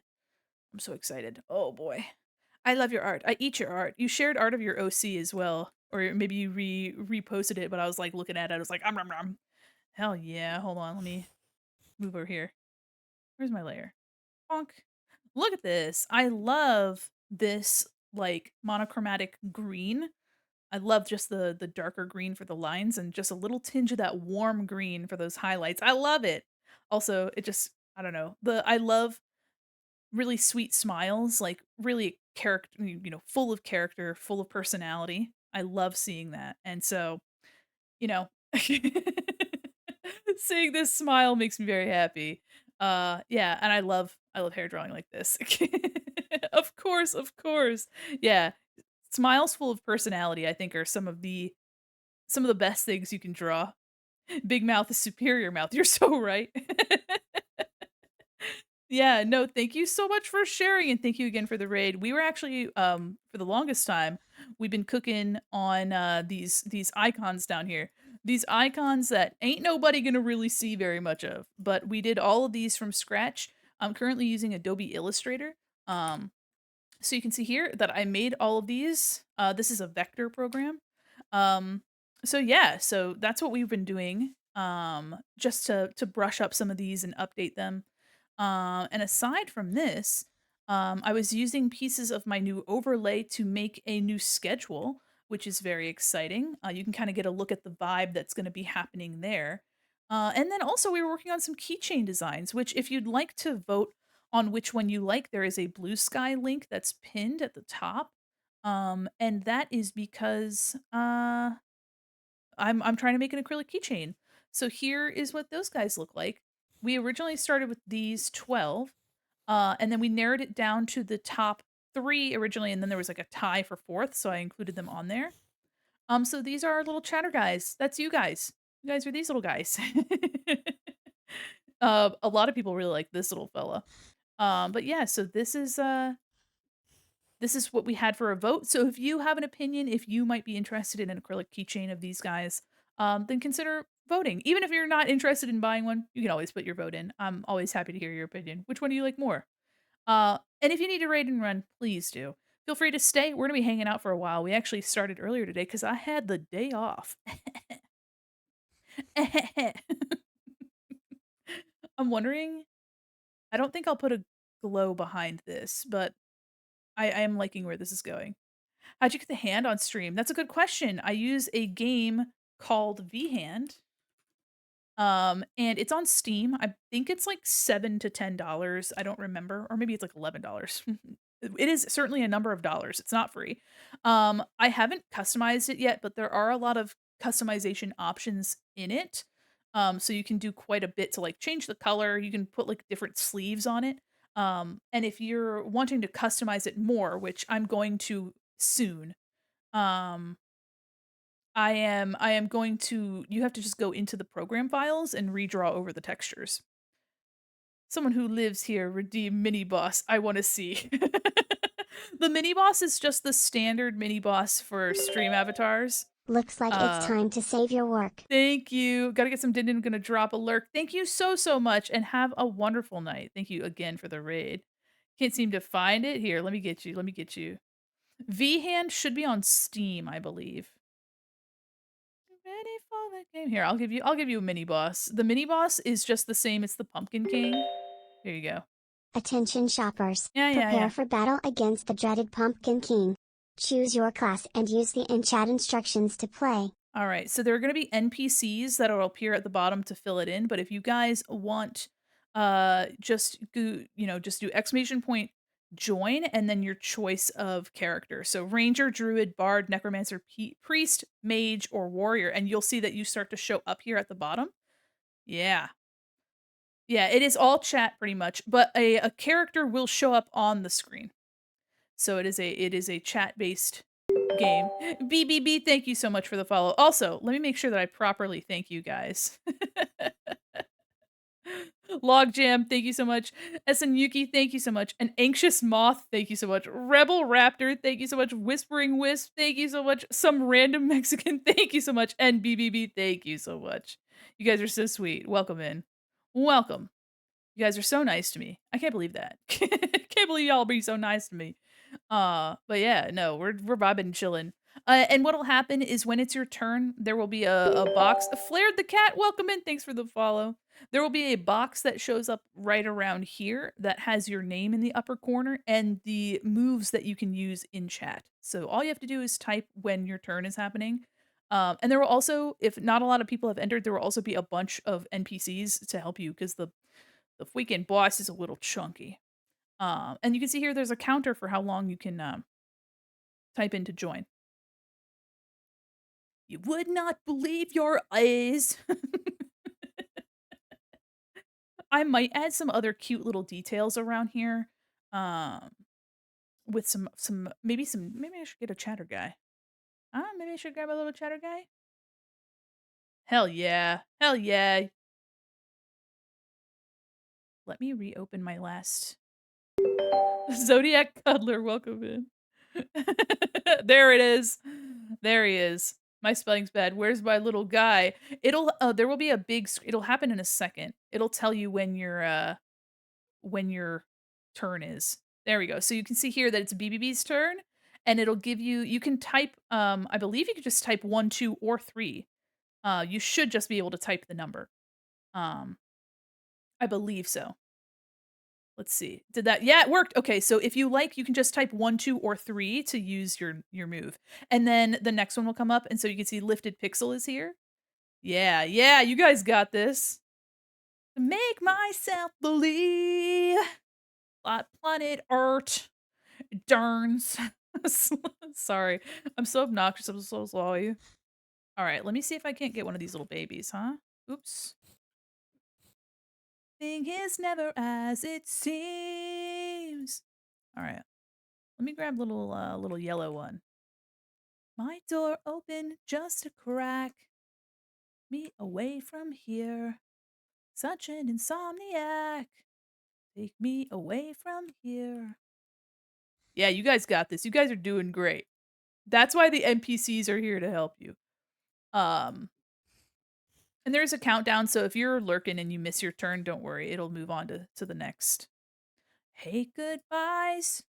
I'm so excited. Oh boy. I love your art. I eat your art. You shared art of your OC as well. Or maybe you reposted it, but I was like looking at it. I was like, rum. Hell yeah. Hold on. Let me move over here. Where's my layer? Bonk. Look at this. I love this like monochromatic green. I love just the darker green for the lines and just a little tinge of that warm green for those highlights. I love it. Also, it just I don't know. I love really sweet smiles, like really character, full of character, full of personality. I love seeing that. And so, you know, seeing this smile makes me very happy. Yeah, and I love hair drawing like this. Of course, of course. Yeah. Smiles full of personality, I think, are some of the best things you can draw. Big mouth is superior mouth. You're so right. Yeah, no, thank you so much for sharing and thank you again for the raid. We were actually for the longest time we've been cooking on these icons down here. These icons that ain't nobody going to really see very much of, but we did all of these from scratch. I'm currently using Adobe Illustrator. Um so you can see here that I made all of these. This is a vector program. Um, so yeah, so that's what we've been doing. Just to brush up some of these and update them. And aside from this, I was using pieces of my new overlay to make a new schedule, which is very exciting. You can kind of get a look at the vibe that's going to be happening there. And then also we were working on some keychain designs, which if you'd like to vote on which one you like, there is a Blue Sky link that's pinned at the top. And that is because I'm trying to make an acrylic keychain. So here is what those guys look like. We originally started with these 12, and then we narrowed it down to the top 3 originally, and then there was like a tie for 4th, so I included them on there. So these are our little chatter guys. That's you guys. You guys are these little guys. A lot of people really like this little fella. But yeah, so this is what we had for a vote. So if you have an opinion, if you might be interested in an acrylic keychain of these guys, then consider voting. Even if you're not interested in buying one, you can always put your vote in. I'm always happy to hear your opinion. Which one do you like more? And if you need to raid and run, please do. Feel free to stay. We're gonna be hanging out for a while. We actually started earlier today because I had the day off. I'm wondering. I don't think I'll put a glow behind this, but I am liking where this is going. How'd you get the hand on stream? That's a good question. I use a game called V-Hand. And it's on Steam. I think it's like $7 to $10. I don't remember, or maybe it's like $11. It is certainly a number of dollars. It's not free. I haven't customized it yet, but there are a lot of customization options in it. So you can do quite a bit to like change the color. You can put like different sleeves on it. And if you're wanting to customize it more, which I'm going to soon, um, I am going to you have to just go into the program files and redraw over the textures. Someone who lives here, redeem mini boss. I want to see. The mini boss is just the standard mini boss for stream avatars. Looks like it's Uh time to save your work. Thank you. Gotta get some din din, gonna drop a lurk. Thank you so much and have a wonderful night. Thank you again for the raid. Can't seem to find it. Here, let me get you. Let me get you. V Hand should be on Steam, I believe. Ready for the game. Here, I'll give you a mini boss. The mini boss is just the same. It's the Pumpkin King. Here you go. Attention shoppers. Yeah, yeah, Prepare yeah. for battle against the dreaded Pumpkin King. Choose your class and use the in-chat instructions to play. All right, so there are going to be NPCs that will appear at the bottom to fill it in, but if you guys want just go, just do exclamation point join and then your choice of character. So ranger, druid, bard, necromancer, priest, mage or warrior, and you'll see that you start to show up here at the bottom. Yeah. Yeah, it is all chat pretty much, but a character will show up on the screen. So it is a chat-based game. BBB, thank you so much for the follow. Also, let me make sure that I properly thank you guys. Logjam, thank you so much. SN Yuki, thank you so much. An Anxious Moth, thank you so much. Rebel Raptor, thank you so much. Whispering Wisp, thank you so much. Some random Mexican, thank you so much. And BBB, thank you so much. You guys are so sweet. Welcome in. Welcome. You guys are so nice to me. I can't believe that. Can't believe y'all be so nice to me. But yeah, no, we're vibing and chilling. And what'll happen is when it's your turn, there will be a box. Flared the cat, welcome in. Thanks for the follow. There will be a box that shows up right around here that has your name in the upper corner and the moves that you can use in chat. So all you have to do is type when your turn is happening. And there will also, if not a lot of people have entered, there will also be a bunch of NPCs to help you because the weekend boss is a little chunky. And you can see here there's a counter for how long you can type in to join. You would not believe your eyes. I might add some other cute little details around here. Um, with maybe I should get a chatter guy. Maybe I should grab a little chatter guy. Hell yeah. Hell yeah. Let me reopen my last Zodiac Cuddler, welcome in. There it is. There he is. My spelling's bad. Where's my little guy? There will be a big it'll happen in a second. It'll tell you when your turn is. There we go. So you can see here that it's BBB's turn and it'll give you can type I believe you can just type 1, 2 or 3. You should just be able to type the number. Um I believe so. Let's see. Did that yeah, it worked. Okay, so if you like, you can just type 1, 2, or 3 to use your move. And then the next one will come up, and so you can see lifted pixel is here. Yeah, yeah, you guys got this. Make myself believe. Planet Earth. Darns. Sorry. I'm so obnoxious. I'm so sorry. Alright, let me see if I can't get one of these little babies, huh? Oops. Thing is never as it seems. Alright. Let me grab little yellow one. My door open just a crack. Me away from here. Such an insomniac. Take me away from here. Yeah, you guys got this. You guys are doing great. That's why the NPCs are here to help you. Um, and there's a countdown, so if you're lurking and you miss your turn, don't worry. It'll move on to the next. Hey, goodbyes.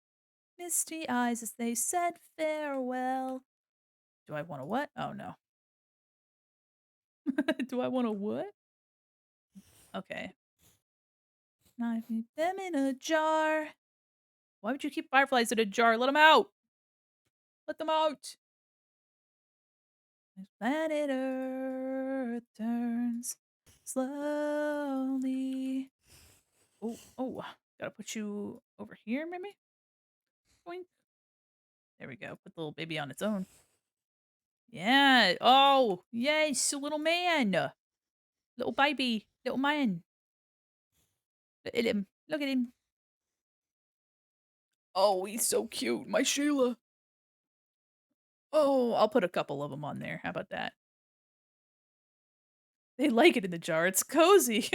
Misty eyes as they said farewell. Do I want a what? Oh, no. Do I want a what? Okay. I keep them in a jar. Why would you keep fireflies in a jar? Let them out! Let them out! As planet Earth turns slowly. Oh, oh, gotta put you over here, maybe? Boink. There we go. Put the little baby on its own. Yeah. Oh, yes, a little man. Little baby. Little man. Look at him. Look at him. Oh, he's so cute. My Sheila. Oh, I'll put a couple of them on there. How about that? They like it in the jar. It's cozy.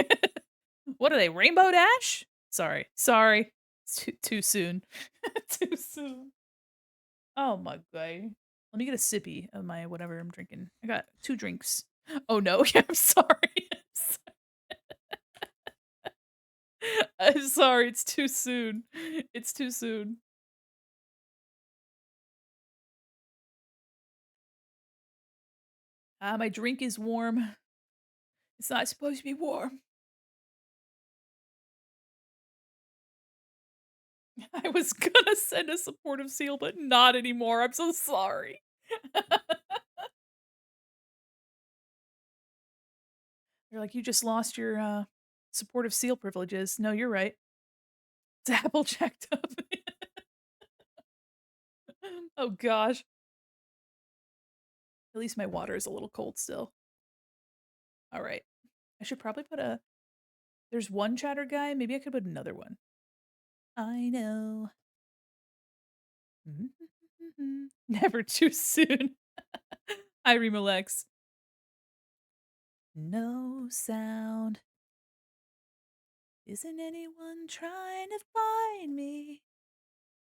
What are they? Rainbow Dash? Sorry. Sorry. It's too soon. Too soon. Oh my god. Let me get a sippy of my whatever I'm drinking. I got 2 drinks. Oh no. Yeah, I'm sorry. I'm sorry. It's too soon. It's too soon. My drink is warm. It's not supposed to be warm. I was gonna send a supportive seal, but not anymore. I'm so sorry. You're like, "You just lost your, supportive seal privileges." No, you're right. It's Applejack up. Oh gosh. At least my water is a little cold still. Alright. I should probably put a there's one chatter guy, maybe I could put another one. I know. Never too soon. I Remalex. No sound. Isn't anyone trying to find me?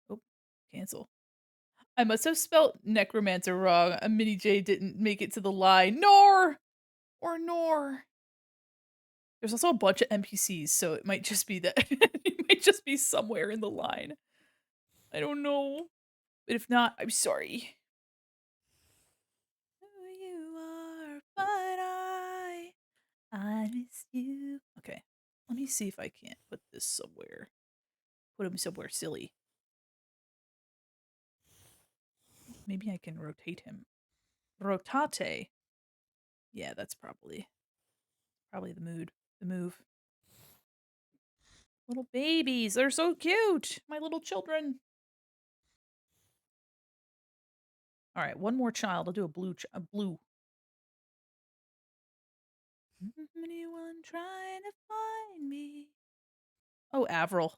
Oh, cancel. I must have spelt necromancer wrong. A mini J didn't make it to the line. Nor. There's also a bunch of NPCs, so it might just be that it might just be somewhere in the line. I don't know. But if not, I'm sorry. Who you are, but I miss you. Okay. Let me see if I can't put this somewhere. Put him somewhere silly. Maybe I can rotate him. Rotate. Yeah, that's probably the move. Little babies, they're so cute. My little children. All right, one more child. I'll do a blue. Anyone trying to find me? Oh, Avril.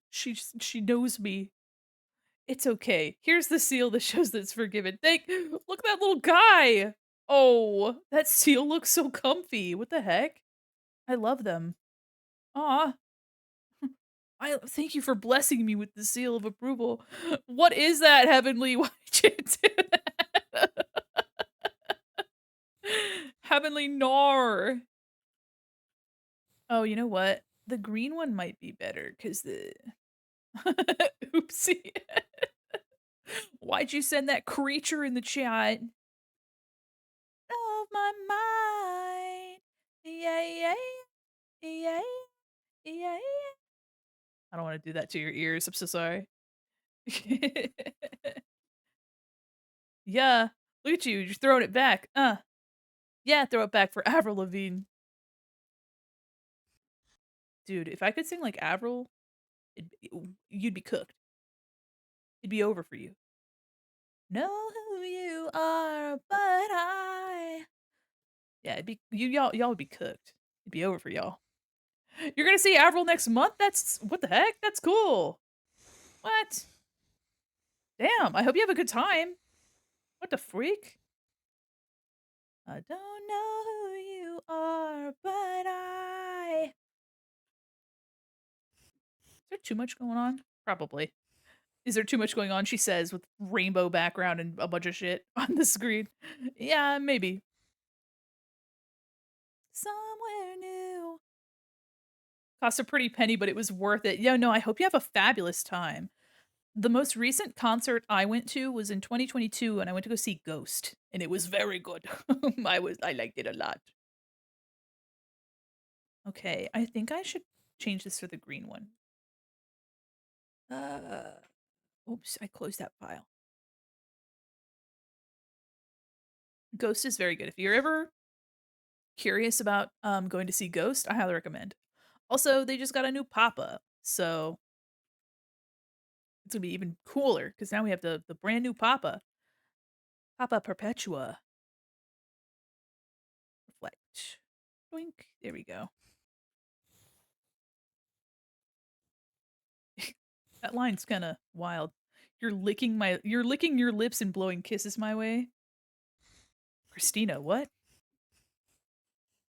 She knows me. It's okay. Here's the seal that shows that it's forgiven. Look at that little guy. Oh, that seal looks so comfy. What the heck? I love them. Aw. I thank you for blessing me with the seal of approval. What is that, Heavenly? Why'd you do that? Heavenly Nar. Oh, you know what? The green one might be better because the oopsie. Why'd you send that creature in the chat? Of my mind. Yeah, yeah, yeah, yeah. I don't want to do that to your ears. I'm so sorry. Yeah. Look at you. You're throwing it back. Yeah, throw it back for Avril Lavigne. Dude, if I could sing like Avril, you'd be cooked. It'd be over for you. Know who you are, but yeah, it'd be y'all would be cooked. It'd be over for y'all. You're gonna see Avril next month? That's what the heck? That's cool. What? Damn, I hope you have a good time. What the freak? I don't know who you are, but is there too much going on? Probably. Is there too much going on? She says with rainbow background and a bunch of shit on the screen. Yeah, maybe. Somewhere new. Cost a pretty penny, but it was worth it. Yeah, no, I hope you have a fabulous time. The most recent concert I went to was in 2022, and I went to go see Ghost, and it was very good. I liked it a lot. Okay, I think I should change this to the green one. Uh, oops, I closed that file. Ghost is very good. If you're ever curious about going to see Ghost, I highly recommend. Also, they just got a new Papa, so it's gonna be even cooler because now we have the brand new Papa, Papa Perpetua. Reflect, blink. There we go. That line's kind of wild. You're licking your lips and blowing kisses my way. Christina, what?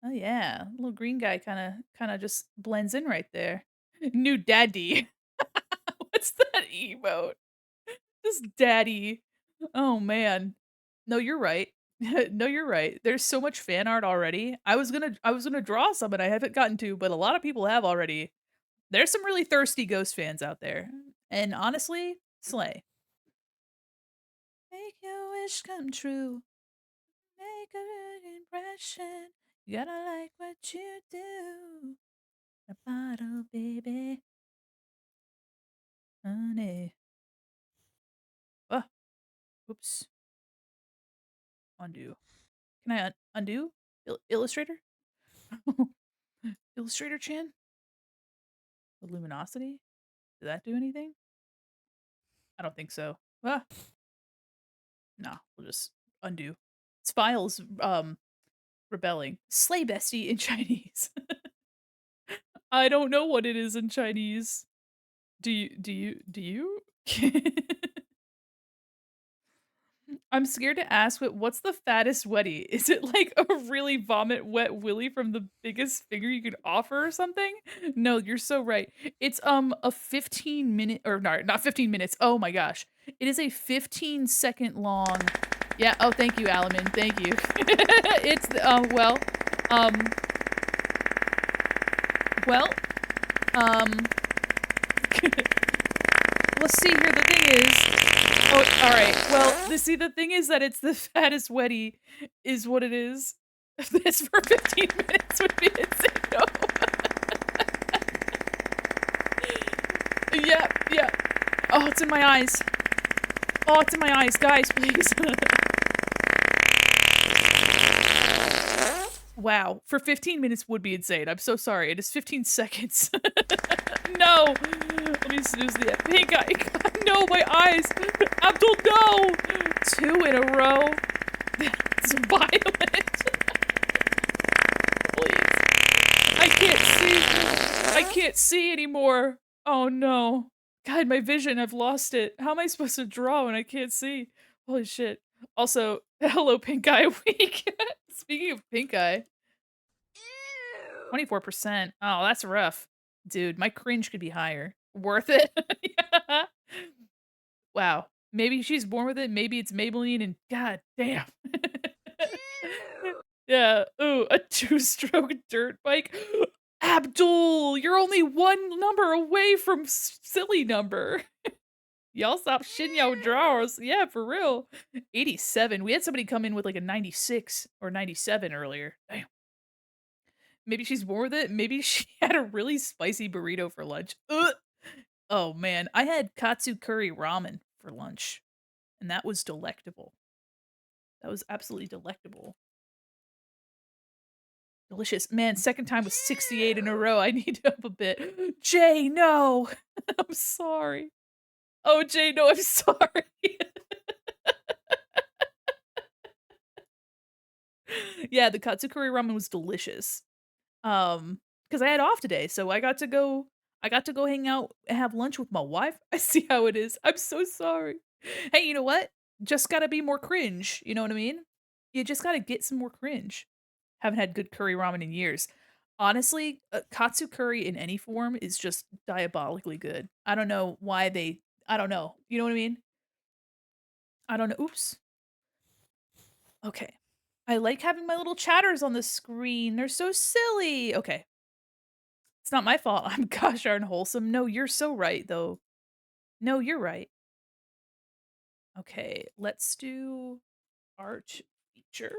Oh yeah, little green guy kind of just blends in right there. New daddy. What's that emote? Just daddy. Oh man. No, you're right. No, you're right. There's so much fan art already. I was gonna draw some and I haven't gotten to, but a lot of people have already. There's some really thirsty Ghost fans out there. And honestly, slay. Make your wish come true. Make a good impression. You gotta like what you do. A bottle, baby. Honey. Oh, oops. Undo. Can I undo? Illustrator? Illustrator Chan? The luminosity? Did that do anything? I don't think so. Ah, nah, we'll just undo. This file's rebelling. Slay bestie in Chinese. I don't know what it is in Chinese. Do you? I'm scared to ask, but what's the fattest wetty? Is it like a really vomit wet willy from the biggest finger you could offer or something? No, you're so right. It's a 15-minute or no, not 15 minutes. Oh my gosh. It is a 15-second long. Yeah, oh thank you, Alamin. Thank you. It's well, um well, um let's see here. The thing is, oh, all right. Well, the thing is that it's the fattest Weddy, is what it is. This for 15 minutes would be insane. No. Yeah, yeah. Oh, it's in my eyes. Oh, it's in my eyes, guys, please. Wow, for 15 minutes would be insane. I'm so sorry. It is 15 seconds. No. Let me snooze the pink eye. God, no, my eyes. Abdul, no. 2 in a row. That's violent. Please. I can't see. I can't see anymore. Oh no. God, my vision, I've lost it. How am I supposed to draw when I can't see? Holy shit. Also, hello, pink eye week. Speaking of pink eye, 24%. Oh, that's rough. Dude, my cringe could be higher. Worth it? Yeah. Wow. Maybe she's born with it. Maybe it's Maybelline and god damn. Yeah. Ooh, a 2-stroke dirt bike. Abdul, you're only 1 number away from silly number. Y'all stop shitting your drawers. Yeah, for real. 87. We had somebody come in with like a 96 or 97 earlier. Damn. Maybe she's born with it. Maybe she had a really spicy burrito for lunch. Ugh. Oh man, I had katsu curry ramen for lunch, and that was delectable. That was absolutely delectable. Delicious. Man, second time with 68 in a row. I need to up a bit. Jay, no. I'm sorry. Oh, Jay, no, I'm sorry. Yeah, the katsu curry ramen was delicious. Because I had off today, so I got to go hang out and have lunch with my wife. I see how it is. I'm so sorry. Hey, you know what? Just gotta be more cringe. You know what I mean? You just gotta get some more cringe. Haven't had good curry ramen in years. Honestly, katsu curry in any form is just diabolically good. I don't know why they. I don't know. You know what I mean? I don't know. Oops. Okay. I like having my little chatters on the screen. They're so silly. Okay. It's not my fault. I'm gosh darn wholesome. No, you're so right, though. No, you're right. Okay, let's do art feature.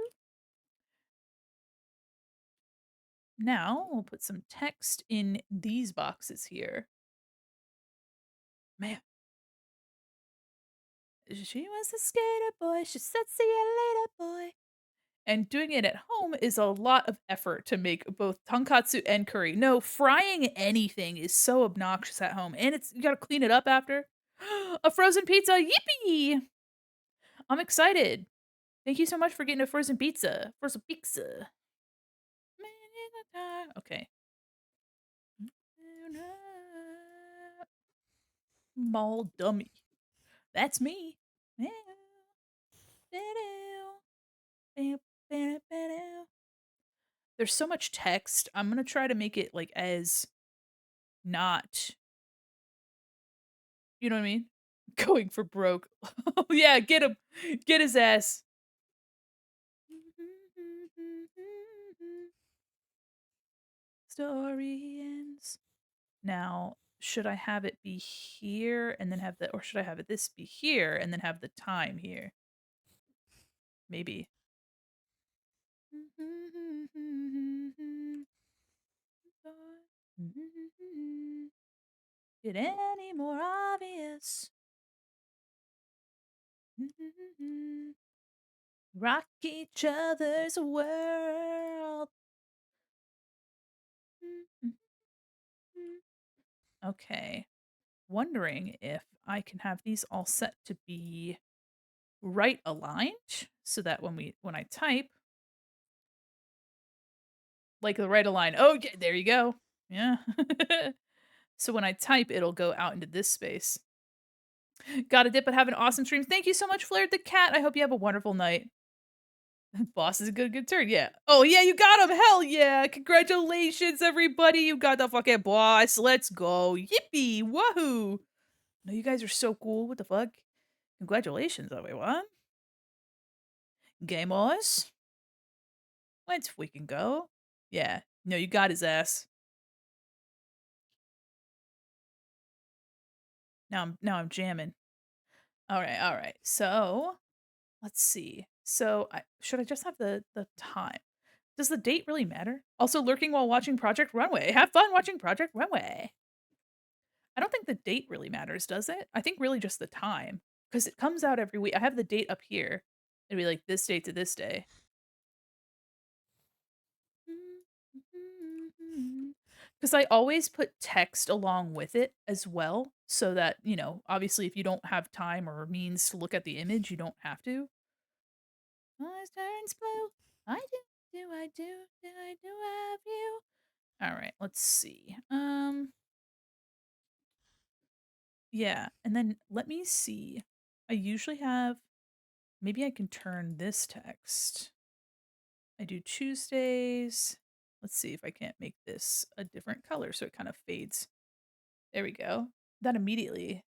Now we'll put some text in these boxes here. Man. She was a skater boy. She said, see you later, boy. And doing it at home is a lot of effort to make both tonkatsu and curry. No, frying anything is so obnoxious at home. And you gotta clean it up after. A frozen pizza, yippee! I'm excited. Thank you so much for getting a frozen pizza. Frozen pizza. Okay. Mall dummy. That's me. There's so much text. I'm gonna try to make it like as not, you know what I mean? Going for broke. Oh yeah, get him. Get his ass. Story ends. Now, should I have it be here and then have the, or should I have it this be here and then have the time here? Maybe. Get any more obvious? us. Rock each other's world. Okay. Wondering if I can have these all set to be right aligned so that when I type, like the right align. Oh, yeah, there you go. Yeah. So when I type, it'll go out into this space. Gotta dip, but have an awesome stream. Thank you so much, Flared the Cat. I hope you have a wonderful night. Boss is a good turn. Yeah. Oh, yeah, you got him. Hell yeah. Congratulations, everybody. You got the fucking boss. Let's go. Yippee. Woohoo. No, you guys are so cool. What the fuck? Congratulations, everyone. Gamers. Let's freaking go. Yeah. No, you got his ass. Now I'm jamming. All right, all right. So let's see. So should I just have the time? Does the date really matter? Also lurking while watching Project Runway. Have fun watching Project Runway. I don't think the date really matters, does it? I think really just the time because it comes out every week. I have the date up here. It'd be like this date to this day. 'Cause I always put text along with it as well, so that, obviously, if you don't have time or means to look at the image, you don't have to. Eyes turns blue. I do have you. Alright, let's see. Yeah, and then let me see. I usually have maybe I can turn this text. I do Tuesdays. Let's see if I can't make this a different color so it kind of fades. There we go. That immediately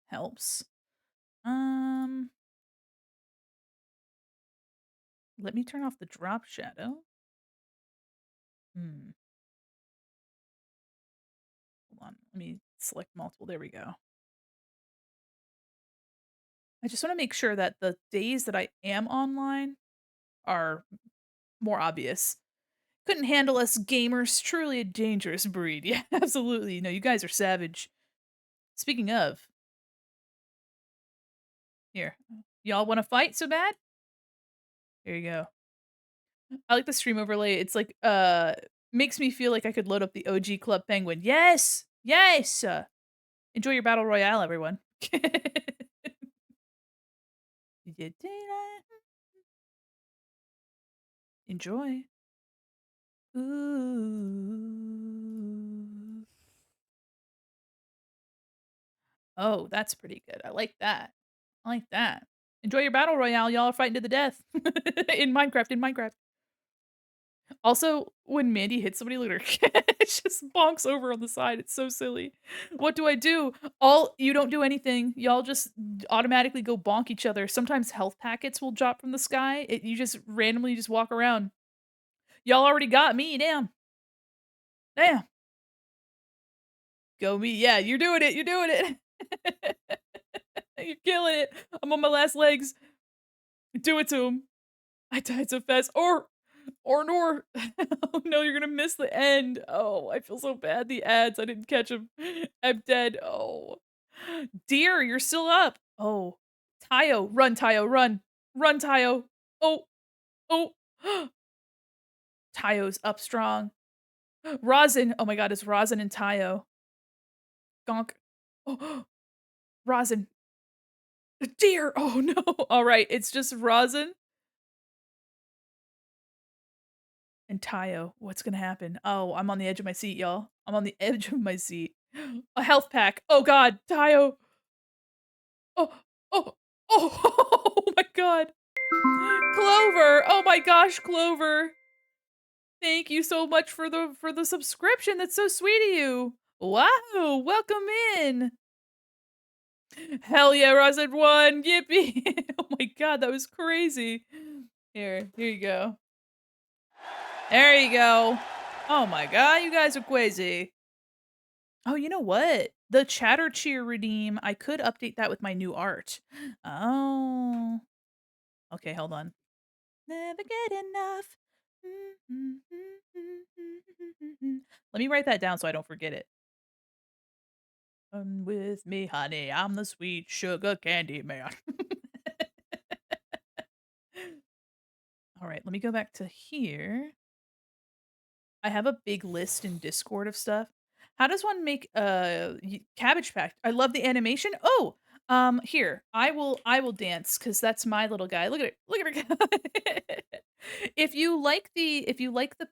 helps. Um, Let me turn off the drop shadow. Hmm. Hold on. Let me select multiple. There we go. I just want to make sure that the days that I am online are more obvious. Couldn't handle us gamers. Truly a dangerous breed. Yeah, absolutely. No, you guys are savage. Speaking of, here. Y'all want to fight so bad? Here you go. I like the stream overlay. It's like makes me feel like I could load up the OG Club Penguin. Yes. Yes. Enjoy your battle royale, everyone. Enjoy. Ooh. Oh, that's pretty good. I like that. I like that. Enjoy your battle royale. Y'all are fighting to the death in Minecraft. In Minecraft. Also, when Mandi hits somebody, look at her. It just bonks over on the side. It's so silly. What do I do? You don't do anything. Y'all just automatically go bonk each other. Sometimes health packets will drop from the sky. You just randomly just walk around. Y'all already got me. Damn. Damn. Go me. Yeah, you're doing it. You're doing it. You're killing it. I'm on my last legs. Do it to him. I died so fast. Or nor. Oh no, you're gonna miss the end. Oh, I feel so bad. The ads, I didn't catch them. I'm dead. Oh. Dear, you're still up. Oh. Tayo, run, Tayo, run. Run, Tayo. Oh. Oh. Tayo's up strong. Rosin. Oh my god, it's Rosin and Tayo. Gonk. Oh. Rosin. Dear. Oh no. Alright, it's just Rosin and Tayo. What's gonna happen? Oh, I'm on the edge of my seat, y'all. I'm on the edge of my seat. A health pack. Oh god, Tayo. Oh, oh, oh, oh my god. Clover. Oh my gosh, Clover. Thank you so much for the subscription. That's so sweet of you. Wow, welcome in. Hell yeah, Rosin won. Yippee. Oh my god, that was crazy. Here you go. There you go. Oh my god, you guys are crazy. Oh, you know what? The Chatter Cheer redeem, I could update that with my new art. Oh. Okay, hold on. Never get enough. Let me write that down so I don't forget it. Come with me, honey. I'm the sweet sugar candy man. All right, let me go back to here. I have a big list in Discord of stuff. How does one make cabbage patch? I love the animation. Oh, here. I will dance cuz that's my little guy. Look at it. Look at her. If you like the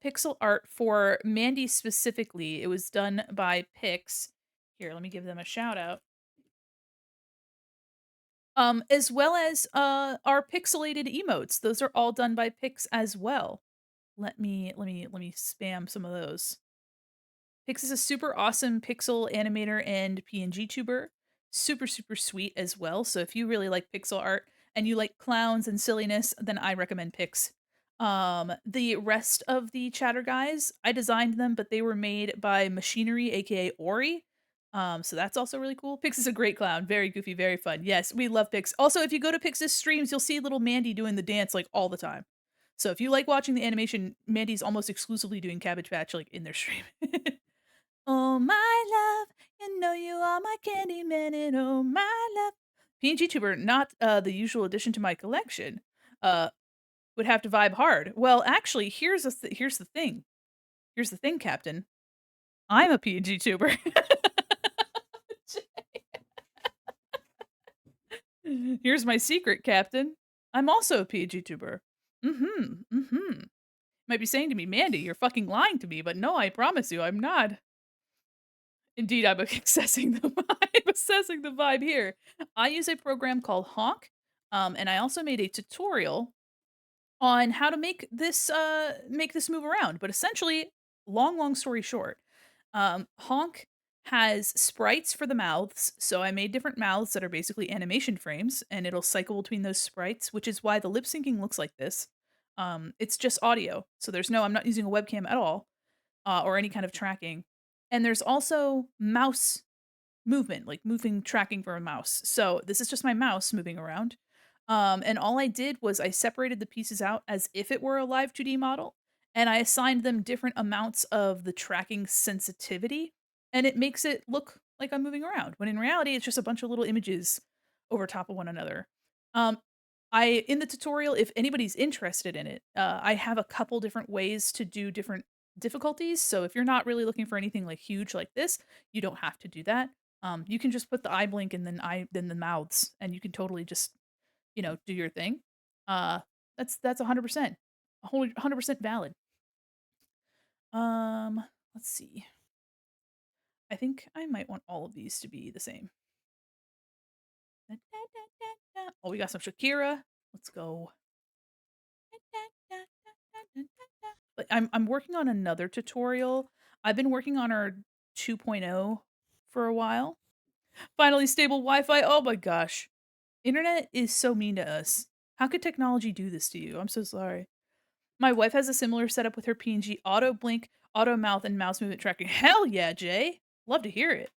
pixel art for Mandy specifically, it was done by Pix. Here, let me give them a shout out. As well as our pixelated emotes. Those are all done by Pix as well. Let me spam some of those. Pix is a super awesome pixel animator and PNG tuber. Super, super sweet as well. So if you really like pixel art and you like clowns and silliness, then I recommend Pix. The rest of the chatter guys, I designed them, but they were made by Machinery, aka Ori. So that's also really cool. Pix is a great clown, very goofy, very fun. Yes, we love Pix. Also, if you go to Pix's streams, you'll see little Mandy doing the dance like all the time. So if you like watching the animation, Mandy's almost exclusively doing Cabbage Patch like in their stream. Oh my love, you know you are my candy man, and oh my love. PNG tuber, not the usual addition to my collection. Uh, would have to vibe hard. Well, actually, here's the thing. Here's the thing, Captain. I'm a PNG tuber. Here's my secret, Captain. I'm also a PNG tuber. Mm-hmm. Mm-hmm. Might be saying to me, Mandy, you're fucking lying to me, but no, I promise you, I'm not. Indeed, I'm assessing the vibe, assessing the vibe here. I use a program called Honk, and I also made a tutorial on how to make this move around. But essentially, long story short, Honk has sprites for the mouths, so I made different mouths that are basically animation frames, and it'll cycle between those sprites, which is why the lip syncing looks like this. It's just audio, so I'm not using a webcam at all, or any kind of tracking. And there's also mouse movement, like moving tracking for a mouse. So this is just my mouse moving around. And all I did was I separated the pieces out as if it were a live 2D model, and I assigned them different amounts of the tracking sensitivity, and it makes it look like I'm moving around, when in reality, it's just a bunch of little images over top of one another. Um, I in the tutorial, if anybody's interested in it, I have a couple different ways to do different difficulties. So if you're not really looking for anything like huge like this, you don't have to do that. You can just put the eye blink and then the mouths, and you can totally just, do your thing. Uh, that's 100%, a whole 100% valid. Let's see. I think I might want all of these to be the same. Da, da, da, da, da. Oh, we got some Shakira. Let's go. Da, da, da, da, da, da, da. But I'm working on another tutorial. I've been working on our 2.0 for a while. Finally stable Wi-Fi. Oh my gosh. Internet is so mean to us. How could technology do this to you? I'm so sorry. My wife has a similar setup with her PNG auto blink, auto mouth, and mouse movement tracking. Hell yeah, Jay. Love to hear it.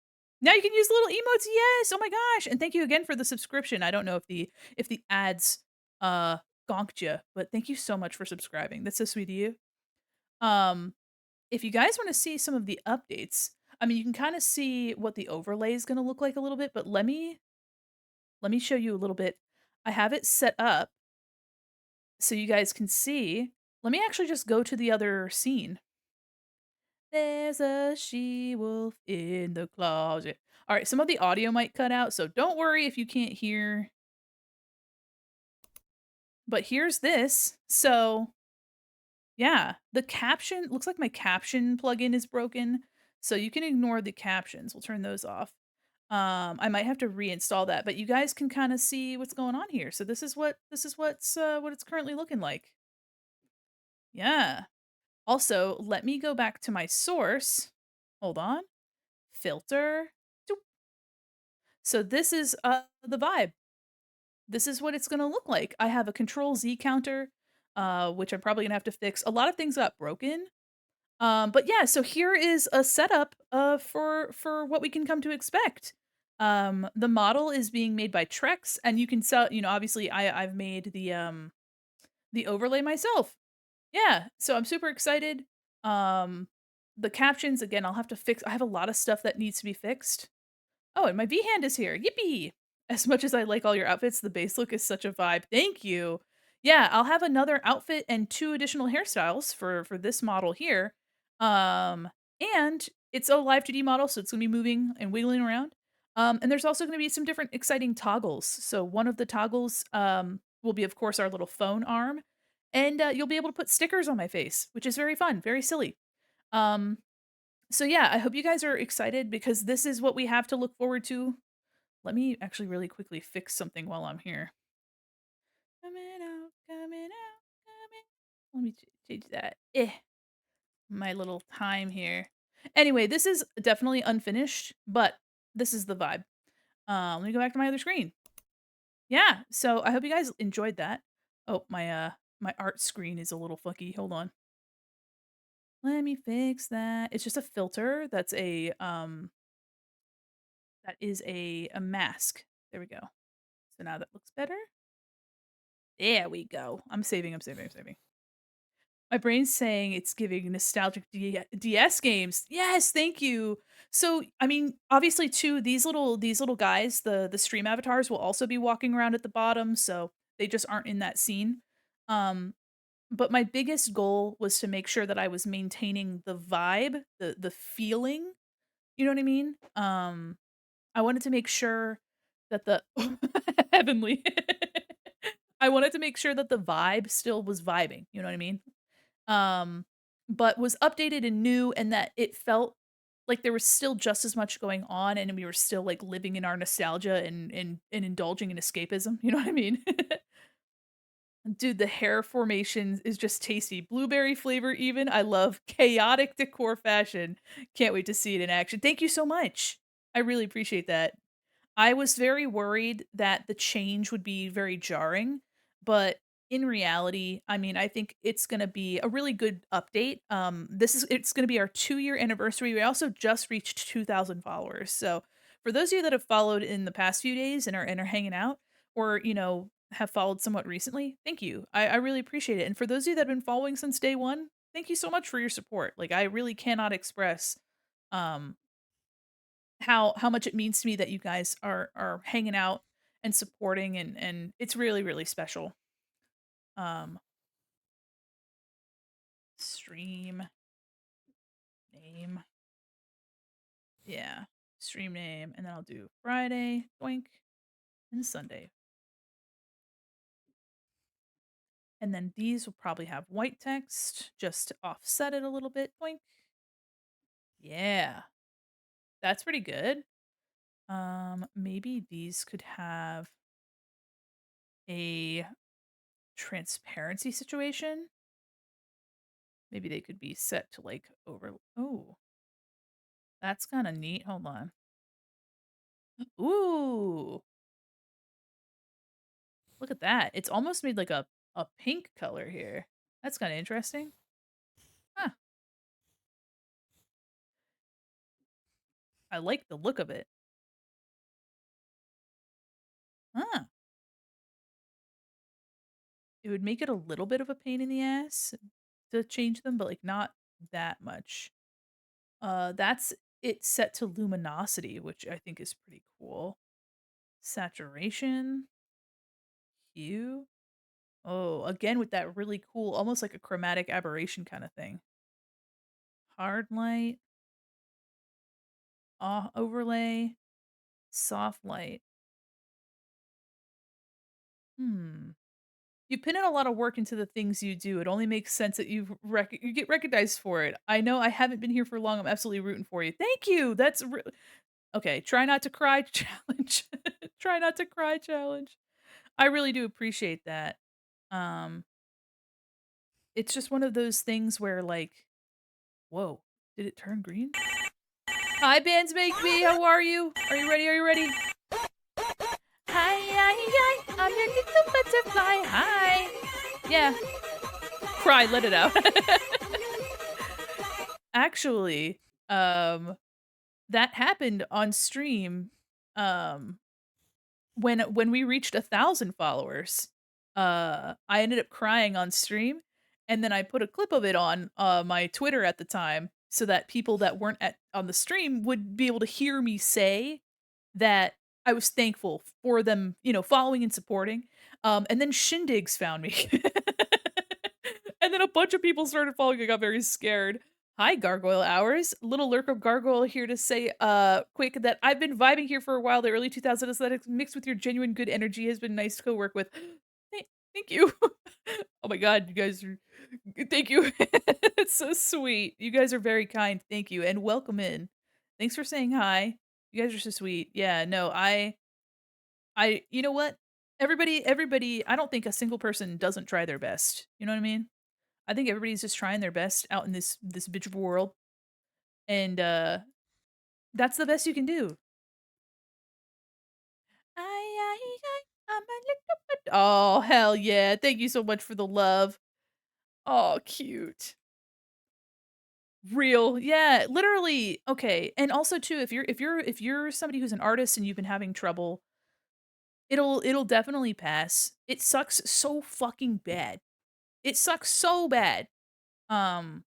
Now you can use little emotes. Yes. Oh my gosh. And thank you again for the subscription. I don't know if the ads gonked you, but thank you so much for subscribing. That's so sweet of you. Um if you guys want to see some of the updates, I mean, you can kind of see what the overlay is going to look like a little bit, but let me show you a little bit. I have it set up so you guys can see. Let me actually just go to the other scene. There's a she-wolf in the closet. All right, some of the audio might cut out, so don't worry if you can't hear. But here's this. So, yeah, the caption looks like my caption plugin is broken, so you can ignore the captions. We'll turn those off. I might have to reinstall that, but you guys can kind of see what's going on here. So what it's currently looking like. Yeah. Also, let me go back to my source. Hold on. Filter. Doop. So this is the vibe. This is what it's going to look like. I have a control Z counter, which I'm probably going to have to fix. A lot of things got broken. But yeah, so here is a setup for what we can come to expect. The model is being made by Trex, and you can sell, obviously I've made the overlay myself. Yeah, so I'm super excited. Um, the captions again, I'll have to fix. I have a lot of stuff that needs to be fixed. Oh, and my V hand is here. Yippee! As much as I like all your outfits, the base look is such a vibe. Thank you. Yeah, I'll have another outfit and 2 additional hairstyles for this model here. Um, and it's a live 2D model, so it's gonna be moving and wiggling around. And there's also gonna be some different exciting toggles. So one of the toggles, will be, of course, our little phone arm, and, you'll be able to put stickers on my face, which is very fun, very silly. Um, so yeah, I hope you guys are excited because this is what we have to look forward to. Let me actually really quickly fix something while I'm here. Coming out, coming out, coming. Let me change that. My little time here. Anyway, this is definitely unfinished, but this is the vibe. Let me go back to my other screen. Yeah, so I hope you guys enjoyed that. Oh, my art screen is a little funky. Hold on. Let me fix that. It's just a filter that is a mask. There we go. So now that looks better. There we go. I'm saving, I'm saving, I'm saving. My brain's saying it's giving nostalgic DS games. Yes, thank you. So, I mean, obviously too, these little guys, the stream avatars will also be walking around at the bottom, so they just aren't in that scene. Um, but my biggest goal was to make sure that I was maintaining the vibe, the feeling, you know what I mean? I wanted to make sure that the heavenly. I wanted to make sure that the vibe still was vibing, you know what I mean? Um, but was updated and new and that it felt like there was still just as much going on and we were still like living in our nostalgia and indulging in escapism, you know what I mean? Dude, the hair formation is just tasty. Blueberry flavor even. I love chaotic decor fashion. Can't wait to see it in action. Thank you so much. I really appreciate that. I was very worried that the change would be very jarring, but in reality, I mean, I think it's gonna be a really good update. It's gonna be our 2-year anniversary. We also just reached 2,000 followers. So for those of you that have followed in the past few days and are hanging out, or have followed somewhat recently, thank you. I really appreciate it. And for those of you that have been following since day one, thank you so much for your support. Like I really cannot express um how much it means to me that you guys are hanging out and supporting and it's really, really special. Um, stream name. Yeah. Stream name, and then I'll do Friday, doink, and Sunday. And then these will probably have white text just to offset it a little bit. Doink. Yeah. That's pretty good. Maybe these could have a transparency situation. Maybe they could be set to like over. Oh, that's kinda neat, hold on. Ooh, look at that. It's almost made like a pink color here. That's kinda interesting. Huh, I like the look of it. Huh. It would make it a little bit of a pain in the ass to change them, but, like, not that much. That's it set to luminosity, which I think is pretty cool. Saturation, hue. Oh, again with that really cool, almost like a chromatic aberration kinda thing. Hard light, overlay, soft light. Hmm. You put in a lot of work into the things you do. It only makes sense that you get recognized for it. I know I haven't been here for long. I'm absolutely rooting for you. Thank you. Okay. Try not to cry challenge. Try not to cry challenge. I really do appreciate that. Um, it's just one of those things where like, whoa, did it turn green? Hi, bands make me. How are you? Are you ready? Are you ready? Hi, hi, hi. I'm your little butterfly. Hi. Yeah. Cry, let it out. Actually, that happened on stream, um, when we reached 1,000 followers. I ended up crying on stream, and then I put a clip of it on, my Twitter at the time so that people that weren't at on the stream would be able to hear me say that I was thankful for them, following and supporting. And then Shindigs found me. And then a bunch of people started following. I got very scared. Hi, Gargoyle Hours. Little Lurk of Gargoyle here to say, quick, that I've been vibing here for a while. The early 2000 aesthetics mixed with your genuine good energy has been nice to co-work with. Thank you. Oh my god, you guys are thank you. It's so sweet. You guys are very kind. Thank you, and welcome in. Thanks for saying hi. You guys are so sweet. Yeah, no, you know what? Everybody, I don't think a single person doesn't try their best. You know what I mean? I think everybody's just trying their best out in this bitch of a world, and, that's the best you can do. I'm a little bit oh, hell yeah. Thank you so much for the love. Oh, cute. Real. Yeah, literally. Okay, and also too, if you're somebody who's an artist and you've been having trouble, it'll definitely pass. It sucks so fucking bad. It sucks so bad. Um,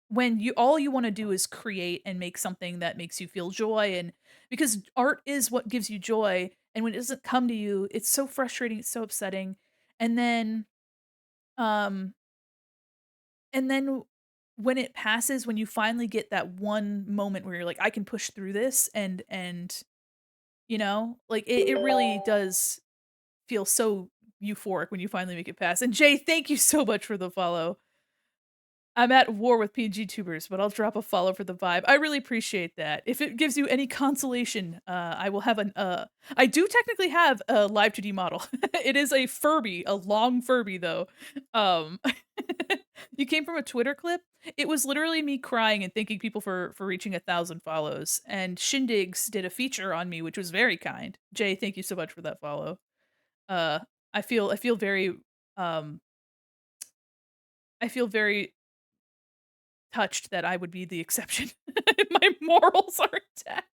when all you wanna do is create and make something that makes you feel joy, and because art is what gives you joy, and when it doesn't come to you, it's so frustrating, it's so upsetting. And then, um and then when it passes, when you finally get that one moment where you're like, "I can push through this," and, like, it really does feel so euphoric when you finally make it pass. And Jay, thank you so much for the follow. I'm at war with PNG tubers, but I'll drop a follow for the vibe. I really appreciate that. If it gives you any consolation, I will have I do technically have a live 2D model. It is a Furby, a long Furby though. Um, you came from a Twitter clip. It was literally me crying and thanking people for reaching 1,000 follows. And Shindigs did a feature on me, which was very kind. Jay, thank you so much for that follow. Uh, I feel very um I feel very touched that I would be the exception. My morals are intact.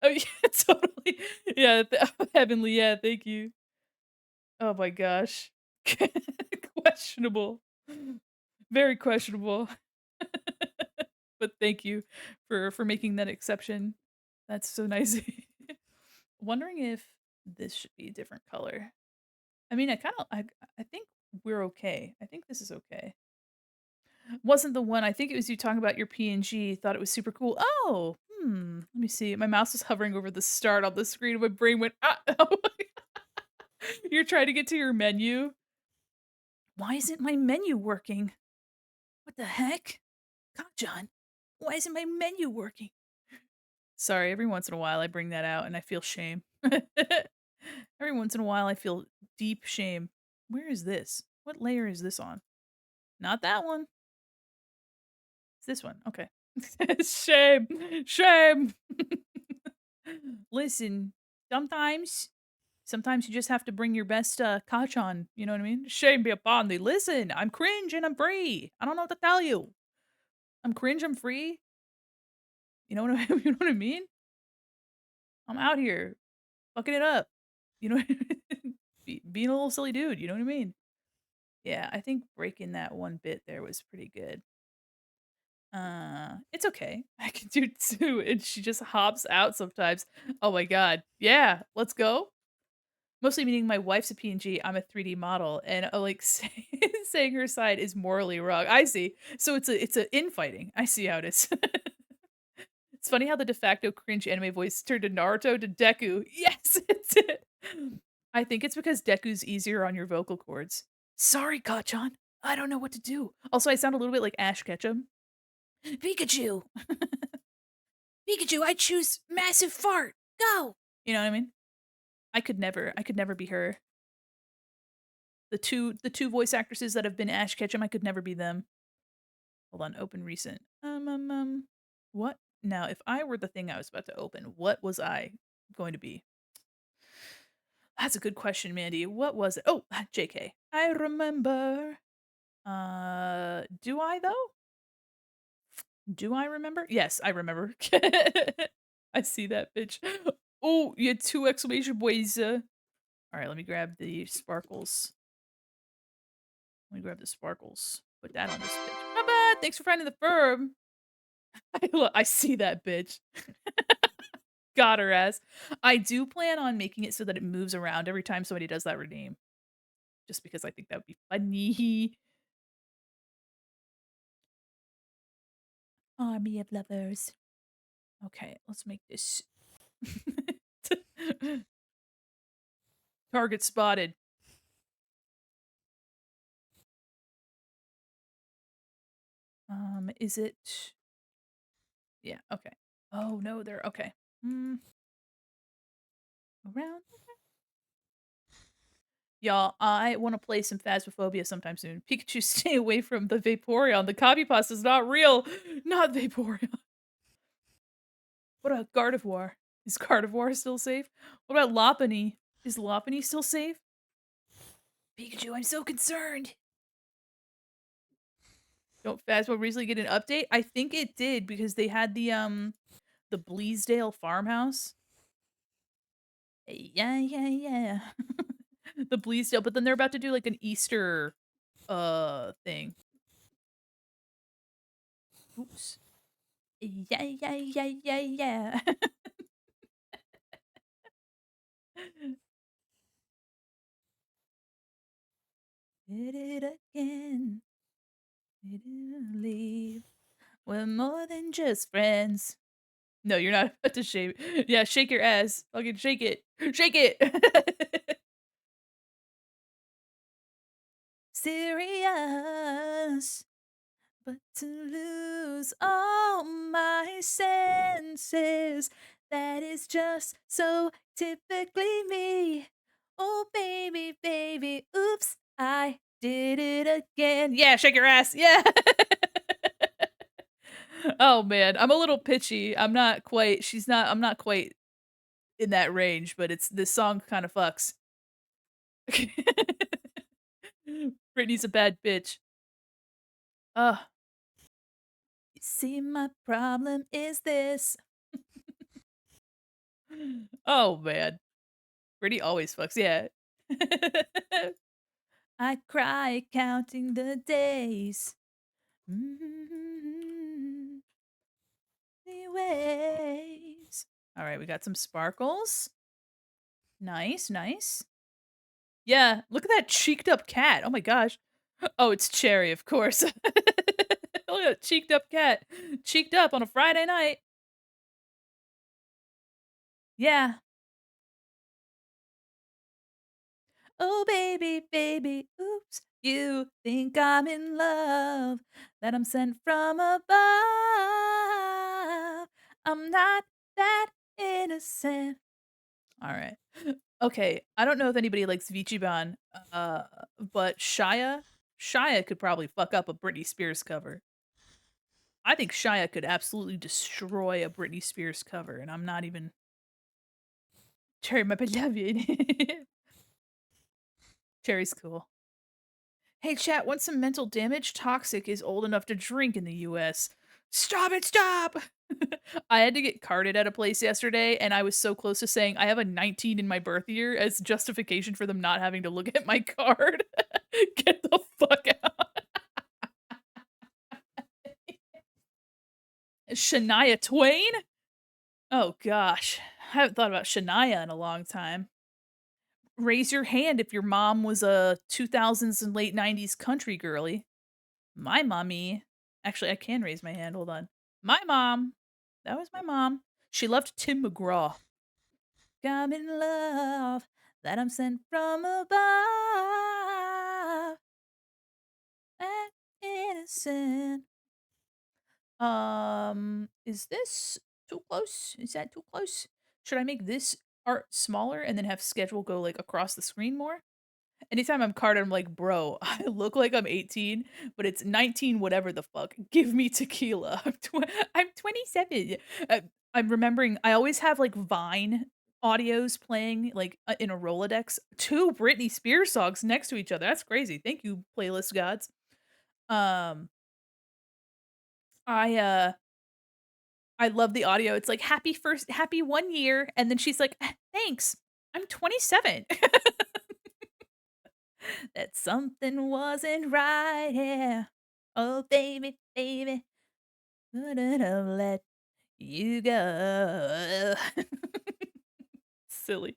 Oh, yeah, totally. Yeah, heavenly, yeah, thank you. Oh my gosh. Questionable. Very questionable. But thank you for making that exception. That's so nice. Wondering if this should be a different color. I mean, I think we're okay. I think this is okay. Wasn't the one. I think it was you talking about your PNG, thought it was super cool. Oh, let me see. My mouse was hovering over the start on the screen, and my brain went, "Ah." Oh you're trying to get to your menu? Why isn't my menu working? What the heck? God, John, why isn't my menu working? Sorry, every once in a while I bring that out and I feel shame. Every once in a while I feel deep shame. Where is this? What layer is this on? Not that one. It's this one. Okay. Shame. Shame. Listen, sometimes you just have to bring your best kachan, you know what I mean? Shame be upon thee. Listen, I'm cringe and I'm free. I don't know what to tell you. I'm cringe, I'm free. You know what I you know what I mean? I'm out here fucking it up. You know, being a little silly dude, you know what I mean? Yeah, I think breaking that one bit there was pretty good. It's okay. I can do 2, and she just hops out sometimes. Oh my god. Yeah, let's go. Mostly meaning my wife's a PNG, I'm a 3D model, and, like, saying her side is morally wrong. I see. So it's a infighting. I see how it is. It's funny how the de facto cringe anime voice turned to Naruto to Deku. Yes, it did. I think it's because Deku's easier on your vocal cords. Sorry, Kacchan. I don't know what to do. Also, I sound a little bit like Ash Ketchum. Pikachu! Pikachu, I choose massive fart. Go! You know what I mean? I could never be her. The two voice actresses that have been Ash Ketchum, I could never be them. Hold on, open recent. What? Now, if I were the thing I was about to open, what was I going to be? That's a good question, Mandy. What was it? Oh, JK. I remember. Do I though? Do I remember? Yes, I remember. I see that bitch. Oh, you had 2 exclamation points. All right, let me grab the sparkles. Let me grab the sparkles. Put that on this bitch. Not bad. Thanks for finding the firm. I see that bitch. Got her ass. I do plan on making it so that it moves around every time somebody does that redeem, just because I think that would be funny. Army of lovers. Okay, let's make this. Target spotted. Is it? Yeah, okay. Oh no, they're okay. Mm, around. Y'all, I want to play some Phasmophobia sometime soon. Pikachu, stay away from the Vaporeon. The copy pasta is not real. Not Vaporeon. What about Gardevoir? Is Gardevoir still safe? What about Lopunny? Is Lopunny still safe? Pikachu, I'm so concerned. Don't Phasmo recently get an update? I think it did because they had the Bleasdale farmhouse. Yeah, yeah, yeah. The Bleasdale, but then they're about to do like an Easter thing. Oops. Yeah, yeah, yeah, yeah, yeah. Did it again. Didn't leave. We're more than just friends. No, you're not about to shake. Yeah, shake your ass. Fucking shake it. Shake it. Serious. But to lose all my senses, that is just so typically me. Oh, baby, baby, oops, I did it again. Yeah, shake your ass. Yeah. Oh man, I'm a little pitchy. I'm not quite in that range, but it's this song kind of fucks. Britney's a bad bitch. Ugh. You see, my problem is this. Oh man. Britney always fucks, yeah. I cry counting the days. Mhm. Anyways. Alright, we got some sparkles. Nice, nice. Yeah, look at that cheeked up cat. Oh my gosh. Oh, it's Cherry, of course. Look at that cheeked up cat. Cheeked up on a Friday night. Yeah. Oh, baby, baby, oops. You think I'm in love, that I'm sent from above. I'm not that innocent. All right. Okay, I don't know if anybody likes Vichiban, uh, but Shia could probably fuck up a Britney Spears cover. I think Shia could absolutely destroy a Britney Spears cover, and I'm not even Cherry, my beloved. Cherry's cool. Hey, chat, want some mental damage? Toxic is old enough to drink in the US. Stop it, stop! I had to get carded at a place yesterday, and I was so close to saying I have a 19 in my birth year as justification for them not having to look at my card. Get the fuck out. Shania Twain? Oh gosh. I haven't thought about Shania in a long time. Raise your hand if your mom was a 2000s and late 90s country girly. My mommy actually, I can raise my hand, hold on. My mom, that was my mom. She loved Tim McGraw. I'm in love, that I'm sent from above. That innocent. Is this too close? Is that too close? Should I make this art smaller and then have schedule go, like, across the screen more? Anytime I'm carded, I'm like, "Bro, I look like I'm 18, but it's 19 whatever the fuck. Give me tequila. I'm 27." Uh, I'm remembering I always have, like, Vine audios playing, like, in a Rolodex. 2 Britney Spears songs next to each other. That's crazy. Thank you, playlist gods. Um, I, uh I love the audio. It's like, happy 1 year," and then she's like, Thanks. I'm 27." That something wasn't right here. Oh, baby, baby, couldn't have let You go. Silly.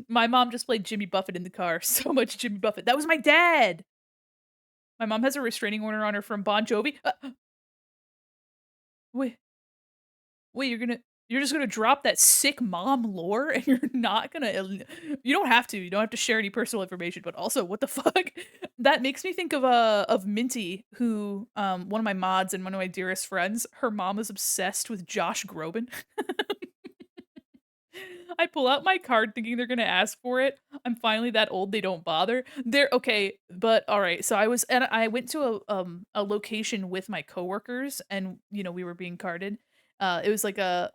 My mom just played Jimmy Buffett in the car. So much Jimmy Buffett. That was my dad. My mom has a restraining order on her from Bon Jovi. Wait, wait, you're just gonna drop that sick mom lore and you're not gonna you don't have to. You don't have to share any personal information, but also what the fuck? That makes me think of Minty, who one of my mods and one of my dearest friends, her mom is obsessed with Josh Groban. I pull out my card thinking they're gonna ask for it. I'm finally that old they don't bother. They're okay, but all right. So I went to a location with my coworkers, and we were being carded. It was like a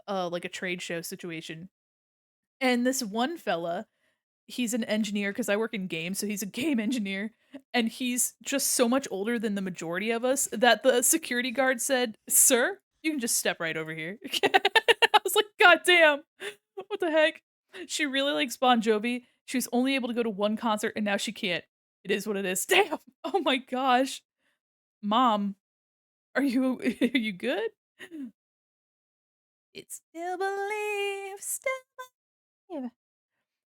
trade show situation, and this one fella, he's an engineer because I work in games, so he's a game engineer, and he's just so much older than the majority of us that the security guard said, "Sir, you can just step right over here." I was like, "God damn, what the heck?" She really likes Bon Jovi. She was only able to go to one concert, and now she can't. It is what it is. Damn. Oh my gosh, mom, are you are you good? It's still believe, still believe.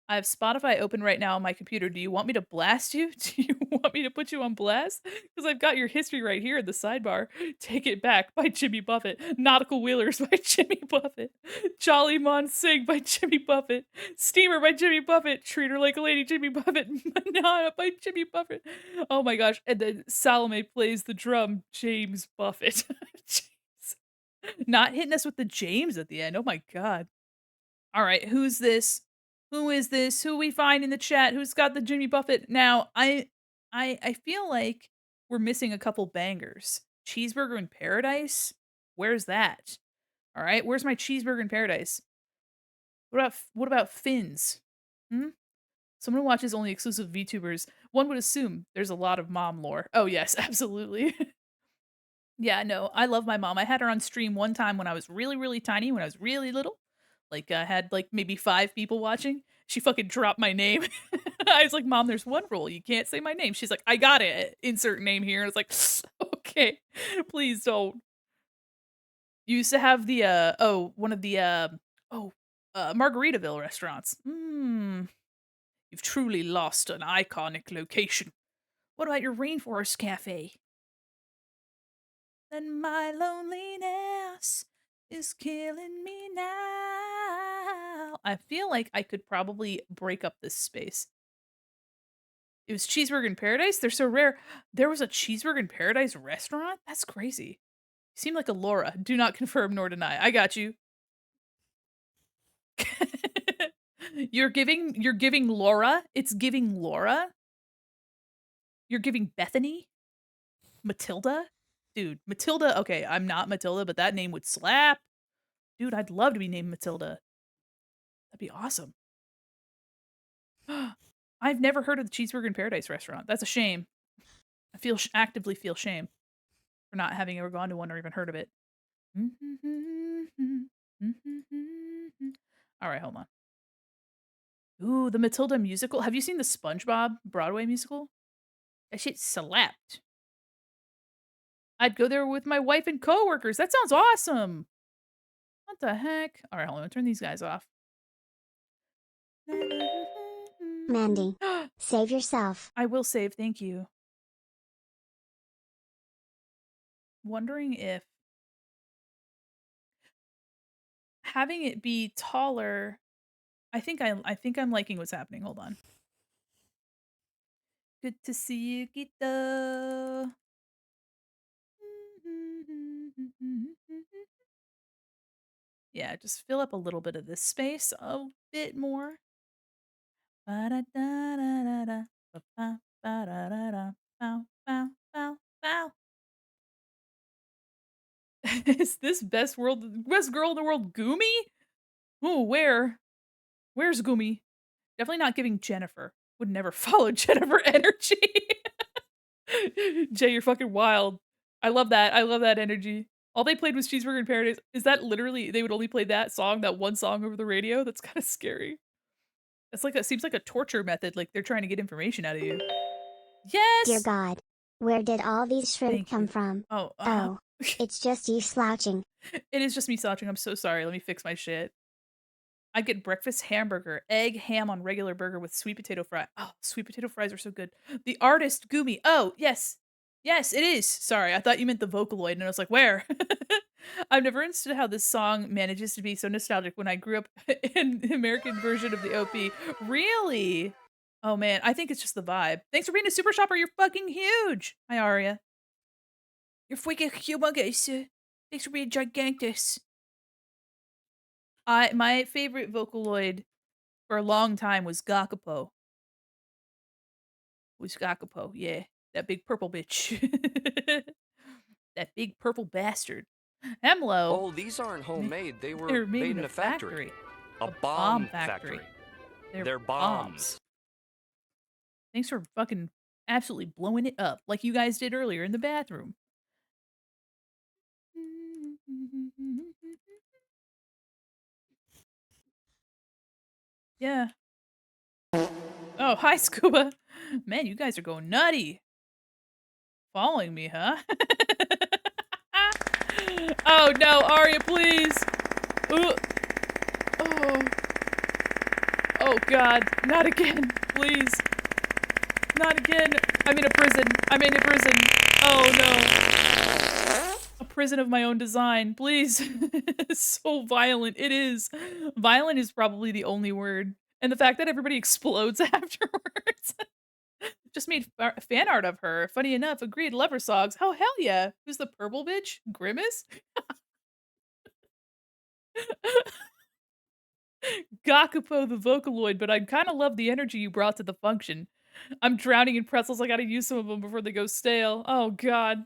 I have Spotify open right now on my computer. Do you want me to blast you? Do you want me to put you on blast? Because I've got your history right here in the sidebar. Take It Back by Jimmy Buffett. Nautical Wheelers by Jimmy Buffett. Jolly Mon Sing by Jimmy Buffett. Steamer by Jimmy Buffett. Treat Her Like a Lady, Jimmy Buffett. Manana by Jimmy Buffett. Oh my gosh. And then Salome plays the drum, James Buffett. Jeez. Not hitting us with the James at the end. Oh my god. All right, who's this? Who is this? Who we find in the chat? Who's got the Jimmy Buffett? Now, I feel like we're missing a couple bangers. Cheeseburger in Paradise? Where's that? All right, where's my Cheeseburger in Paradise? What about Fins? Hmm? Someone who watches only exclusive VTubers. One would assume there's a lot of mom lore. Oh yes, absolutely. Yeah, no, I love my mom. I had her on stream one time when I was really, really tiny, when I was really little. Like, I had, like, maybe 5 people watching. She fucking dropped my name. I was like, "Mom, there's one rule. You can't say my name." She's like, "I got it. Insert name here." I was like, "Okay. Please don't." You used to have the, one of the, Margaritaville restaurants. Mm, you've truly lost an iconic location. What about your Rainforest Cafe? And my loneliness is killing me now. I feel like I could probably break up this space. It was Cheeseburger in Paradise? They're so rare. There was a Cheeseburger in Paradise restaurant? That's crazy. You seem like a Laura. Do not confirm nor deny. I got you. You're giving Laura? It's giving Laura? You're giving Bethany? Matilda? Dude, Matilda, okay, I'm not Matilda, but that name would slap. Dude, I'd love to be named Matilda. That'd be awesome. I've never heard of the Cheeseburger in Paradise restaurant. That's a shame. I actively feel shame for not having ever gone to one or even heard of it. All right, hold on. Ooh, the Matilda musical. Have you seen the SpongeBob Broadway musical? That shit slapped. I'd go there with my wife and coworkers. That sounds awesome. What the heck? All right, hold on. Turn these guys off. Mandi, save yourself. I will save. Thank you. Wondering if having it be taller. I think I'm liking what's happening. Hold on. Good to see you, Gito. Yeah, just fill up a little bit of this space a bit more. Ba-da-da-da-da-da, ba-ba, ba-da-da-da, bow, bow, bow, bow. Is this best girl in the world Goomy? Ooh, where? Where's Goomy? Definitely not giving Jennifer. Would never follow Jennifer energy. Jay, you're fucking wild. I love that. I love that energy. All they played was Cheeseburger in Paradise. Is that literally they would only play that song, that one song over the radio? That's kind of scary. It's like seems like a torture method, like they're trying to get information out of you. Dear Yes! God, where did all these shrimp Thank come you. from? Oh, Oh, it's just you slouching. It is just me slouching, I'm so sorry, let me fix my shit. I get breakfast hamburger, egg, ham on regular burger with sweet potato fry. Oh, sweet potato fries are so good. The artist Gumi. Oh, yes. Yes, it is. Sorry, I thought you meant the Vocaloid, and I was like, where? I've never understood how this song manages to be so nostalgic when I grew up in the American version of the OP. Really? Oh man, I think it's just the vibe. Thanks for being a super shopper. You're fucking huge. Hi, Aria. You're freaking humongous. Thanks for being gigantus. My favorite Vocaloid for a long time was Gakapo. Was Gakapo, yeah. That big purple bitch. That big purple bastard. Hemlo, Oh, these aren't ma homemade. They were they're made made in in a a factory. factory. A A bomb bomb factory. factory. They're They're bombs. bombs. Thanks for fucking absolutely blowing it up like you guys did earlier in the bathroom. Yeah. Oh, hi, Scuba. Man, you guys are going nutty. Following me, huh? Oh, no, Arya, please. Ooh. Oh. Oh, God. Not again. Please. Not again. I'm in a prison. I'm in a prison. Oh, no. A prison of my own design. Please. It's so violent. It is. Violent is probably the only word. And the fact that everybody explodes afterwards. Just made fan art of her. Funny enough, agreed. Love her songs. Oh, hell yeah. Who's the purple bitch? Grimace? Gakapo the Vocaloid, but I kind of love the energy you brought to the function. I'm drowning in pretzels. I gotta use some of them before they go stale. Oh, God.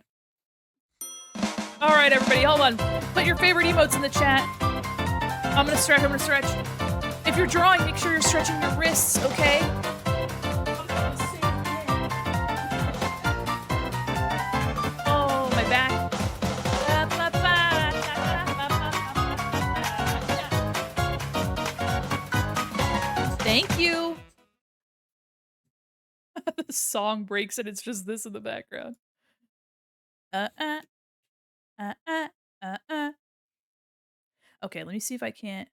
All right, everybody, hold on. Put your favorite emotes in the chat. I'm gonna stretch. I'm gonna stretch. If you're drawing, make sure you're stretching your wrists, okay? Oh, my back. Thank you. The song breaks and it's just this in the background. Uh uh uh uh uh uh. Okay, let me see if I can't.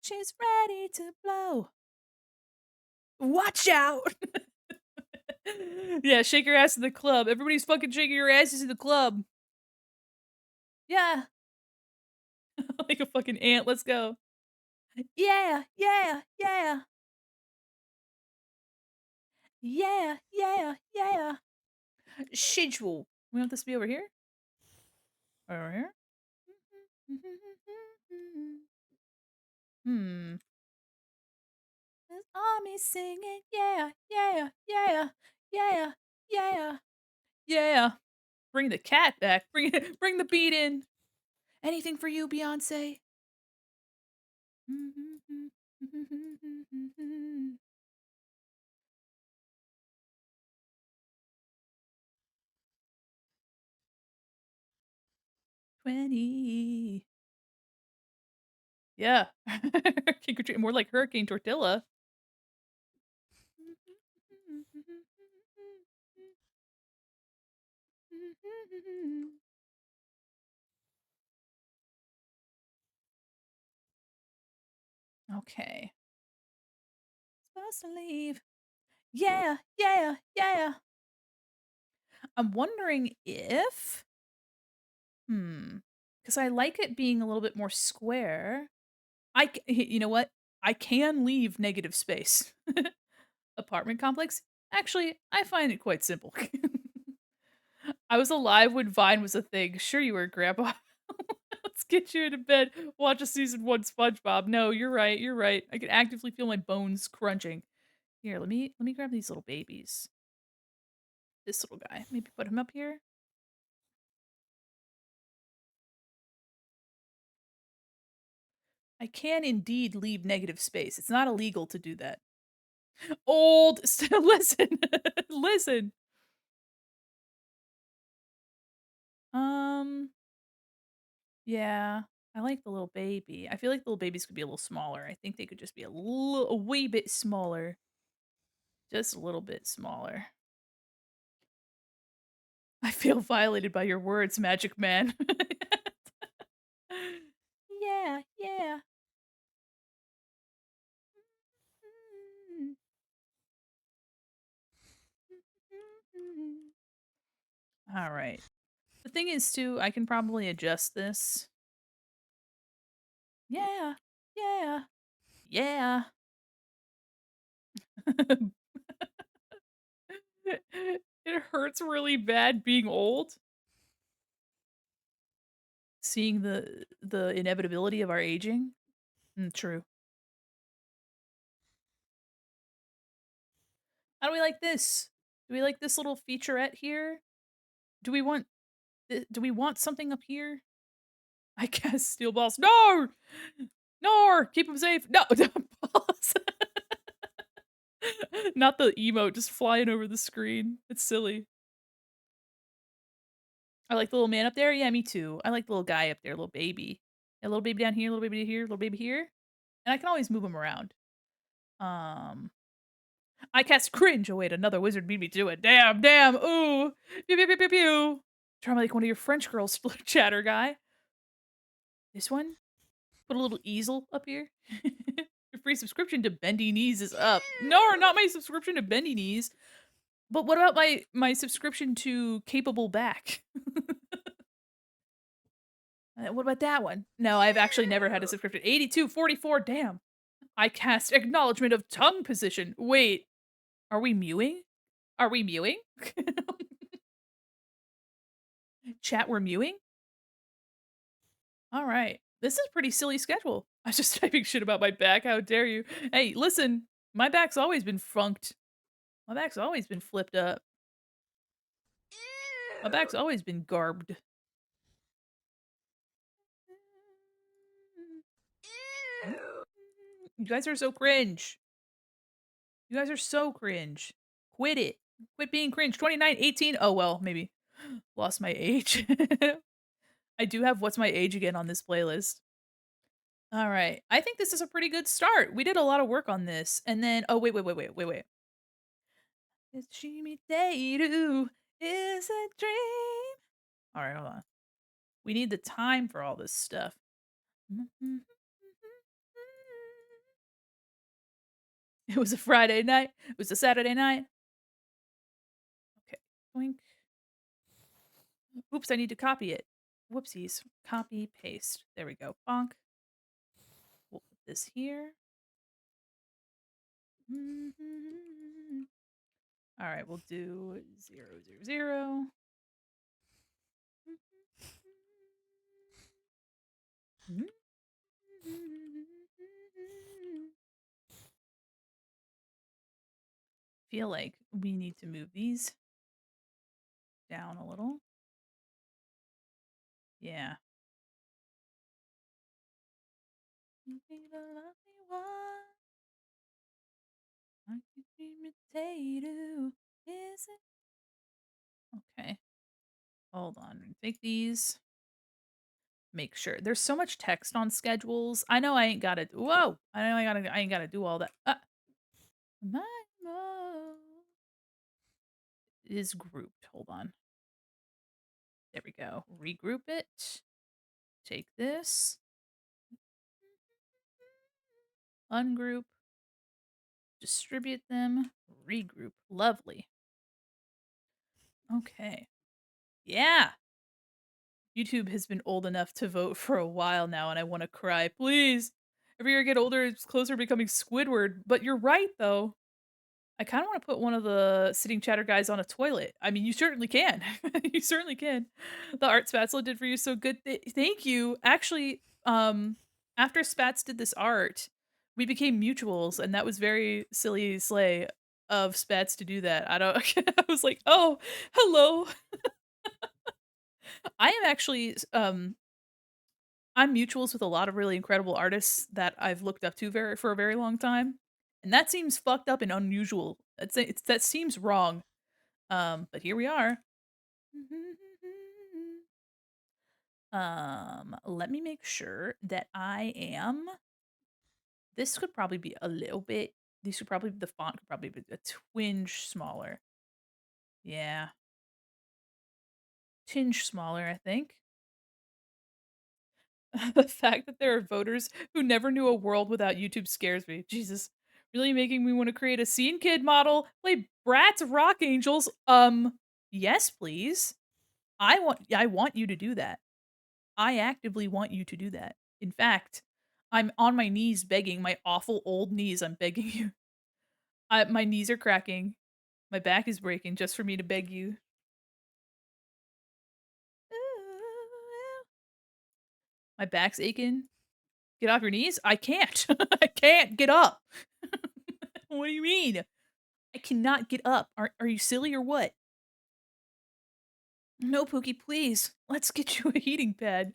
She's ready to blow. Watch out! Yeah, shake your ass in the club. Everybody's fucking shaking your asses in the club. Yeah. Like a fucking ant. Let's go. Yeah, yeah, yeah. Yeah, yeah, yeah. Schedule. We want this to be over here? Or over here? Hmm. This army singing, yeah, yeah, yeah, yeah, yeah, yeah. Bring the cat back. Bring it. Bring the beat in. Anything for you, Beyonce? 20. Yeah. More like Hurricane Tortilla. Okay. Supposed to leave. Yeah, yeah, yeah. I'm wondering if because I like it being a little bit more square. You know what? I can leave negative space. Apartment complex? Actually, I find it quite simple. I was alive when Vine was a thing. Sure you were, Grandpa. Let's get you into bed. Watch a season 1 SpongeBob. No, you're right. You're right. I can actively feel my bones crunching. Here, let me grab these little babies. This little guy. Maybe put him up here. I can indeed leave negative space. It's not illegal to do that. Old. Listen. Listen. Um. Yeah. I like the little baby. I feel like the little babies could be a little smaller. I think they could just be a wee bit smaller. Just a little bit smaller. I feel violated by your words, Magic Man. Alright. The thing is too, I can probably adjust this. Yeah. Yeah. Yeah. It hurts really bad being old, seeing the inevitability of our aging. True. How do we like this? Do we like this little featurette here? Do we want do we want something up here? I guess steel balls. No! No! Keep them safe. No, balls. Not the emote just flying over the screen. It's silly. I like the little man up there. Yeah, me too. I like the little guy up there, little baby. A little baby down here, little baby here, little baby here. And I can always move them around. Um, I cast cringe. Oh wait, another wizard beat me to it. Damn, damn. Ooh, pew pew pew pew pew. Try like one of your French girls, chatter guy. This one. Put a little easel up here. Your free subscription to Bendy Knees is up. No, not my subscription to Bendy Knees. But what about my subscription to Capable Back? What about that one? No, I've actually never had a subscription. 8244, damn. I cast acknowledgement of tongue position. Wait, are we mewing? Are we mewing? Chat, we're mewing? All right. This is a pretty silly schedule. I was just typing shit about my back. How dare you? Hey, listen, my back's always been funked. My back's always been flipped up. My back's always been garbed. You guys are so cringe. You guys are so cringe. Quit it. Quit being cringe. 29, 18. Oh, well, maybe. Lost my age. I do have What's My Age Again on this playlist. All right. I think this is a pretty good start. We did a lot of work on this. And then, oh, wait. It's Shimi Deiru is a dream. All right, hold on. We need the time for all this stuff. It was a Friday night. It was a Saturday night. Okay. Boink. Oops, I need to copy it. Whoopsies. Copy, paste. There we go. Bonk. We'll put this here. All right, we'll do 000. Feel like we need to move these down a little. Yeah. Okay. Hold on. Take these. Make sure. There's so much text on schedules. I know I ain't gotta whoa! I know I ain't gotta do all that. My mode is grouped. Hold on. There we go. Regroup it. Take this. Ungroup. Distribute them. Regroup. Lovely. Okay. Yeah. YouTube has been old enough to vote for a while now, and I want to cry. Please. Every year I get older, it's closer to becoming Squidward. But you're right, though. I kind of want to put one of the sitting chatter guys on a toilet. I mean, you certainly can. You certainly can. The art Spatzla did for you so good. Thank you. Actually, after Spats did this art, we became mutuals, and that was very silly slay of Spats to do that. I don't. I was like, oh, hello. I am actually I'm mutuals with a lot of really incredible artists that I've looked up to for a very long time, and that seems fucked up and unusual. That seems wrong. But here we are. Let me make sure that I am. This could probably be a little bit. The font could probably be a twinge smaller. Yeah, tinge smaller, I think. The fact that there are voters who never knew a world without YouTube scares me. Jesus. Really making me want to create a scene kid model, play Bratz Rock Angels. Yes, please. I want you to do that. I actively want you to do that. In fact, I'm on my knees begging, my awful old knees, I'm begging you. My knees are cracking. My back is breaking just for me to beg you. My back's aching. Get off your knees? I can't. I can't get up. What do you mean? I cannot get up. Are you silly or what? No, Pookie, please. Let's get you a heating pad.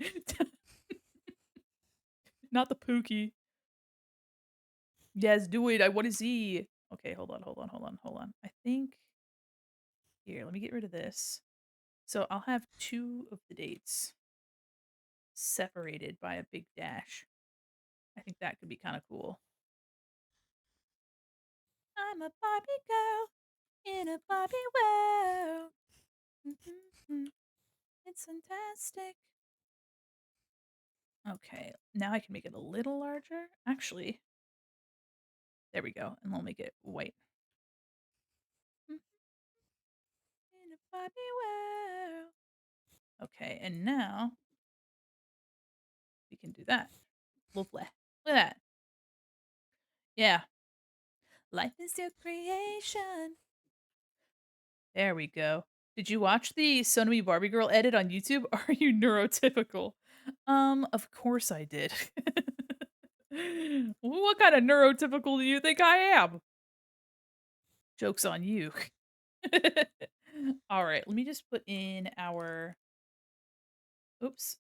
Not the Pookie. Yes, do it. I want to see. Okay, hold on. I think here, let me get rid of this. So I'll have two of the dates separated by a big dash. I think that could be kind of cool. I'm a Barbie girl in a Barbie world. Mhm. It's fantastic. Okay, now I can make it a little larger. Actually, there we go. And we'll make it white. Mhm. In a Barbie world. Okay, and now we can do that. Lovely. Look at that. Yeah. Life is your creation. There we go. Did you watch the Sonami Barbie Girl edit on YouTube? Are you neurotypical? Of course I did. What kind of neurotypical do you think I am? Joke's on you. All right, let me just put in our. Oops.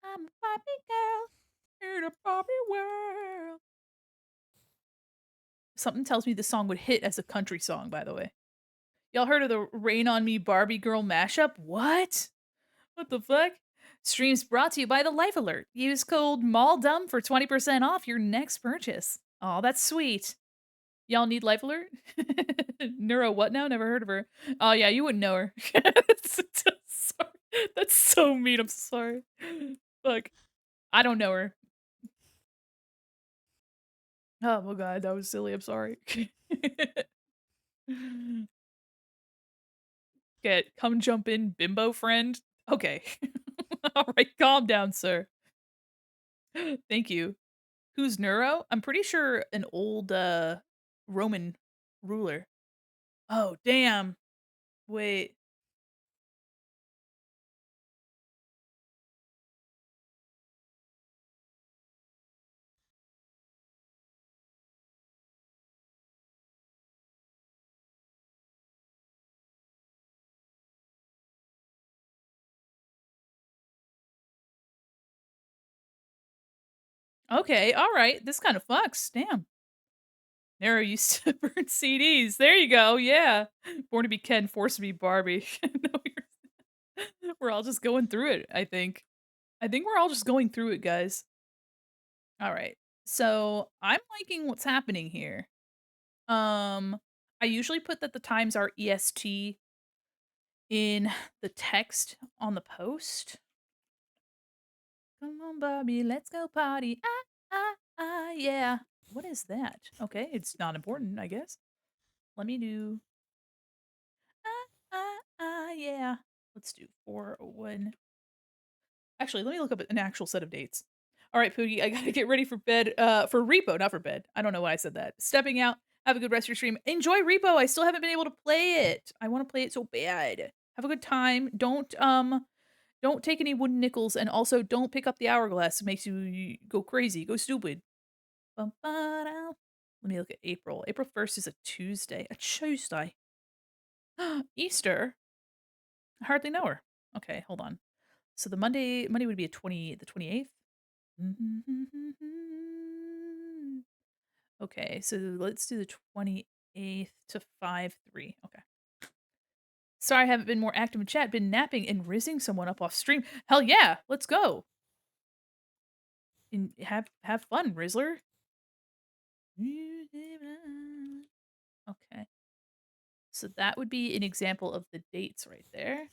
I'm a Barbie girl in a Barbie world. Something tells me the song would hit as a country song, by the way. Y'all heard of the Rain on Me Barbie Girl mashup? What? What the fuck? Streams brought to you by the Life Alert. Use code MALDUM for 20% off your next purchase. Oh, that's sweet. Y'all need Life Alert? Neuro what now? Never heard of her. Oh yeah, you wouldn't know her. Sorry. That's so mean. I'm sorry. Fuck. I don't know her. Oh my god, that was silly. I'm sorry. Get come jump in, bimbo friend. Okay. All right, calm down, sir. Thank you. Who's Neuro? I'm pretty sure an old Roman ruler. Oh, damn. Wait. Okay, all right. This kind of fucks. Damn. Nero used to burn CDs. There you go. Yeah. Born to be Ken, forced to be Barbie. No, we're all just going through it, I think. I think we're all just going through it, guys. All right. So I'm liking what's happening here. Um, I usually put that the times are EST in the text on the post. Come on, Barbie, let's go party. Yeah. What is that? Okay, it's not important, I guess. Let me do yeah. Let's do 401. Actually, let me look up an actual set of dates. All right, Poogie, I gotta get ready for bed. For repo, not for bed. I don't know why I said that. Stepping out. Have a good rest of your stream. Enjoy repo. I still haven't been able to play it. I want to play it so bad. Have a good time. Don't take any wooden nickels, and also don't pick up the hourglass. It makes you go crazy, go stupid. Bum-ba-da. Let me look at April. April 1st is a Tuesday. A Tuesday. Easter. I hardly know her. Okay, hold on. So the Monday would be the 28th. Okay, so let's do the 28th to 5/3. Okay. Sorry I haven't been more active in chat. Been napping and rizzing someone up off stream. Hell yeah, let's go. And have fun, Rizzler. Okay. So that would be an example of the dates right there.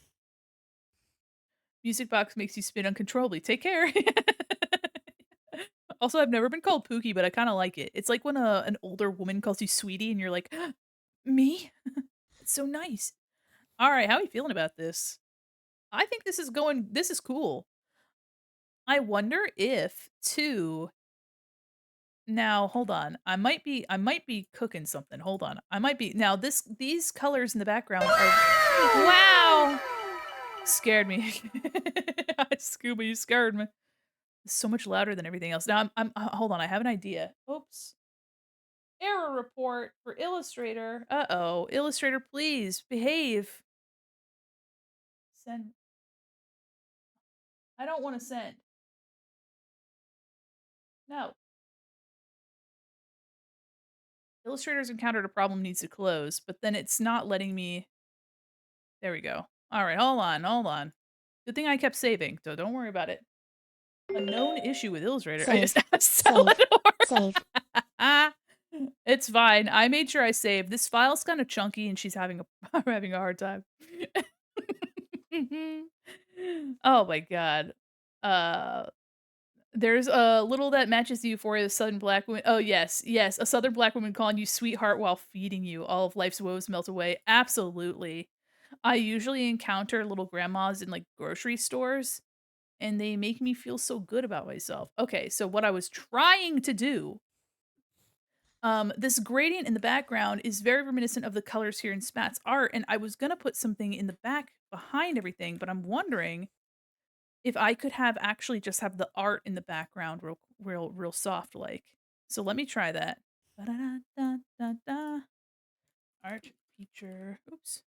Music box makes you spin uncontrollably. Take care. Also, I've never been called Pookie, but I kind of like it. It's like when an older woman calls you sweetie and you're like, me? It's so nice. Alright, how are you feeling about this? I think this is cool. I wonder if, too now, hold on. I might be cooking something. Hold on. I might be now these colors in the background are wow! Scared me. Scuba, you scared me. It's so much louder than everything else. Now hold on, I have an idea. Oops. Error report for Illustrator. Uh-oh. Illustrator, please behave. Send. I don't wanna send. No. Illustrator's encountered a problem, needs to close, but then it's not letting me there we go. Alright, hold on. Good thing I kept saving, so don't worry about it. A known issue with Illustrator. I just Save. Save. Save. Salad. It's fine. I made sure I saved. This file's kinda chunky and she's having a having a hard time. Oh my god. Uh, there's a little that matches the euphoria of Southern black woman oh, yes, yes, a Southern black woman calling you sweetheart while feeding you. All of life's woes melt away. Absolutely. I usually encounter little grandmas in, like, grocery stores, and they make me feel so good about myself. Okay, so what I was trying to do, this gradient in the background is very reminiscent of the colors here in Spat's art, and I was gonna put something in the back behind everything, but I'm wondering if I could actually just have the art in the background real soft like. So let me try that. Ba-da-da-da-da-da. Art feature. Oops.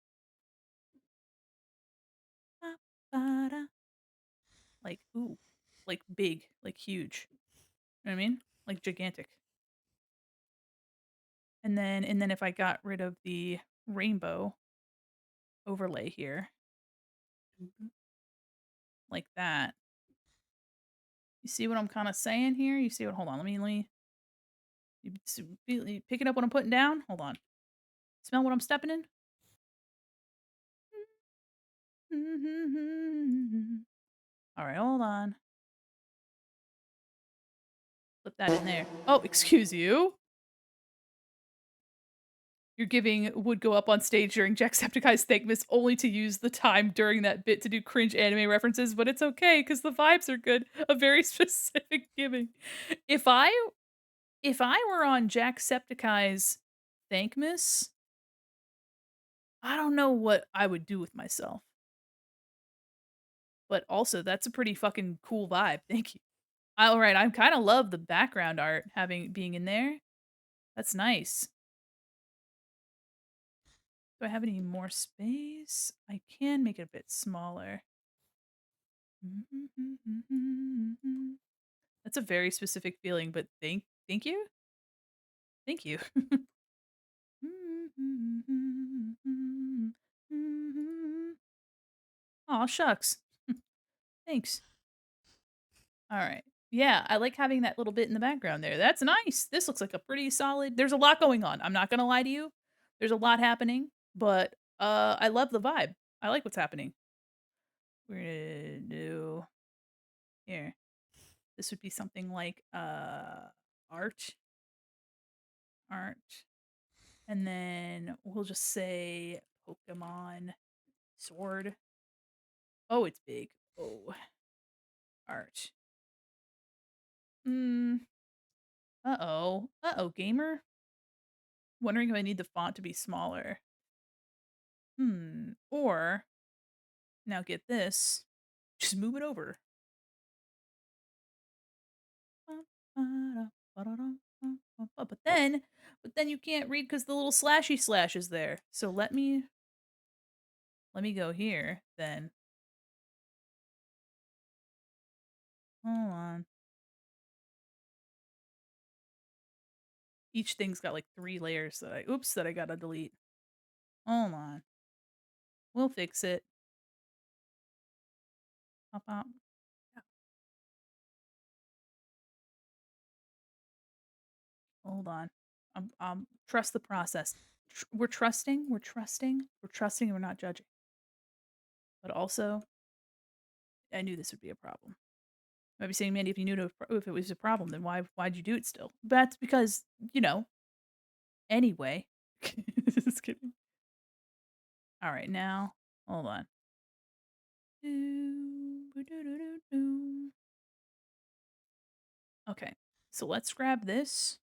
Ba-ba-da. Like, ooh, like big, like huge. You know what I mean? Like gigantic. And then if I got rid of the rainbow overlay here, like that. You see what I'm kind of saying here? You see what hold on, let me you picking up what I'm putting down? Hold on. Smell what I'm stepping in? All right, hold on. Flip that in there. Oh, excuse you. You're giving would go up on stage during Jacksepticeye's Thankmas only to use the time during that bit to do cringe anime references, but it's okay because the vibes are good. A very specific giving. If I if I were on Jacksepticeye's Thankmas, I don't know what I would do with myself. But also, that's a pretty fucking cool vibe. Thank you. All right, I kind of love the background art having being in there. That's nice. Do I have any more space? I can make it a bit smaller. That's a very specific feeling, but thank you? Thank you. Aw, shucks. Thanks. Alright. Yeah, I like having that little bit in the background there. That's nice. This looks like a pretty solid there's a lot going on. I'm not gonna lie to you. There's a lot happening, but, I love the vibe. I like what's happening. We're gonna do here. This would be something like, art, art, and then we'll just say Pokemon sword. Oh, it's big. Oh, art. Mm, uh-oh. Uh-oh, gamer? Wondering if I need the font to be smaller. Or now get this, just move it over. But then you can't read because the little slashy slash is there. So let me go here then. Hold on. Each thing's got like 3 layers that I gotta delete. Hold on. We'll fix it. Pop out. Hold on. Trust the process. We're trusting, and we're not judging. But also, I knew this would be a problem. I'd be saying, Mandy, if you knew if it was a problem, then why'd you do it still? But that's because, anyway. Just kidding. All right, now Hold on. Doo, boo-doo-doo-doo-doo. Okay, so let's grab this.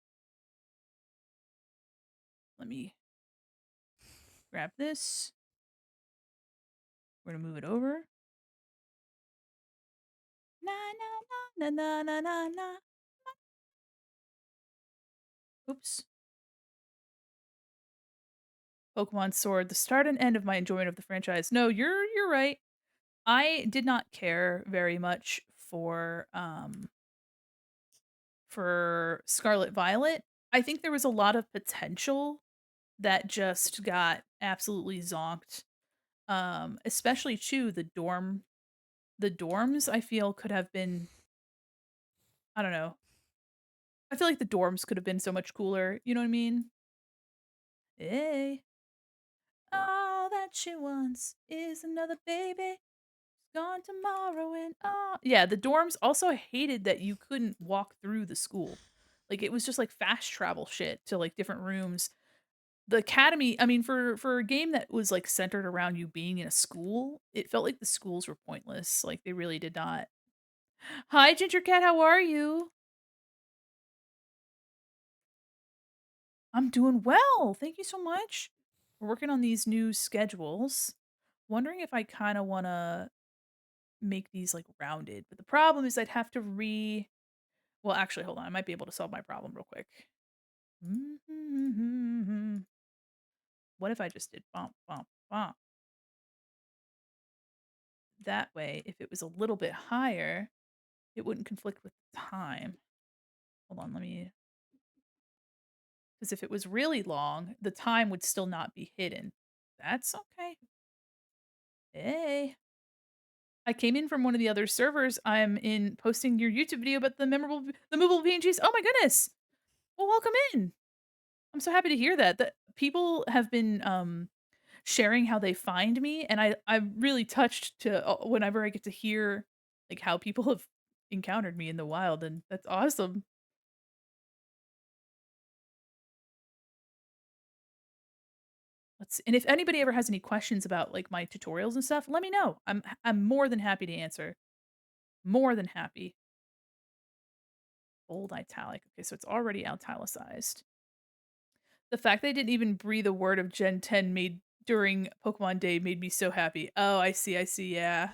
Let me grab this. We're gonna move it over. Na na na na na na na na. Oops. Pokemon Sword, the start and end of my enjoyment of the franchise. No, you're right. I did not care very much for Scarlet Violet. I think there was a lot of potential that just got absolutely zonked. Especially too the dorms I feel could have been, I don't know. I feel like the dorms could have been so much cooler, you know what I mean? Hey, all that she wants is another baby. Gone tomorrow and yeah, the dorms also I hated that you couldn't walk through the school. Like it was just like fast travel shit to like different rooms. The academy, I mean for a game that was like centered around you being in a school, it felt like the schools were pointless. Like they really did not. Hi Ginger Cat, how are you? I'm doing well. Thank you so much. We're working on these new schedules. Wondering if I kind of want to make these like rounded. But the problem is I'd have to well, actually, hold on. I might be able to solve my problem real quick. What if I just did bump, bump, bump? That way, if it was a little bit higher, it wouldn't conflict with time. Hold on, let me. Because if it was really long, the time would still not be hidden. That's okay. Hey. I came in from one of the other servers. I'm in posting your YouTube video about the movable PNGs. Oh my goodness. Well, welcome in. I'm so happy to hear that. That people have been sharing how they find me, and I'm really touched to whenever I get to hear like how people have encountered me in the wild, and that's awesome. And if anybody ever has any questions about like my tutorials and stuff, let me know. I'm more than happy to answer. More than happy. Bold italic. Okay, so it's already italicized. The fact they didn't even breathe a word of Gen 10 made during Pokemon Day made me so happy. Oh, I see, yeah.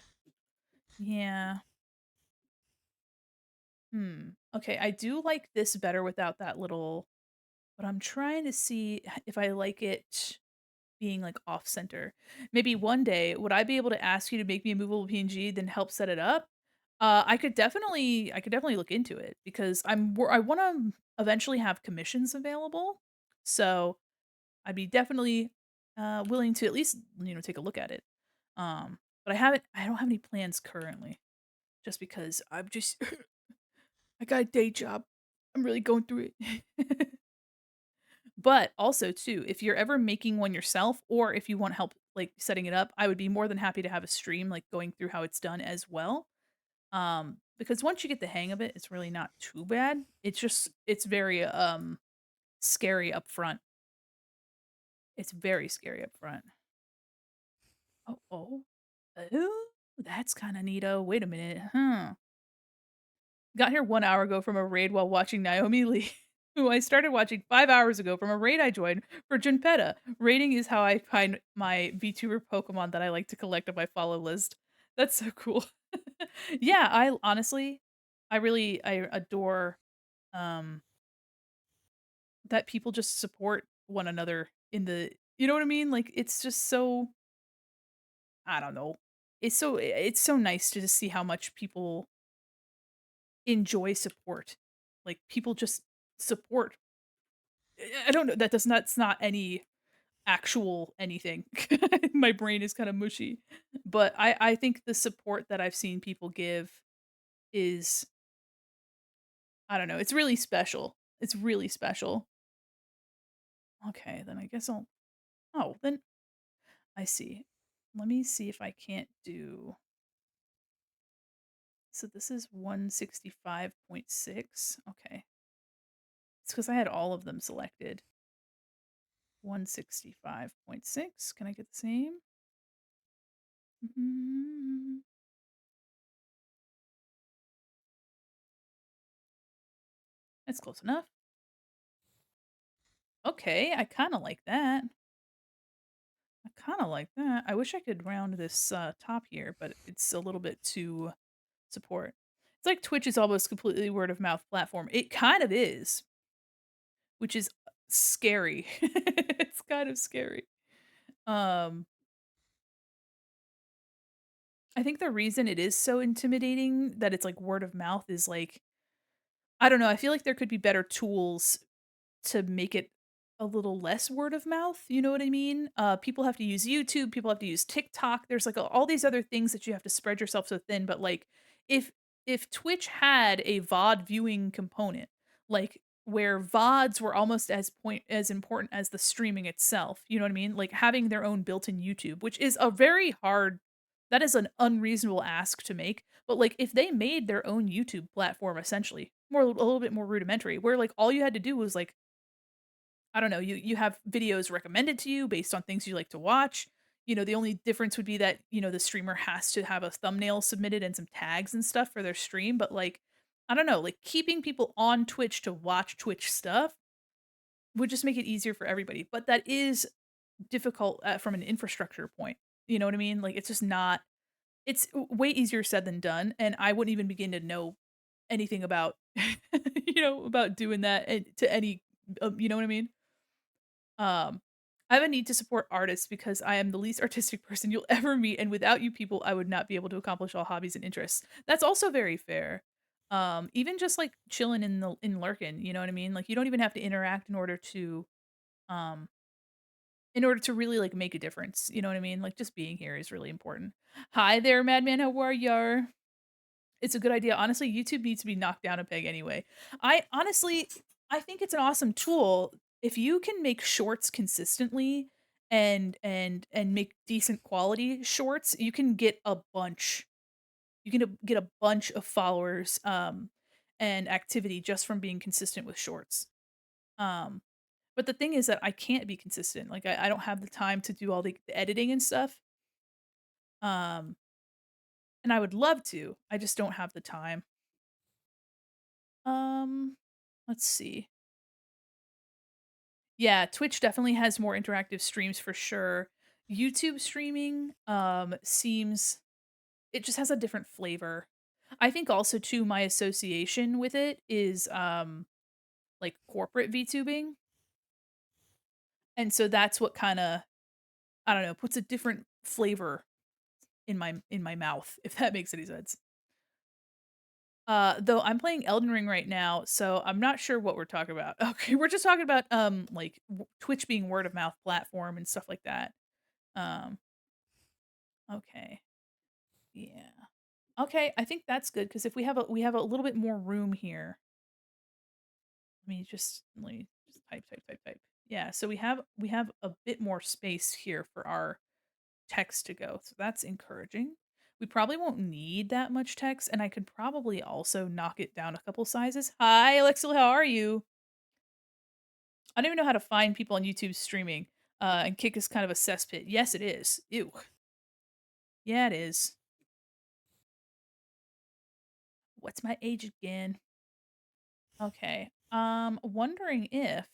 Yeah. Okay, I do like this better without that little but I'm trying to see if I like it being, like, off center. Maybe one day, would I be able to ask you to make me a movable PNG, then help set it up? I could definitely look into it because I wanna eventually have commissions available, so I'd be definitely, willing to at least, take a look at it. But I don't have any plans currently just because I'm just I got a day job. I'm really going through it. But also too, if you're ever making one yourself or if you want help, like, setting it up, I would be more than happy to have a stream, like, going through how it's done as well. Because once you get the hang of it, it's really not too bad. It's very, scary up front. It's very scary up front. Oh, oh. Ooh, that's kinda neato. Wait a minute, huh. Got here 1 hour ago from a raid while watching Naomi Lee, who I started watching 5 hours ago from a raid I joined for Junpetta. Raiding is how I find my VTuber Pokemon that I like to collect on my follow list. That's so cool. Yeah, I honestly, I adore, um, that people just support one another in the you know what I mean? Like, it's just so I don't know. It's so nice to just see how much people enjoy support. Like, people just support. I don't know, that's not any actual anything. My brain is kinda mushy. But I think the support that I've seen people give is I don't know, it's really special. It's really special. Okay, then I guess I'll oh, then I see. Let me see if I can't do so this is 165.6. Okay. It's because I had all of them selected. 165.6. Can I get the same? Mhm. That's close enough. Okay, I kinda like that. I kinda like that. I wish I could round this, top here, but it's a little bit too support. It's like Twitch is almost completely word of mouth platform. It kind of is, which is scary. It's kind of scary. Um, I think the reason it is so intimidating that it's like word of mouth is like, I don't know, I feel like there could be better tools to make it a little less word of mouth, you know what I mean? People have to use YouTube, people have to use TikTok. There's like all these other things that you have to spread yourself so thin. But like, if if Twitch had a VOD viewing component, like where VODs were almost as important as the streaming itself, you know what I mean? Like having their own built-in YouTube, which is a very hard, that is an unreasonable ask to make. But like if they made their own YouTube platform essentially, more a little bit more rudimentary, where like all you had to do was like, I don't know, you have videos recommended to you based on things you like to watch. You know, the only difference would be that, you know, the streamer has to have a thumbnail submitted and some tags and stuff for their stream, but like I don't know, like keeping people on Twitch to watch Twitch stuff would just make it easier for everybody. But that is difficult from an infrastructure point. You know what I mean? Like it's just not, it's way easier said than done, and I wouldn't even begin to know anything about you know, about doing that to any you know what I mean? Um, I have a need to support artists because I am the least artistic person you'll ever meet, and without you people, I would not be able to accomplish all hobbies and interests. That's also very fair. Even just like chilling in lurkin, you know what I mean? Like you don't even have to interact um in order to really like make a difference. You know what I mean? Like just being here is really important. Hi there, Madman. How are ya? It's a good idea. Honestly, YouTube needs to be knocked down a peg anyway. I think it's an awesome tool. If you can make shorts consistently and make decent quality shorts, you can get a bunch. You can get a bunch of followers and activity just from being consistent with shorts. Um but the thing is that I can't be consistent. Like I don't have the time to do all the editing and stuff. Um and I would love to. I just don't have the time. Um, let's see. Yeah, Twitch definitely has more interactive streams for sure. YouTube streaming seems, it just has a different flavor. I think also too my association with it is like corporate VTubing. And so that's what kind of, I don't know, puts a different flavor in my mouth, if that makes any sense. Though I'm playing Elden Ring right now, so I'm not sure what we're talking about. Okay, we're just talking about like Twitch being word of mouth platform and stuff like that. Um, okay. Yeah. Okay, I think that's good because if we have a little bit more room here. Let me just type. Yeah, so we have a bit more space here for our text to go. So that's encouraging. We probably won't need that much text, and I could probably also knock it down a couple sizes. Hi, Alexa, how are you? I don't even know how to find people on YouTube streaming. And Kick is kind of a cesspit. Yes, it is. Ew. Yeah, it is. What's my age again? Okay. Wondering if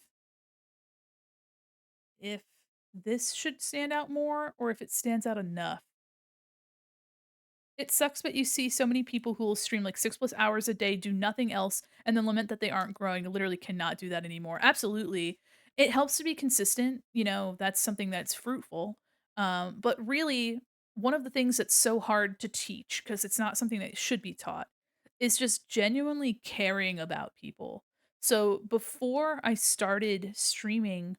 this should stand out more or if it stands out enough. It sucks, but you see so many people who will stream like 6+ hours a day, do nothing else, and then lament that they aren't growing. Literally cannot do that anymore. Absolutely. It helps to be consistent. You know, that's something that's fruitful. But really, one of the things that's so hard to teach, because it's not something that should be taught, is just genuinely caring about people. So before I started streaming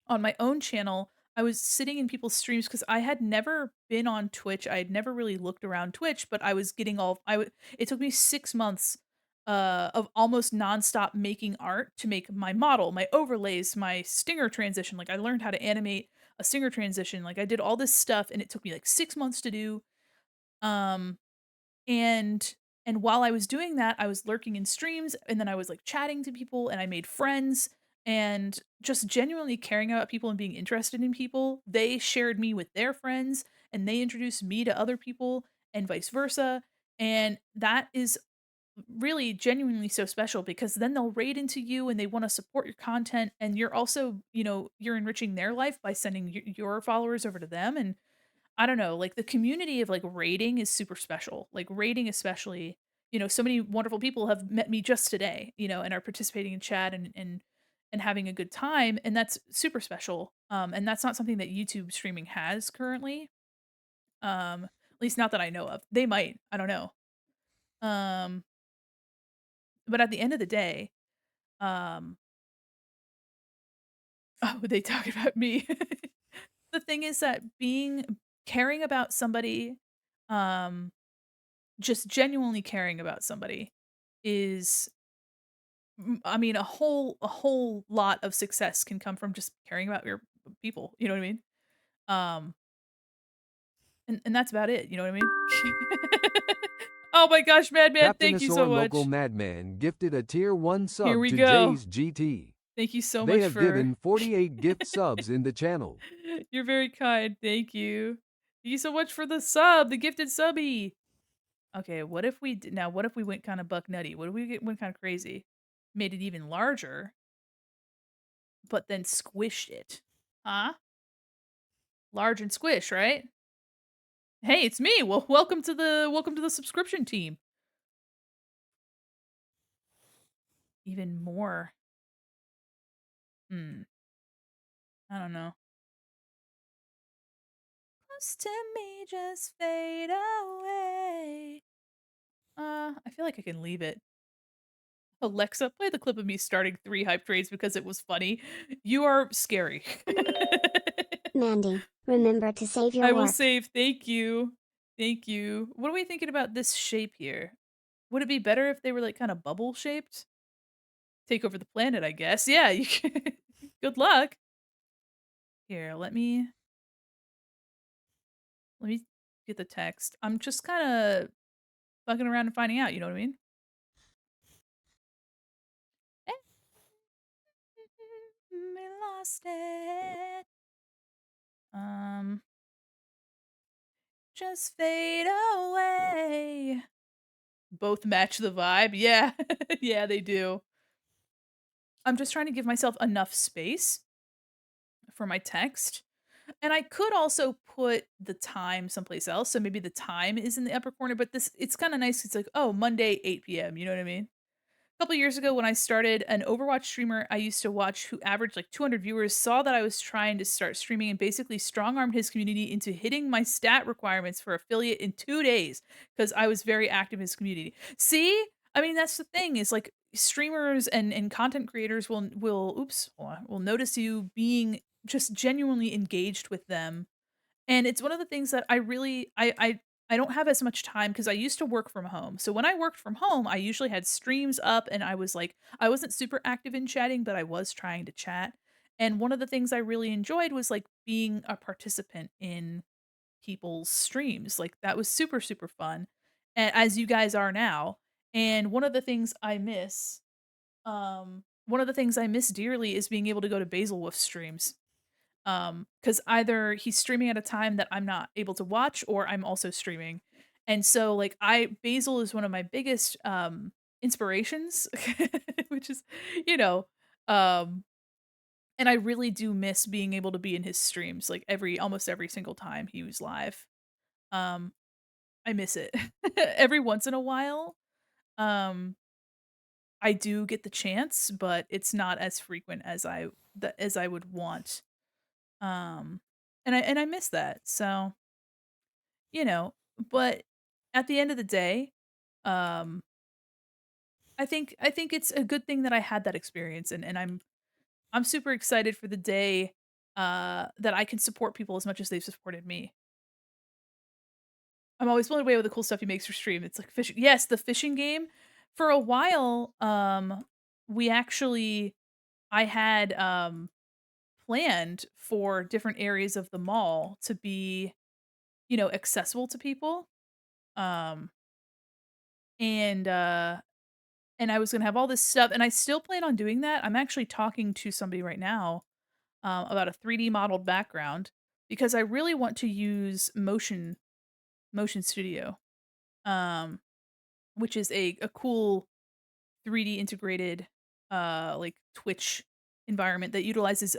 on my own channel, I was sitting in people's streams because I had never been on Twitch. I had never really looked around Twitch, but I was getting all it took me 6 months of almost nonstop making art to make my model, my overlays, my stinger transition. Like I learned how to animate a stinger transition. Like I did all this stuff and it took me like 6 months to do. Um and and while I was doing that, I was lurking in streams and then I was like chatting to people and I made friends and just genuinely caring about people and being interested in people. They shared me with their friends and they introduce me to other people and vice versa, and that is really genuinely so special because then they'll raid into you and they wanna support your content, and you're also, you're enriching their life by sending your followers over to them, and I don't know, like, the community of, like, raiding is super special. Like, raiding especially, so many wonderful people have met me just today, and are participating in chat and having a good time, and that's super special. And that's not something that YouTube streaming has currently, at least not that I know of. They might, I don't know. Um, but at the end of the day, um oh, they talk about me. The thing is that caring about somebody, um just genuinely caring about somebody is I mean, a whole lot of success can come from just caring about your people, you know what I mean? Um, and that's about it, you know what I mean? Oh my gosh, Madman, thank you so Captainosaur Local much. Madman gifted a tier 1 Here sub we to go. Jay's GT. Thank you so They much have for given 48 gift subs in the channel. You're very kind, thank you. Thank you so much for the sub, the gifted subby. Okay, what if we went kinda buck nutty? What if went kinda crazy? Made it even larger, but then squished it. Huh? Large and squish, right? Hey, it's me. Well, welcome to the subscription team. Even more. Hmm. I don't know. Close to me, just fade away. I feel like I can leave it. Alexa, play the clip of me starting 3 hype trades because it was funny. You are scary. Mandy, remember to save your I will work. save. Thank you. Thank you. What are we thinking about this shape here? Would it be better if they were like kind of bubble shaped? Take over the planet, I guess. Yeah, you can. Good luck. Here, let me get the text. I'm just kinda fucking around and finding out, you know what I mean? We lost it. Um, just fade away. Both match the vibe. Yeah. Yeah, they do. I'm just trying to give myself enough space for my text. And I could also put the time someplace else. So maybe the time is in the upper corner, but this it's kind of nice. It's like, oh, Monday, 8 p.m. You know what I mean? Couple years ago when I started, an Overwatch streamer I used to watch who averaged like 200 viewers saw that I was trying to start streaming and basically strong-armed his community into hitting my stat requirements for affiliate in 2 days because I was very active in his community. See? I mean, that's the thing is like streamers and content creators will oops, hold on, will notice you being just genuinely engaged with them, and it's one of the things that I really I don't have as much time because I used to work from home. So when I worked from home, I usually had streams up and I was like I wasn't super active in chatting, but I was trying to chat. And one of the things I really enjoyed was like being a participant in people's streams. Like that was super super fun. As you guys are now. And one of the things I miss dearly is being able to go to Basil Wolf streams. Because either he's streaming at a time that I'm not able to watch or I'm also streaming. And so, like, Basil is one of my biggest, inspirations, which is, you know, um, and I really do miss being able to be in his streams, like, almost every single time he was live. Um, I miss it. Every once in a while, um, I do get the chance, but it's not as frequent as I would want. Um, and I miss that. So, you know, but at the end of the day, um, I think it's a good thing that I had that experience and I'm super excited for the day that I can support people as much as they've supported me. I'm always blown away with the cool stuff he makes for stream. It's like fishing. Yes, the fishing game. For a while, we actually I had planned for different areas of the mall to be, accessible to people. Um and and I was gonna have all this stuff, and I still plan on doing that. I'm actually talking to somebody right now about a 3D modeled background. because I really want to use Motion Studio, um, which is a cool 3D integrated, like, Twitch environment that utilizes,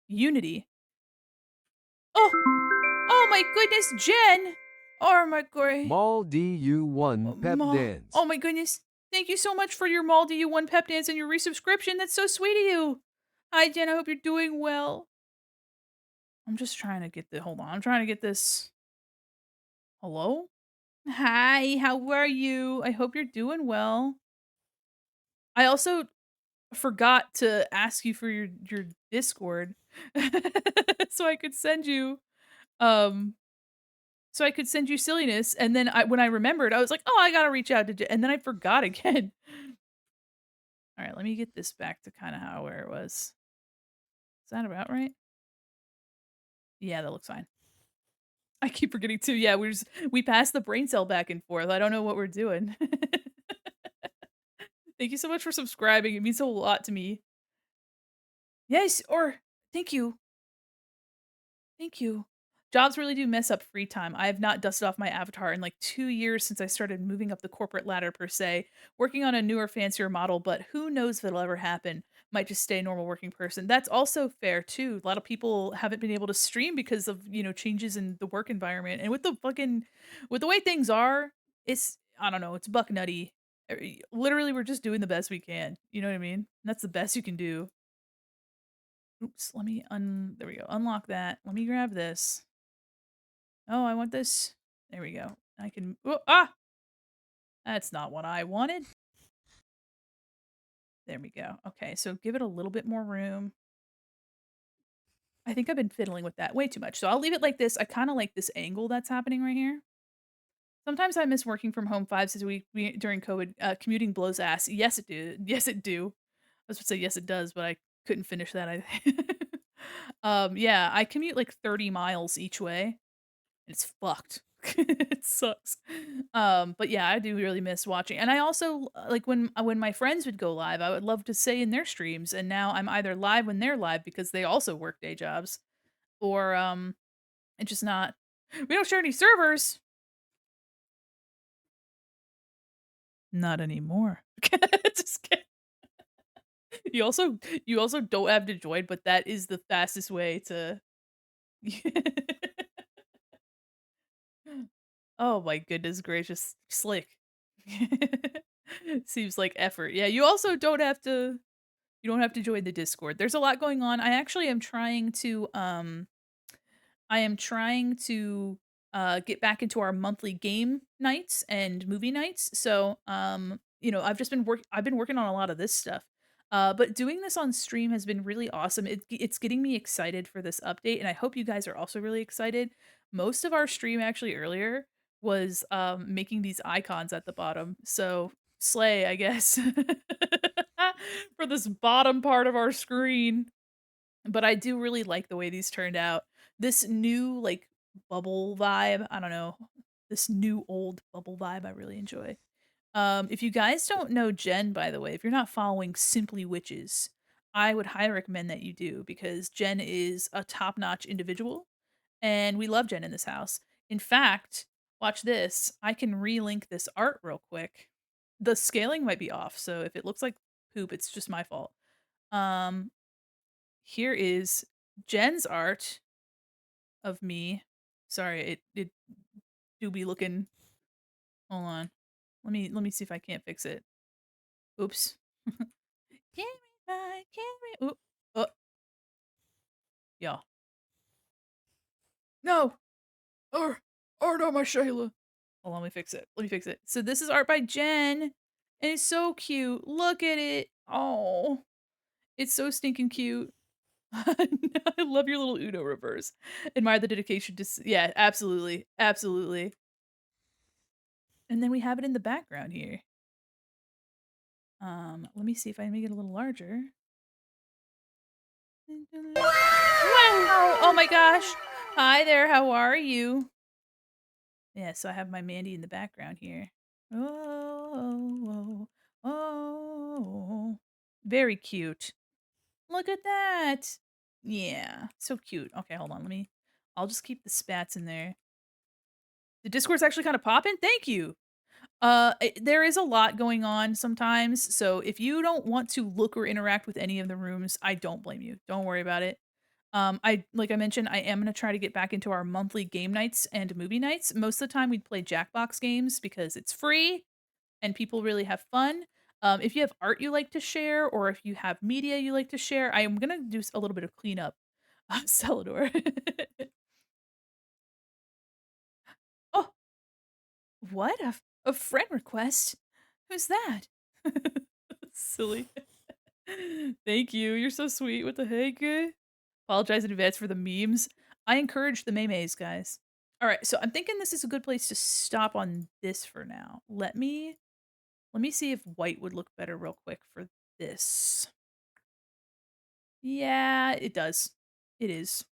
Unity. Oh! Oh my goodness, Jen! Oh my god. Mall DU1 pep Ma oh dance. my goodness. Thank you so much for your Maldi U1 pep dance and your resubscription. That's so sweet of you. Hi, Jen. I hope you're doing well. I'm just trying to get the hold on. I'm trying to get this. Hello? Hi, how are you? I hope you're doing well. I also forgot to ask you for your Discord so I could send you um silliness, and then when I remembered, I was like, "Oh, I gotta reach out to Jen," and then I forgot again. Alright, let me get this back to kinda how where it was. Is that about right? Yeah, that looks fine. I keep forgetting too. Yeah, we passed the brain cell back and forth. I don't know what we're doing. Thank you so much for subscribing. It means a lot to me. Yes, or thank you. Thank you. Jobs really do mess up free time. I have not dusted off my avatar in like 2 years since I started moving up the corporate ladder per se, working on a newer, fancier model, but who knows if it'll ever happen. Might just stay a normal working person. That's also fair too. A lot of people haven't been able to stream because of, changes in the work environment. And with the way things are, it's I don't know, it's buck nutty. Literally we're just doing the best we can. You know what I mean? That's the best you can do. Oops, let me there we go. Unlock that. Let me grab this. Oh, I want this. There we go. I can that's not what I wanted. There we go. Okay, so give it a little bit more room. I think I've been fiddling with that way too much. So I'll leave it like this. I kind of like this angle that's happening right here. Sometimes I miss working from home 5 days a week during COVID. Commuting blows ass. Yes, it do. Yes, it do. I was supposed to say yes, it does, but I couldn't finish that. I yeah, I commute like 30 miles each way. It's fucked. It sucks. But yeah, I do really miss watching, and I also like when my friends would go live, I would love to say in their streams, and now I'm either live when they're live because they also work day jobs, or it's just not. We don't share any servers. Not anymore. Just kidding. You also don't have to join, but that is the fastest way to. Oh my goodness gracious, slick. Seems like effort. Yeah, you don't have to join the Discord. There's a lot going on. I actually am trying to get back into our monthly game nights and movie nights. So, I've been working on a lot of this stuff. But doing this on stream has been really awesome. It's getting me excited for this update, and I hope you guys are also really excited. Most of our stream actually earlier was making these icons at the bottom. So, slay, I guess. For this bottom part of our screen. But I do really like the way these turned out. This new, like, bubble vibe, I don't know, this new old bubble vibe I really enjoy. If you guys don't know Jen, by the way, if you're not following Simply Witches, I would highly recommend that you do because Jen is a top-notch individual, and we love Jen in this house. In fact, watch this. I can relink this art real quick. The scaling might be off, so if it looks like poop, it's just my fault. Um, Here is Jen's art of me. Sorry, it do be looking. Hold on. Let me see if I can't fix it. Oops. Carry my carry. Oop. Oh, yeah. No. Art on my Shayla. Hold on, let me fix it. Let me fix it. So this is art by Jen, and it's so cute. Look at it. Oh, it's so stinking cute. I love your little Uno reverse. Admire the dedication to yeah, absolutely. Absolutely. And then we have it in the background here. Let me see if I can make it a little larger. Wow! Oh my gosh. Hi there, how are you? Yeah, so I have my Mandy in the background here. Oh, oh, oh. Very cute. Look at that. Yeah, so cute. Okay, hold on. I'll just keep the spats in there. The Discord's actually kinda popping? Thank you! There is a lot going on sometimes, so if you don't want to look or interact with any of the rooms, I don't blame you. Don't worry about it. I like I mentioned, I am gonna try to get back into our monthly game nights and movie nights. Most of the time, we'd play Jackbox games because it's free and people really have fun. If you have art you like to share, or if you have media you like to share, I am gonna do a little bit of cleanup. Celador. Oh, what? A friend request? Who's that? Silly. Thank you. You're so sweet. What the heck? Apologize in advance for the memes. I encourage the memes, guys. All right, so I'm thinking this is a good place to stop on this for now. Let me see if white would look better real quick for this. Yeah, it does. It is.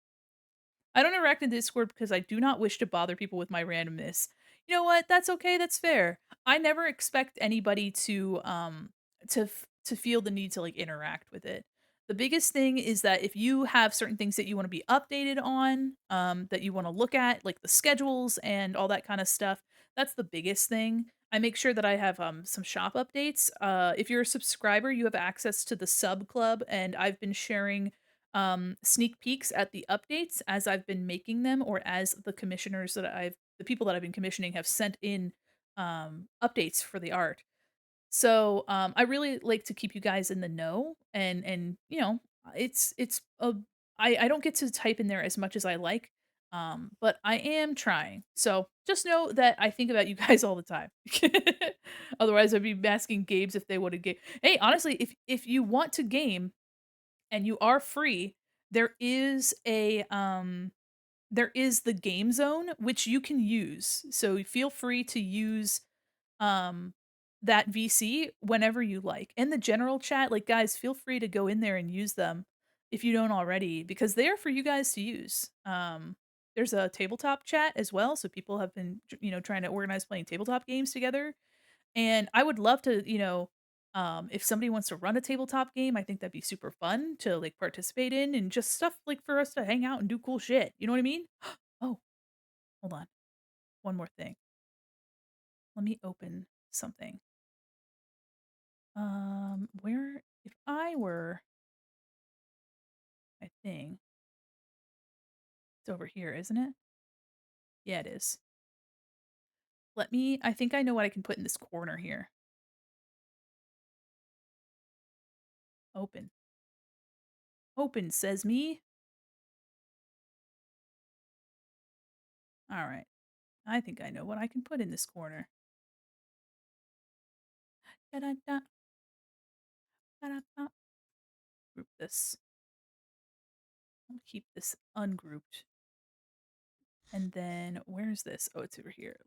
I don't interact in Discord because I do not wish to bother people with my randomness. You know what? That's okay. That's fair. I never expect anybody to feel the need to like interact with it. The biggest thing is that if you have certain things that you want to be updated on, that you want to look at, like the schedules and all that kind of stuff, that's the biggest thing. I make sure that I have some shop updates. If you're a subscriber, you have access to the sub club, and I've been sharing sneak peeks at the updates as I've been making them, or as the people that I've been commissioning have sent in updates for the art. So I really like to keep you guys in the know, and it's a I don't get to type in there as much as I like, but I am trying. So just know that I think about you guys all the time. Otherwise, I'd be asking Gabe's if they would have game. Hey, honestly, if you want to game and you are free, there is the game zone which you can use. So feel free to use um that VC whenever you like. In the general chat, like guys, feel free to go in there and use them if you don't already, because they are for you guys to use. There's a tabletop chat as well, so people have been trying to organize playing tabletop games together, and I would love to, if somebody wants to run a tabletop game, I think that'd be super fun to like participate in, and just stuff like for us to hang out and do cool shit. You know what I mean? Oh, hold on. One more thing. Let me open something. Where if I were I think it's over here, isn't it? Yeah, it is. I think I know what I can put in this corner here. Open. Open, says me. All right. I think I know what I can put in this corner. Da-da-da, da-da-da. Group this. I'll keep this ungrouped. And then where's this? Oh, it's over here.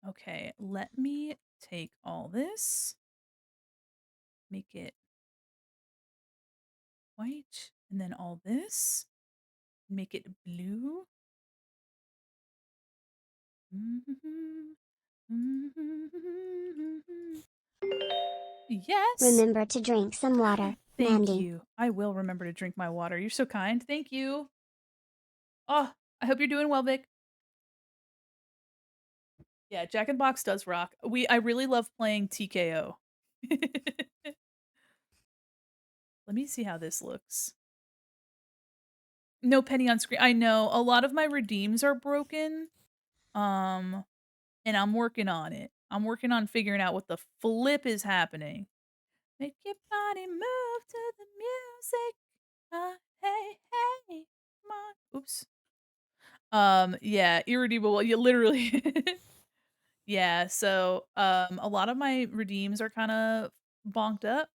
Okay, let me take all this, make it white, and then all this, make it blue. Yes. Remember to drink some water, Thank Mandi. you. I will remember to drink my water. You're so kind. Thank you. Oh, I hope you're doing well, Vic. Yeah, Jack and Box does rock. I really love playing TKO. Let me see how this looks. No penny on screen. I know a lot of my redeems are broken. Um, and I'm working on it. I'm working on figuring out what the flip is happening. Make your body move to the music. Hey, hey, come on. Oops. Yeah, irredeemable. You literally. Yeah, so a lot of my redeems are kind of bonked up.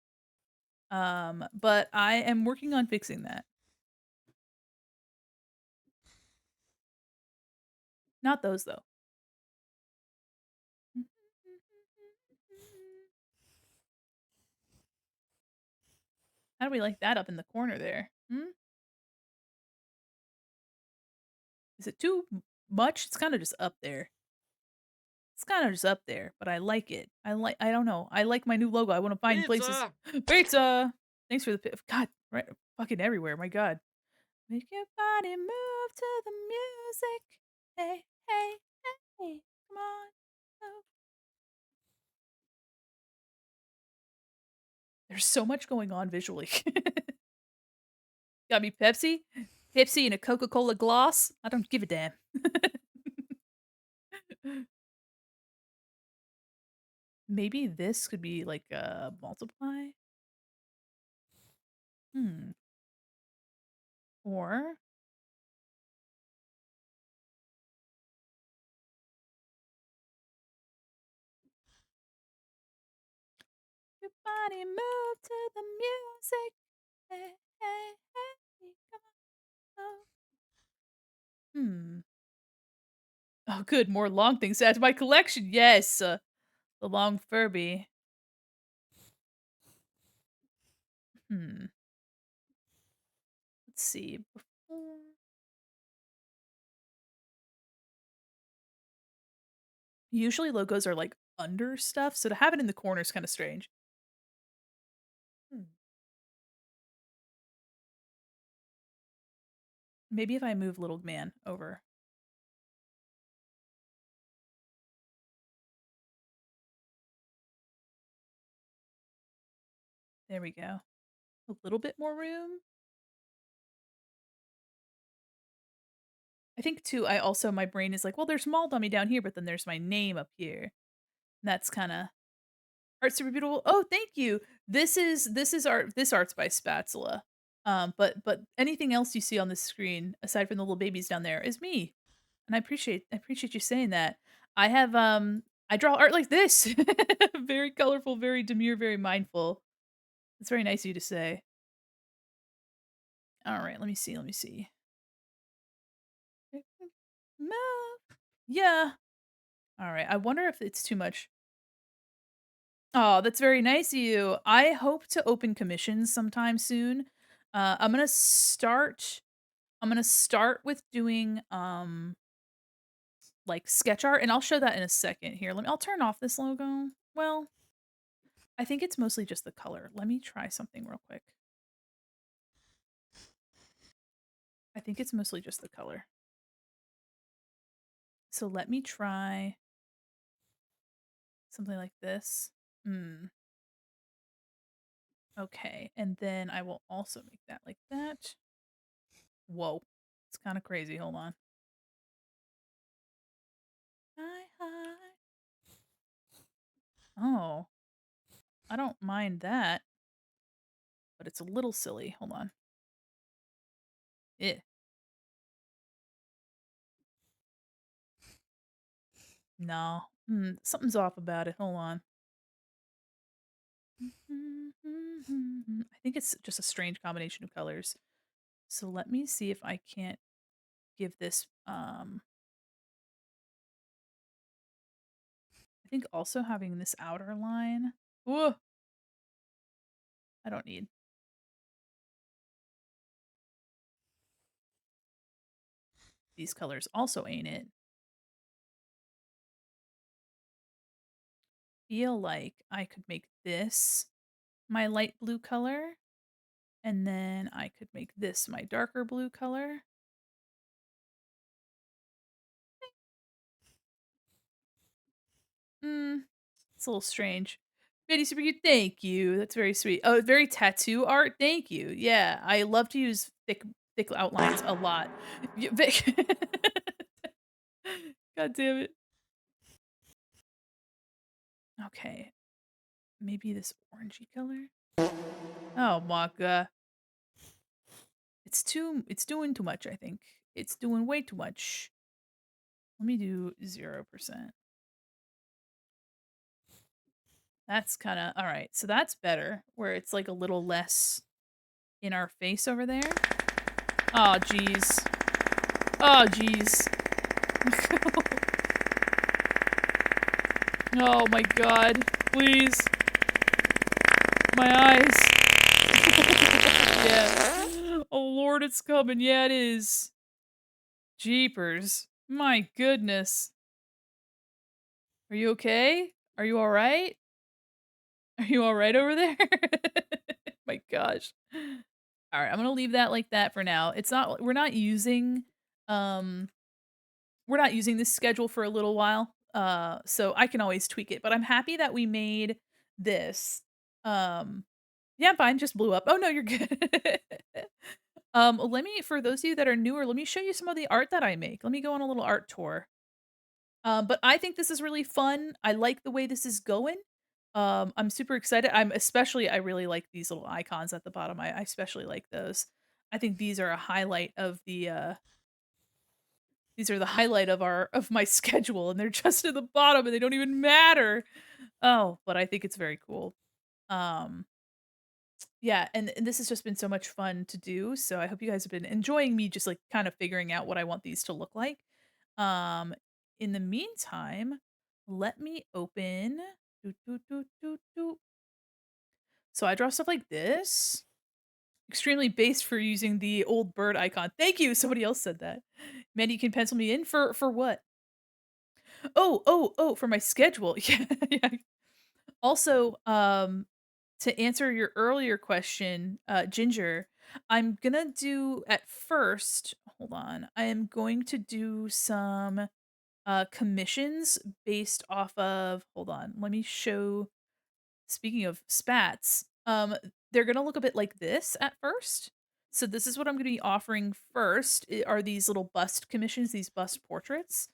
But I am working on fixing that. Not those though. How do we like that up in the corner there? Hmm? Is it too much? It's kind of just up there. It's kind of just up there, but I like it. I don't know. I like my new logo. I want to find places. Pizza! Pizza. Thanks for the God. Right, fucking everywhere, my god. Make your body move to the music. Hey, hey, hey, come on. Oh. There's so much going on visually. Got me Pepsi? Pepsi in a Coca-Cola glass? I don't give a damn. Maybe this could be like a multiply? Hmm. Or your body move to the music. Hey, hey, hey, come on. Oh. Hmm. Oh, good. More long things to add to my collection. Yes. The long Furby. Hmm. Let's see. Before usually logos are like under stuff, so to have it in the corner is kind of strange. Hmm. Maybe if I move little man over. There we go. A little bit more room. I think too, I also my brain is like, well, there's mall dummy down here, but then there's my name up here. And that's kind of art super beautiful. Oh, thank you. This is art. This art's by Spatula. But anything else you see on the screen aside from the little babies down there is me, and I appreciate you saying that. I have I draw art like this, very colorful, very demure, very mindful. It's very nice of you to say. All right, let me see. Let me see. No. Yeah. All right. I wonder if it's too much. Oh, that's very nice of you. I hope to open commissions sometime soon. I'm gonna start with doing like sketch art, and I'll show that in a second. Here, I'll turn off this logo. Well, I think it's mostly just the color. Let me try something real quick. I think it's mostly just the color. So let me try something like this. Hmm. Okay, and then I will also make that like that. Whoa. It's kind of crazy. Hold on. Hi, hi. Oh, I don't mind that, but it's a little silly. Hold on. Eh. No. Something's off about it. Hold on. I think it's just a strange combination of colors. So let me see if I can't give this I think also having this outer line. Whoa, I don't need. These colors also ain't it. Feel like I could make this my light blue color, and then I could make this my darker blue color. Hmm, it's a little strange. Very super cute. Thank you. That's very sweet. Oh, very tattoo art. Thank you. Yeah, I love to use thick outlines a lot. Vic. God damn it. Okay, maybe this orangey color. Oh my god. It's doing too much, I think. It's doing way too much. Let me do 0%. That's kind of all right. So that's better where it's like a little less in our face over there. Oh jeez. Oh jeez. Oh my god. Please. My eyes. Yeah. Oh lord, it's coming. Yeah, it is. Jeepers. My goodness. Are you okay? Are you all right? Are you all right over there? My gosh. Alright, I'm gonna leave that like that for now. It's not um we're not using this schedule for a little while, so I can always tweak it, but I'm happy that we made this. Um, yeah, I'm fine, just blew up. Oh, no, you're good. Let me for those of you that are newer, let me show you some of the art that I make. Let me go on a little art tour. But I think this is really fun. I like the way this is going. I'm super excited. I really like these little icons at the bottom. I especially like those. I think these are the highlight of our of my schedule, and they're just at the bottom, and they don't even matter. Oh, but I think it's very cool. Um, yeah, and this has just been so much fun to do, so I hope you guys have been enjoying me just, like, kind of figuring out what I want these to look like. Um, in the meantime, let me open doot, doot, doot, doot, doot. So I draw stuff like this. Extremely based for using the old bird icon. Thank you, somebody else said that. Mandy, you can pencil me in for what? Oh, for my schedule. Yeah, yeah. Also, to answer your earlier question, Ginger, I'm gonna do at first, hold on. I am going to do some commissions based off of, hold on. Let me show, speaking of spats, they're gonna look a bit like this at first. So this is what I'm gonna be offering first, are these little bust commissions, these bust portraits.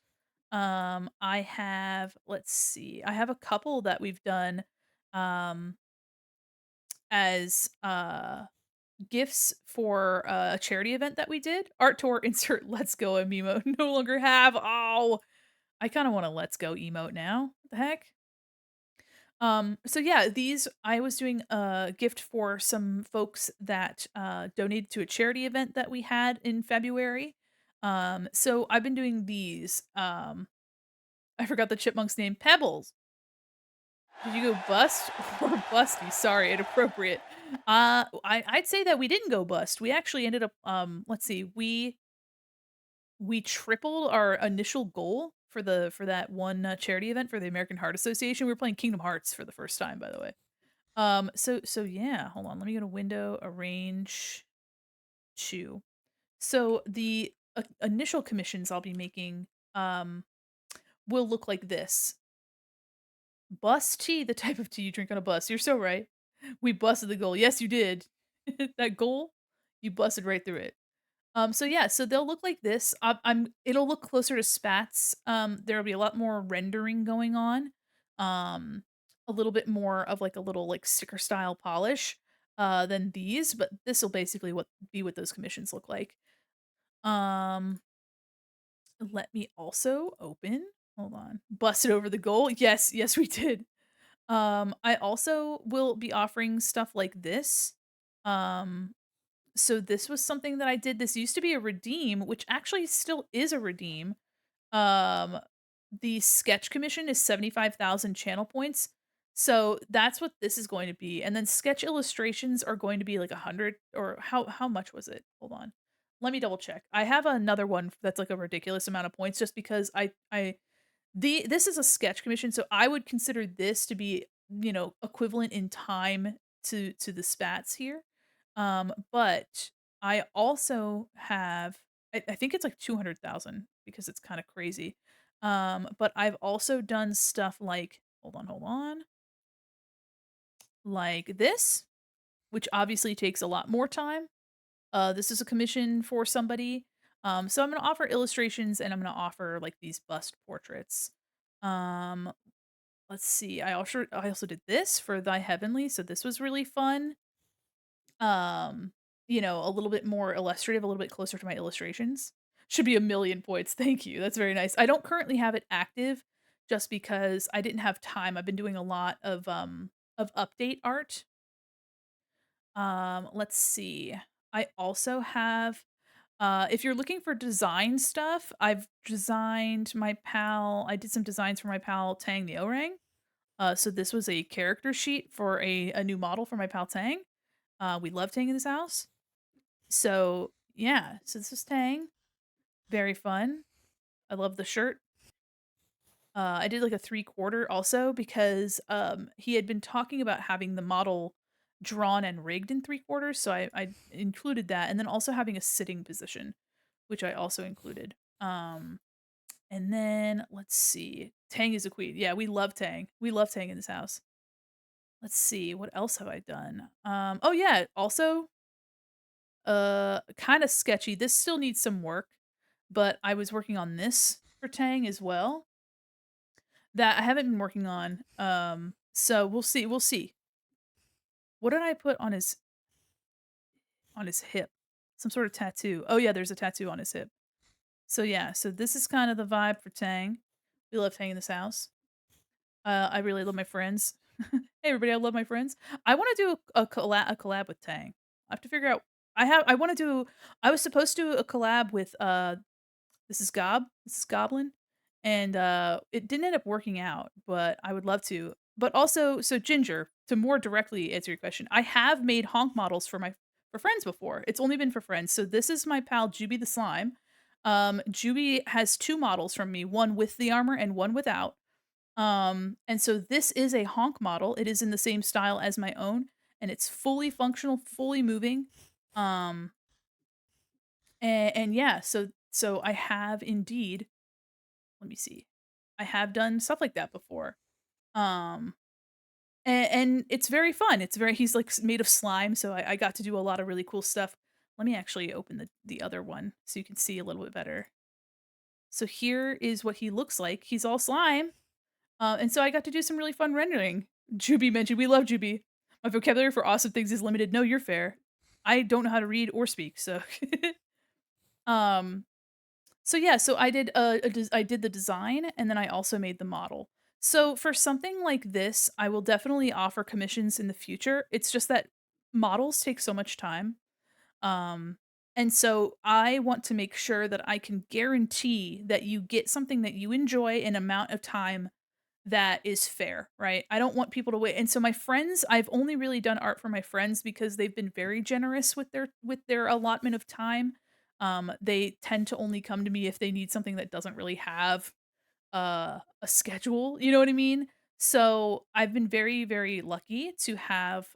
I have, let's see, I have a couple that we've done um as gifts for a charity event that we did. Art tour insert let's go emote no longer have. Oh, I kind of want a let's go emote now. What the heck? So yeah, these I was doing a gift for some folks that donated to a charity event that we had in February. So I've been doing these. I forgot the chipmunk's name. Pebbles. Did you go bust or busty? Sorry, inappropriate. I'd say that we didn't go bust. We actually ended up let's see, we tripled our initial goal for that one charity event for the American Heart Association. We were playing Kingdom Hearts for the first time, by the way. So yeah, hold on. Let me go to window, arrange, two. So the initial commissions I'll be making will look like this. Bus tea, the type of tea you drink on a bus. You're so right. We busted the goal. Yes, you did. That goal, you busted right through it. So yeah, so they'll look like this. It'll look closer to spats. There'll be a lot more rendering going on. A little bit more of like a little like sticker style polish than these, but this will basically what those commissions look like. Um, let me also open. Hold on. Busted over the goal. Yes, we did. I also will be offering stuff like this. Um, so this was something that I did. This used to be a redeem, which actually still is a redeem. Um, the sketch commission is 75,000 channel points. So that's what this is going to be. And then sketch illustrations are going to be like 100, or how much was it? Hold on. Let me double check. I have another one that's like a ridiculous amount of points just because this is a sketch commission, so I would consider this to be, equivalent in time to the spats here. But I also have, I think it's like 200,000 because it's kind of crazy. But I've also done stuff like, hold on, like this, which obviously takes a lot more time. This is a commission for somebody. So I'm gonna offer illustrations and I'm gonna offer like these bust portraits. Um, let's see. I also did this for Thy Heavenly, so this was really fun. Um, a little bit more illustrative, a little bit closer to my illustrations. Should be a million points. Thank you. That's very nice. I don't currently have it active just because I didn't have time. I've been doing a lot of update art. Let's see. I also have if you're looking for design stuff, I did some designs for my pal Tang the Orang. So this was a character sheet for a new model for my pal Tang. We love Tang in this house. So yeah, so this is Tang. Very fun. I love the shirt. I did like a 3/4 also because he had been talking about having the model drawn and rigged in 3/4, so I included that, and then also having a sitting position, which I also included. And then let's see, Tang is a queen. Yeah, we love Tang. We love Tang in this house. Let's see, what else have I done? Oh yeah, also, kinda sketchy. This still needs some work, but I was working on this for Tang as well that I haven't been working on. So we'll see. We'll see. What did I put on his hip? Some sort of tattoo. Oh yeah, there's a tattoo on his hip. So yeah, so this is kind of the vibe for Tang. We love Tang in this house. I really love my friends. Hey everybody, I love my friends. I want to do a collab with Tang. I have to figure out. I want to do. I was supposed to do a collab with this is Goblin, and it didn't end up working out, but I would love to. But also, so Ginger, to more directly answer your question, I have made honk models for friends before. It's only been for friends. So this is my pal Juby the Slime. Juby has two models from me, one with the armor and one without. And so this is a honk model. It is in the same style as my own, and it's fully functional, fully moving. Um, and yeah, so I have indeed, let me see. I have done stuff like that before. Um, and it's very fun. It's very he's like made of slime, so I got to do a lot of really cool stuff. Let me actually open the other one so you can see a little bit better. So here is what he looks like. He's all slime. And so I got to do some really fun rendering. Juby mentioned we love Juby. My vocabulary for awesome things is limited. No, you're fair. I don't know how to read or speak, so um so yeah, so I did I did the design and then I also made the model. So for something like this, I will definitely offer commissions in the future. It's just that models take so much time. Um and so I want to make sure that I can guarantee that you get something that you enjoy in amount of time that is fair, right? I don't want people to wait. And so my friends, I've only really done art for my friends because they've been very generous with their allotment of time. They tend to only come to me if they need something that doesn't really have a schedule, you know what I mean? So I've been very very lucky to have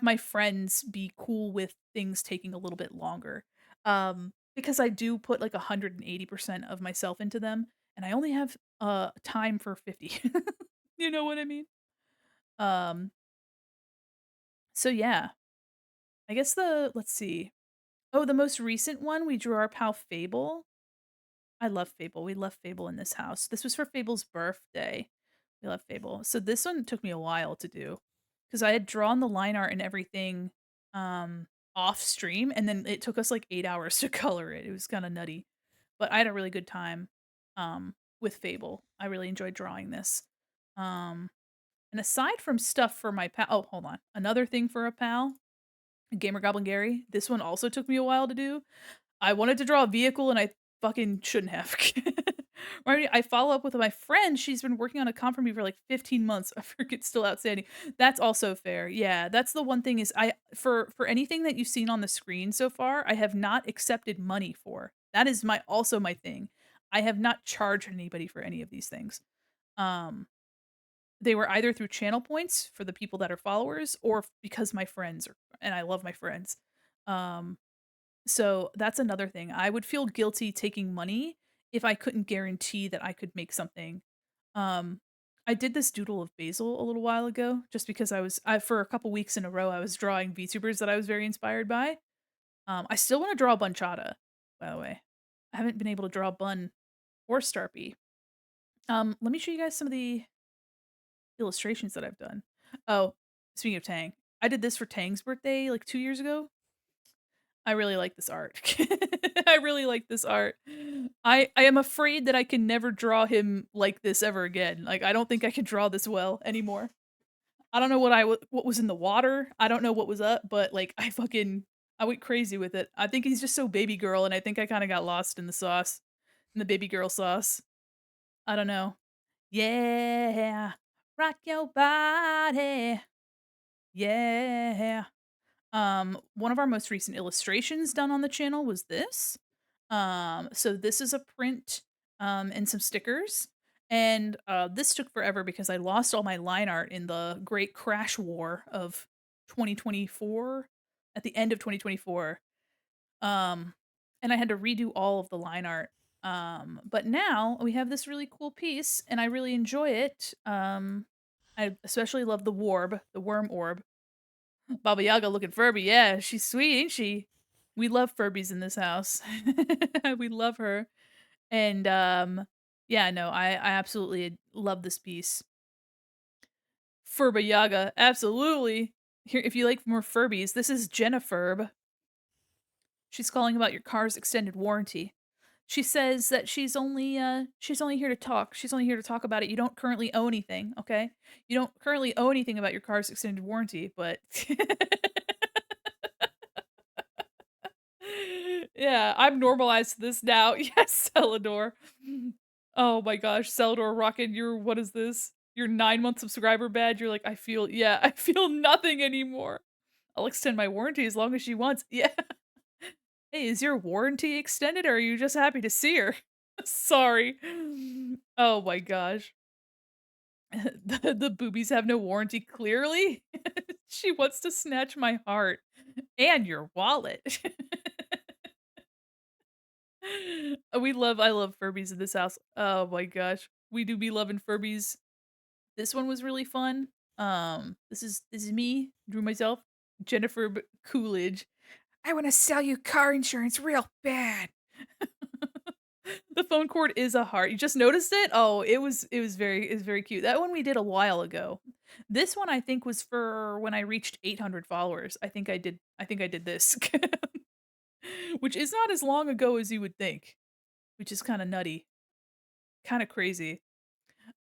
my friends be cool with things taking a little bit longer. Because I do put like 180% of myself into them and I only have time for 50. You know what I mean? Um so yeah, I guess the let's see. Oh, the most recent one we drew our pal Fable. I love Fable. We love Fable in this house. This was for Fable's birthday. We love Fable. So this one took me a while to do because I had drawn the line art and everything off stream, and then it took us like 8 hours to color it. It was kind of nutty, but I had a really good time with Fable. I really enjoyed drawing this. Um, and aside from stuff for my pal, oh hold on, another thing for a pal, Gamer Goblin Gary. This one also took me a while to do. I wanted to draw a vehicle and I fucking shouldn't have. Right? I follow up with my friend. She's been working on a comp for me for like 15 months. I forget it's still outstanding. That's also fair. Yeah, that's the one thing is I for anything that you've seen on the screen so far, I have not accepted money for. That is my also my thing. I have not charged anybody for any of these things. Um they were either through channel points for the people that are followers or because my friends are and I love my friends. Um so that's another thing. I would feel guilty taking money if I couldn't guarantee that I could make something. Um, I did this doodle of basil a little while ago just because I for a couple weeks in a row I was drawing VTubers that I was very inspired by. I still want to draw Bunchata, by the way. I haven't been able to draw Bun or Starpy. Let me show you guys some of the illustrations that I've done. Oh, speaking of Tang, I did this for Tang's birthday like 2 years ago. I really like this art. I really like this art. I am afraid that I can never draw him like this ever again. Like I don't think I can draw this well anymore. I don't know what was in the water. I don't know what was up, but like I went crazy with it. I think he's just so baby girl, and I think I kind of got lost in the sauce, in the baby girl sauce. I don't know. Yeah, rock your body. Yeah. One of our most recent illustrations done on the channel was this. So this is a print, and some stickers. And, this took forever because I lost all my line art in the great crash war of 2024, at the end of 2024. Um, and I had to redo all of the line art. But now we have this really cool piece and I really enjoy it. I especially love the warb, the worm orb. Baba Yaga looking Furby. Yeah, she's sweet, ain't she? We love Furbies in this house. We love her. And yeah, no, I absolutely love this piece. Furba Yaga, absolutely. Here, if you like more Furbies, this is Jenna Furb. She's calling about your car's extended warranty. She says that she's only here to talk. She's only here to talk about it. You don't currently owe anything, okay? You don't currently owe anything about your car's extended warranty, but yeah, I'm normalized to this now. Yes, Celador. Oh my gosh, Celador rocking your what is this? Your 9-month subscriber badge. You're like, I feel yeah, I feel nothing anymore. I'll extend my warranty as long as she wants. Yeah. Hey, is your warranty extended or are you just happy to see her? Sorry. Oh my gosh. The boobies have no warranty, clearly. She wants to snatch my heart and your wallet. I love Furbies in this house. Oh my gosh. We do be loving Furbies. This one was really fun. This is me, drew myself, Jennifer Coolidge. I want to sell you car insurance real bad. The phone cord is a heart. You just noticed it? Oh, it was very cute. That one we did a while ago. This one I think was for when I reached 800 followers. I think I did this. Which is not as long ago as you would think, which is kind of nutty, kind of crazy.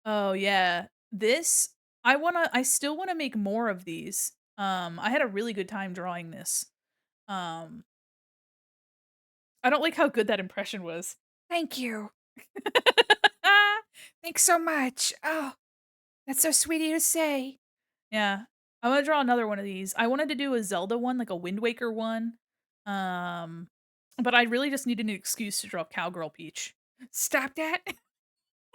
Oh yeah. I still want to make more of these. I had a really good time drawing this. Um I don't like how good that impression was. Thank you. Thanks so much. Oh, that's so sweet of you to say. Yeah. I wanna draw another one of these. I wanted to do a Zelda one, like a Wind Waker one. Um, but I really just needed an excuse to draw Cowgirl Peach. Stop that.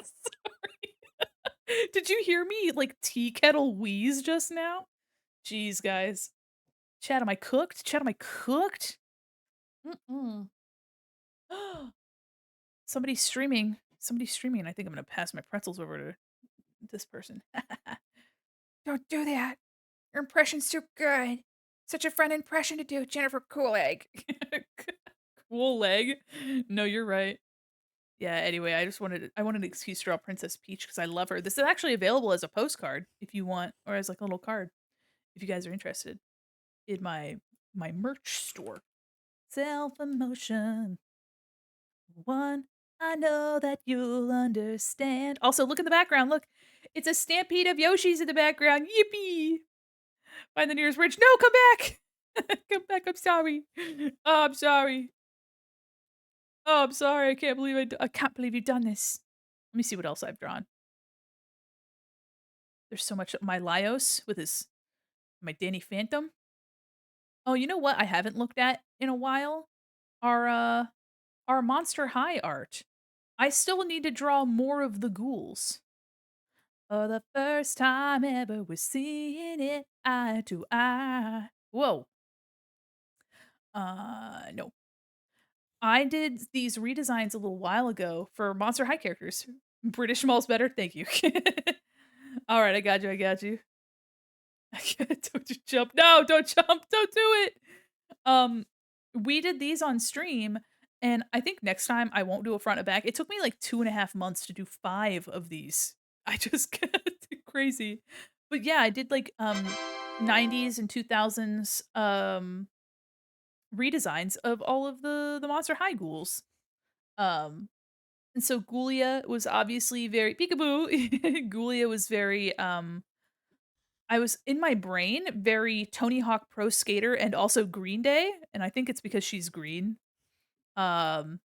Sorry. Did you hear me, like, tea kettle wheeze just now? Jeez, guys. Chat, am I cooked? Chat, am I cooked? Mm-mm. Somebody's streaming. Somebody's streaming, and I think I'm gonna pass my pretzels over to this person. Don't do that. Your impression's too good. Such a fun impression to do, Jennifer Cool Egg. Cool Egg? No, you're right. Yeah, anyway, I wanted an excuse to draw Princess Peach because I love her. This is actually available as a postcard if you want, or as like a little card if you guys are interested in my merch store. Self emotion. One I know that you'll understand. Also, look in the background. Look, it's a stampede of Yoshis in the background. Yippee! Find the nearest bridge. No, come back! Come back. I'm sorry. Oh, I'm sorry. Oh, I'm sorry. I can't believe you've done this. Let me see what else I've drawn. There's so much. My Laios with my Danny Phantom. Oh, you know what I haven't looked at in a while? Our our Monster High art. I still need to draw more of the ghouls. For the first time ever, we're seeing it eye to eye. Whoa. No. I did these redesigns a little while ago for Monster High characters. British Mall's better, thank you. Alright, I got you, I got you. Don't you jump. No, don't jump, don't do it! Um, we did these on stream, and I think next time I won't do a front and back. It took me like 2.5 months to do 5 of these. I just got crazy. But yeah, I did like, 90s and 2000s, redesigns of all of the Monster High ghouls. Um, and so Ghoulia was obviously very peekaboo. Ghoulia was very, I was in my brain very Tony Hawk Pro Skater and also Green Day, and I think it's because she's green. And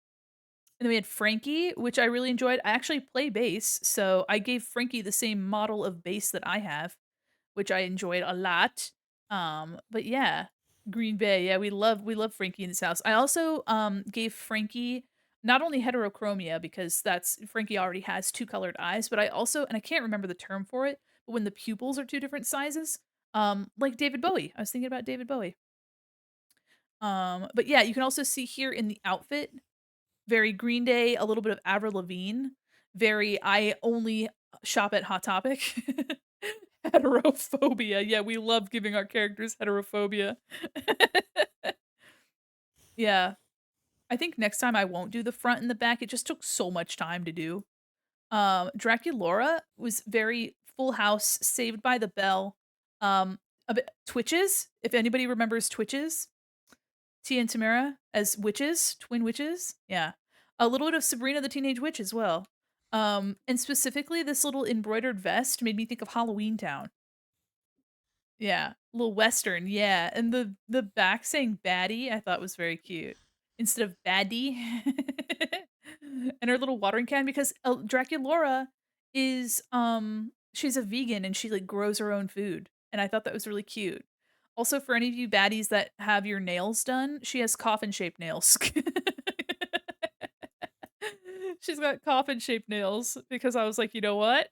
then we had Frankie, which I really enjoyed. I actually play bass, so I gave Frankie the same model of bass that I have, which I enjoyed a lot. But yeah, Green Bay, yeah, we love Frankie in this house. I also gave Frankie not only heterochromia because that's Frankie already has 2 colored eyes, but I also and I can't remember the term for it, but when the pupils are 2 different sizes, like David Bowie. I was thinking about David Bowie. But yeah, you can also see here in the outfit, very Green Day, a little bit of Avril Lavigne, very I only shop at Hot Topic. Heterophobia. Yeah, we love giving our characters heterophobia. Yeah. I think next time I won't do the front and the back, it just took so much time to do. Draculaura was very Full House, Saved by the Bell, a bit Twitches, if anybody remembers Twitches. Tia and Tamara as witches, twin witches. Yeah. A little bit of Sabrina the Teenage Witch as well. And specifically this little embroidered vest made me think of Halloween Town. Yeah, little western, yeah, and the back saying baddie I thought was very cute instead of baddie. And her little watering can because, Draculaura is, she's a vegan and she, like, grows her own food, and I thought that was really cute. Also, for any of you baddies that have your nails done, she has coffin-shaped nails. She's got coffin-shaped nails because I was like, "You know what?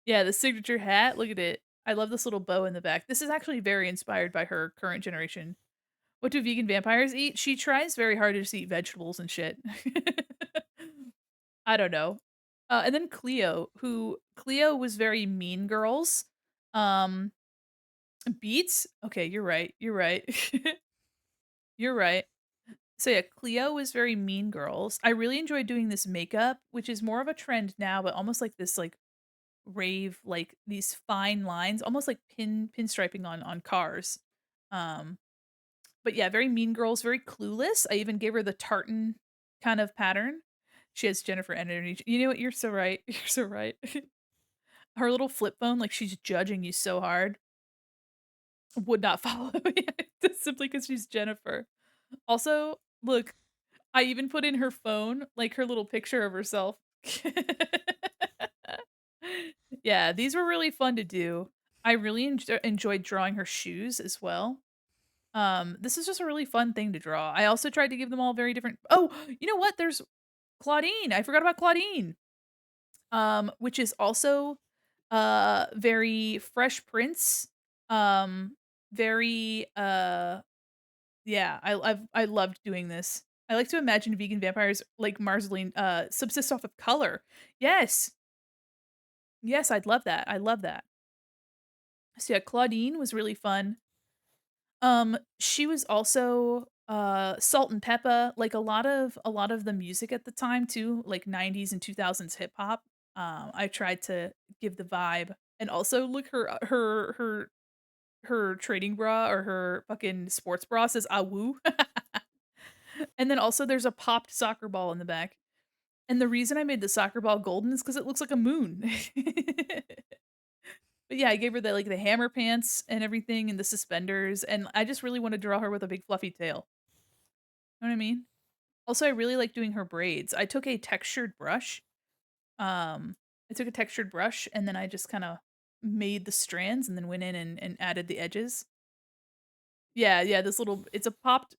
Yeah, the signature hat, look at it. I love this little bow in the back. This is actually very inspired by her current generation. What do vegan vampires eat? She tries very hard to just eat vegetables and shit. I don't know. And then Cleo was very Mean Girls. Um, Beats? Okay, you're right. You're right. You're right. So yeah, Cleo was very Mean Girls. I really enjoyed doing this makeup, which is more of a trend now, but almost like this like rave, like these fine lines, almost like pinstriping on cars. Um, but yeah, very Mean Girls, very clueless. I even gave her the tartan kind of pattern. She has Jennifer energy. You know what? You're so right. You're so right. Her little flip phone, like she's judging you so hard, would not follow me simply because she's Jennifer. Also, look, I even put in her phone, like her little picture of herself. Yeah, these were really fun to do. I really enjoyed drawing her shoes as well. This is just a really fun thing to draw. I also tried to give them all very different. Oh, you know what? There's Claudine. I forgot about Claudine. Which is also very Fresh Prince. Um, very yeah, I loved doing this. I like to imagine vegan vampires like Marceline subsist off of color. Yes. Yes, I'd love that. I love that. So yeah, Claudine was really fun. She was also Salt and Peppa, like a lot of the music at the time too, like 90s and 2000s hip hop. I tried to give the vibe. And also look her trading bra or her fucking sports bra says "Awoo." And then also there's a popped soccer ball in the back. And the reason I made the soccer ball golden is because it looks like a moon. But yeah, I gave her the hammer pants and everything and the suspenders, and I just really want to draw her with a big fluffy tail. Know what I mean? Also, I really like doing her braids. I took a textured brush. Um, I took a textured brush and then I just kind of made the strands and then went in and added the edges. Yeah, yeah, this little it's a popped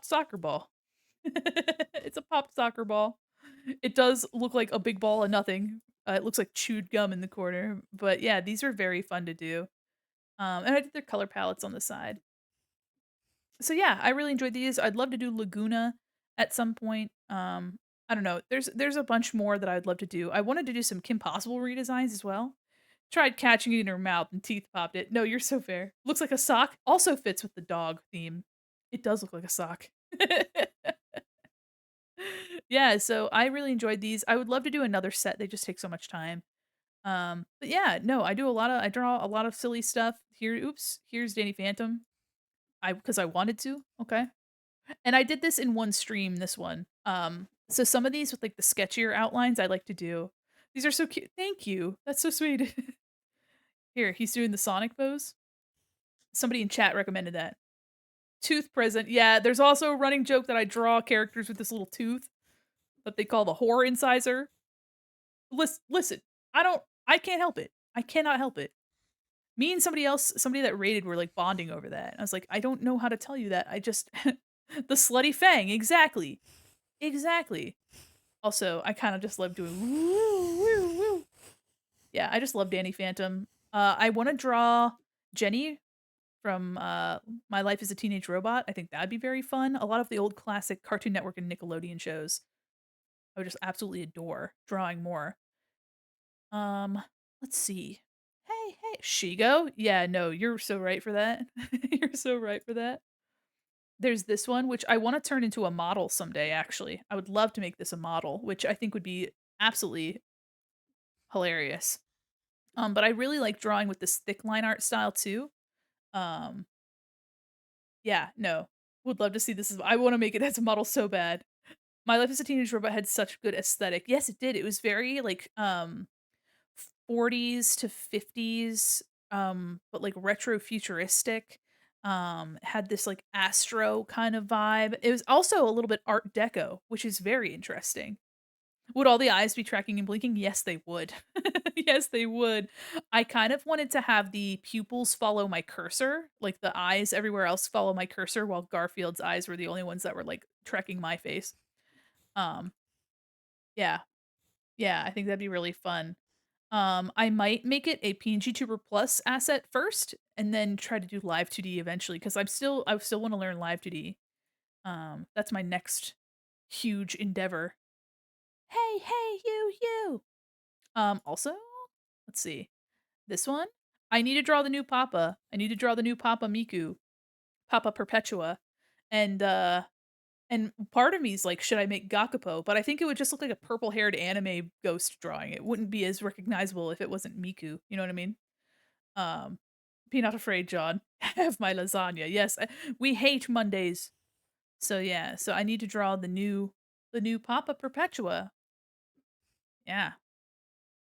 soccer ball. It's a popped soccer ball. It does look like a big ball of nothing. It looks like chewed gum in the corner, but yeah, these are very fun to do. And I did their color palettes on the side. So yeah, I really enjoyed these. I'd love to do Laguna at some point. I don't know. There's a bunch more that I'd love to do. I wanted to do some Kim Possible redesigns as well. Tried catching it in her mouth and teeth popped it. No, you're so fair. Looks like a sock. Also fits with the dog theme. It does look like a sock. Yeah, so I really enjoyed these. I would love to do another set. They just take so much time. But yeah, no, I draw a lot of silly stuff. Here's Danny Phantom. I because I wanted to. Okay. And I did this in one stream, this one. So some of these with like the sketchier outlines I like to do. These are so cute. Thank you. That's so sweet. Here, he's doing the Sonic pose. Somebody in chat recommended that. Tooth present. Yeah, there's also a running joke that I draw characters with this little tooth that they call the horror incisor. Listen, I can't help it. I cannot help it. Me and somebody else, somebody that rated were like bonding over that. I was like, I don't know how to tell you that. I just the slutty fang, exactly. Exactly. Also, I kinda just love doing woo, woo, woo. Yeah, I just love Danny Phantom. I wanna draw Jenny from, My Life as a Teenage Robot. I think that'd be very fun. A lot of the old classic Cartoon Network and Nickelodeon shows, I would just absolutely adore drawing more. Um, let's see. Hey, Shigo? Yeah, no, you're so right for that. You're so right for that. There's this one, which I wanna turn into a model someday, actually. I would love to make this a model, which I think would be absolutely hilarious. But I really like drawing with this thick line art style too. Um, yeah, no, would love to see this as I wanna make it as a model so bad. My Life as a Teenage Robot had such good aesthetic. Yes, it did. It was very, like, 40s to 50s, but, like, retro futuristic. Had this, like, astro kind of vibe. It was also a little bit art deco, which is very interesting. Would all the eyes be tracking and blinking? Yes, they would. Yes, they would. I kind of wanted to have the pupils follow my cursor, like, the eyes everywhere else follow my cursor, while Garfield's eyes were the only ones that were, like, tracking my face. Um, yeah. Yeah, I think that'd be really fun. I might make it a PNG Tuber Plus asset first, and then try to do Live 2D eventually, because I still wanna learn Live 2D. That's my next huge endeavor. Hey, you! Also, let's see. This one? I need to draw the new Papa. I need to draw the new Papa Miku, Papa Perpetua, and, part of me is like, should I make Gakpo? But I think it would just look like a purple-haired anime ghost drawing. It wouldn't be as recognizable if it wasn't Miku, you know what I mean? Um, be not afraid, John. Have my lasagna. Yes, we hate Mondays. So yeah, so I need to draw the new Papa Perpetua. Yeah.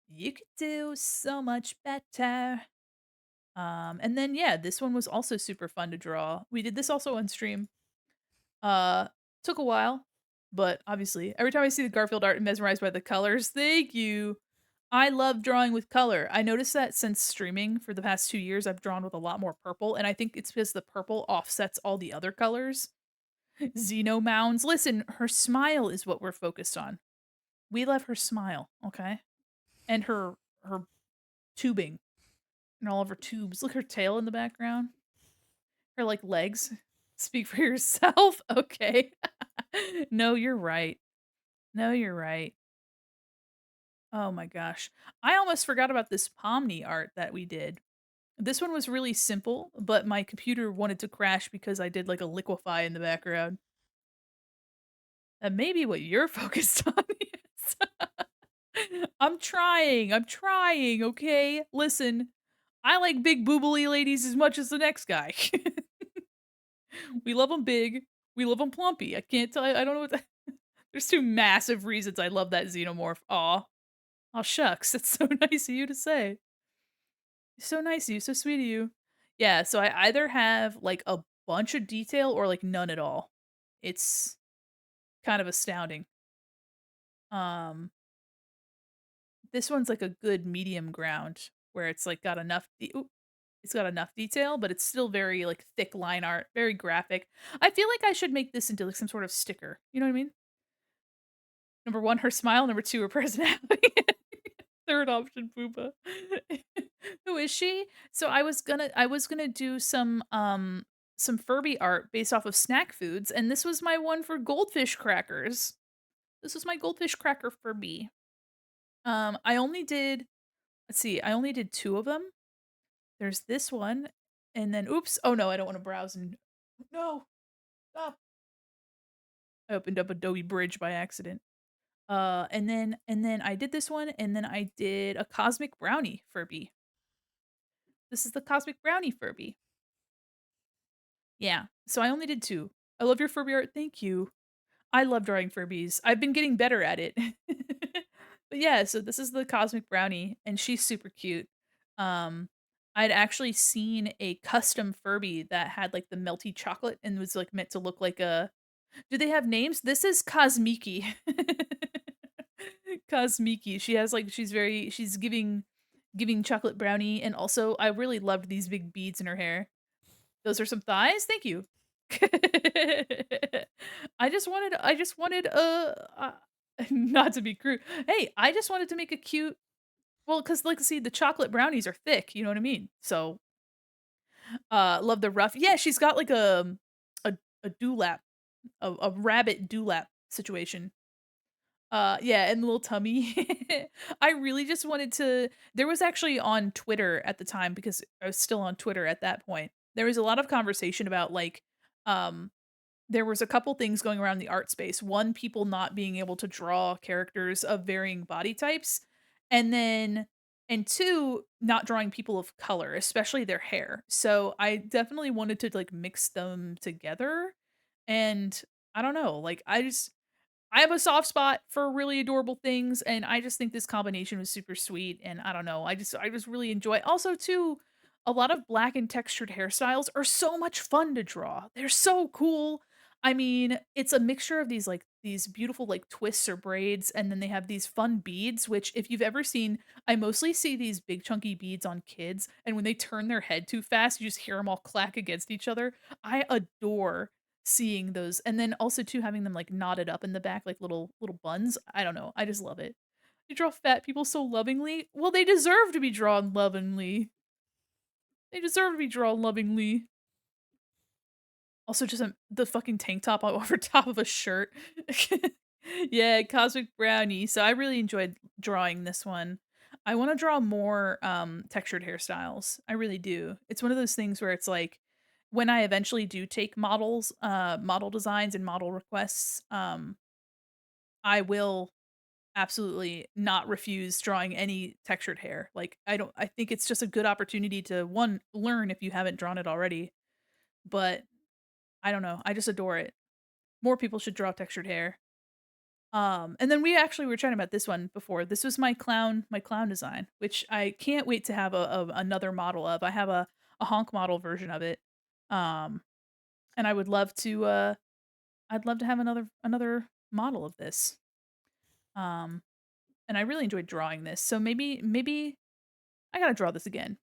You could do so much better. And then yeah, this one was also super fun to draw. We did this also on stream. Uh, Took a while, but obviously, every time I see the Garfield art, I'm mesmerized by the colors. Thank you. I love drawing with color. I noticed that since streaming for the past 2 years, I've drawn with a lot more purple, and I think it's because the purple offsets all the other colors. Xeno mounds. Listen, her smile is what we're focused on. We love her smile, okay? And her tubing and all of her tubes. Look her tail in the background. Her like legs. Speak for yourself. Okay. No, you're right. No, you're right. Oh my gosh. I almost forgot about this Pomni art that we did. This one was really simple, but my computer wanted to crash because I did like a liquefy in the background. That may be what you're focused on. Yes. I'm trying, okay? Listen, I like big boobly ladies as much as the next guy. We love them big. We love them plumpy. I can't tell you. I don't know what that there's 2 massive reasons I love that xenomorph. Aw. Aw, shucks. That's so nice of you to say. So nice of you, so sweet of you. Yeah, so I either have, like, a bunch of detail or, like, none at all. It's kind of astounding. Um, this one's, like, a good medium ground where it's, like, got enough it's got enough detail, but it's still very, like, thick line art, very graphic. I feel like I should make this into, like, some sort of sticker, you know what I mean? Number 1, her smile, number 2, her personality. Third option, Poopa. Who is she? So I was gonna do some Furby art based off of snack foods, and this was my one for goldfish crackers. This was my goldfish cracker Furby. I only did let's see, I only did 2 of them. There's this one, and then oops, oh no, I don't wanna browse and no, stop. I opened up Adobe Bridge by accident. And then I did this one, and then I did a cosmic brownie Furby. This is the cosmic brownie Furby. Yeah, so I only did 2. I love your Furby art, thank you. I love drawing Furbies. I've been getting better at it. But yeah, so this is the cosmic brownie, and she's super cute. Um, I'd actually seen a custom Furby that had, like, the melty chocolate and was, like, meant to look like a do they have names? This is Cosmiki. Cosmiki. She has, like she's giving chocolate brownie, and also I really loved these big beads in her hair. Those are some thighs? Thank you. not to be crude. Hey, I just wanted to make a cute well, cause like, see, the chocolate brownies are thick, you know what I mean? So, love the rough yeah, she's got like a dewlap, a rabbit dewlap situation. Yeah, and little tummy. I really just wanted to there was actually on Twitter at the time because I was still on Twitter at that point. There was a lot of conversation about like, um there was a couple things going around the art space. One, people not being able to draw characters of varying body types, and then and two, not drawing people of color, especially their hair. So I definitely wanted to like mix them together. And I don't know, like I have a soft spot for really adorable things, and I just think this combination was super sweet, and I don't know, I just really enjoy also too, a lot of black and textured hairstyles are so much fun to draw. They're so cool. I mean, it's a mixture of these, like, these beautiful, like, twists or braids, and then they have these fun beads, which if you've ever seen I mostly see these big chunky beads on kids, and when they turn their head too fast, you just hear them all clack against each other. I adore seeing those and then also too having them, like, knotted up in the back like little buns. I don't know, I just love it. You draw fat people so lovingly. Well, they deserve to be drawn lovingly. They deserve to be drawn lovingly. Also, just, the fucking tank top over top of a shirt. Yeah, Cosmic Brownie. So I really enjoyed drawing this one. I wanna draw more, textured hairstyles. I really do. It's one of those things where it's like, when I eventually do take models, model designs and model requests, I will absolutely not refuse drawing any textured hair. Like, I think it's just a good opportunity to, 1, learn if you haven't drawn it already, but I don't know, I just adore it. More people should draw textured hair. And then we actually were chatting about this one before. This was my clown design, which I can't wait to have a another model of. I have a honk model version of it. Um, and I'd love to have another model of this. Um, and I really enjoyed drawing this. So maybe I gotta draw this again.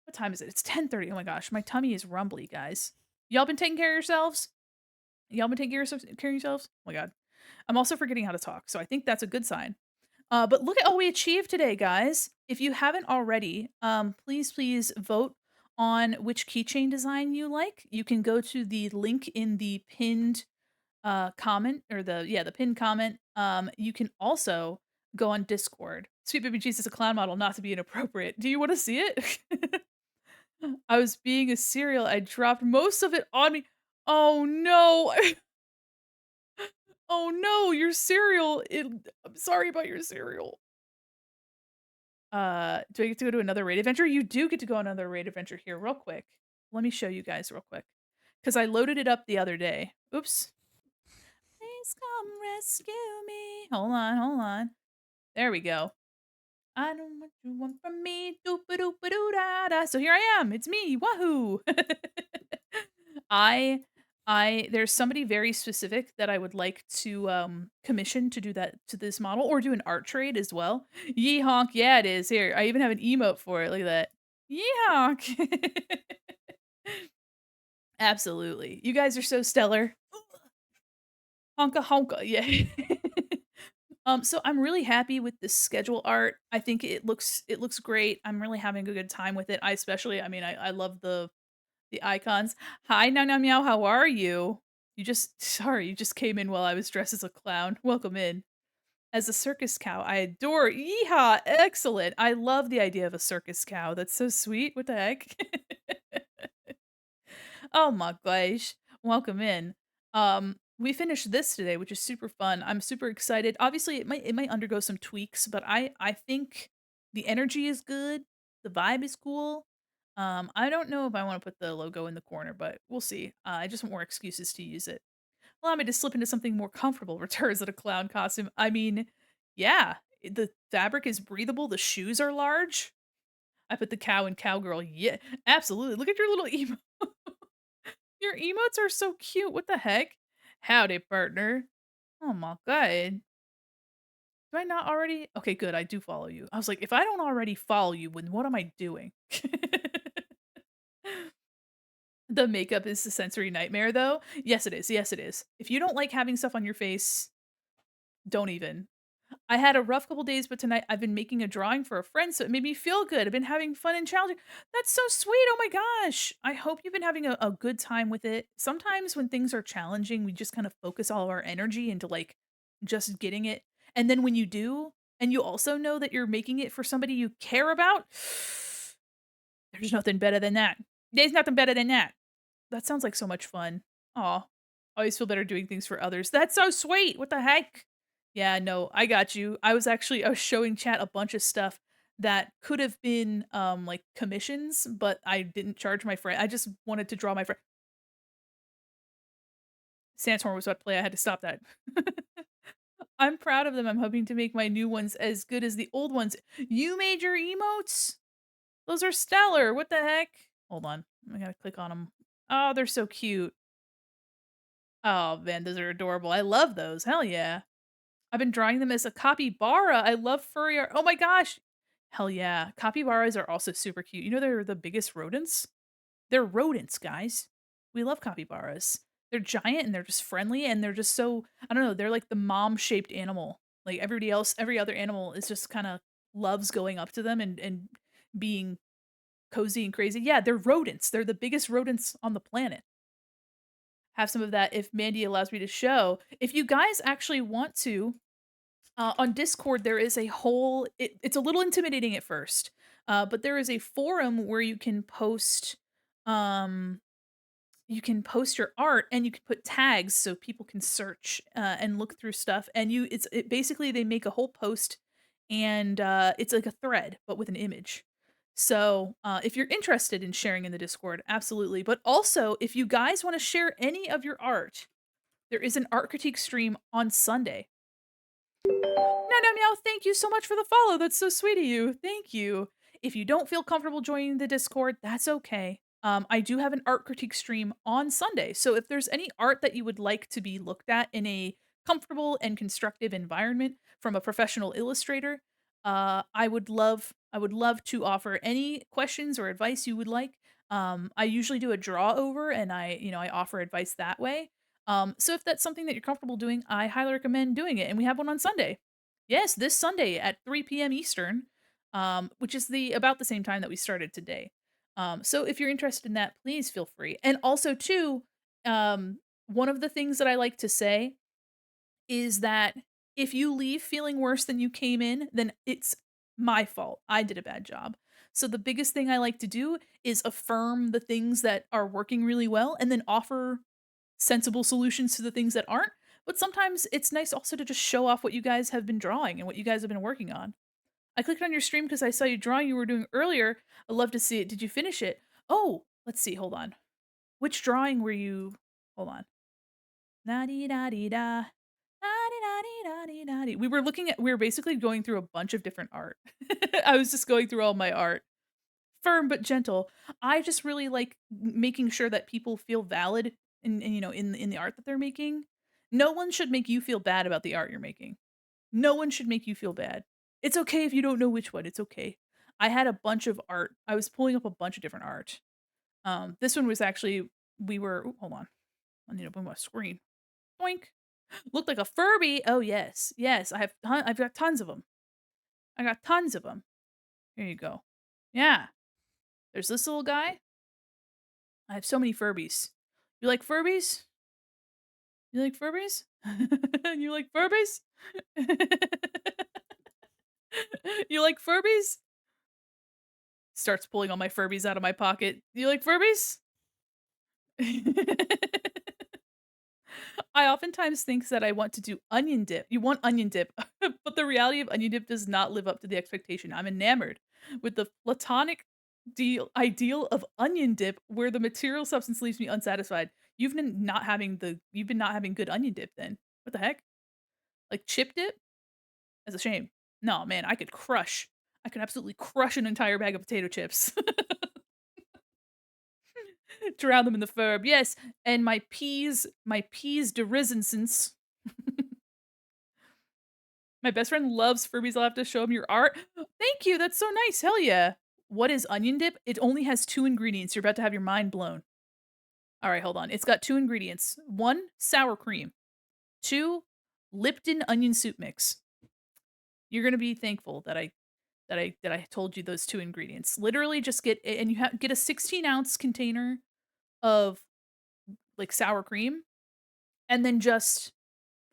What time is it? It's 10:30. Oh my gosh, my tummy is rumbly, guys. Y'all been taking care of yourselves? Y'all been taking care of yourselves? Oh my god. I'm also forgetting how to talk, so I think that's a good sign. But look at all we achieved today, guys. If you haven't already, please vote on which keychain design you like. You can go to the link in the pinned comment or the pinned comment. You can also go on Discord. Sweet baby Jesus, a clown model, not to be inappropriate. Do you want to see it? I was being a cereal. I dropped most of it on me. Oh no. Oh no, your cereal. I'm sorry about your cereal. Do I get to go to another raid adventure? You do get to go on another raid adventure here real quick. Let me show you guys real quick. Because I loaded it up the other day. Oops. Please come rescue me. Hold on, hold on. There we go. I know what you want from me. Doop-a-doop-a-doo-da-da. So here I am. It's me. Wahoo! I there's somebody very specific that I would like to commission to do that to this model or do an art trade as well. Yee honk. Yeah, it is. Here, I even have an emote for it. Look at that. Yee honk. Absolutely. You guys are so stellar. Honka honka. Yeah. So I'm really happy with the schedule art. I think it looks great. I'm really having a good time with it. I especially, I mean, I love the icons. Hi, Meow Meow Meow. How are you? You just sorry, you just came in while I was dressed as a clown. Welcome in. As a circus cow, I adore. Yeehaw! Excellent. I love the idea of a circus cow. That's so sweet. What the heck? Oh my gosh. Welcome in. We finished this today, which is super fun. I'm super excited. Obviously, it might undergo some tweaks, but I think the energy is good. The vibe is cool. I don't know if I want to put the logo in the corner, but we'll see. I just want more excuses to use it. Allow me to slip into something more comfortable. Returns at a clown costume. I mean, yeah, the fabric is breathable. The shoes are large. I put the cow and cowgirl. Yeah, absolutely. Look at your little emo. Your emotes are so cute. What the heck? Howdy, partner. Oh my god. Do I not already? Okay, good. I do follow you. I was like, if I don't already follow you, then what am I doing? The makeup is a sensory nightmare, though. Yes, it is. Yes, it is. If you don't like having stuff on your face, don't even. I had a rough couple days, but tonight I've been making a drawing for a friend, so it made me feel good. I've been having fun and challenging. That's so sweet. Oh my gosh. I hope you've been having a good time with it. Sometimes when things are challenging, we just kind of focus all of our energy into like just getting it. And then when you do, and you also know that you're making it for somebody you care about, there's nothing better than that. There's nothing better than that. That sounds like so much fun. Aw. I always feel better doing things for others. That's so sweet. What the heck? Yeah, no, I got you. I was showing chat a bunch of stuff that could have been like commissions, but I didn't charge my friend. I just wanted to draw my friend. Sandstorm was about to play. I had to stop that. I'm proud of them. I'm hoping to make my new ones as good as the old ones. You made your emotes? Those are stellar. What the heck? Hold on. I gotta click on them. Oh, they're so cute. Oh, man, those are adorable. I love those. Hell yeah. I've been drawing them as a capybara. I love furry art. Oh my gosh. Hell yeah. Capybaras are also super cute. You know they're the biggest rodents? They're rodents, guys. We love capybaras. They're giant and they're just friendly and they're just so I don't know, they're like the mom-shaped animal. Like everybody else, every other animal is just kind of loves going up to them and being cozy and crazy. Yeah, they're rodents. They're the biggest rodents on the planet. Have some of that if Mandy allows me to show. If you guys actually want to, on Discord, there is a whole it's a little intimidating at first, but there is a forum where um, you can post your art and you can put tags so people can search, and look through stuff, and basically they make a whole post and, it's like a thread, but with an image. So, if you're interested in sharing in the Discord, absolutely, but also, if you guys wanna share any of your art, there is an art critique stream on Sunday. No, no, meow. Thank you so much for the follow. That's so sweet of you. Thank you. If you don't feel comfortable joining the Discord, that's okay. I do have an art critique stream on Sunday. So if there's any art that you would like to be looked at in a comfortable and constructive environment from a professional illustrator, I would love to offer any questions or advice you would like. I usually do a draw over and I offer advice that way. So if that's something that you're comfortable doing, I highly recommend doing it. And we have one on Sunday. Yes, this Sunday at 3 p.m. Eastern, which is the about the same time that we started today. So if you're interested in that, please feel free. And also, too, one of the things that I like to say is that if you leave feeling worse than you came in, then it's my fault. I did a bad job. So the biggest thing I like to do is affirm the things that are working really well and then offer sensible solutions to the things that aren't. But sometimes it's nice also to just show off what you guys have been drawing and what you guys have been working on. I clicked on your stream because I saw you drawing you were doing earlier. I'd love to see it. Did you finish it? Oh, let's see. Hold on. Which drawing were you? Hold on. Na dee da dee da. Na dee da dee da dee da dee. We were basically going through a bunch of different art. I was just going through all my art. Firm but gentle. I just really like making sure that people feel valid in the art that they're making. No one should make you feel bad about the art you're making. No one should make you feel bad. It's okay if you don't know which one. It's okay. I had a bunch of art. I was pulling up a bunch of different art. This one was actually we were ooh, hold on. I need to move my screen. Boink. Looked like a Furby. Oh yes. Yes, I've got tons of them. I got tons of them. Here you go. Yeah. There's this little guy. I have so many Furbies. You like Furbies? You like Furbies? You like Furbies? You like Furbies? Starts pulling all my Furbies out of my pocket. You like Furbies? I oftentimes think that I want to do onion dip. You want onion dip, but the reality of onion dip does not live up to the expectation. I'm enamored with the platonic ideal of onion dip where the material substance leaves me unsatisfied. You've been not having good onion dip then. What the heck? Like chip dip? That's a shame. No, man, I could absolutely crush an entire bag of potato chips. Drown them in the ferb. Yes, and my peas de resistance. My best friend loves Furbies. I'll have to show him your art. Thank you. That's so nice. Hell yeah. What is onion dip? It only has 2 ingredients. You're about to have your mind blown. All right, hold on. It's got 2 ingredients. 1, sour cream. 2, Lipton onion soup mix. You're gonna be thankful that I told you those 2 ingredients. Literally just and you get a 16-ounce container of, like, sour cream, and then just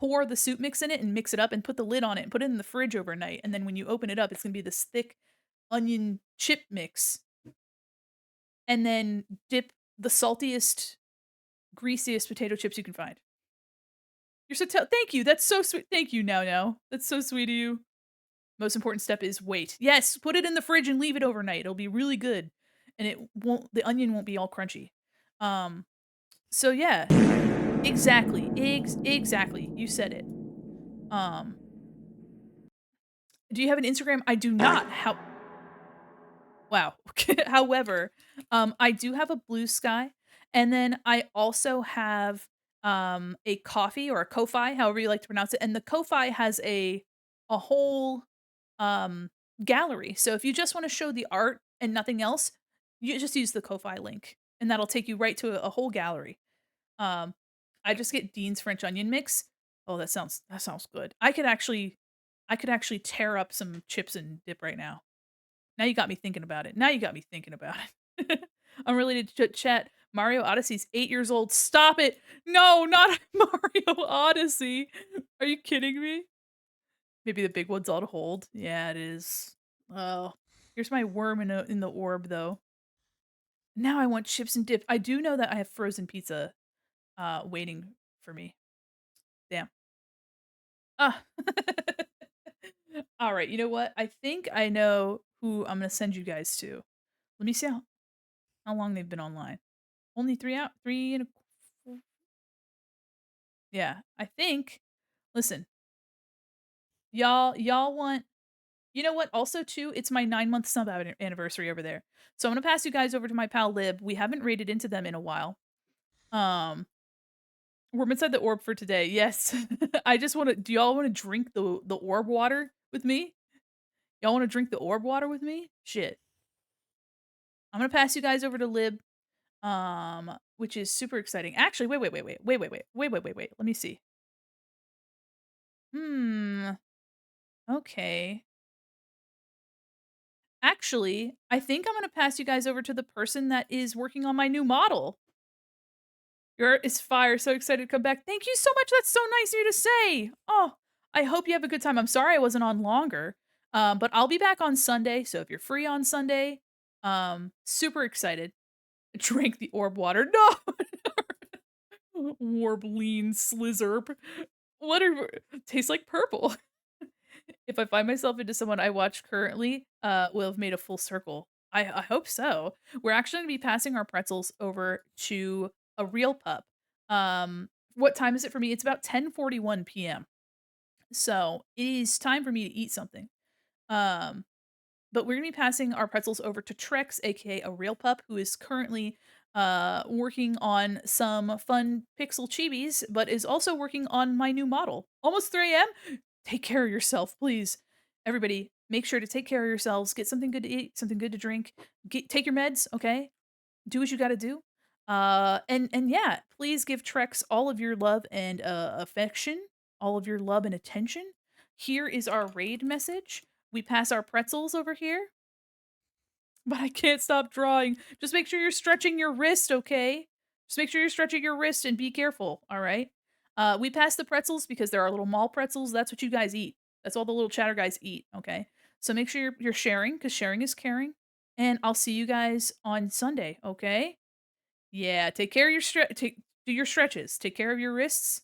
pour the soup mix in it and mix it up and put the lid on it and put it in the fridge overnight, and then when you open it up, it's gonna be this thick onion chip mix, and then dip the saltiest, greasiest potato chips you can find. You're so thank you, that's so sweet. Thank you, Now. That's so sweet of you. Most important step is wait. Yes, put it in the fridge and leave it overnight. It'll be really good, and the onion won't be all crunchy. Um, so yeah, exactly, exactly. You said it. Um, do you have an Instagram? I do not. Wow. However, I do have a Blue Sky, and then I also have a Coffee or a Ko-fi, however you like to pronounce it. And the Ko-fi has a whole um gallery. So if you just want to show the art and nothing else, you just use the Ko-fi link, and that'll take you right to a whole gallery. Um, I just get Dean's French onion mix. Oh, that sounds good. I could actually tear up some chips and dip right now. Now you got me thinking about it. Now you got me thinking about it. Unrelated chat. Mario Odyssey's 8 years old. Stop it. No, not Mario Odyssey. Are you kidding me? Maybe the big one's all to hold. Yeah, it is. Oh, here's my worm in the orb though. Now I want chips and dip. I do know that I have frozen pizza waiting for me. Damn. Ah. All right, you know what? I think I know who I'm gonna send you guys to. Let me see how long they've been online. Only 3 and a yeah, I think listen, y'all want you know what? Also too, it's my 9-month sub anniversary over there. So I'm gonna pass you guys over to my pal Lib. We haven't raided into them in a while. Um, we're inside the orb for today. Yes. I just wanna do y'all wanna drink the orb water with me? Y'all wanna drink the orb water with me? Shit. I'm gonna pass you guys over to Lib, which is super exciting. Actually, wait. Let me see. Hmm. Okay. Actually, I think I'm gonna pass you guys over to the person that is working on my new model. You're is fire, so excited to come back. Thank you so much. That's so nice of you to say. Oh, I hope you have a good time. I'm sorry I wasn't on longer. But I'll be back on Sunday. So if you're free on Sunday, super excited. Drink the orb water. No, warb lean slizzerp. What are tastes like purple. If I find myself into someone I watch currently, will have made a full circle. I hope so. We're actually gonna be passing our pretzels over to a real pup. What time is it for me? It's about 10:41 PM. So it is time for me to eat something. Um, but we're gonna be passing our pretzels over to Trex, aka a real pup, who is currently working on some fun pixel chibis, but is also working on my new model. Almost 3 AM. Take care of yourself, please. Everybody, make sure to take care of yourselves. Get something good to eat, something good to drink. Take your meds, okay? Do what you got to do. And yeah, please give Trex all of your love and affection, all of your love and attention. Here is our raid message. We pass our pretzels over here, but I can't stop drawing. Just make sure you're stretching your wrist, okay? Just make sure you're stretching your wrist and be careful, all right? We pass the pretzels because there are little mall pretzels. That's what you guys eat. That's all the little chatter guys eat, okay? So make sure you're sharing because sharing is caring. And I'll see you guys on Sunday, okay? Yeah, take care of your do your stretches. Take care of your wrists.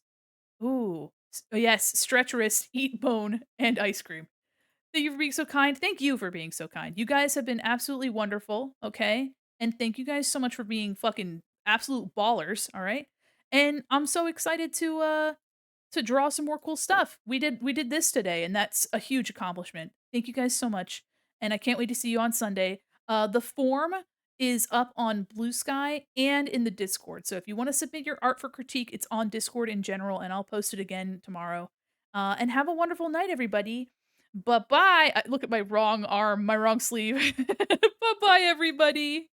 Ooh. Yes, stretch wrist, eat bone, and ice cream. Thank you for being so kind. Thank you for being so kind. You guys have been absolutely wonderful, okay? And thank you guys so much for being fucking absolute ballers, all right? And I'm so excited to draw some more cool stuff. We did this today and that's a huge accomplishment. Thank you guys so much. And I can't wait to see you on Sunday. The form is up on Blue Sky and in the Discord. So if you want to submit your art for critique, it's on Discord in general and I'll post it again tomorrow. And have a wonderful night everybody. Bye-bye. Look at my wrong arm, my wrong sleeve. Bye-bye everybody.